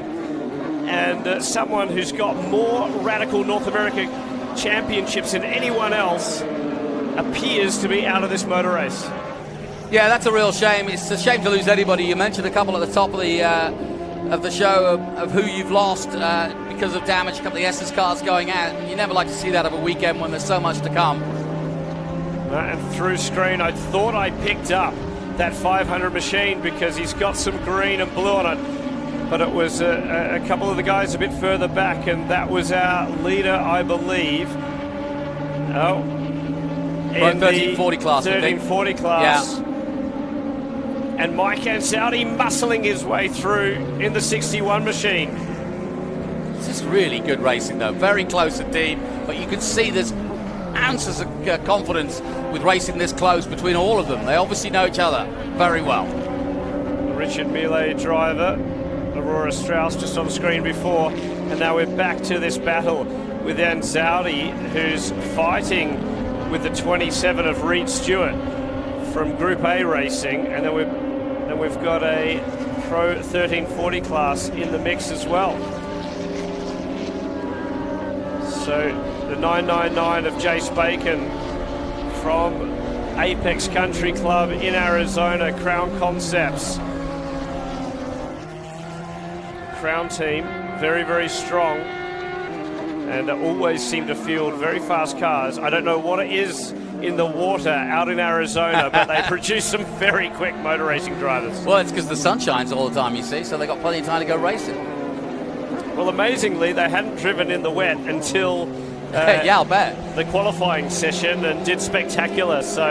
And someone who's got more radical North America championships than anyone else appears to be out of this motor race. Yeah, that's a real shame. It's a shame to lose anybody. You mentioned a couple at the top of the show of who you've lost because of damage, a couple of the SS cars going out. You never like to see that of a weekend when there's so much to come. And through screen, I thought I picked up that 500 machine because he's got some green and blue on it, but it was a couple of the guys a bit further back, and that was our leader, I believe. Oh, in 1340 class. 1340 class. Yeah. And Mike Ansaldi muscling his way through in the 61 machine. This is really good racing, though. Very close indeed, but you can see there's ounces of confidence with racing this close between all of them. They obviously know each other very well. Richard Millet, driver, Aurora Strauss just on screen before, and now we're back to this battle with Ansaldi, who's fighting with the 27 of Reed Stewart from Group A Racing, and then we've got a Pro 1340 class in the mix as well. So the 999 of Jace Bacon from Apex Country Club in Arizona, Crown Concepts. Crown team, very, very strong, and always seem to field very fast cars. I don't know what it is in the water out in Arizona, but they produce some very quick motor racing drivers. Well, it's because the sun shines all the time, you see, so they've got plenty of time to go racing. Well, amazingly, they hadn't driven in the wet until Yeah, I'll bet. The qualifying session and did spectacular. So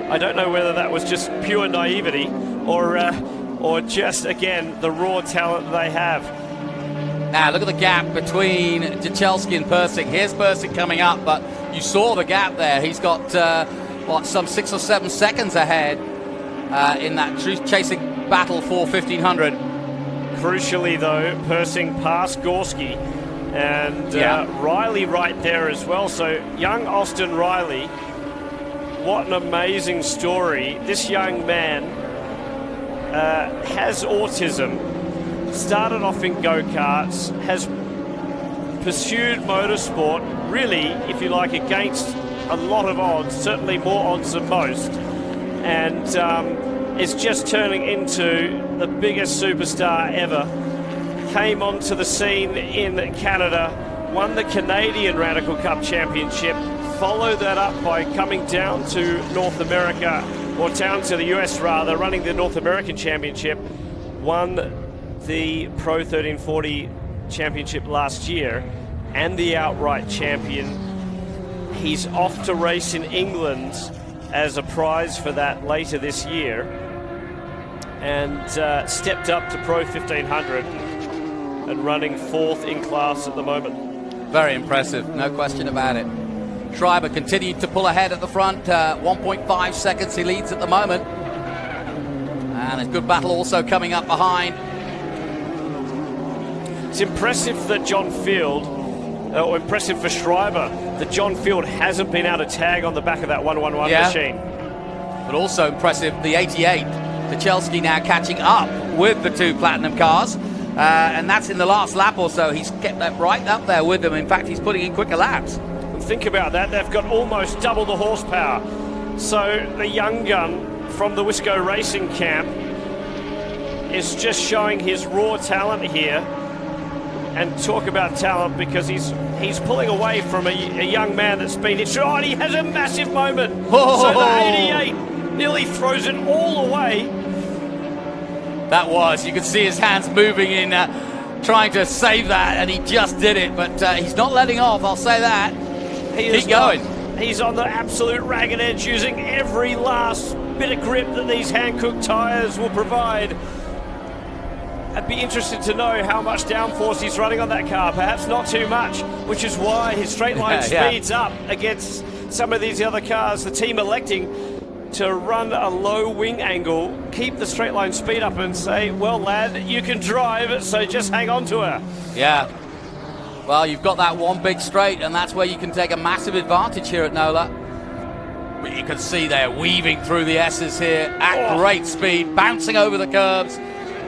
I don't know whether that was just pure naivety or just, again, the raw talent they have. Now, look at the gap between Jachelski and Persing. Here's Persing coming up, but you saw the gap there. He's got, some 6 or 7 seconds ahead in that chasing battle for 1500. Crucially, though, Persing passed Gorski and Riley right there as well. So young Austin Riley, what an amazing story. This young man has autism, started off in go-karts, has pursued motorsport, really, if you like, against a lot of odds, certainly more odds than most, and is just turning into the biggest superstar ever. Came onto the scene in Canada, won the Canadian Radical Cup Championship, followed that up by coming down to North America, or down to the US rather, running the North American Championship, won the Pro 1340 Championship last year, and the outright champion. He's off to race in England as a prize for that later this year, and stepped up to Pro 1500 and running 4th in class at the moment. Very impressive, no question about it. Schreiber continued to pull ahead at the front, 1.5 seconds he leads at the moment. And a good battle also coming up behind. It's impressive that John Field, or impressive for Schreiber, that John Field hasn't been able to tag on the back of that 111 machine. But also impressive, the 88, Jachelski now catching up with the 2 platinum cars. And that's in the last lap or so. He's kept that right up there with them. In fact, he's putting in quicker laps. And think about that. They've got almost double the horsepower. So the young gun from the Wisco Racing camp is just showing his raw talent here. And talk about talent, because he's pulling away from a young man that's been... Oh, he has a massive moment. So the 88 nearly throws it all away. That was, you could see his hands moving in trying to save that, and he just did it, but he's not letting off, I'll say that. Keep going. He's on the absolute ragged edge, using every last bit of grip that these hand-cooked tyres will provide. I'd be interested to know how much downforce he's running on that car. Perhaps not too much, which is why his straight line speeds up against some of these other cars. The team electing to run a low wing angle, keep the straight line speed up and say, well, lad, you can drive, so just hang on to her. Yeah. Well, you've got that one big straight, and that's where you can take a massive advantage here at NOLA. But you can see they're weaving through the S's here at great speed, bouncing over the curbs,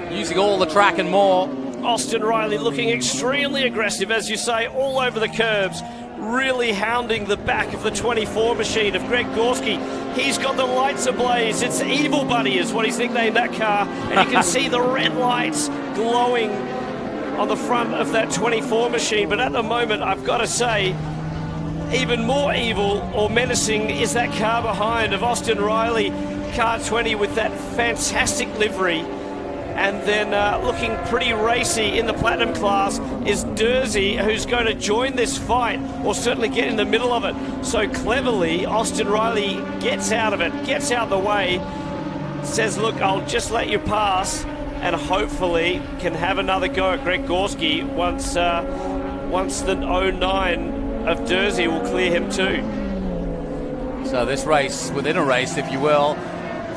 using all the track and more. Austin Riley looking extremely aggressive, as you say, all over the curbs, really hounding the back of the 24 machine of Greg Gorski. He's got the lights ablaze. It's Evil Buddy is what he's nicknamed that car. And you can see the red lights glowing on the front of that 24 machine. But at the moment, I've got to say, even more evil or menacing is that car behind of Austin Riley, car 20, with that fantastic livery. And then looking pretty racy in the platinum class is Dursey, who's going to join this fight, or certainly get in the middle of it. So cleverly, Austin Riley gets out of it, gets out the way, says, look, I'll just let you pass, and hopefully can have another go at Greg Gorski once the 09 of Dursey will clear him too. So this race, within a race, if you will,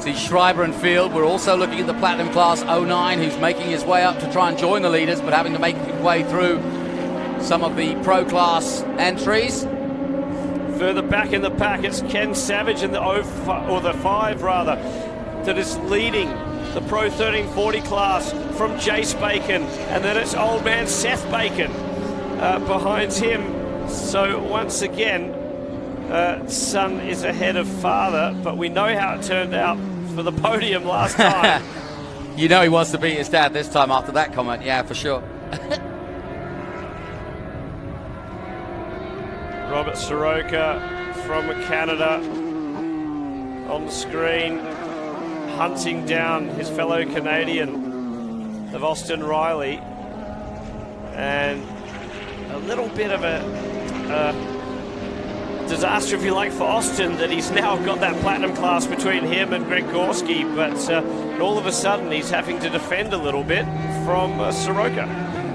see Schreiber and Field. We're also looking at the Platinum Class 09, who's making his way up to try and join the leaders, but having to make his way through some of the Pro Class entries. Further back in the pack, it's Ken Savage in the 5 rather, that is leading the Pro 1340 class from Jace Bacon, and then it's old man Seth Bacon behind him. So once again, son is ahead of father, but we know how it turned out for the podium last time. You know he wants to beat his dad this time after that comment, yeah, for sure. Robert Soroka from Canada on the screen, hunting down his fellow Canadian of Austin Riley, and a little bit of a disaster, if you like, for Austin that he's now got that platinum class between him and Greg Gorski, but all of a sudden he's having to defend a little bit from Soroka.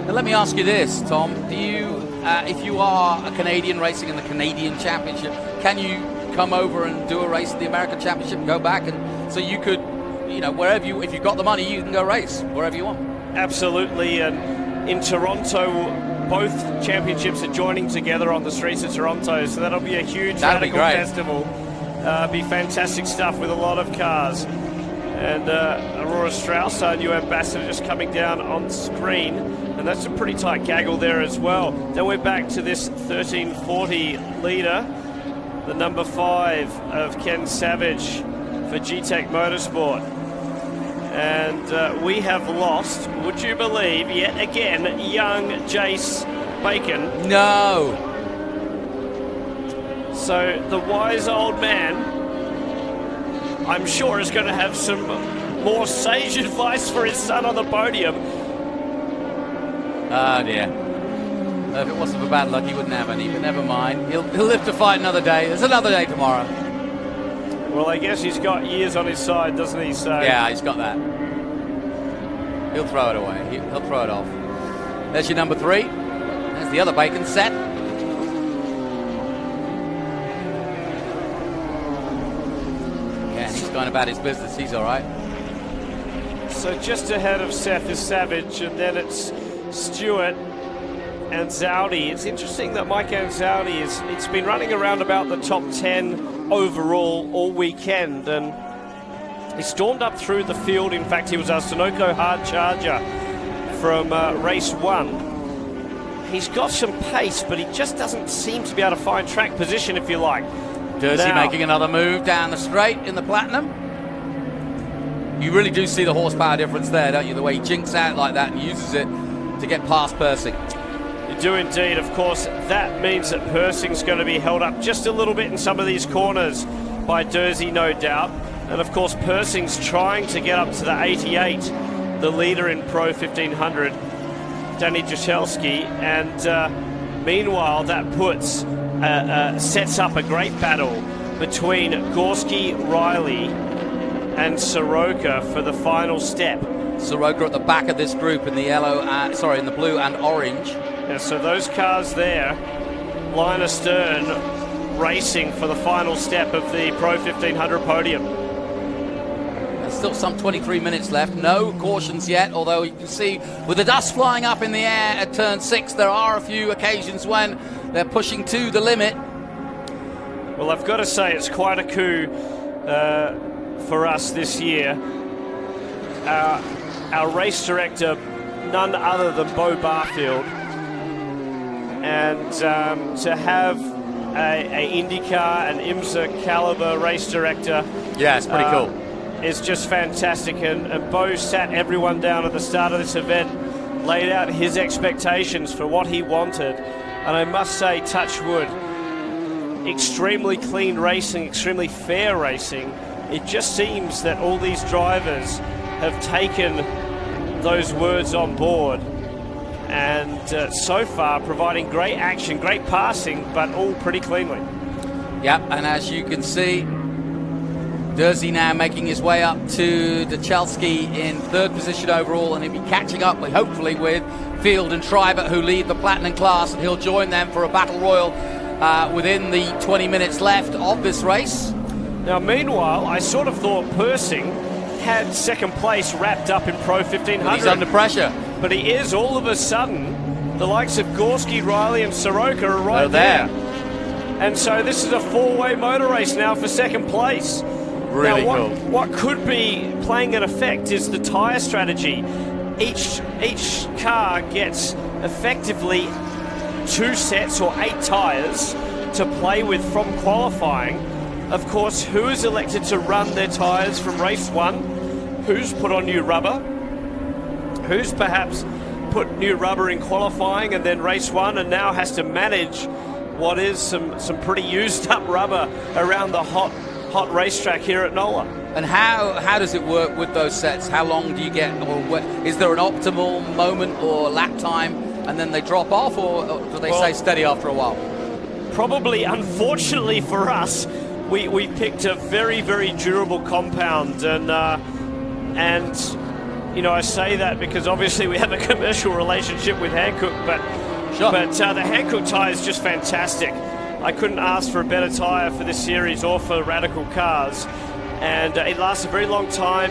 Now let me ask you this, Tom. Do you, if you are a Canadian racing in the Canadian Championship, can you come over and do a race in the American Championship and go back? And so you could, you know, wherever you, if you've got the money, you can go race wherever you want. Absolutely. And in Toronto, both championships are joining together on the streets of Toronto, so that'll be a huge radical festival. Be fantastic stuff with a lot of cars. And Aurora Strauss, our new ambassador, just coming down on screen, and that's a pretty tight gaggle there as well. Then we're back to this 1340 leader, the number 5 of Ken Savage for G-Tech Motorsport. And we have lost, would you believe, yet again, young Jace Bacon. No. So the wise old man, I'm sure, is going to have some more sage advice for his son on the podium. Oh dear. If it wasn't for bad luck, he wouldn't have any, but never mind. He'll live to fight another day. There's another day tomorrow. Well, I guess he's got years on his side, doesn't he? So yeah, he's got that. He'll throw it away. He'll throw it off. There's your number 3. There's the other Bacon set. Yeah, he's going about his business. He's all right. So just ahead of Seth is Savage, and then it's Stewart and Zaudi. It's interesting that Mike Anzaldi it's been running around about the top 10 overall all weekend, and he stormed up through the field. In fact, he was our Sunoco hard charger from race 1. He's got some pace, but he just doesn't seem to be able to find track position, if you like. Jersey making another move down the straight in the Platinum. You really do see the horsepower difference there, don't you? The way he jinks out like that and uses it to get past Persing. You do indeed. Of course, that means that Persing's going to be held up just a little bit in some of these corners by Jersey, no doubt. And of course, Persing's trying to get up to the 88, the leader in Pro 1500, Danny Jashelski. And meanwhile, that sets up a great battle between Gorski, Riley, and Soroka for the final step. Soroka at the back of this group in the in the blue and orange. Yeah, so those cars there, line astern, racing for the final step of the Pro 1500 podium. There's still some 23 minutes left. No cautions yet, although you can see with the dust flying up in the air at turn 6, there are a few occasions when they're pushing to the limit. Well, I've got to say it's quite a coup for us this year. Our race director, none other than Bo Barfield, and to have a IndyCar and IMSA caliber race director, yeah, it's pretty cool. It's just fantastic. And Bo sat everyone down at the start of this event, laid out his expectations for what he wanted, and I must say, touch wood, extremely clean racing, extremely fair racing. It just seems that all these drivers have taken those words on board, and so far providing great action, great passing, but all pretty cleanly. Yep, and as you can see, Jersey now making his way up to Dachelski in 3rd position overall, and he'll be catching up, hopefully, with Field and Schreiber, who lead the Platinum class, and he'll join them for a battle royal within the 20 minutes left of this race. Now, meanwhile, I sort of thought Persing had 2nd place wrapped up in Pro 1500. But he's under pressure. But he is, all of a sudden, the likes of Gorski, Riley and Soroka are right there. And so this is a 4-way motor race now for 2nd place. Really now, cool. What could be playing an effect is the tyre strategy. Each car gets effectively 2 sets or 8 tyres to play with from qualifying. Of course, who is elected to run their tyres from race 1? Who's put on new rubber? Who's perhaps put new rubber in qualifying and then race 1 and now has to manage what is some pretty used up rubber around the hot racetrack here at NOLA. And how does it work with those sets? How long do you get, or is there an optimal moment or lap time and then they drop off, or do they stay steady after a while? probably, unfortunately for us, we picked a very, very durable compound, and you know, I say that because obviously we have a commercial relationship with Hankook, but the Hankook tire is just fantastic. I couldn't ask for a better tire for this series or for Radical cars, and it lasts a very long time.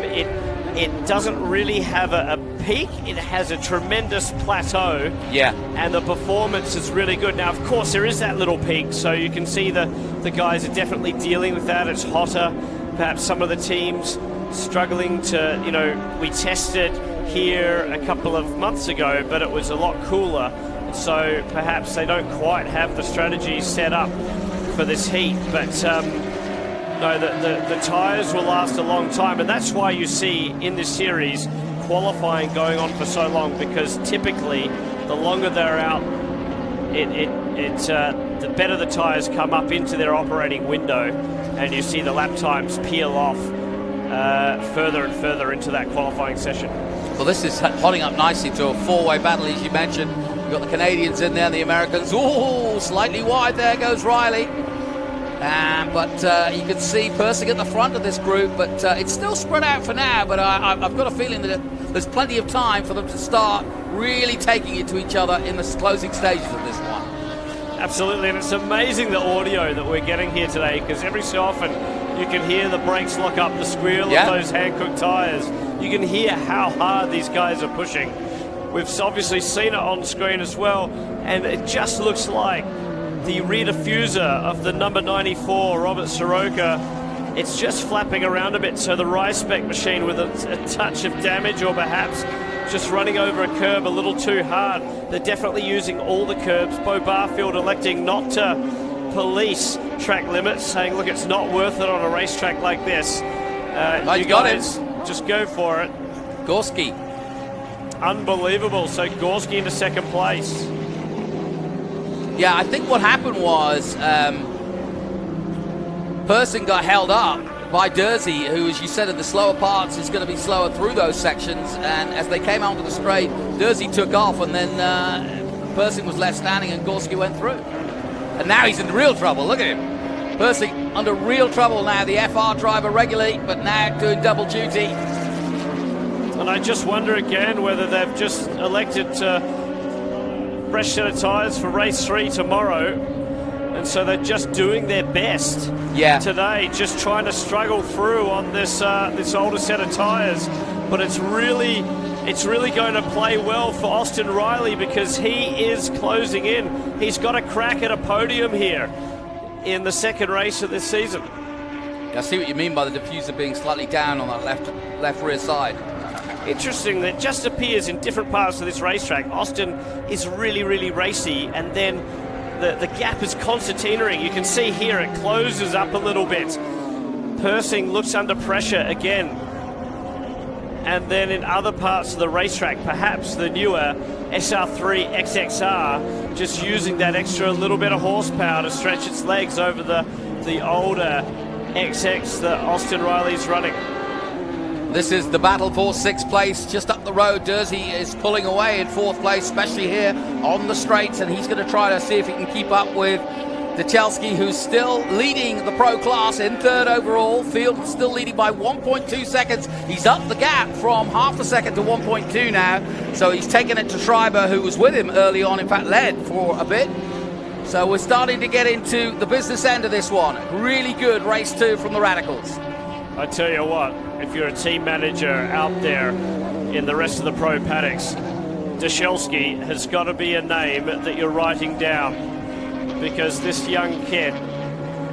It doesn't really have a peak. It has a tremendous plateau. Yeah. And the performance is really good. Now, of course, there is that little peak, so you can see the guys are definitely dealing with that. It's hotter. Perhaps some of the teams struggling to, you know, we tested here a couple of months ago, but it was a lot cooler. So perhaps they don't quite have the strategy set up for this heat. But no, the tyres will last a long time, and that's why you see in this series qualifying going on for so long, because typically the longer they're out, the better the tyres come up into their operating window, and you see the lap times peel off further and further into that qualifying session. Well, this is holding up nicely to a four-way battle, as you mentioned. We've got the Canadians in there, the Americans. Ooh, slightly wide there goes Riley. But you can see Persing at the front of this group, but it's still spread out for now, but I've got a feeling that there's plenty of time for them to start really taking it to each other in the closing stages of this one. Absolutely, and it's amazing the audio that we're getting here today, because every so often you can hear the brakes lock up, the squeal of those Hankook tyres. You can hear how hard these guys are pushing. We've obviously seen it on screen as well, and it just looks like the rear diffuser of the number 94, Robert Soroka, it's just flapping around a bit, so the Ri-Spec machine with a touch of damage, or perhaps just running over a curb a little too hard. They're definitely using all the curbs. Bo Barfield electing not to police track limits, saying, look, it's not worth it on a racetrack like this. You guys just go for it. Gorski. Unbelievable. So Gorski into second place. Yeah, I think what happened was Persing got held up by Dursey, who, as you said, in the slower parts is going to be slower through those sections, and as they came onto the straight, Dursey took off, and then Persing was left standing and Gorski went through. And now he's in real trouble. Look at him. Persing under real trouble now, the FR driver regularly, but now doing double duty. And I just wonder again whether they've just elected to fresh set of tyres for race 3 tomorrow, and so they're just doing their best today, just trying to struggle through on this this older set of tyres. But it's really going to play well for Austin Riley, because he is closing in. He's got a crack at a podium here in the second race of this season. I see what you mean by the diffuser being slightly down on that left rear side. Interesting, that just appears in different parts of this racetrack. Austin is really, really racy, and then the gap is concertinaing. You can see here it closes up a little bit. Persing looks under pressure again. And then in other parts of the racetrack, perhaps the newer SR3 XXR, just using that extra little bit of horsepower to stretch its legs over the older XX that Austin Riley's running. This is the battle for 6th place, just up the road. Dursey is pulling away in 4th place, especially here on the straights, and he's going to try to see if he can keep up with Dechelski, who's still leading the pro class in 3rd overall. Field still leading by 1.2 seconds. He's up the gap from half a second to 1.2 now, so he's taken it to Schreiber, who was with him early on, in fact led for a bit. So we're starting to get into the business end of this one. Really good race 2 from the Radicals. I tell you what, if you're a team manager out there in the rest of the pro paddocks, Dechelski has got to be a name that you're writing down, because this young kid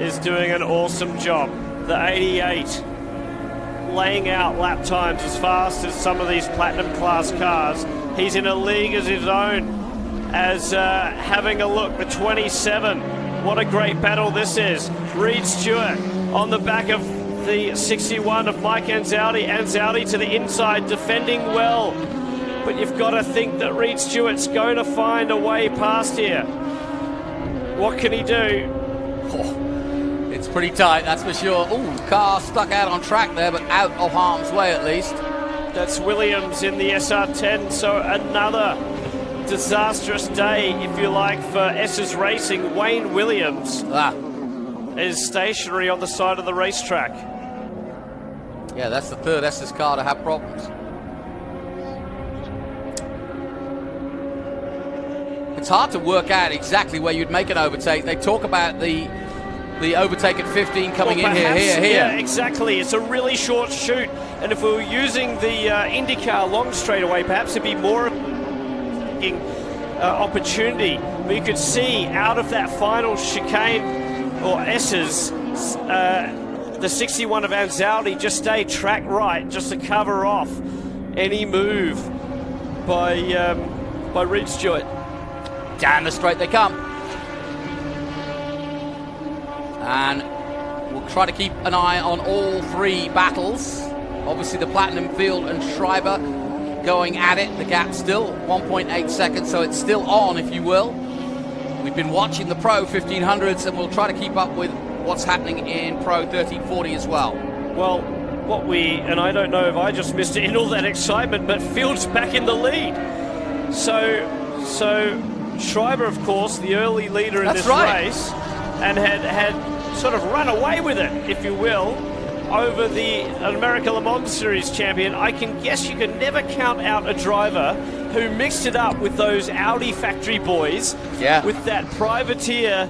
is doing an awesome job. The 88 laying out lap times as fast as some of these platinum class cars. He's in a league as his own. As having a look, the 27, what a great battle this is. Reed Stewart on the back of the 61 of Mike Anzaldi. Anzaldi to the inside, defending well. But you've got to think that Reed Stewart's going to find a way past here. What can he do? Oh, it's pretty tight, that's for sure. Ooh, car stuck out on track there, but out of harm's way at least. That's Williams in the SR10, so another disastrous day, if you like, for S's Racing. Wayne Williams is stationary on the side of the racetrack. Yeah, that's the third S's car to have problems. It's hard to work out exactly where you'd make an overtake. They talk about the overtake at 15 coming in here. Yeah, exactly. It's a really short shoot, and if we were using the IndyCar long straightaway, perhaps it'd be more opportunity. We could see out of that final chicane, or S's, the 61 of Anzaldi just stayed track right, just to cover off any move by Reed Stewart. Down the straight they come. And we'll try to keep an eye on all three battles. Obviously the Platinum Field and Schreiber going at it. The gap still 1.8 seconds, so it's still on, if you will. We've been watching the Pro 1500s, and we'll try to keep up with what's happening in Pro 1340 as well. Well, and I don't know if I just missed it in all that excitement, but Field's back in the lead. So Schreiber, of course, the early leader in this race, and had sort of run away with it, if you will, over the America Le Mans Series champion. I can guess you can never count out a driver who mixed it up with those Audi factory boys, with that privateer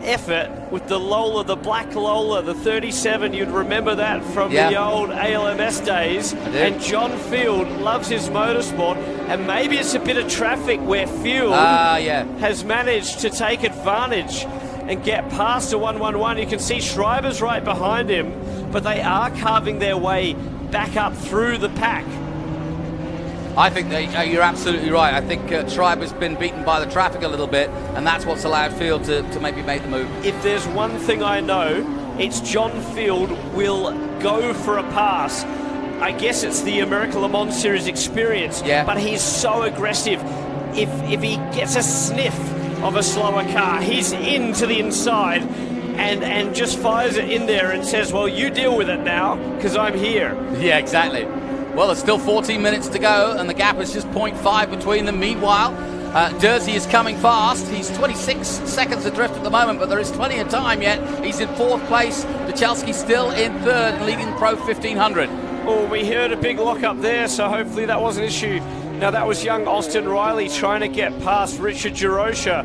effort, with the Lola, the black Lola, the 37. You'd remember that from the old ALMS days. And John Field loves his motorsport, and maybe it's a bit of traffic where Field has managed to take advantage and get past the 111. You can see Schreiber's right behind him, but they are carving their way back up through the pack. I think you're absolutely right. I think Schreiber's been beaten by the traffic a little bit, and that's what's allowed Field to maybe make the move. If there's one thing I know, it's John Field will go for a pass. I guess it's the America Le Mans Series experience, but he's so aggressive. If he gets a sniff of a slower car, he's into the inside and just fires it in there and says, well, you deal with it now, because I'm here. Yeah, exactly. Well, there's still 14 minutes to go, and the gap is just 0.5 between them. Meanwhile, Jersey is coming fast. He's 26 seconds adrift at the moment, but there is plenty of time yet. He's in fourth place. Duchalski still in third, leading Pro 1500. Oh, we heard a big lock up there, so hopefully that wasn't an issue. Now, that was young Austin Riley trying to get past Richard Girosha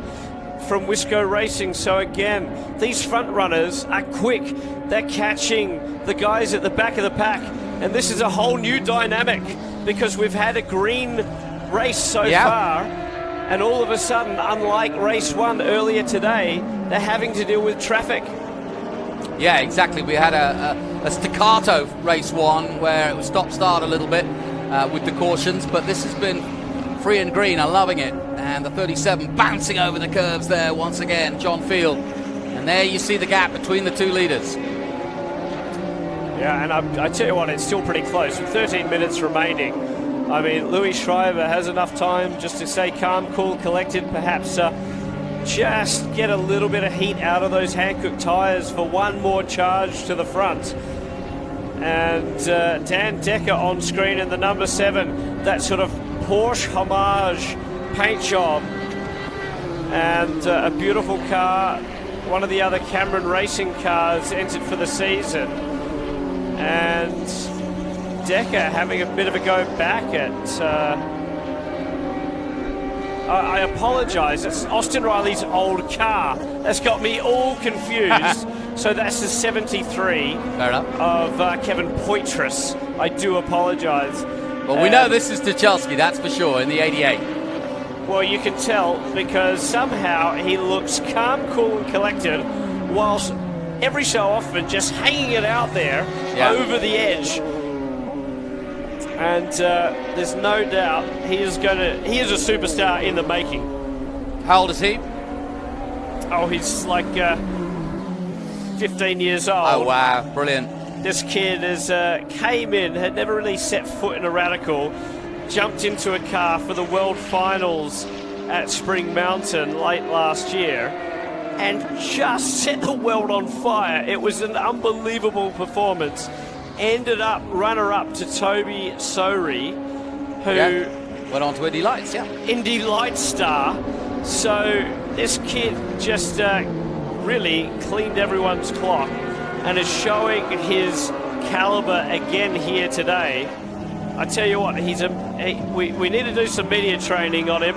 from Wisco Racing. So again, these front runners are quick. They're catching the guys at the back of the pack. And this is a whole new dynamic, because we've had a green race so far, and all of a sudden, unlike race one earlier today, they're having to deal with traffic. Yeah, exactly. We had a staccato race one where it was stop-start a little bit with the cautions, but this has been free and green. I'm loving it. And the 37 bouncing over the curves there once again, John Field. And there you see the gap between the two leaders. Yeah, and I tell you what, it's still pretty close with 13 minutes remaining. I mean, Louis Schreiber has enough time just to stay calm, cool, collected, perhaps just get a little bit of heat out of those Hankook tyres for one more charge to the front. And Dan Decker on screen in the number 7, that sort of Porsche homage paint job. And a beautiful car, one of the other Cameron Racing cars entered for the season. And Decker having a bit of a go back at... I apologise, it's Austin Riley's old car. That's got me all confused. So that's the 73 of Kevin Poitras. I do apologise. Well, we know this is Duchalski, that's for sure, in the 88. Well, you can tell, because somehow he looks calm, cool and collected, whilst every so often just hanging it out there over the edge. And there's no doubt he is a superstar in the making. How old is he? Oh, he's like 15 years old. Oh, wow, brilliant. This kid came in, had never really set foot in a Radical, jumped into a car for the World Finals at Spring Mountain late last year, and just set the world on fire. It was an unbelievable performance. Ended up runner-up to Toby Sori, who Went on to Indy Lights, yeah. Indy Lights star. So this kid just really cleaned everyone's clock and is showing his caliber again here today. I tell you what, we need to do some media training on him.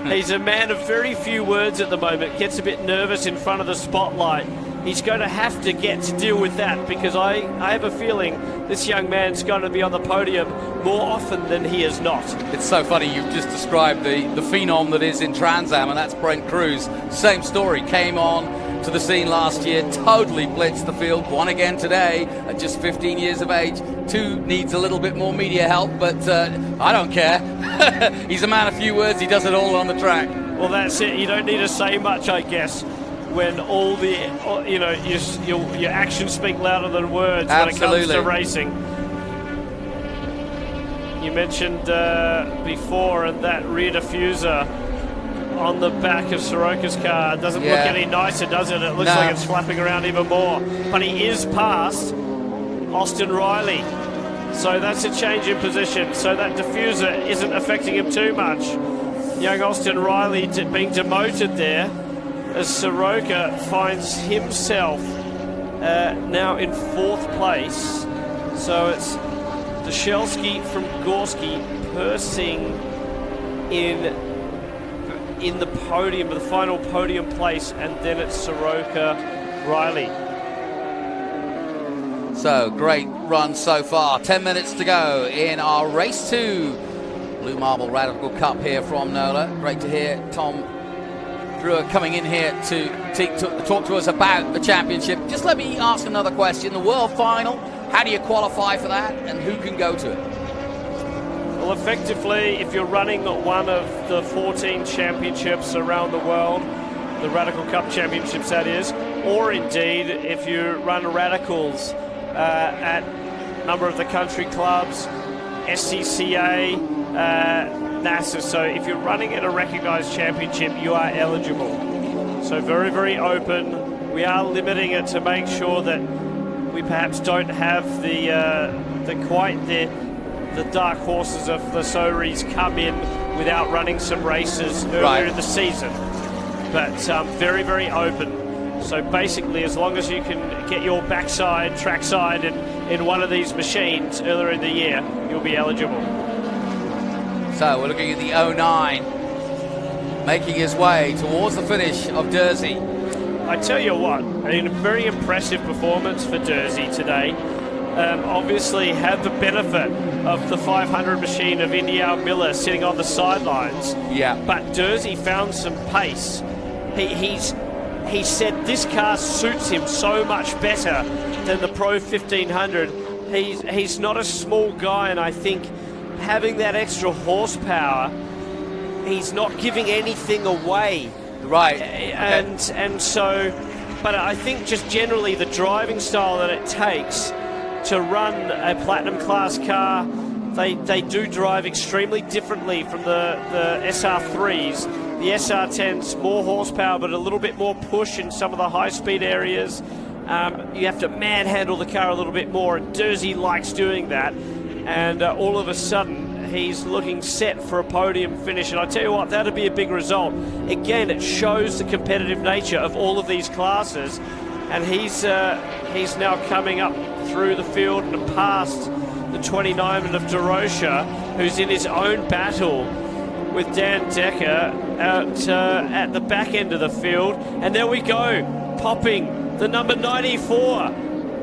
He's a man of very few words at the moment, gets a bit nervous in front of the spotlight. He's going to have to get to deal with that, because I have a feeling this young man's going to be on the podium more often than he is not. It's so funny, you've just described the phenom that is in Trans Am, and that's Brent Cruz. Same story, came on to the scene last year, totally blitzed the field, won again today at just 15 years of age. Needs a little bit more media help, but I don't care. He's a man of few words, he does it all on the track. Well, that's it, you don't need to say much, I guess, when all the, your actions speak louder than words. Absolutely. When it comes to racing. You mentioned before, and that rear diffuser on the back of Soroka's car doesn't look any nicer, does it? It looks like it's flapping around even more. But he is past Austin Riley, so that's a change in position. So that diffuser isn't affecting him too much. Young Austin Riley being demoted there, as Soroka finds himself now in 4th place. So it's Dashelski from Gorski, Persing in the podium, the final podium place, and then it's Soroka Riley. So, great run so far. 10 minutes to go in our Race 2 Blue Marble Radical Cup here from NOLA. Great to hear Tom Brewer coming in here to talk to us about the championship. Just let me ask another question. The World Final, how do you qualify for that, and who can go to it? Well, effectively, if you're running one of the 14 championships around the world, the Radical Cup Championships that is, or indeed if you run radicals at a number of the country clubs, SCCA, NASA. So if you're running at a recognised championship, you are eligible. So very, very open. We are limiting it to make sure that we perhaps don't have the dark horses of the Soris come in without running some races earlier in the season. But very, very open. So basically, as long as you can get your backside, trackside in one of these machines earlier in the year, you'll be eligible. So we're looking at the 09 making his way towards the finish of Jersey. I tell you what, a very impressive performance for Jersey today. Obviously had the benefit of the 500 machine of India Miller sitting on the sidelines. Yeah. But Jersey found some pace. He said this car suits him so much better than the Pro 1500. He's not a small guy, and I think having that extra horsepower, he's not giving anything away. Right. And so, but I think just generally the driving style that it takes to run a Platinum class car, they do drive extremely differently from the SR3s. The SR10's more horsepower, but a little bit more push in some of the high-speed areas. You have to manhandle the car a little bit more, and Jersey likes doing that. And all of a sudden, he's looking set for a podium finish. And I tell you what, that'd be a big result. Again, it shows the competitive nature of all of these classes. And he's now coming up through the field and past the 29 of DeRocha, who's in his own battle with Dan Decker out at the back end of the field. And there we go, popping the number 94.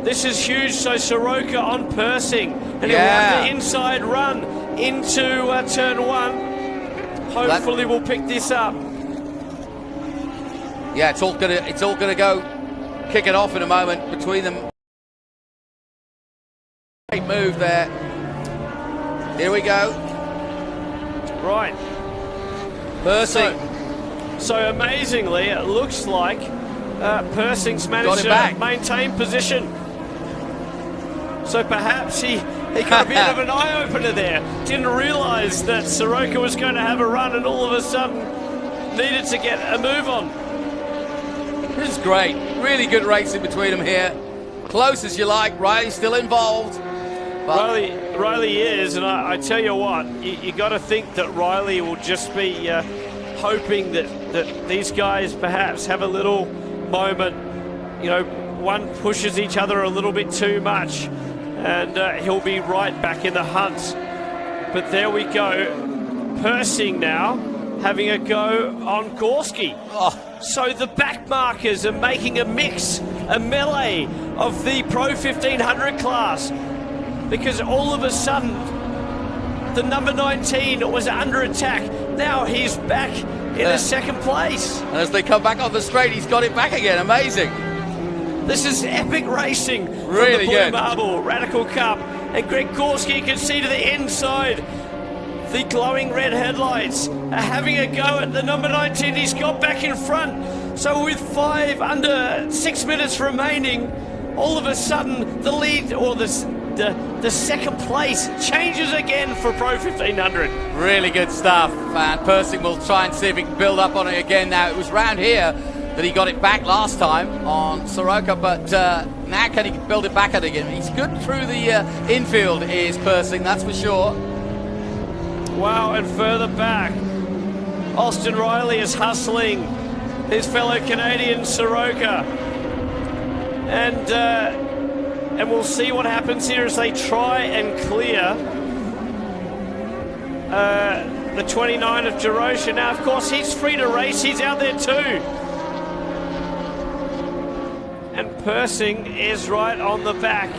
This is huge. So Soroka on Persing, and he'll have the inside run into turn 1. Hopefully we'll pick this up. Yeah, it's all gonna go. Kick it off in a moment between them. Great move there. Here we go. Right. Persing. So amazingly, it looks like Persing's managed to maintain position. So perhaps he got a bit of an eye-opener there. Didn't realise that Soroka was going to have a run, and all of a sudden needed to get a move on. This is great. Really good racing between them here. Close as you like. Riley's still involved. Riley is, and I tell you what, you got to think that Riley will just be hoping that these guys perhaps have a little moment, one pushes each other a little bit too much, and he'll be right back in the hunt. But there we go, Persing now having a go on Gorski. So the back markers are making a mix, a melee of the Pro 1500 class, because all of a sudden the number 19 was under attack. Now he's back in the second place. And as they come back on the straight, he's got it back again. Amazing. This is epic racing really from the Blue good. Marble Radical Cup. And Greg Gorski, you can see to the inside, the glowing red headlights are having a go at the number 19. He's got back in front. So with 5 6 minutes remaining, all of a sudden the lead, or the second place, changes again for Pro 1500. Really good stuff. And Persing will try and see if he can build up on it again now. It was round here that he got it back last time on Soroka, but now can he build it back again? He's good through the infield, is Persing, that's for sure. Wow, and further back, Austin Riley is hustling his fellow Canadian Soroka. And we'll see what happens here as they try and clear the 29 of Jerosha. Now, of course, he's free to race. He's out there too. And Persing is right on the back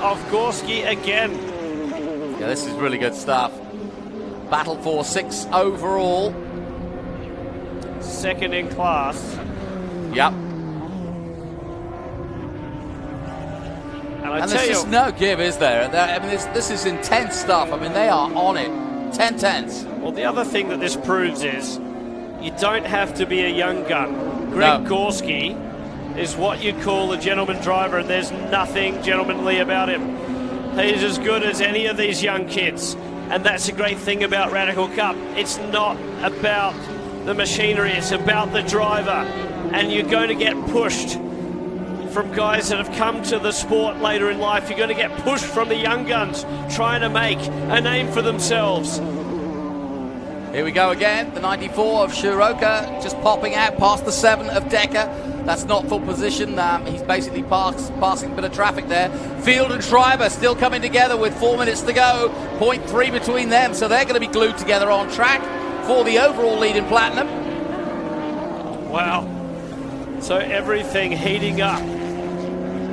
of Gorski again. Yeah, this is really good stuff. Battle for 6 overall. Second in class. Yep. And there's just no give, is there? I mean, this is intense stuff. I mean, they are on it. 10-10s. Well, the other thing that this proves is you don't have to be a young gun. Greg Gorski is what you'd call a gentleman driver, and there's nothing gentlemanly about him. He's as good as any of these young kids, and that's a great thing about Radical Cup. It's not about the machinery, it's about the driver, and you're going to get pushed from guys that have come to the sport later in life. You're going to get pushed from the young guns trying to make a name for themselves. Here we go again, the 94 of Shiroka just popping out past the 7 of Decker. That's not full position. He's basically passing a bit of traffic there. Field and Schreiber still coming together with 4 minutes to go. 0.3 between them, so they're going to be glued together on track for the overall lead in Platinum. Wow. So everything heating up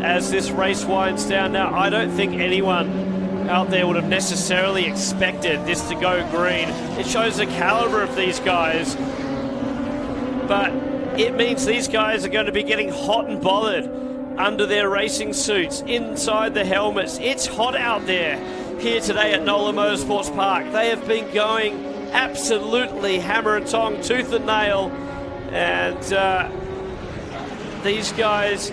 as this race winds down. Now, I don't think anyone out there would have necessarily expected this to go green. It shows the caliber of these guys, but it means these guys are going to be getting hot and bothered under their racing suits, inside the helmets. It's hot out there here today at NOLA Motorsports Park. They have been going absolutely hammer and tong, tooth and nail, and these guys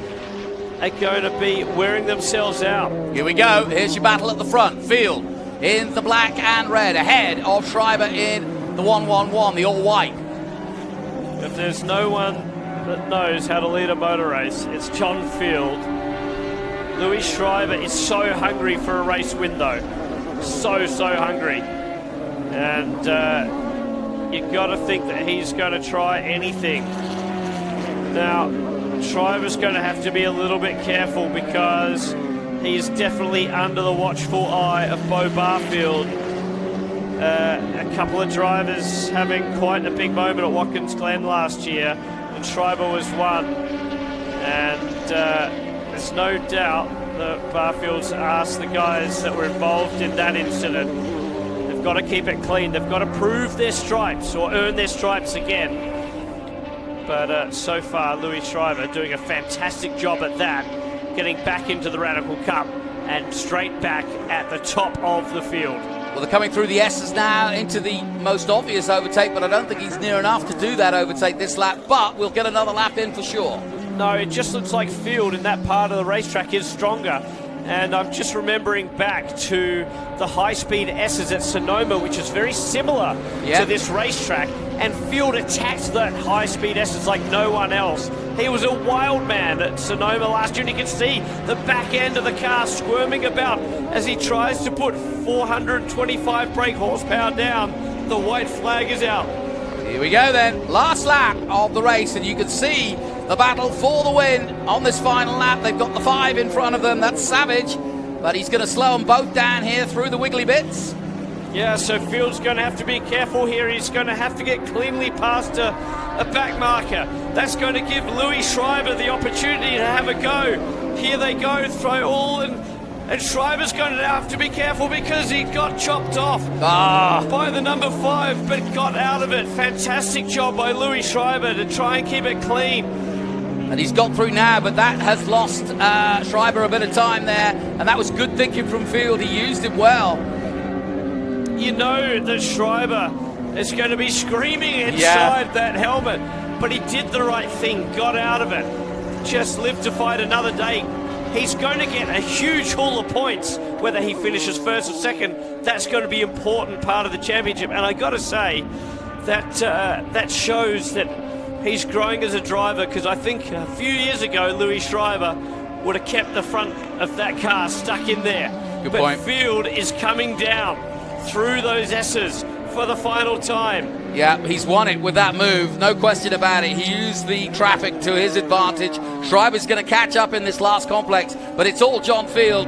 are going to be wearing themselves out. Here we go. Here's your battle at the front. Field in the black and red, ahead of Schreiber in the 111, the all-white. If there's no one that knows how to lead a motor race, it's John Field. Louis Schreiber is so hungry for a race win, though. So hungry. And you've got to think that he's going to try anything. Now, Schreiber's going to have to be a little bit careful because he's definitely under the watchful eye of Bo Barfield. A couple of drivers having quite a big moment at Watkins Glen last year, and Schreiber was one. And there's no doubt that Barfield's asked the guys that were involved in that incident, they've got to keep it clean. They've got to prove their stripes or earn their stripes again. But so far, Louis Schreiber doing a fantastic job at that, getting back into the Radical Cup and straight back at the top of the field. Well, they're coming through the S's now into the most obvious overtake, but I don't think he's near enough to do that overtake this lap, but we'll get another lap in for sure. No, it just looks like Field in that part of the racetrack is stronger. And I'm just remembering back to the high-speed S's at Sonoma, which is very similar to this racetrack. And Field attacked that high-speed S's like no one else. He was a wild man at Sonoma last year, and you can see the back end of the car squirming about as he tries to put 425 brake horsepower down. The white flag is out. Here we go then, last lap of the race, and you can see the battle for the win on this final lap. They've got the 5 in front of them, that's Savage, but he's going to slow them both down here through the wiggly bits. Yeah, so Field's going to have to be careful here. He's going to have to get cleanly past a back marker. That's going to give Louis Schreiber the opportunity to have a go. Here they go, throw all, and Schreiber's going to have to be careful because he got chopped off by the number 5, but got out of it. Fantastic job by Louis Schreiber to try and keep it clean. And he's got through now, but that has lost Schreiber a bit of time there, and that was good thinking from Field. He used it well. You know that Schreiber is going to be screaming inside that helmet, but he did the right thing, got out of it, just lived to fight another day. He's going to get a huge haul of points, whether he finishes first or second. That's going to be an important part of the championship, and I got to say that that shows that he's growing as a driver, because I think a few years ago Louis Schreiber would have kept the front of that car stuck in there. Good but point. Field is coming down through those S's for the final time. Yeah, he's won it with that move, no question about it. He used the traffic to his advantage. Schreiber's going to catch up in this last complex, but it's all John Field.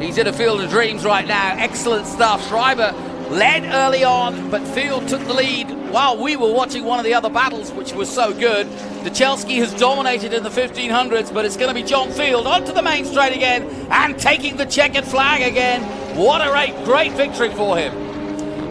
He's in a field of dreams right now. Excellent stuff. Schreiber led early on, but Field took the lead while we were watching one of the other battles, which was so good. The Chelsea has dominated in the 1500s, but it's going to be John Field onto the main straight again and taking the checkered flag again. What a great victory for him.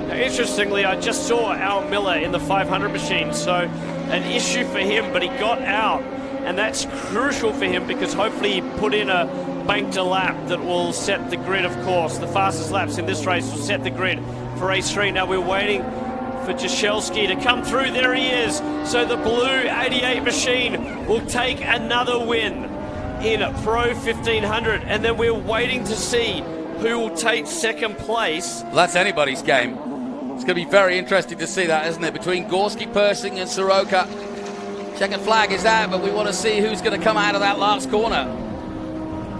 Now, interestingly, I just saw Al Miller in the 500 machine, so an issue for him, but he got out, and that's crucial for him because hopefully he put in a banked a lap that will set the grid, of course. The fastest laps in this race will set the grid for race 3. Now we're waiting for Jashelski to come through. There he is. So the blue 88 machine will take another win in Pro 1500, and then we're waiting to see who will take second place. Well, that's anybody's game. It's going to be very interesting to see that, isn't it? Between Gorski, Persing and Soroka. Checkered flag is out, but we want to see who's going to come out of that last corner.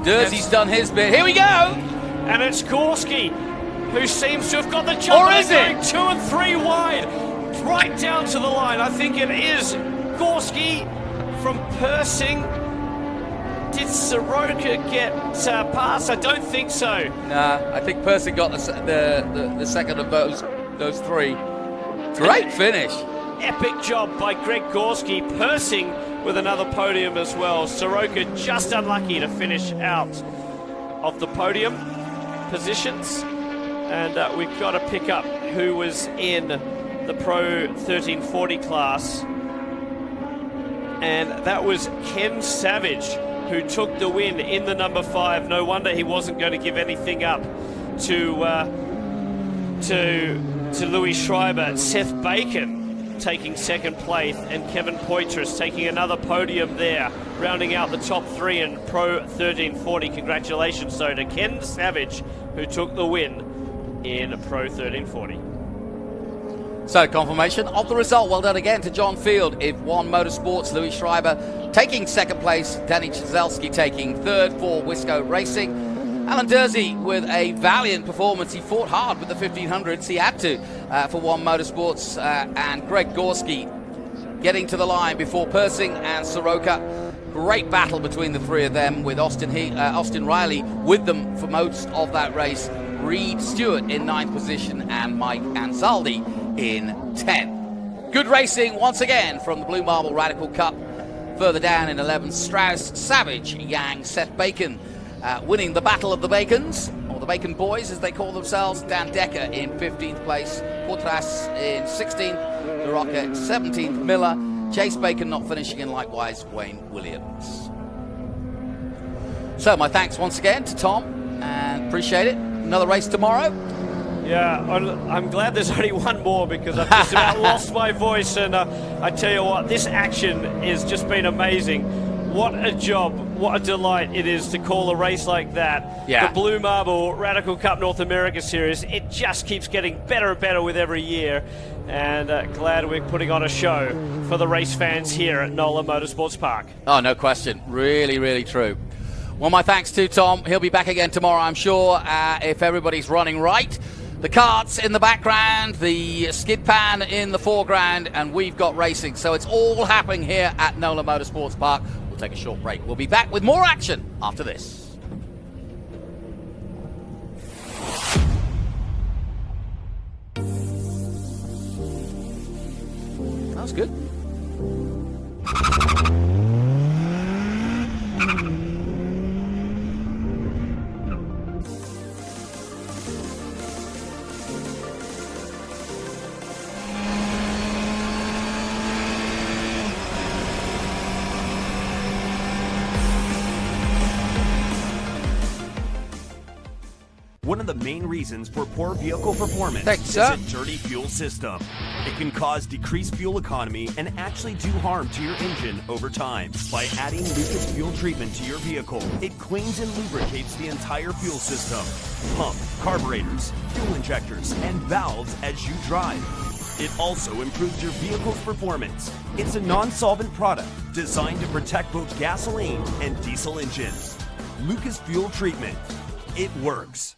Durzy's done his bit. Here we go! And it's Gorski, who seems to have got the jump. Or is it? Going 2 and 3 wide, right down to the line. I think it is Gorski from Persing. Did Soroka get past? I don't think so. Nah, I think Persing got the second of those 3. Great finish. Epic job by Greg Gorski. Persing with another podium as well. Soroka just unlucky to finish out of the podium positions. And we've got to pick up who was in the Pro 1340 class. And that was Ken Savage, who took the win in the number 5. No wonder he wasn't going to give anything up to Louis Schreiber. Seth Bacon taking second place, and Kevin Poitras taking another podium there, rounding out the top 3 in Pro 1340. Congratulations, so to Ken Savage, who took the win in Pro 1340. So, confirmation of the result. Well done again to John Field. If1 Motorsports, Louis Schreiber taking second place, Danny Jazelski taking third for Wisco Racing. Alan Dursey with a valiant performance. He fought hard with the 1500s. He had to for 1 Motorsports. And Greg Gorski getting to the line before Persing and Soroka. Great battle between the 3 of them, with Austin Riley with them for most of that race. Reed Stewart in 9th position and Mike Ansaldi in 10th. Good racing once again from the Blue Marble Radical Cup. Further down in 11th, Strauss, Savage, Yang, Seth Bacon winning the Battle of the Bacons, or the Bacon Boys as they call themselves. Dan Decker in 15th place, Portras in 16th, DeRocca 17th, Miller, Chase Bacon not finishing, and likewise Wayne Williams. So my thanks once again to Tom, and appreciate it. Another race tomorrow. Yeah, I'm glad there's only one more, because I've just about lost my voice, and I tell you what, this action has just been amazing. What a job. what a delight it is to call a race like that. Yeah. The Blue Marble Radical Cup North America Series. It just keeps getting better and better with every year. And glad we're putting on a show for the race fans here at NOLA Motorsports Park. Oh, no question. Really, really true. Well, my thanks to Tom. He'll be back again tomorrow, I'm sure, if everybody's running right. The karts in the background, the skid pan in the foreground, and we've got racing. So it's all happening here at NOLA Motorsports Park. We'll take a short break. We'll be back with more action after this. That was good. One of the main reasons for poor vehicle performance is sir. a dirty fuel system. It can cause decreased fuel economy and actually do harm to your engine over time. By adding Lucas fuel treatment to your vehicle, it cleans and lubricates the entire fuel system. Pump, carburetors, fuel injectors, and valves as you drive. It also improves your vehicle's performance. It's a non-solvent product designed to protect both gasoline and diesel engines. Lucas fuel treatment. It works.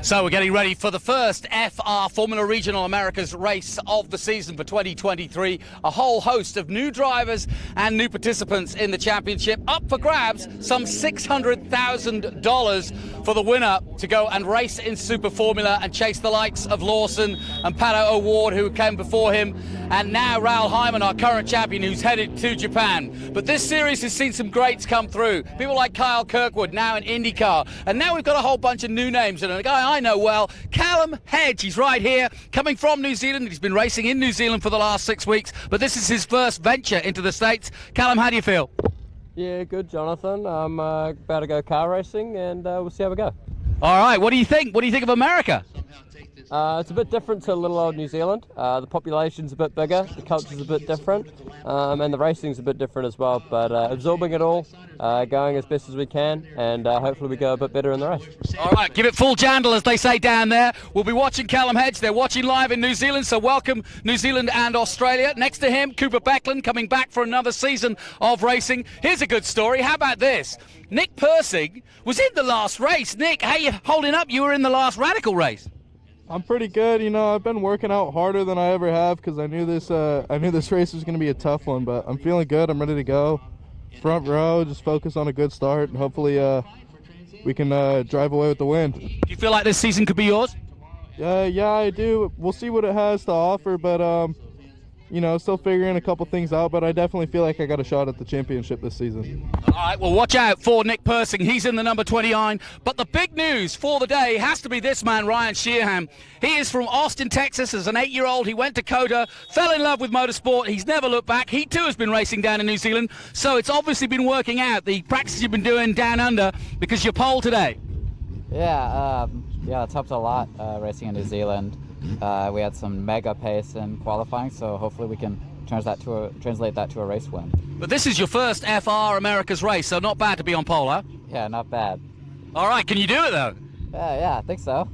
So we're getting ready for the first FR Formula Regional Americas race of the season for 2023. A whole host of new drivers and new participants in the championship. Up for grabs, some $600,000 for the winner to go and race in Super Formula and chase the likes of Lawson and Pato O'Ward, who came before him, and now Raoul Hyman, our current champion, who's headed to Japan. But this series has seen some greats come through. People like Kyle Kirkwood, now in IndyCar. And now we've got a whole bunch of new names. And a guy I know well, Callum Hedge. He's right here, coming from New Zealand. He's been racing in New Zealand for the last 6 weeks. But this is his first venture into the States. Callum, how do you feel? Yeah, good, Jonathan. I'm about to go car racing, and we'll see how we go. All right, what do you think? What do you think of America? It's a bit different to little old New Zealand. The population's a bit bigger, the culture's a bit different, and the racing's a bit different as well. But absorbing it all, going as best as we can, and hopefully we go a bit better in the race. All right, give it full jandle, as they say down there. We'll be watching Callum Hedge. They're watching live in New Zealand, so welcome New Zealand and Australia. Next to him, Cooper Beckland, coming back for another season of racing. Here's a good story. How about this? Nick Persing was in the last race. Nick, how you holding up? You were in the last Radical race. I'm pretty good. You know, I've been working out harder than I ever have because I knew this race was going to be a tough one, but I'm feeling good. I'm ready to go. Front row, just focus on a good start, and hopefully we can drive away with the win. Do you feel like this season could be yours? Yeah, I do. We'll see what it has to offer, but you know, still figuring a couple things out, but I definitely feel like I got a shot at the championship this season. All right, well, watch out for Nick Persing. He's in the number 29. But the big news for the day has to be this man, Ryan Sheehan. He is from Austin, Texas. As an 8-year-old, he went to COTA, fell in love with motorsport. He's never looked back. He, too, has been racing down in New Zealand. So it's obviously been working out, the practice you've been doing down under, because you're pole today. Yeah, it's helped a lot racing in New Zealand. We had some mega pace in qualifying, so hopefully we can translate that to a race win. But this is your first FR America's race, so not bad to be on pole, huh? Yeah, not bad. All right, can you do it, though? Yeah, I think so.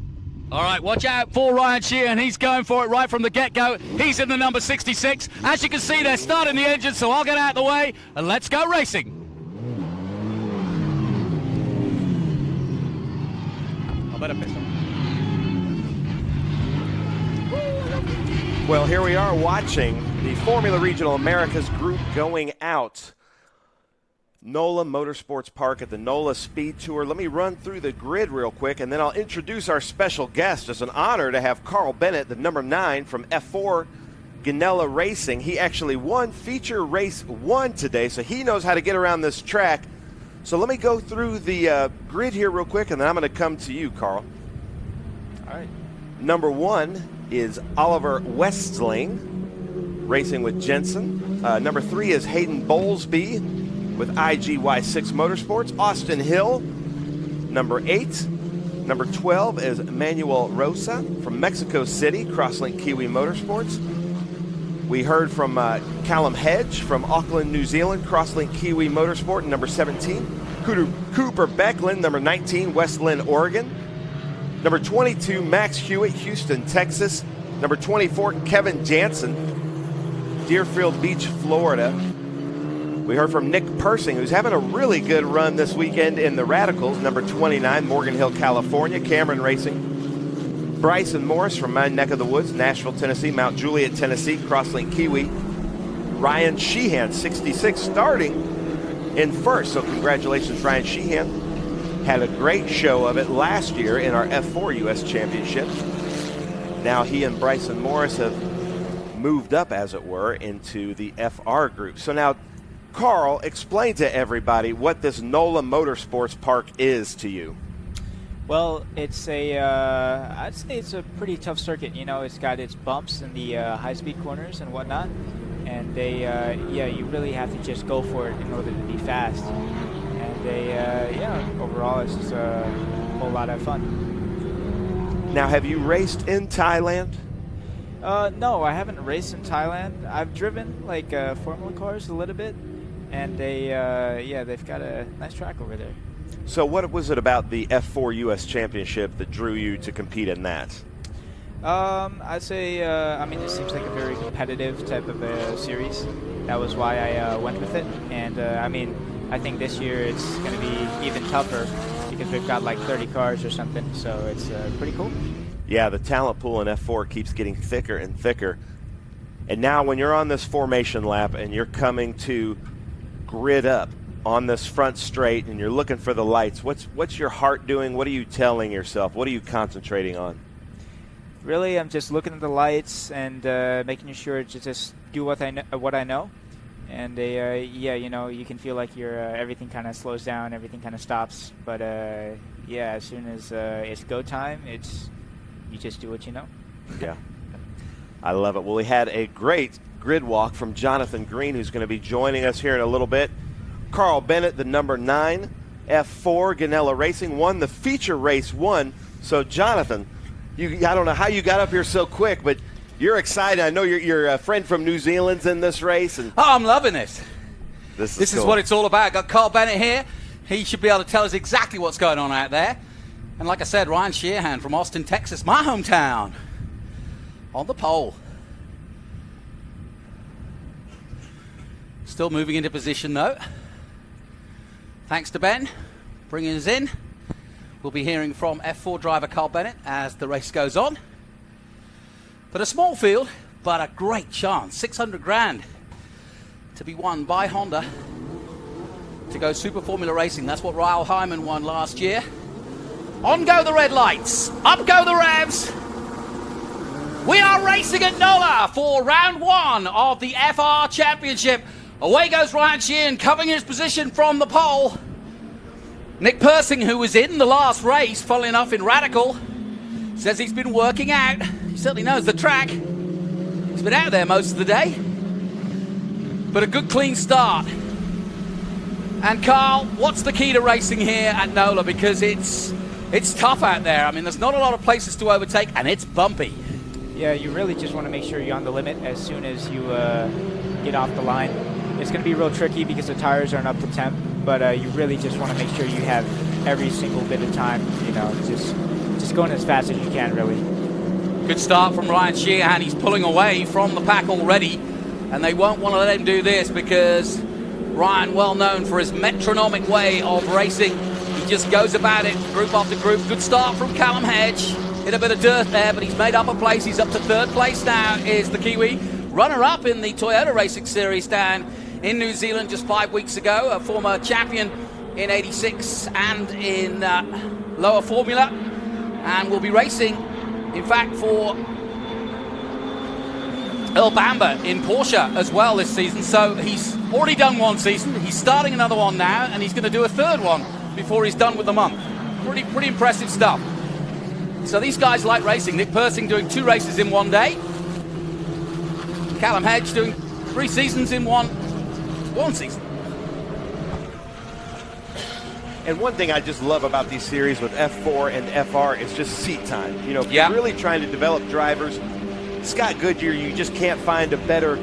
All right, watch out for Ryan Sheehan. He's going for it right from the get-go. He's in the number 66. As you can see, they're starting the engine, so I'll get out of the way, and let's go racing. I better piss him. Well, here we are watching the Formula Regional Americas group going out. NOLA Motorsports Park at the NOLA SpeedTour. Let me run through the grid real quick, and then I'll introduce our special guest. It's an honor to have Carl Bennett, the number 9 from F4 Ganella Racing. He actually won feature race 1 today, so he knows how to get around this track. So let me go through the grid here real quick, and then I'm going to come to you, Carl. All right. Number 1 is Oliver Westling, racing with Jensen. Number 3 is Hayden Bowlesby with IGY6 Motorsports. Austin Hill, number 8. Number 12 is Manuel Rosa from Mexico City, Crosslink Kiwi Motorsports. We heard from Callum Hedge from Auckland, New Zealand, Crosslink Kiwi Motorsport, number 17. Cooper Beckland, number 19, West Lynn, Oregon. Number 22, Max Hewitt, Houston, Texas. Number 24, Kevin Jansen, Deerfield Beach, Florida. We heard from Nick Persing, who's having a really good run this weekend in the Radicals. Number 29, Morgan Hill, California, Cameron Racing. Bryson Morris from my neck of the woods, Nashville, Tennessee, Mount Juliet, Tennessee, Crosslink Kiwi. Ryan Sheehan, 66, starting in first. So congratulations, Ryan Sheehan. Had a great show of it last year in our F4 U.S. Championship. Now he and Bryson Morris have moved up, as it were, into the FR group. So now, Carl, explain to everybody what this NOLA Motorsports Park is to you. Well, it's I'd say it's a pretty tough circuit. You know, it's got its bumps in the high-speed corners and whatnot. And you really have to just go for it in order to be fast. Overall, it's just a whole lot of fun. Now, have you raced in Thailand? No, I haven't raced in Thailand. I've driven like Formula cars a little bit, and they've got a nice track over there. So, what was it about the F4 U.S. Championship that drew you to compete in that? I'd say, it seems like a very competitive type of series. That was why I went with it, and I think this year it's going to be even tougher because we've got like 30 cars or something, so it's pretty cool. Yeah, the talent pool in F4 keeps getting thicker and thicker. And now when you're on this formation lap and you're coming to grid up on this front straight and you're looking for the lights, what's your heart doing? What are you telling yourself? What are you concentrating on? Really, I'm just looking at the lights and making sure to just do what I know. And yeah, you know, you can feel like your everything kind of slows down, everything kind of stops. But yeah, as soon as it's go time, you just do what you know. Yeah, I love it. Well, we had a great grid walk from Jonathan Green, who's going to be joining us here in a little bit. Carl Bennett, the number 9 F4 Ganella Racing, won the feature race 1. So Jonathan, I don't know how you got up here so quick, but you're excited. I know you're a friend from New Zealand's in this race. And oh, I'm loving this. This is what it's all about. Got Carl Bennett here. He should be able to tell us exactly what's going on out there. And like I said, Ryan Sheehan from Austin, Texas, my hometown, on the pole. Still moving into position, though. Thanks to Ben bringing us in. We'll be hearing from F4 driver Carl Bennett as the race goes on. But a small field, but a great chance. 600 grand to be won by Honda to go Super Formula Racing. That's what Ryle Hyman won last year. On go the red lights. Up go the revs. We are racing at NOLA for round 1 of the FR Championship. Away goes Ryan Sheehan, covering his position from the pole. Nick Persing, who was in the last race, funnily enough, in Radical, says he's been working out. He certainly knows the track. He's been out there most of the day. But a good, clean start. And Carl, what's the key to racing here at NOLA? Because it's tough out there. I mean, there's not a lot of places to overtake, and it's bumpy. Yeah, you really just want to make sure you're on the limit as soon as you get off the line. It's going to be real tricky because the tires aren't up to temp, but you really just want to make sure you have every single bit of time, you know, just going as fast as you can, really. Good start from Ryan Sheehan. He's pulling away from the pack already, and they won't want to let him do this because Ryan, well known for his metronomic way of racing. He just goes about it, group after group. Good start from Callum Hedge. Hit a bit of dirt there, but he's made up a place. He's up to 3rd place now, is the Kiwi. Runner-up in the Toyota Racing Series down in New Zealand just 5 weeks ago. A former champion in 86 and in lower formula. And will be racing, in fact, for Earl Bamber in Porsche as well this season. So he's already done 1 season. He's starting another one now, and he's going to do a 3rd one before he's done with the month. Pretty impressive stuff. So these guys like racing. Nick Persing doing 2 races in 1 day. Callum Hedge doing 3 seasons in one season. And one thing I just love about these series with F4 and FR is just seat time. You know, if you're really trying to develop drivers, Scott Goodyear, you just can't find a better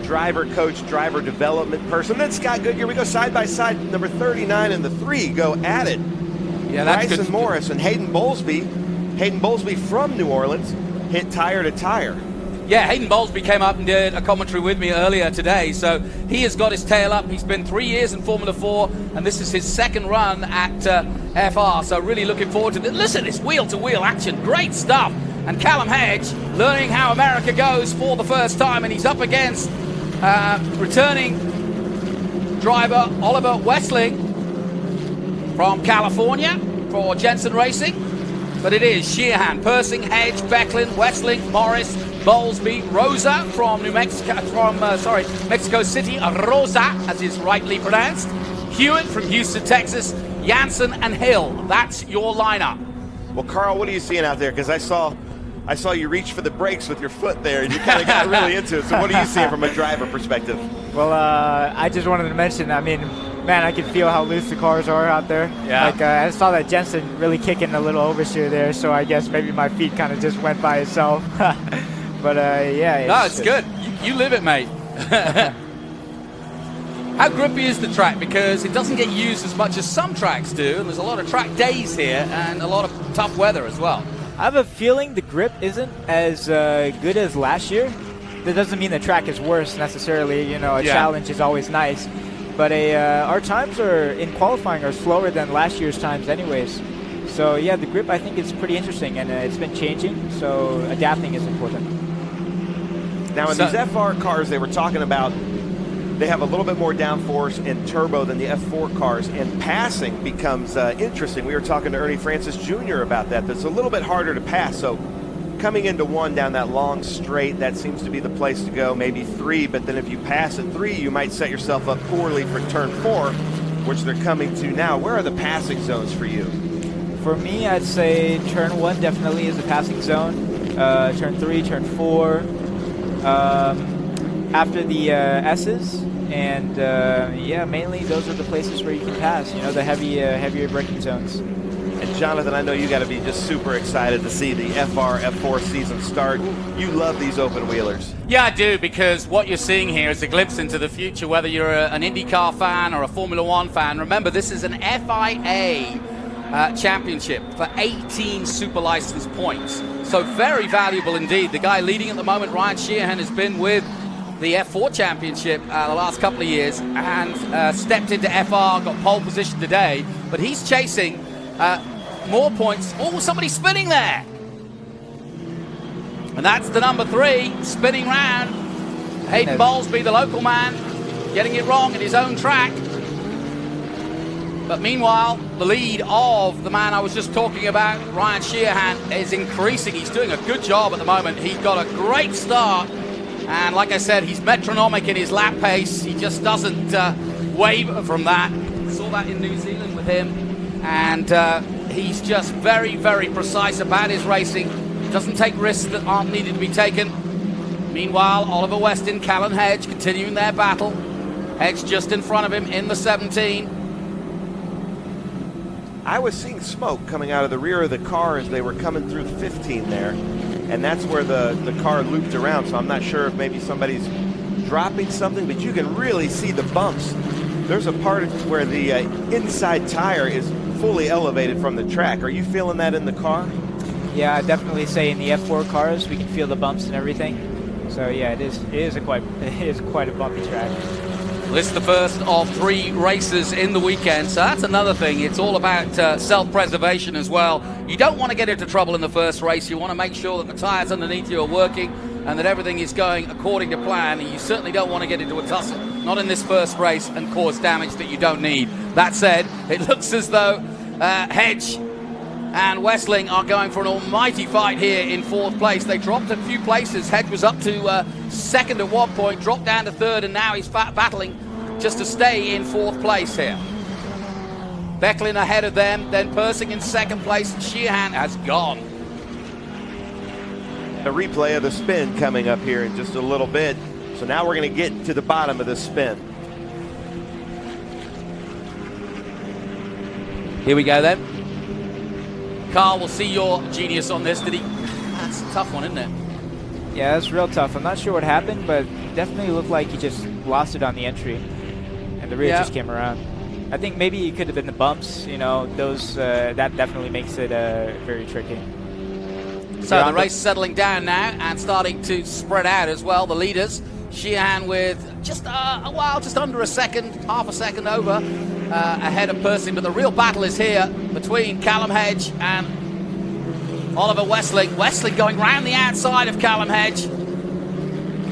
driver coach, driver development person than Scott Goodyear. We go side by side, number 39 and the 3 go at it. Yeah, that's Bryson good. Morris and Hayden Bowlesby from New Orleans hit tire to tire. Yeah, Hayden Bowlesby came up and did a commentary with me earlier today, so he has got his tail up. He's been 3 years in Formula 4, and this is his 2nd run at FR, so really looking forward to this. Listen, it's wheel-to-wheel action, great stuff. And Callum Hedge learning how America goes for the first time, and he's up against returning driver Oliver Westling from California for Jensen Racing. But it is Sheehan, Persing, Hedge, Becklin, Westling, Morris, Bowlesby, Rosa from Mexico City, Rosa, as is rightly pronounced, Hewitt from Houston, Texas, Janssen and Hill. That's your lineup. Well, Carl, what are you seeing out there? Because I saw you reach for the brakes with your foot there, and you kind of got really into it. So what are you seeing from a driver perspective? Well, I just wanted to mention, I mean, man, I can feel how loose the cars are out there. Yeah. Like, I saw that Jensen really kicking a little oversteer there, so I guess maybe my feet kind of just went by itself. But, yeah. No, it's good. You live it, mate. How grippy is the track? Because it doesn't get used as much as some tracks do, and there's a lot of track days here and a lot of tough weather as well. I have a feeling the grip isn't as good as last year. That doesn't mean the track is worse necessarily. You know, a challenge is always nice. But our times in qualifying are slower than last year's times anyways. So yeah, the grip I think is pretty interesting, and it's been changing, so adapting is important. Now in these FR cars, they were talking about they have a little bit more downforce and turbo than the F4 cars, and passing becomes interesting. We were talking to Ernie Francis Jr. about that. That's a little bit harder to pass. So coming into 1 down that long straight, that seems to be the place to go, maybe 3, but then if you pass at 3, you might set yourself up poorly for turn 4, which they're coming to now. Where are the passing zones for you? For me, I'd say turn 1 definitely is the passing zone. Turn 3, turn 4. After the S's, and yeah, mainly those are the places where you can pass, you know, the heavier braking zones. And Jonathan, I know you got to be just super excited to see the FR, F4 season start. You love these open wheelers. Yeah, I do, because what you're seeing here is a glimpse into the future, whether you're an IndyCar fan or a Formula One fan. Remember, this is an FIA championship for 18 super license points. So very valuable indeed. The guy leading at the moment, Ryan Sheehan, has been with the F4 championship the last couple of years and stepped into FR, got pole position today, but he's chasing more points. Oh, somebody's spinning there. And that's the number 3 spinning round. Hayden Bowlesby, the local man, getting it wrong at his own track. But meanwhile, the lead of the man I was just talking about, Ryan Sheehan, is increasing. He's doing a good job at the moment. He got a great start. And like I said, he's metronomic in his lap pace. He just doesn't waver from that. Saw that in New Zealand with him. And he's just very, very precise about his racing. Doesn't take risks that aren't needed to be taken. Meanwhile, Oliver Weston, Callan Hedge continuing their battle. Hedge just in front of him in the 17. I was seeing smoke coming out of the rear of the car as they were coming through 15 there, and that's where the car looped around, so I'm not sure if maybe somebody's dropping something, but you can really see the bumps. There's a part where the inside tire is fully elevated from the track. Are you feeling that in the car? Yeah, I'd definitely say in the F4 cars we can feel the bumps and everything. So yeah, it is quite a bumpy track. This is the first of 3 races in the weekend, so that's another thing. It's all about self-preservation as well. You don't want to get into trouble in the first race. You want to make sure that the tires underneath you are working and that everything is going according to plan. And you certainly don't want to get into a tussle, not in this first race, and cause damage that you don't need. That said, it looks as though Hedge and Westling are going for an almighty fight here in 4th place. They dropped a few places. Hedge was up to 2nd at one point, dropped down to 3rd, and now he's battling just to stay in 4th place here. Becklin ahead of them, then Persing in 2nd place, and Sheehan has gone. A replay of the spin coming up here in just a little bit. So now we're going to get to the bottom of the spin. Here we go then. Carl, we'll see your genius on this. That's a tough one, isn't it? Yeah, that's real tough. I'm not sure what happened, but definitely looked like he just lost it on the entry, and the rear just came around. I think maybe it could have been the bumps. You know, those that definitely makes it very tricky. So the race is settling down now and starting to spread out as well. The leaders, Sheehan with just just under a second, half a second over ahead of Persing, but the real battle is here between Callum Hedge and Oliver Westling. Westling going round the outside of Callum Hedge.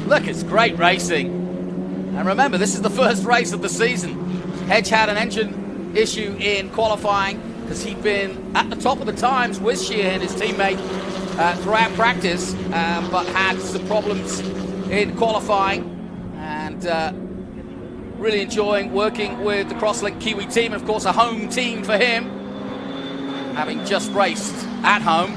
Look, it's great racing. And remember, this is the first race of the season. Hedge had an engine issue in qualifying because he'd been at the top of the times with Sheehan, his teammate, throughout practice, but had some problems in qualifying. And really enjoying working with the Crosslink Kiwi team. Of course, a home team for him, having just raced at home.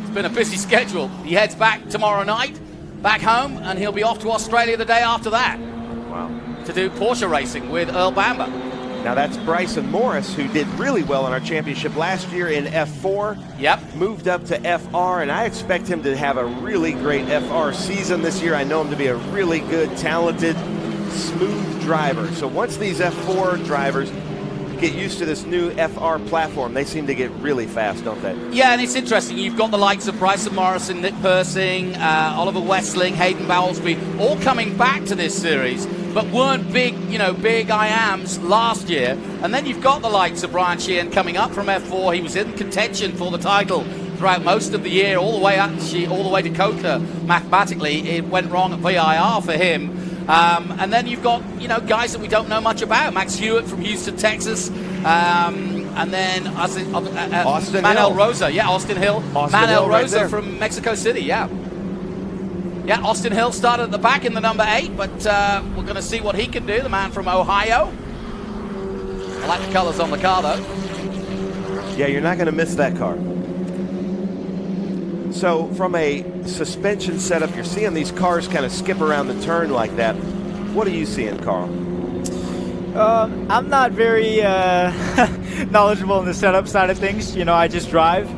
It's been a busy schedule. He heads back tomorrow night, back home, and he'll be off to Australia the day after that. Wow. To do Porsche racing with Earl Bamber. Now that's Bryson Morris, who did really well in our championship last year in F4. Yep. Moved up to FR, and I expect him to have a really great FR season this year. I know him to be a really good, talented, smooth driver. So once these F4 drivers get used to this new FR platform, they seem to get really fast, don't they? Yeah, and it's interesting. You've got the likes of Bryson Morrison, Nick Persing, Oliver Westling, Hayden Bowlesby, all coming back to this series. but weren't big, big I-ams last year. And then you've got the likes of Ryan Sheehan coming up from F4. He was in contention for the title throughout most of the year, all the way to COTA. Mathematically, it went wrong at VIR for him. And then you've got, guys that we don't know much about. Max Hewitt from Houston, Texas. And then Austin Manuel Hill. Rosa. Yeah, Austin Hill. Manuel Rosa from Mexico City, yeah. Yeah, Austin Hill started at the back in the number 8, but we're going to see what he can do, the man from Ohio. I like the colors on the car, though. Yeah, you're not going to miss that car. So from a suspension setup, you're seeing these cars kind of skip around the turn like that. What are you seeing, Carl? I'm not very knowledgeable in the setup side of things. I just drive.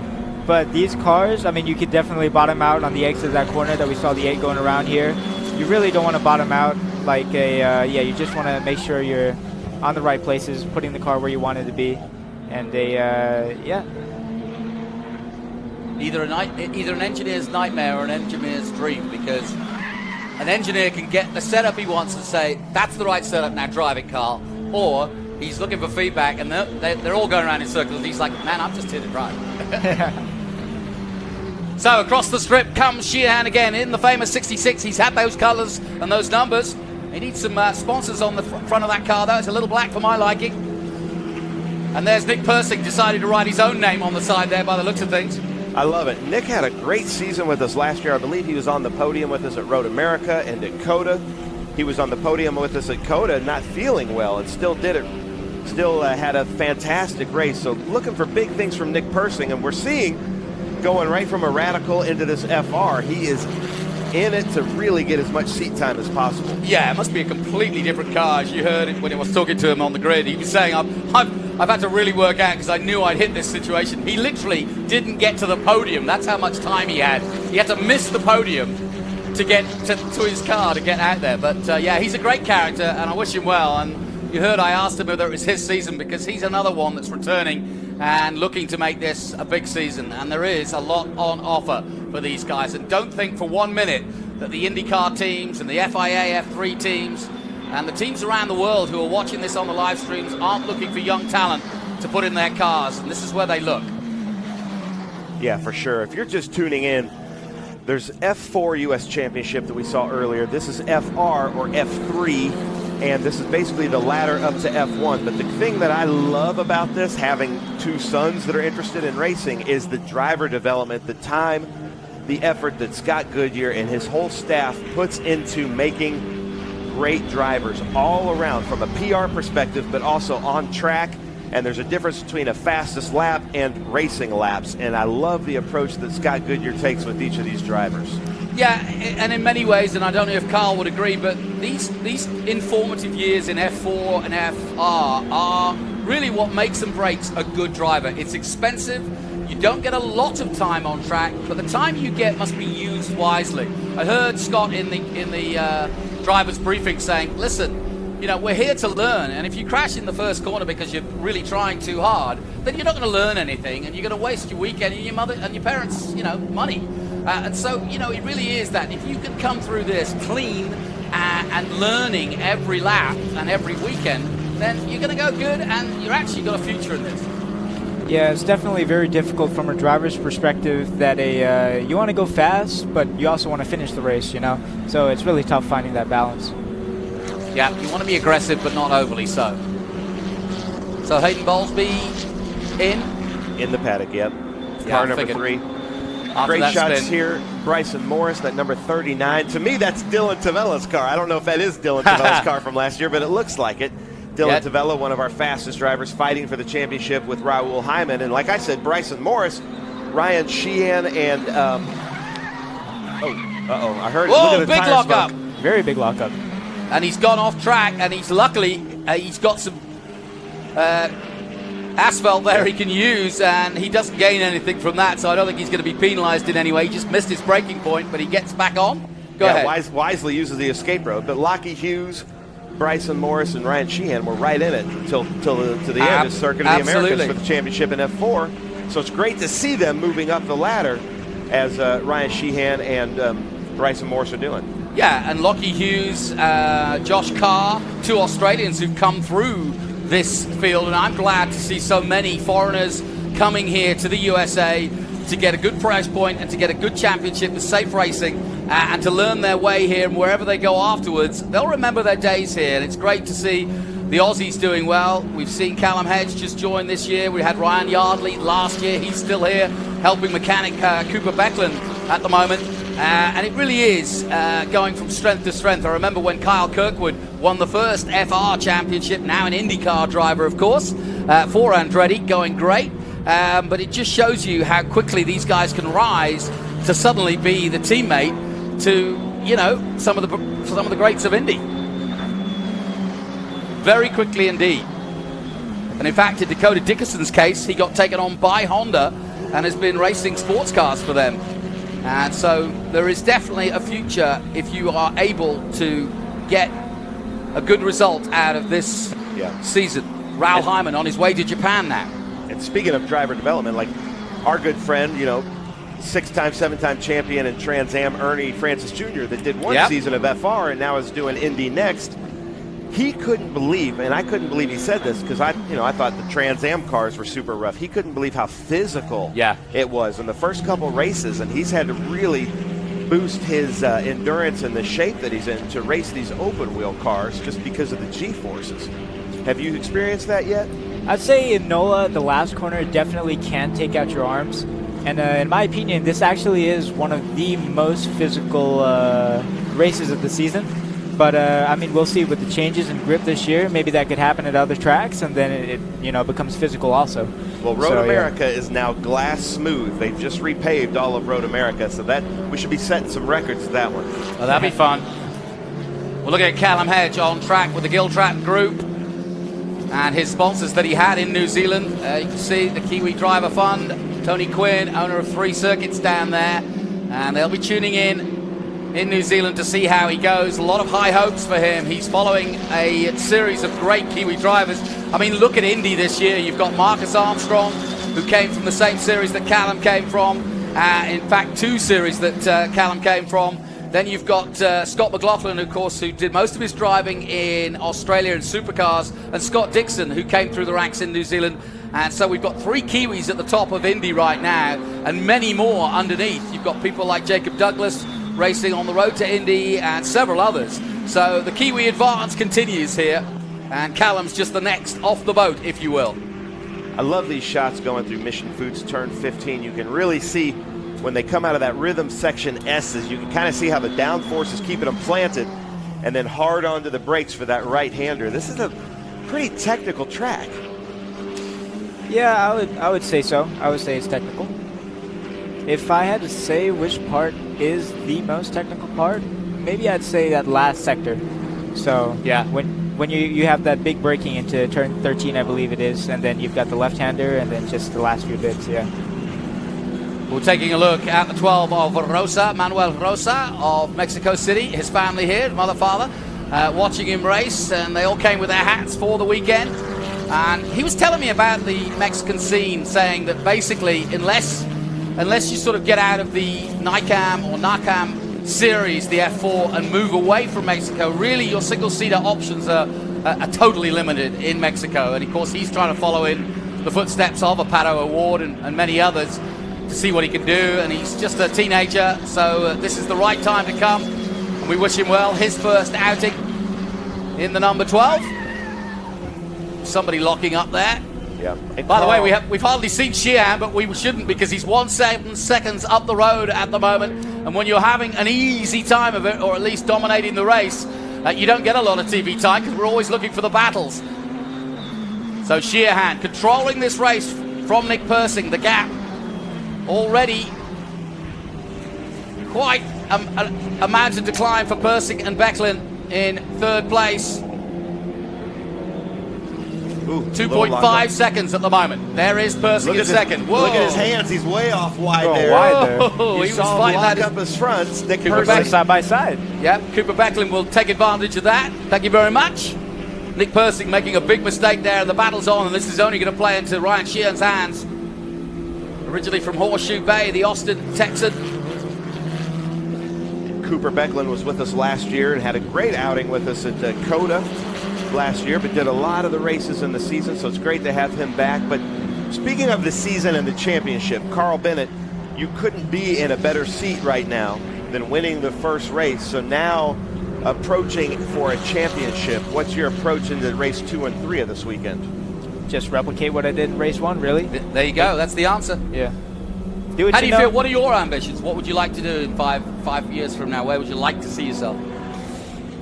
But these cars, I mean, you could definitely bottom out on the exit of that corner that we saw the 8 going around here. You really don't want to bottom out like you just want to make sure you're on the right places, putting the car where you want it to be. And Either an engineer's nightmare or an engineer's dream, because an engineer can get the setup he wants and say, that's the right setup, now drive it, Carl. Or he's looking for feedback, and they're all going around in circles, and he's like, man, I'm just here to drive. So across the strip comes Sheehan again in the famous 66. He's had those colors and those numbers. He needs some sponsors on the front of that car, though. It's a little black for my liking. And there's Nick Persing, decided to write his own name on the side there by the looks of things. I love it. Nick had a great season with us last year. I believe he was on the podium with us at Road America and at COTA. He was on the podium with us at COTA, not feeling well, and still did it. Still had a fantastic race. So looking for big things from Nick Persing, and we're seeing going right from a Radical into this FR. He is in it to really get as much seat time as possible. Yeah, it must be a completely different car. As you heard it when I was talking to him on the grid, he was saying, I've had to really work out because I knew I'd hit this situation. He literally didn't get to the podium. That's how much time he had. He had to miss the podium to get to his car to get out there. But yeah, he's a great character, and I wish him well. And you heard I asked him whether it was his season, because he's another one that's returning and looking to make this a big season. And there is a lot on offer for these guys. And don't think for 1 minute that the IndyCar teams and the FIA F3 teams and the teams around the world who are watching this on the live streams aren't looking for young talent to put in their cars. And this is where they look. Yeah, for sure. If you're just tuning in, there's F4 U.S. Championship that we saw earlier. This is FR or F3, and this is basically the ladder up to F1. But the thing that I love about this, having two sons that are interested in racing, is the driver development, the time, the effort that Scott Goodyear and his whole staff puts into making great drivers all around from a PR perspective, but also on track. And there's a difference between a fastest lap and racing laps. And I love the approach that Scott Goodyear takes with each of these drivers. Yeah, and in many ways, and I don't know if Carl would agree, but these informative years in F4 and FR are really what makes and breaks a good driver. It's expensive. You don't get a lot of time on track, but the time you get must be used wisely. I heard Scott in the driver's briefing saying, listen, you know, we're here to learn, and if you crash in the first corner because you're really trying too hard, then you're not going to learn anything, and you're going to waste your weekend and your mother and your parents', you know, money. And so, you know, it really is that if you can come through this clean and learning every lap and every weekend, then you're going to go good, and you're actually got a future in this. Yeah, it's definitely very difficult from a driver's perspective that you want to go fast, but you also want to finish the race, you know? So it's really tough finding that balance. Yeah, you want to be aggressive, but not overly so. So Hayden Bowlesby in the paddock, yep. Yeah, Car number 3. Great shots here. Bryson Morris, that number 39. To me, that's Dylan Tavella's car. I don't know if that is Dylan Tavella's car from last year, but it looks like it. Dylan Tavella, one of our fastest drivers, fighting for the championship with Raul Hyman. And like I said, Bryson Morris, Ryan Sheehan, and I heard. Whoa, look at the big tire lockup. smoke. Very big lockup. And he's gone off track, and he's luckily he's got some asphalt there he can use, and he doesn't gain anything from that, so I don't think he's going to be penalized in any way. He just missed his braking point, but he gets back on. Go ahead. Wisely uses the escape road, but Lockie Hughes, Bryson Morris, and Ryan Sheehan were right in it to the end of Circuit of the Americas for the championship in F4. So it's great to see them moving up the ladder as Ryan Sheehan and Bryson Morris are doing. Yeah, and Lockie Hughes, Josh Carr, 2 Australians who've come through this field, and I'm glad to see so many foreigners coming here to the USA to get a good price point and to get a good championship with safe racing and to learn their way here, and wherever they go afterwards, they'll remember their days here. And it's great to see the Aussies doing well. We've seen Callum Hedge just join this year. We had Ryan Yardley last year. He's still here helping mechanic Cooper Becklin at the moment. And it really is going from strength to strength. I remember when Kyle Kirkwood won the first FR championship, now an IndyCar driver, of course, for Andretti, going great. But it just shows you how quickly these guys can rise to suddenly be the teammate to, you know, some of the greats of Indy. Very quickly indeed. And in fact, in Dakota Dickerson's case, he got taken on by Honda and has been racing sports cars for them. And so there is definitely a future if you are able to get a good result out of this season. Raul Hyman on his way to Japan now. And speaking of driver development, like our good friend, you know, 6-time, 7-time champion in Trans Am, Ernie Francis Jr., that did one season of FR and now is doing Indy next. He couldn't believe, and I couldn't believe he said this because I thought the Trans Am cars were super rough. He couldn't believe how physical it was in the first couple races, and he's had to really boost his endurance and the shape that he's in to race these open wheel cars just because of the G-forces. Have you experienced that yet? I'd say in NOLA, the last corner definitely can take out your arms. And in my opinion, this actually is one of the most physical races of the season. But, I mean, we'll see with the changes in grip this year. Maybe that could happen at other tracks, and then it you know, becomes physical also. Well, Road America is now glass smooth. They've just repaved all of Road America, so that we should be setting some records to that one. Well, that'd be fun. We're looking at Callum Hedge on track with the Giltrap Group and his sponsors that he had in New Zealand. You can see the Kiwi Driver Fund, Tony Quinn, owner of 3 circuits down there, and they'll be tuning in New Zealand to see how he goes. A lot of high hopes for him. He's following a series of great Kiwi drivers. I mean, look at Indy this year. You've got Marcus Armstrong, who came from the same series that Callum came from. In fact, 2 series that Callum came from. Then you've got Scott McLaughlin, of course, who did most of his driving in Australia in supercars, and Scott Dixon, who came through the ranks in New Zealand. And so we've got 3 Kiwis at the top of Indy right now, and many more underneath. You've got people like Jacob Douglas racing on the road to Indy and several others. So the Kiwi advance continues here, and Callum's just the next off the boat, if you will. I love these shots going through Mission Foods turn 15. You can really see when they come out of that rhythm section S's, you can kind of see how the downforce is keeping them planted and then hard onto the brakes for that right-hander. This is a pretty technical track. Yeah, I would say so. I would say it's technical. If I had to say which part is the most technical part, maybe I'd say that last sector. So yeah, when you have that big braking into turn 13, I believe it is, and then you've got the left-hander, and then just the last few bits. Yeah. We're taking a look at the 12 of Rosa, Manuel Rosa of Mexico City. His family here, mother, father, watching him race, and they all came with their hats for the weekend. And he was telling me about the Mexican scene, saying that basically, unless you sort of get out of the NICAM or NACAM series, the F4, and move away from Mexico, really your single-seater options are totally limited in Mexico. And of course, he's trying to follow in the footsteps of a Pato Award and many others to see what he can do. And he's just a teenager, so this is the right time to come. And we wish him well. His first outing in the number 12. Somebody locking up there. Yeah. By the way, we've hardly seen Sheehan, but we shouldn't, because he's 1 second up the road at the moment. And when you're having an easy time of it, or at least dominating the race, you don't get a lot of TV time because we're always looking for the battles. So Sheehan controlling this race from Nick Persing. The gap already quite a mountain to climb for Persing and Becklin in 3rd place. 2.5 seconds at the moment. There is Persing in 2nd. Whoa. Look at his hands. He's way off wide there. Wide He was fighting that up his fronts. Nick Persing side by side. Yep, Cooper Becklin will take advantage of that. Thank you very much. Nick Persing making a big mistake there, and the battle's on, and this is only going to play into Ryan Sheehan's hands. Originally from Horseshoe Bay, the Austin Texan. Cooper Becklin was with us last year and had a great outing with us at Coda last year, but did a lot of the races in the season, so it's great to have him back. But speaking of the season and the championship, Carl Bennett, you couldn't be in a better seat right now than winning the first race. So now approaching for a championship, what's your approach into race 2 and 3 of this weekend? Just replicate what I did in race 1, really. There you go. That's the answer. Yeah. How do you feel? What are your ambitions? What would you like to do in five years from now? Where would you like to see yourself?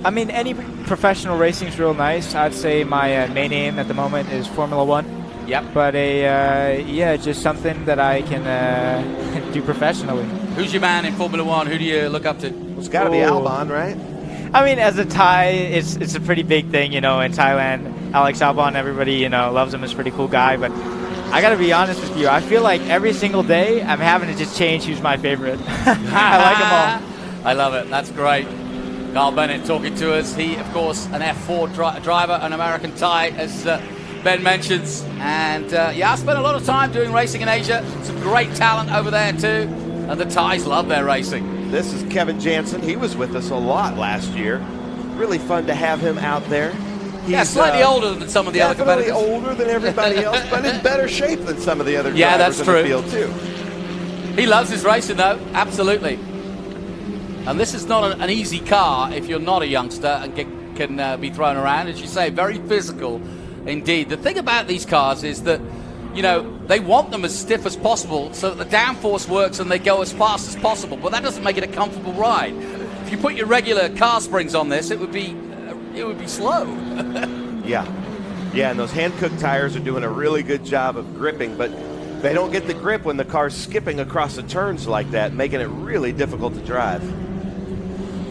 I mean, any professional racing is real nice. I'd say my main aim at the moment is Formula 1. Yep. But yeah, just something that I can do professionally. Who's your man in Formula 1? Who do you look up to? It's got to be Albon, right? I mean, as a Thai, it's a pretty big thing, in Thailand. Alex Albon, everybody, loves him. He's a pretty cool guy. But I got to be honest with you. I feel like every single day I'm having to just change who's my favorite. I like them all. I love it. That's great. Carl Bennett talking to us. He, of course, an F4 driver, an American Thai, as Ben mentions. And yeah, I spent a lot of time doing racing in Asia. Some great talent over there too. And the Thais love their racing. This is Kevin Jansen. He was with us a lot last year. Really fun to have him out there. He's slightly older than some of the other competitors. Definitely older than everybody else, but in better shape than some of the other drivers in the field too. He loves his racing though, absolutely. And this is not an easy car if you're not a youngster and can be thrown around. As you say, very physical indeed. The thing about these cars is that, they want them as stiff as possible so that the downforce works and they go as fast as possible. But that doesn't make it a comfortable ride. If you put your regular car springs on this, it would be slow. Yeah, and those hand-cooked tires are doing a really good job of gripping, but they don't get the grip when the car's skipping across the turns like that, making it really difficult to drive.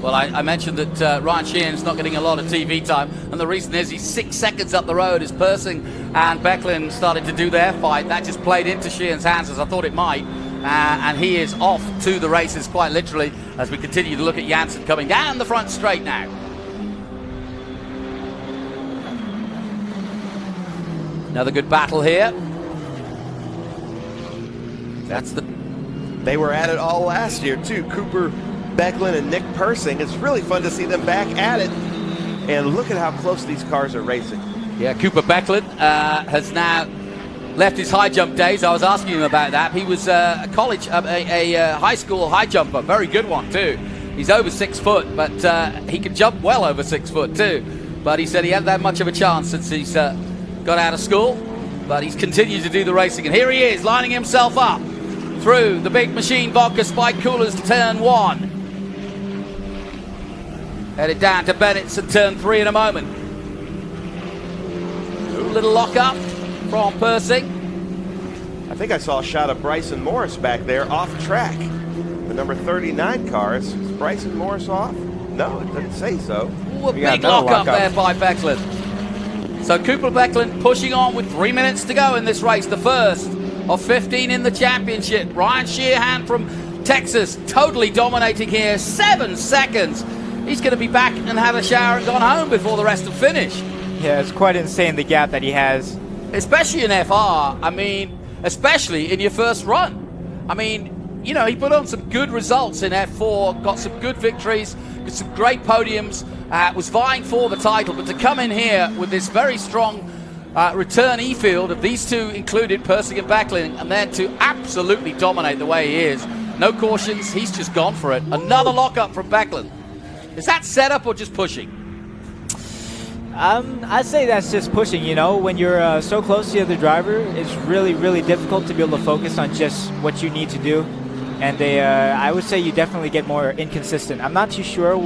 Well, I mentioned that Ryan Sheehan's not getting a lot of TV time, and the reason is he's 6 seconds up the road as Persing and Becklin started to do their fight. That just played into Sheehan's hands, as I thought it might, and he is off to the races quite literally as we continue to look at Jansen coming down the front straight now. Another good battle here. They were at it all last year too. Cooper Becklin and Nick Persing. It's really fun to see them back at it. And look at how close these cars are racing. Yeah, Cooper Becklin has now left his high jump days. I was asking him about that. He was a high school high jumper, very good one too. He's over 6 foot, but he can jump well over 6 foot too. But he said he hadn't had much of a chance since he's got out of school. But he's continued to do the racing, and here he is lining himself up through the big machine Vodka Spike Coolers to turn 1. Headed down to Bennett's at turn 3 in a moment. Little lock up from Persing. I think I saw a shot of Bryson Morris back there off track. The number 39 car. Is Bryson Morris off? No, it doesn't say so. Ooh, a big lock up there by Becklin. So Cooper Becklin pushing on with 3 minutes to go in this race, the first of 15 in the championship. Ryan Sheehan from Texas totally dominating here, 7 seconds. He's going to be back and have a shower and gone home before the rest have finished. Yeah, it's quite insane, the gap that he has. Especially in FR, I mean, especially in your first run. I mean, he put on some good results in F4, got some good victories, got some great podiums, was vying for the title, but to come in here with this very strong returnee field of these two included, Persing and Becklin, and then to absolutely dominate the way he is. No cautions, he's just gone for it. Another lockup from Becklin. Is that setup or just pushing? I'd say that's just pushing, When you're so close to the other driver, it's really, really difficult to be able to focus on just what you need to do. And I would say you definitely get more inconsistent. I'm not too sure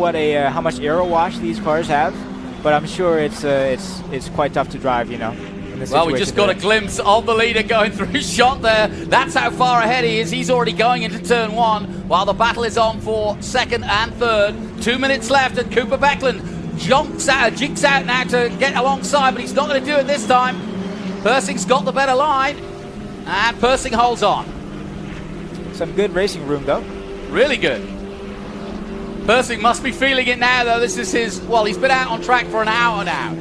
how much aero wash these cars have, but I'm sure it's quite tough to drive, Well, we just got a glimpse of the leader going through his shot there. That's how far ahead he is. He's already going into turn 1 while the battle is on for second and third. 2 minutes left, and Cooper Becklin jigs out now to get alongside, but he's not going to do it this time. Persing's got the better line, and Persing holds on. Some good racing room, though. Really good. Persing must be feeling it now, though. This is he's been out on track for an hour now.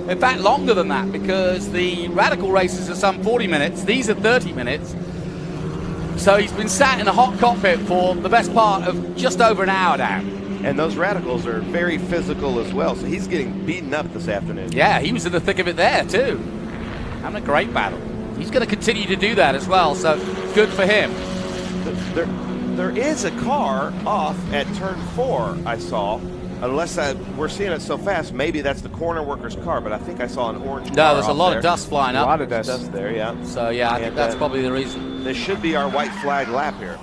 In fact, longer than that, because the radical races are some 40 minutes. These are 30 minutes. So he's been sat in a hot cockpit for the best part of just over an hour now. And those radicals are very physical as well, so he's getting beaten up this afternoon. Yeah, he was in the thick of it there too. Having a great battle. He's going to continue to do that as well, so good for him. There is a car off at turn 4, I saw. Unless we're seeing it so fast, maybe that's the corner worker's car, but I think I saw an orange car. No, there's a off lot there. of dust flying up. A lot of dust there, yeah. So, yeah, I think that's probably the reason. This should be our white flag lap here.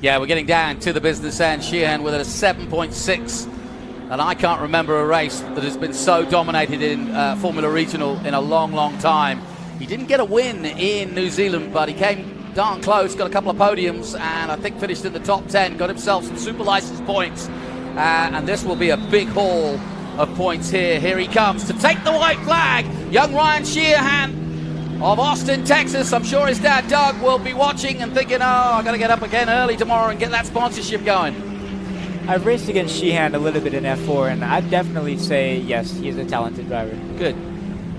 Yeah, we're getting down to the business end. Sheehan with a 7.6. And I can't remember a race that has been so dominated in Formula Regional in a long, long time. He didn't get a win in New Zealand, but he came darn close, got a couple of podiums, and I think finished in the top 10, got himself some super license points. And this will be a big haul of points here. Here he comes to take the white flag. Young Ryan Sheehan of Austin, Texas. I'm sure his dad, Doug, will be watching and thinking, oh, I've got to get up again early tomorrow and get that sponsorship going. I've raced against Sheehan a little bit in F4, and I'd definitely say, yes, he's a talented driver. Good.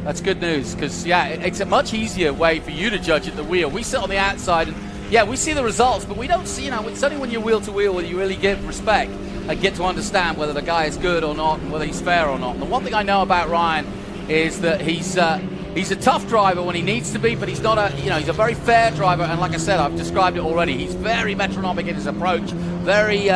That's good news, because, yeah, it's a much easier way for you to judge at the wheel. We sit on the outside, and, yeah, we see the results, but we don't see, it's only when you're wheel to wheel where you really give respect and get to understand whether the guy is good or not and whether he's fair or not. And the one thing I know about Ryan is that he's a tough driver when he needs to be, but he's not he's a very fair driver. And like I said, I've described it already. He's very metronomic in his approach, very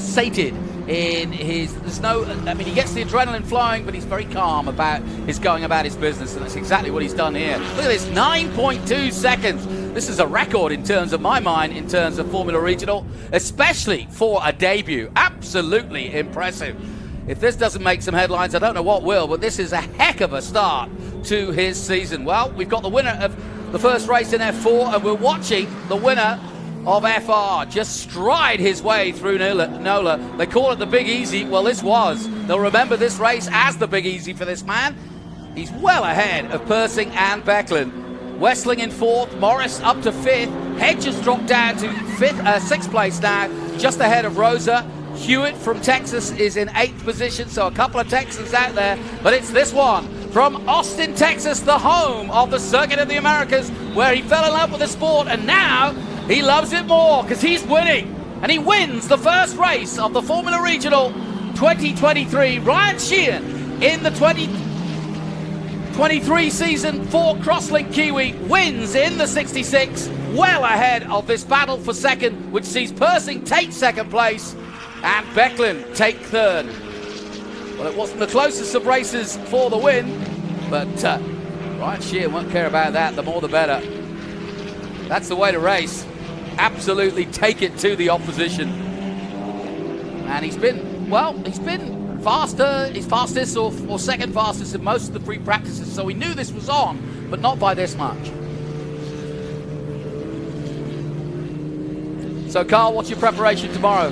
sated in his. He gets the adrenaline flowing, but he's very calm about his going about his business, and that's exactly what he's done here. Look at this, 9.2 seconds. This is a record in terms of my mind, in terms of Formula Regional, especially for a debut. Absolutely impressive. If this doesn't make some headlines, I don't know what will, but this is a heck of a start to his season. Well, we've got the winner of the first race in F4, and we're watching the winner of FR just stride his way through NOLA. They call it the Big Easy. Well, this was. They'll remember this race as the Big Easy for this man. He's well ahead of Persing and Becklin. Westling in 4th, Morris up to 5th. Hedge has dropped down to 6th place now, just ahead of Rosa. Hewitt from Texas is in 8th position, so a couple of Texans out there. But it's this one from Austin, Texas, the home of the Circuit of the Americas, where he fell in love with the sport, and now he loves it more because he's winning. And he wins the first race of the Formula Regional 2023. Ryan Sheehan in the 2023 season for Crosslink Kiwi wins in the 66, well ahead of this battle for second, which sees Persing take second place and Becklin take third. Well, it wasn't the closest of races for the win, but Ryan Sheehan won't care about that. The more the better. That's the way to race. Absolutely take it to the opposition. And he's been faster, he's fastest or second fastest in most of the pre-practices, so we knew this was on, but not by this much. So, Carl, what's your preparation tomorrow?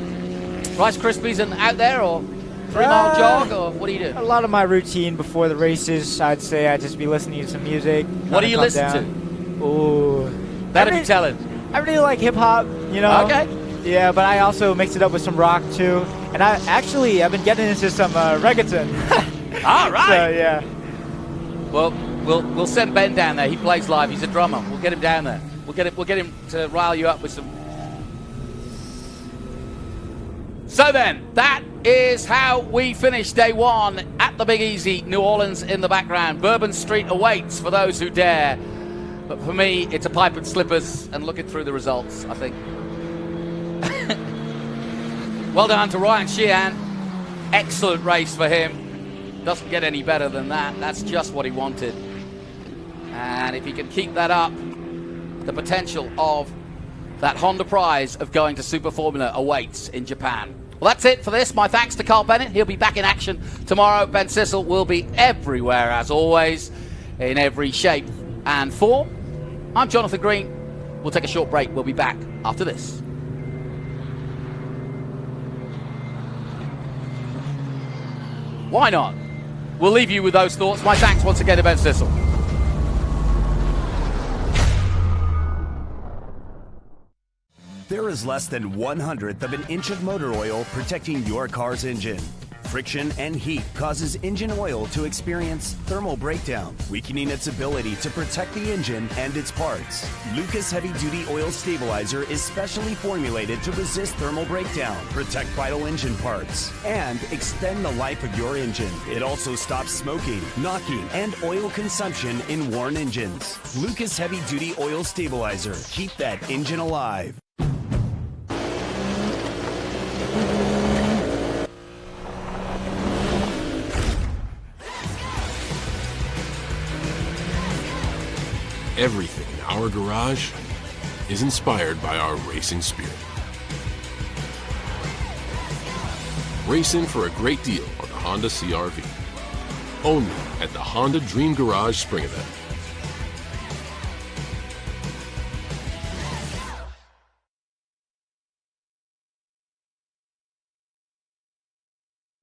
Rice Krispies and out there, or 3-mile jog, or what do you do? A lot of my routine before the races, I'd say I'd just be listening to some music. What do you listen to? Ooh. That'd be telling. I really like hip-hop, Okay. Yeah, but I also mix it up with some rock, too. And I've been getting into some reggaeton. All right. So, yeah. Well, we'll send Ben down there. He plays live. He's a drummer. We'll get him down there. We'll get him to rile you up with some. So then, that is how we finish day one at the Big Easy, New Orleans in the background. Bourbon Street awaits for those who dare. But for me, it's a pipe and slippers and looking through the results, I think. Well done to Ryan Sheehan. Excellent race for him. Doesn't get any better than that. That's just what he wanted. And if he can keep that up, the potential of that Honda prize of going to Super Formula awaits in Japan. Well, that's it for this. My thanks to Carl Bennett. He'll be back in action tomorrow. Ben Sissel will be everywhere, as always, in every shape and form. I'm Jonathan Green. We'll take a short break. We'll be back after this. Why not? We'll leave you with those thoughts. My thanks once again to Ben Sissel. There is less than 1/100th of an inch of motor oil protecting your car's engine. Friction and heat causes engine oil to experience thermal breakdown, weakening its ability to protect the engine and its parts. Lucas Heavy Duty Oil Stabilizer is specially formulated to resist thermal breakdown, protect vital engine parts, and extend the life of your engine. It also stops smoking, knocking, and oil consumption in worn engines. Lucas Heavy Duty Oil Stabilizer. Keep that engine alive. Everything in our garage is inspired by our racing spirit. Race in for a great deal on the Honda CR-V. Only at the Honda Dream Garage Spring Event.